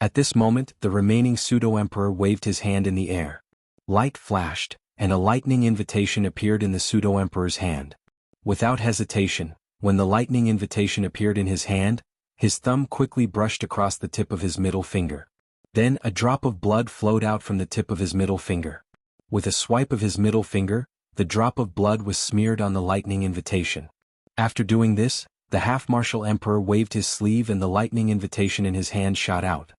At this moment, the remaining pseudo-emperor waved his hand in the air. Light flashed, and a lightning invitation appeared in the pseudo-emperor's hand. Without hesitation, when the lightning invitation appeared in his hand, his thumb quickly brushed across the tip of his middle finger. Then a drop of blood flowed out from the tip of his middle finger. With a swipe of his middle finger, the drop of blood was smeared on the lightning invitation. After doing this, the half-martial emperor waved his sleeve and the lightning invitation in his hand shot out.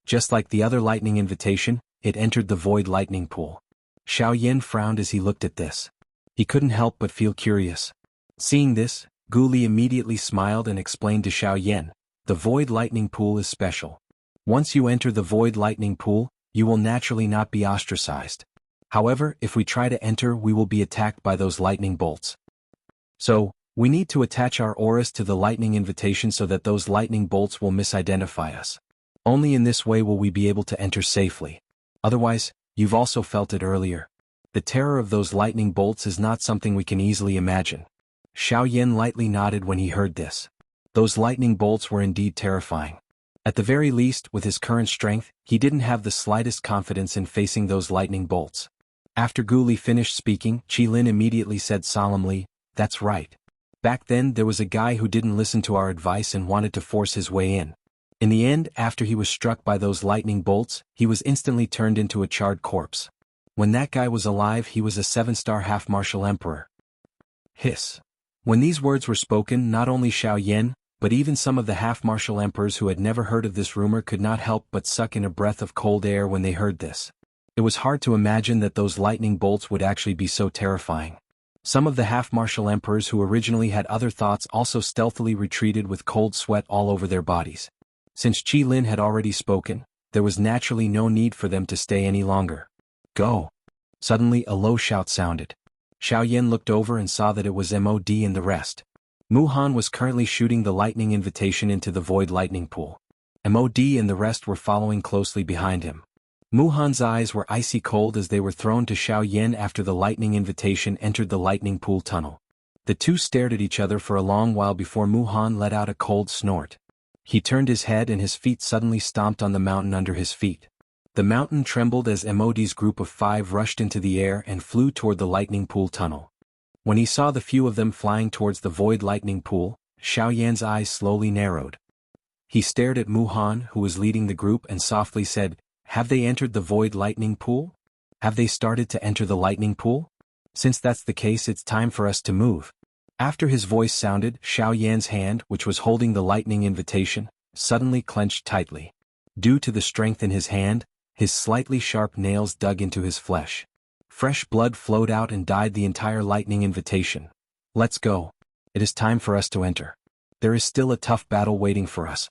Just like the other lightning invitation, it entered the void lightning pool. Xiao Yan frowned as he looked at this. He couldn't help but feel curious. Seeing this, Gu Li immediately smiled and explained to Xiao Yan, the void lightning pool is special. Once you enter the void lightning pool, you will naturally not be ostracized. However, if we try to enter, we will be attacked by those lightning bolts. So, we need to attach our auras to the lightning invitation so that those lightning bolts will misidentify us. Only in this way will we be able to enter safely. Otherwise, you've also felt it earlier. The terror of those lightning bolts is not something we can easily imagine. Xiao Yan lightly nodded when he heard this. Those lightning bolts were indeed terrifying. At the very least, with his current strength, he didn't have the slightest confidence in facing those lightning bolts. After Gu Li finished speaking, Qi Lin immediately said solemnly, "That's right. Back then there was a guy who didn't listen to our advice and wanted to force his way in. In the end, after he was struck by those lightning bolts, he was instantly turned into a charred corpse. When that guy was alive, he was a 7-star half-martial emperor." Hiss. When these words were spoken, not only Xiao Yan, but even some of the half-martial emperors who had never heard of this rumor could not help but suck in a breath of cold air when they heard this. It was hard to imagine that those lightning bolts would actually be so terrifying. Some of the half-martial emperors who originally had other thoughts also stealthily retreated with cold sweat all over their bodies. Since Qi Lin had already spoken, there was naturally no need for them to stay any longer. Go! Suddenly a low shout sounded. Xiao Yan looked over and saw that it was Mod and the rest. Mu Han was currently shooting the lightning invitation into the void lightning pool. Mod and the rest were following closely behind him. Mu Han's eyes were icy cold as they were thrown to Xiao Yan after the lightning invitation entered the lightning pool tunnel. The two stared at each other for a long while before Muhan let out a cold snort. He turned his head and his feet suddenly stomped on the mountain under his feet. The mountain trembled as Emodi's group of 5 rushed into the air and flew toward the lightning pool tunnel. When he saw the few of them flying towards the void lightning pool, Xiaoyan's eyes slowly narrowed. He stared at Muhan, who was leading the group, and softly said, "Have they entered the void lightning pool? Have they started to enter the lightning pool? Since that's the case, it's time for us to move." After his voice sounded, Xiaoyan's hand, which was holding the lightning invitation, suddenly clenched tightly. Due to the strength in his hand, his slightly sharp nails dug into his flesh. Fresh blood flowed out and dyed the entire lightning invitation. "Let's go. It is time for us to enter. There is still a tough battle waiting for us."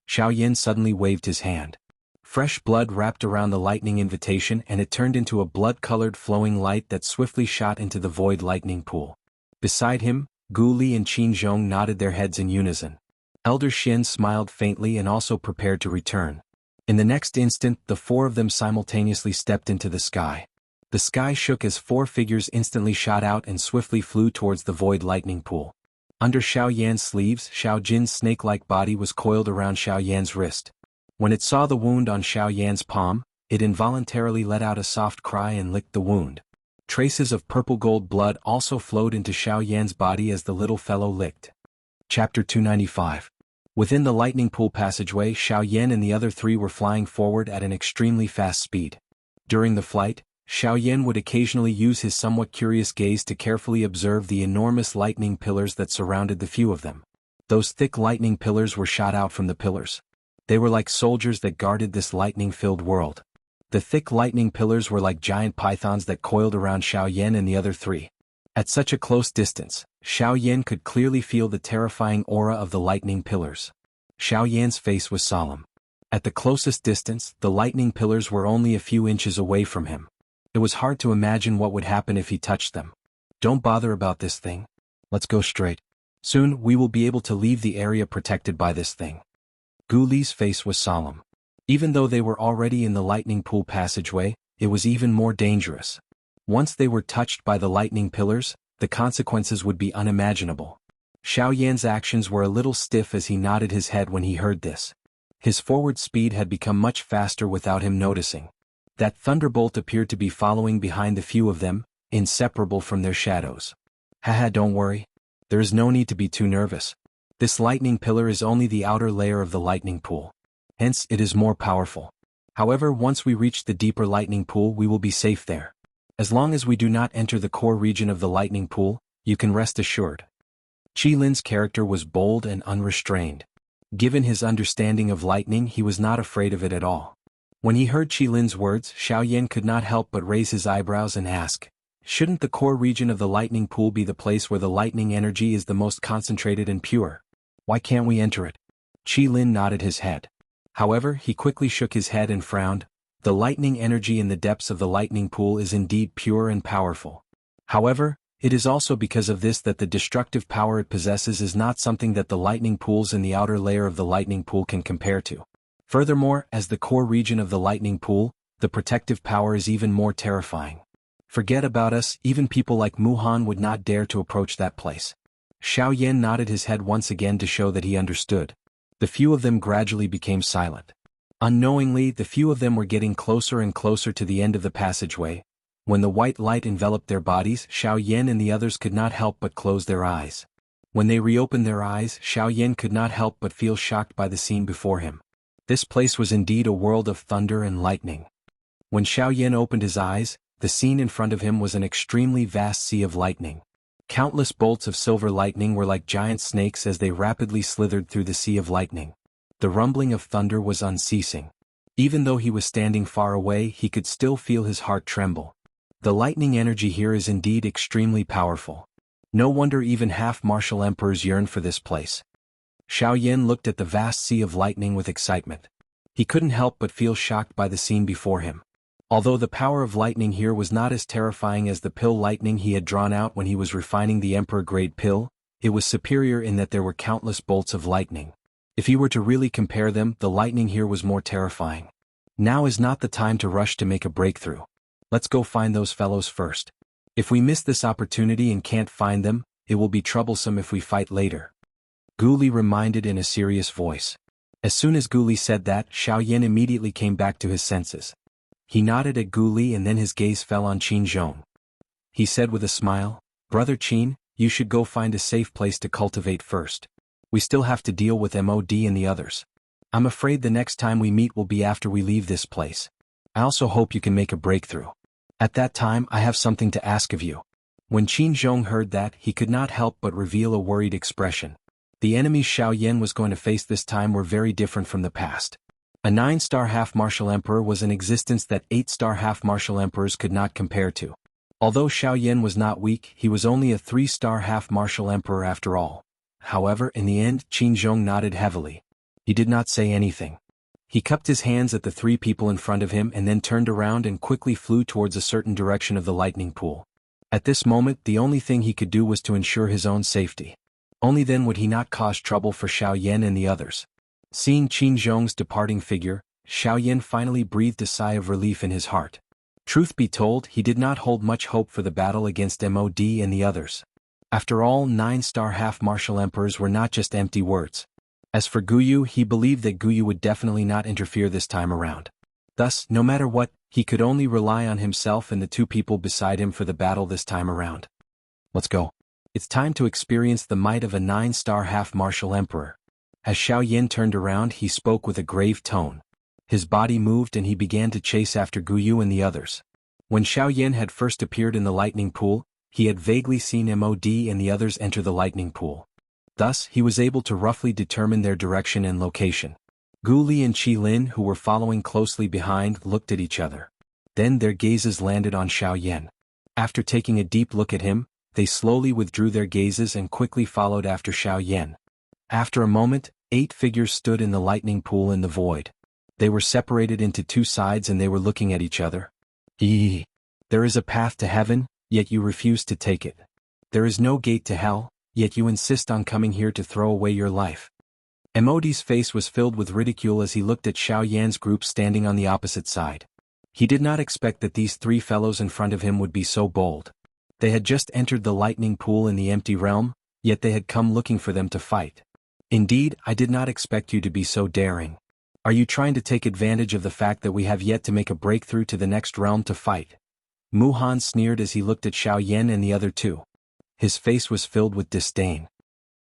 Xiaoyan suddenly waved his hand. Fresh blood wrapped around the lightning invitation and it turned into a blood-colored flowing light that swiftly shot into the void lightning pool. Beside him, Gu Li and Qin Zhong nodded their heads in unison. Elder Xin smiled faintly and also prepared to return. In the next instant, the 4 of them simultaneously stepped into the sky. The sky shook as 4 figures instantly shot out and swiftly flew towards the void lightning pool. Under Xiaoyan's sleeves, Xiao Jin's snake-like body was coiled around Xiaoyan's wrist. When it saw the wound on Xiaoyan's palm, it involuntarily let out a soft cry and licked the wound. Traces of purple-gold blood also flowed into Xiaoyan's body as the little fellow licked. Chapter 295. Within the lightning pool passageway, Xiaoyan and the other 3 were flying forward at an extremely fast speed. During the flight, Xiaoyan would occasionally use his somewhat curious gaze to carefully observe the enormous lightning pillars that surrounded the few of them. Those thick lightning pillars were shot out from the pillars. They were like soldiers that guarded this lightning-filled world. The thick lightning pillars were like giant pythons that coiled around Xiaoyan and the other 3. At such a close distance, Xiaoyan could clearly feel the terrifying aura of the lightning pillars. Xiaoyan's face was solemn. At the closest distance, the lightning pillars were only a few inches away from him. It was hard to imagine what would happen if he touched them. "Don't bother about this thing. Let's go straight. Soon we will be able to leave the area protected by this thing." Gu Li's face was solemn. Even though they were already in the lightning pool passageway, it was even more dangerous. Once they were touched by the lightning pillars, the consequences would be unimaginable. Xiaoyan's actions were a little stiff as he nodded his head when he heard this. His forward speed had become much faster without him noticing. That thunderbolt appeared to be following behind the few of them, inseparable from their shadows. "Haha, don't worry. There is no need to be too nervous. This lightning pillar is only the outer layer of the lightning pool. Hence, it is more powerful. However, once we reach the deeper lightning pool, we will be safe there. As long as we do not enter the core region of the lightning pool, you can rest assured." Qi Lin's character was bold and unrestrained. Given his understanding of lightning, he was not afraid of it at all. When he heard Qi Lin's words, Xiaoyan could not help but raise his eyebrows and ask, "Shouldn't the core region of the lightning pool be the place where the lightning energy is the most concentrated and pure? Why can't we enter it?" Qi Lin nodded his head. However, he quickly shook his head and frowned. The lightning energy in the depths of the lightning pool is indeed pure and powerful. However, it is also because of this that the destructive power it possesses is not something that the lightning pools in the outer layer of the lightning pool can compare to. Furthermore, as the core region of the lightning pool, the protective power is even more terrifying. Forget about us, even people like Muhan would not dare to approach that place. Xiaoyan nodded his head once again to show that he understood. The few of them gradually became silent. Unknowingly, the few of them were getting closer and closer to the end of the passageway. When the white light enveloped their bodies, Xiaoyan and the others could not help but close their eyes. When they reopened their eyes, Xiaoyan could not help but feel shocked by the scene before him. This place was indeed a world of thunder and lightning. When Xiaoyan opened his eyes, the scene in front of him was an extremely vast sea of lightning. Countless bolts of silver lightning were like giant snakes as they rapidly slithered through the sea of lightning. The rumbling of thunder was unceasing. Even though he was standing far away, he could still feel his heart tremble. The lightning energy here is indeed extremely powerful. No wonder even half-martial emperors yearn for this place. Xiaoyan looked at the vast sea of lightning with excitement. He couldn't help but feel shocked by the scene before him. Although the power of lightning here was not as terrifying as the pill lightning he had drawn out when he was refining the Emperor-grade pill, it was superior in that there were countless bolts of lightning. If he were to really compare them, the lightning here was more terrifying. Now is not the time to rush to make a breakthrough. Let's go find those fellows first. If we miss this opportunity and can't find them, it will be troublesome if we fight later. Gu Li reminded in a serious voice. As soon as Gu Li said that, Xiao Yan immediately came back to his senses. He nodded at Gu Li and then his gaze fell on Qin Zhong. He said with a smile, "Brother Qin, you should go find a safe place to cultivate first. We still have to deal with Mod and the others. I'm afraid the next time we meet will be after we leave this place. I also hope you can make a breakthrough. At that time I have something to ask of you." When Qin Zhong heard that, he could not help but reveal a worried expression. The enemies Xiao Yan was going to face this time were very different from the past. A 9-star half-martial emperor was an existence that 8-star half-martial emperors could not compare to. Although Xiao Yan was not weak, he was only a 3-star half-martial emperor after all. However, in the end, Qin Zhong nodded heavily. He did not say anything. He cupped his hands at the 3 people in front of him and then turned around and quickly flew towards a certain direction of the lightning pool. At this moment, the only thing he could do was to ensure his own safety. Only then would he not cause trouble for Xiao Yan and the others. Seeing Qin Zhong's departing figure, Xiao Yan finally breathed a sigh of relief in his heart. Truth be told, he did not hold much hope for the battle against Mod and the others. After all, 9-star half-martial emperors were not just empty words. As for Guyu, he believed that Guyu would definitely not interfere this time around. Thus, no matter what, he could only rely on himself and the 2 people beside him for the battle this time around. Let's go. It's time to experience the might of a 9-star half-martial emperor. As Xiao Yan turned around, he spoke with a grave tone. His body moved and he began to chase after Guyu and the others. When Xiao Yan had first appeared in the lightning pool, he had vaguely seen Mod and the others enter the lightning pool. Thus, he was able to roughly determine their direction and location. Gu Li and Qi Lin, who were following closely behind, looked at each other. Then their gazes landed on Xiao Yan. After taking a deep look at him, they slowly withdrew their gazes and quickly followed after Xiao Yan. After a moment, 8 figures stood in the lightning pool in the void. They were separated into 2 sides and they were looking at each other. There is a path to heaven, yet you refuse to take it. There is no gate to hell, yet you insist on coming here to throw away your life. Mod's face was filled with ridicule as he looked at Xiao Yan's group standing on the opposite side. He did not expect that these 3 fellows in front of him would be so bold. They had just entered the lightning pool in the empty realm, yet they had come looking for them to fight. Indeed, I did not expect you to be so daring. Are you trying to take advantage of the fact that we have yet to make a breakthrough to the next realm to fight? Mu Han sneered as he looked at Xiao Yan and the other 2. His face was filled with disdain.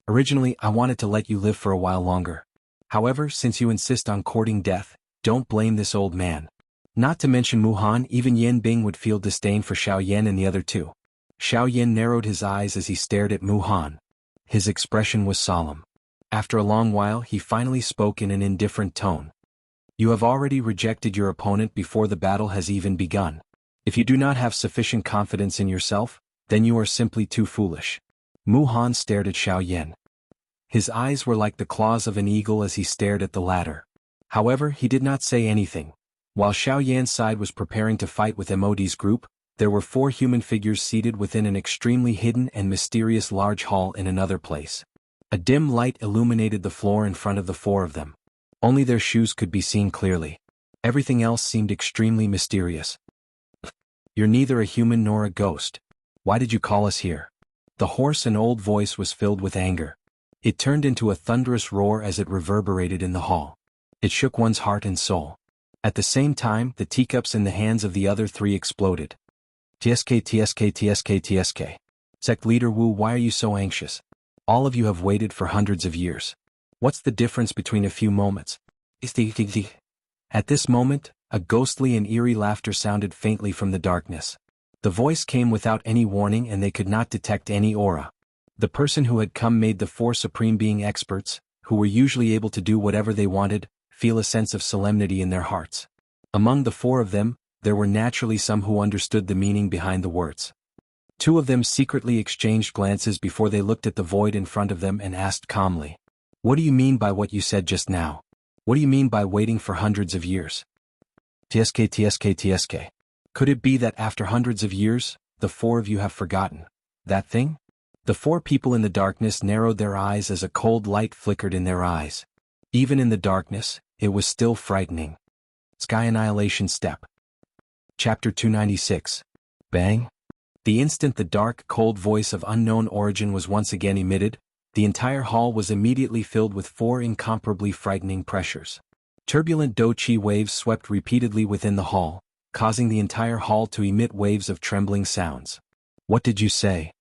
Originally, I wanted to let you live for a while longer. However, since you insist on courting death, don't blame this old man. Not to mention Mu Han, even Yan Bing would feel disdain for Xiao Yan and the other 2. Xiao Yan narrowed his eyes as he stared at Mu Han. His expression was solemn. After a long while, he finally spoke in an indifferent tone. You have already rejected your opponent before the battle has even begun. If you do not have sufficient confidence in yourself, then you are simply too foolish. Mu Han stared at Xiao Yan. His eyes were like the claws of an eagle as he stared at the latter. However, he did not say anything. While Xiao Yan's side was preparing to fight with Mod's group, there were 4 human figures seated within an extremely hidden and mysterious large hall in another place. A dim light illuminated the floor in front of the 4 of them. Only their shoes could be seen clearly. Everything else seemed extremely mysterious. You're neither a human nor a ghost. Why did you call us here? The hoarse and old voice was filled with anger. It turned into a thunderous roar as it reverberated in the hall. It shook one's heart and soul. At the same time, the teacups in the hands of the other 3 exploded. TSK. Sect Leader Wu, why are you so anxious? All of you have waited for hundreds of years. What's the difference between a few moments? At this moment, a ghostly and eerie laughter sounded faintly from the darkness. The voice came without any warning and they could not detect any aura. The person who had come made the 4 Supreme Being experts, who were usually able to do whatever they wanted, feel a sense of solemnity in their hearts. Among the 4 of them, there were naturally some who understood the meaning behind the words. 2 of them secretly exchanged glances before they looked at the void in front of them and asked calmly, "What do you mean by what you said just now? What do you mean by waiting for hundreds of years?" TSK. Could it be that after hundreds of years, the 4 of you have forgotten that thing? The 4 people in the darkness narrowed their eyes as a cold light flickered in their eyes. Even in the darkness, it was still frightening. Sky Annihilation Step. Chapter 296. Bang. The instant the dark, cold voice of unknown origin was once again emitted, the entire hall was immediately filled with 4 incomparably frightening pressures. Turbulent do-chi waves swept repeatedly within the hall, causing the entire hall to emit waves of trembling sounds. "What did you say?"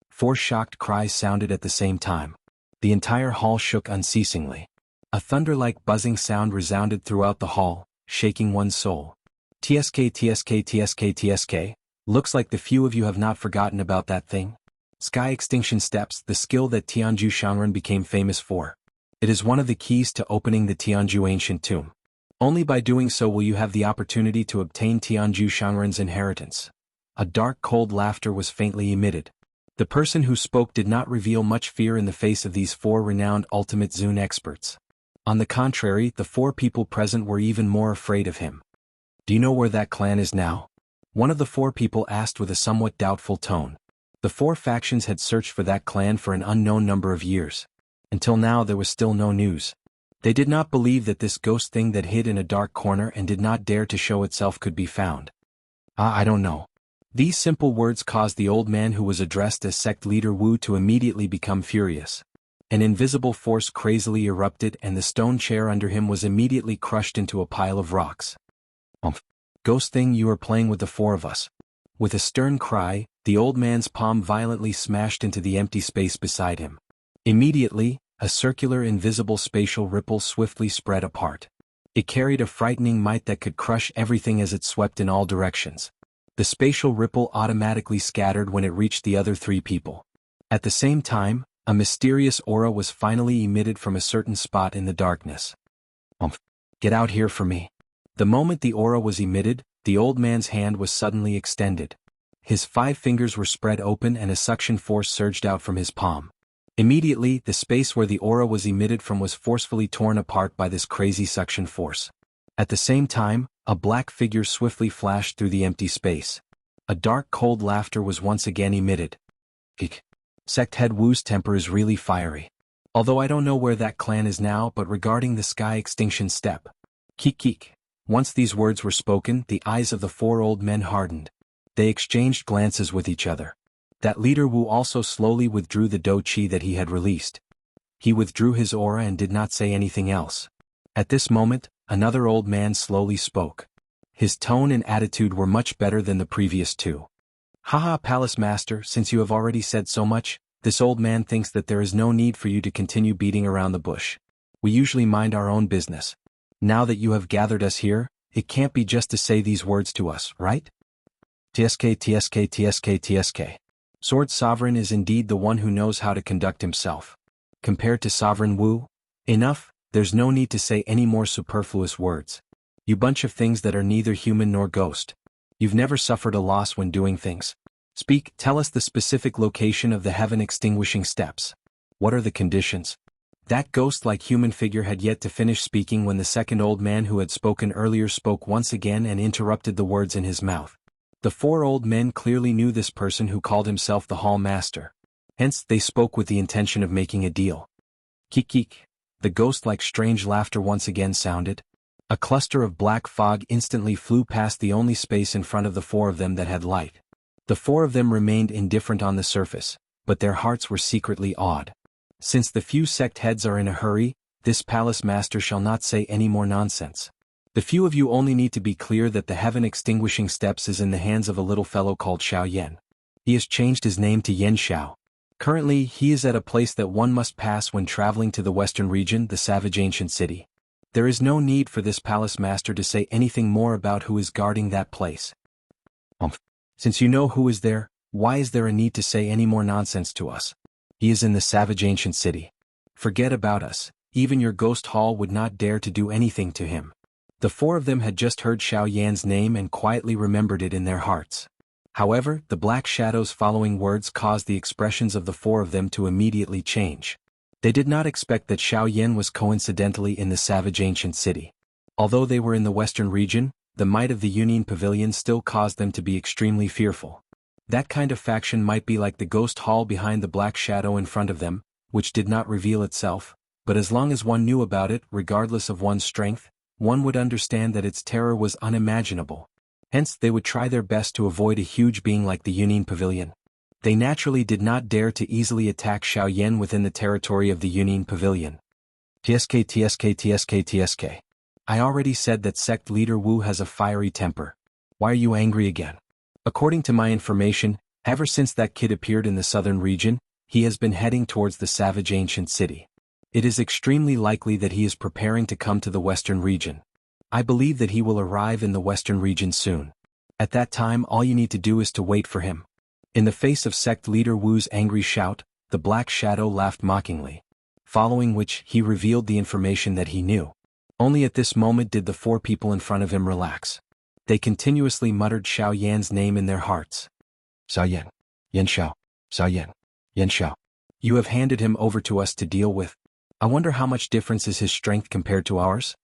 4 shocked cries sounded at the same time. The entire hall shook unceasingly. A thunder-like buzzing sound resounded throughout the hall, shaking one's soul. "TSK TSK TSK TSK, looks like the few of you have not forgotten about that thing. Sky Extinction Steps, the skill that Tianju Shanren became famous for. It is one of the keys to opening the Tianju ancient tomb. Only by doing so will you have the opportunity to obtain Tianju Shanren's inheritance." A dark cold laughter was faintly emitted. The person who spoke did not reveal much fear in the face of these 4 renowned ultimate Zun experts. On the contrary, the 4 people present were even more afraid of him. "Do you know where that clan is now?" One of the 4 people asked with a somewhat doubtful tone. The 4 factions had searched for that clan for an unknown number of years. Until now there was still no news. They did not believe that this ghost thing that hid in a dark corner and did not dare to show itself could be found. "I don't know." These simple words caused the old man who was addressed as sect leader Wu to immediately become furious. An invisible force crazily erupted and the stone chair under him was immediately crushed into a pile of rocks. "Ghost thing, you are playing with the 4 of us." With a stern cry, the old man's palm violently smashed into the empty space beside him. Immediately, a circular invisible spatial ripple swiftly spread apart. It carried a frightening might that could crush everything as it swept in all directions. The spatial ripple automatically scattered when it reached the other 3 people. At the same time, a mysterious aura was finally emitted from a certain spot in the darkness. "Get out here for me." The moment the aura was emitted, the old man's hand was suddenly extended. His 5 fingers were spread open and a suction force surged out from his palm. Immediately, the space where the aura was emitted from was forcefully torn apart by this crazy suction force. At the same time, a black figure swiftly flashed through the empty space. A dark cold laughter was once again emitted. "Eek. Sect head Wu's temper is really fiery. Although I don't know where that clan is now, but regarding the Sky Extinction Step. Keek." Once these words were spoken, the eyes of the 4 old men hardened. They exchanged glances with each other. That leader Wu also slowly withdrew the do-chi that he had released. He withdrew his aura and did not say anything else. At this moment, another old man slowly spoke. His tone and attitude were much better than the previous 2. "Haha, Palace Master, since you have already said so much, this old man thinks that there is no need for you to continue beating around the bush. We usually mind our own business. Now that you have gathered us here, it can't be just to say these words to us, right? TSK TSK TSK TSK. Sword Sovereign is indeed the one who knows how to conduct himself. Compared to Sovereign Wu, enough, there's no need to say any more superfluous words. You bunch of things that are neither human nor ghost. You've never suffered a loss when doing things. Speak, tell us the specific location of the heaven extinguishing steps. What are the conditions?" That ghost-like human figure had yet to finish speaking when the second old man who had spoken earlier spoke once again and interrupted the words in his mouth. The 4 old men clearly knew this person who called himself the Hall Master. Hence, they spoke with the intention of making a deal. "Keek." The ghost-like strange laughter once again sounded. A cluster of black fog instantly flew past the only space in front of the 4 of them that had light. The 4 of them remained indifferent on the surface, but their hearts were secretly awed. Since the few sect heads are in a hurry, this Palace Master shall not say any more nonsense. The few of you only need to be clear that the heaven extinguishing steps is in the hands of a little fellow called Xiao Yan. He has changed his name to Yen Xiao. Currently, he is at a place that one must pass when traveling to the western region, the savage ancient city. There is no need for this Palace Master to say anything more about who is guarding that place. Since you know who is there, why is there a need to say any more nonsense to us? He is in the savage ancient city. Forget about us, even your ghost hall would not dare to do anything to him. The 4 of them had just heard Xiao Yan's name and quietly remembered it in their hearts. However, the black shadows following words caused the expressions of the 4 of them to immediately change. They did not expect that Xiao Yan was coincidentally in the savage ancient city. Although they were in the western region, the might of the Union Pavilion still caused them to be extremely fearful. That kind of faction might be like the ghost hall behind the black shadow in front of them, which did not reveal itself, but as long as one knew about it, regardless of one's strength, one would understand that its terror was unimaginable. Hence they would try their best to avoid a huge being like the Yunin Pavilion. They naturally did not dare to easily attack Xiaoyan within the territory of the Yunin Pavilion. TSK. I already said that sect leader Wu has a fiery temper. Why are you angry again? According to my information, ever since that kid appeared in the southern region, he has been heading towards the savage ancient city. It is extremely likely that he is preparing to come to the western region. I believe that he will arrive in the western region soon. At that time all you need to do is to wait for him. In the face of sect leader Wu's angry shout, the Black Shadow laughed mockingly. Following which he revealed the information that he knew. Only at this moment did the four people in front of him relax. They continuously muttered Xiaoyan's name in their hearts. Xiaoyan. Yan Xiao. Xiaoyan. Yan Xiao. You have handed him over to us to deal with. I wonder how much difference is his strength compared to ours?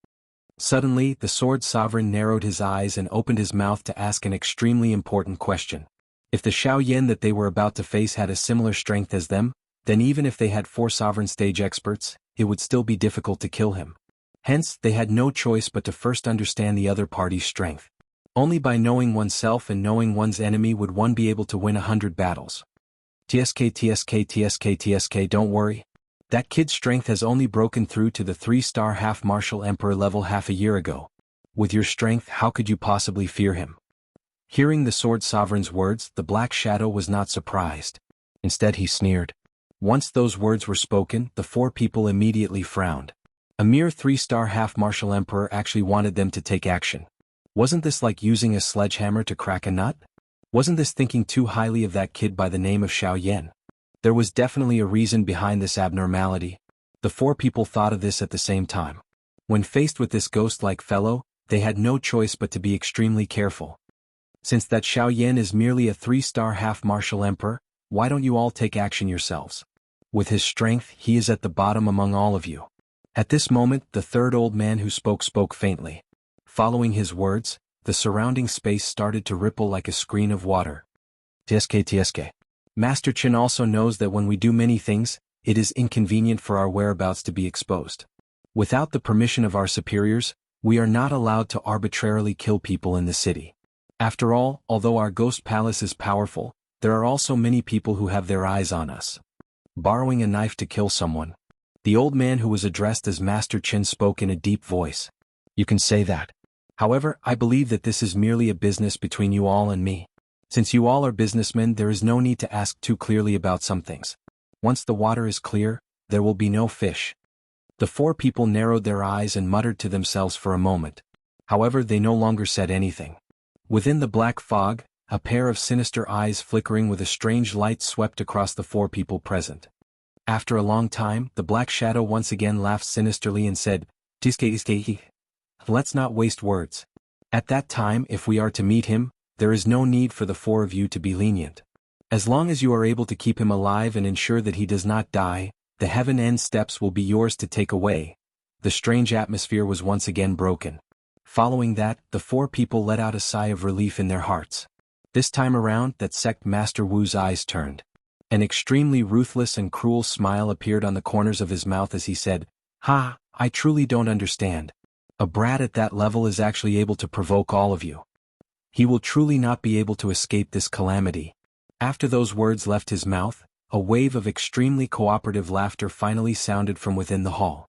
Suddenly, the Sword Sovereign narrowed his eyes and opened his mouth to ask an extremely important question. If the Xiaoyan that they were about to face had a similar strength as them, then even if they had 4 sovereign stage experts, it would still be difficult to kill him. Hence, they had no choice but to first understand the other party's strength. Only by knowing oneself and knowing one's enemy would one be able to win 100 battles. TSK, don't worry. That kid's strength has only broken through to the 3-star half-martial emperor level half a year ago. With your strength, how could you possibly fear him? Hearing the Sword Sovereign's words, the Black Shadow was not surprised. Instead he sneered. Once those words were spoken, the 4 people immediately frowned. A mere 3-star half-martial emperor actually wanted them to take action. Wasn't this like using a sledgehammer to crack a nut? Wasn't this thinking too highly of that kid by the name of Xiaoyan? There was definitely a reason behind this abnormality. The 4 people thought of this at the same time. When faced with this ghost-like fellow, they had no choice but to be extremely careful. Since that Xiaoyan is merely a 3-star half-martial emperor, why don't you all take action yourselves? With his strength, he is at the bottom among all of you. At this moment, the third old man who spoke faintly. Following his words, the surrounding space started to ripple like a screen of water. TSK. Master Chen also knows that when we do many things, it is inconvenient for our whereabouts to be exposed. Without the permission of our superiors, we are not allowed to arbitrarily kill people in the city. After all, although our ghost palace is powerful, there are also many people who have their eyes on us. Borrowing a knife to kill someone. The old man who was addressed as Master Chen spoke in a deep voice. You can say that. However, I believe that this is merely a business between you all and me. Since you all are businessmen, there is no need to ask too clearly about some things. Once the water is clear, there will be no fish. The 4 people narrowed their eyes and muttered to themselves for a moment. However, they no longer said anything. Within the black fog, a pair of sinister eyes flickering with a strange light swept across the 4 people present. After a long time, the Black Shadow once again laughed sinisterly and said, Let's not waste words. At that time, if we are to meet him, there is no need for the 4 of you to be lenient. As long as you are able to keep him alive and ensure that he does not die, the Heaven End steps will be yours to take away. The strange atmosphere was once again broken. Following that, the 4 people let out a sigh of relief in their hearts. This time around, that sect Master Wu's eyes turned. An extremely ruthless and cruel smile appeared on the corners of his mouth as he said, "Ha, I truly don't understand. A brat at that level is actually able to provoke all of you. He will truly not be able to escape this calamity." After those words left his mouth, a wave of extremely cooperative laughter finally sounded from within the hall.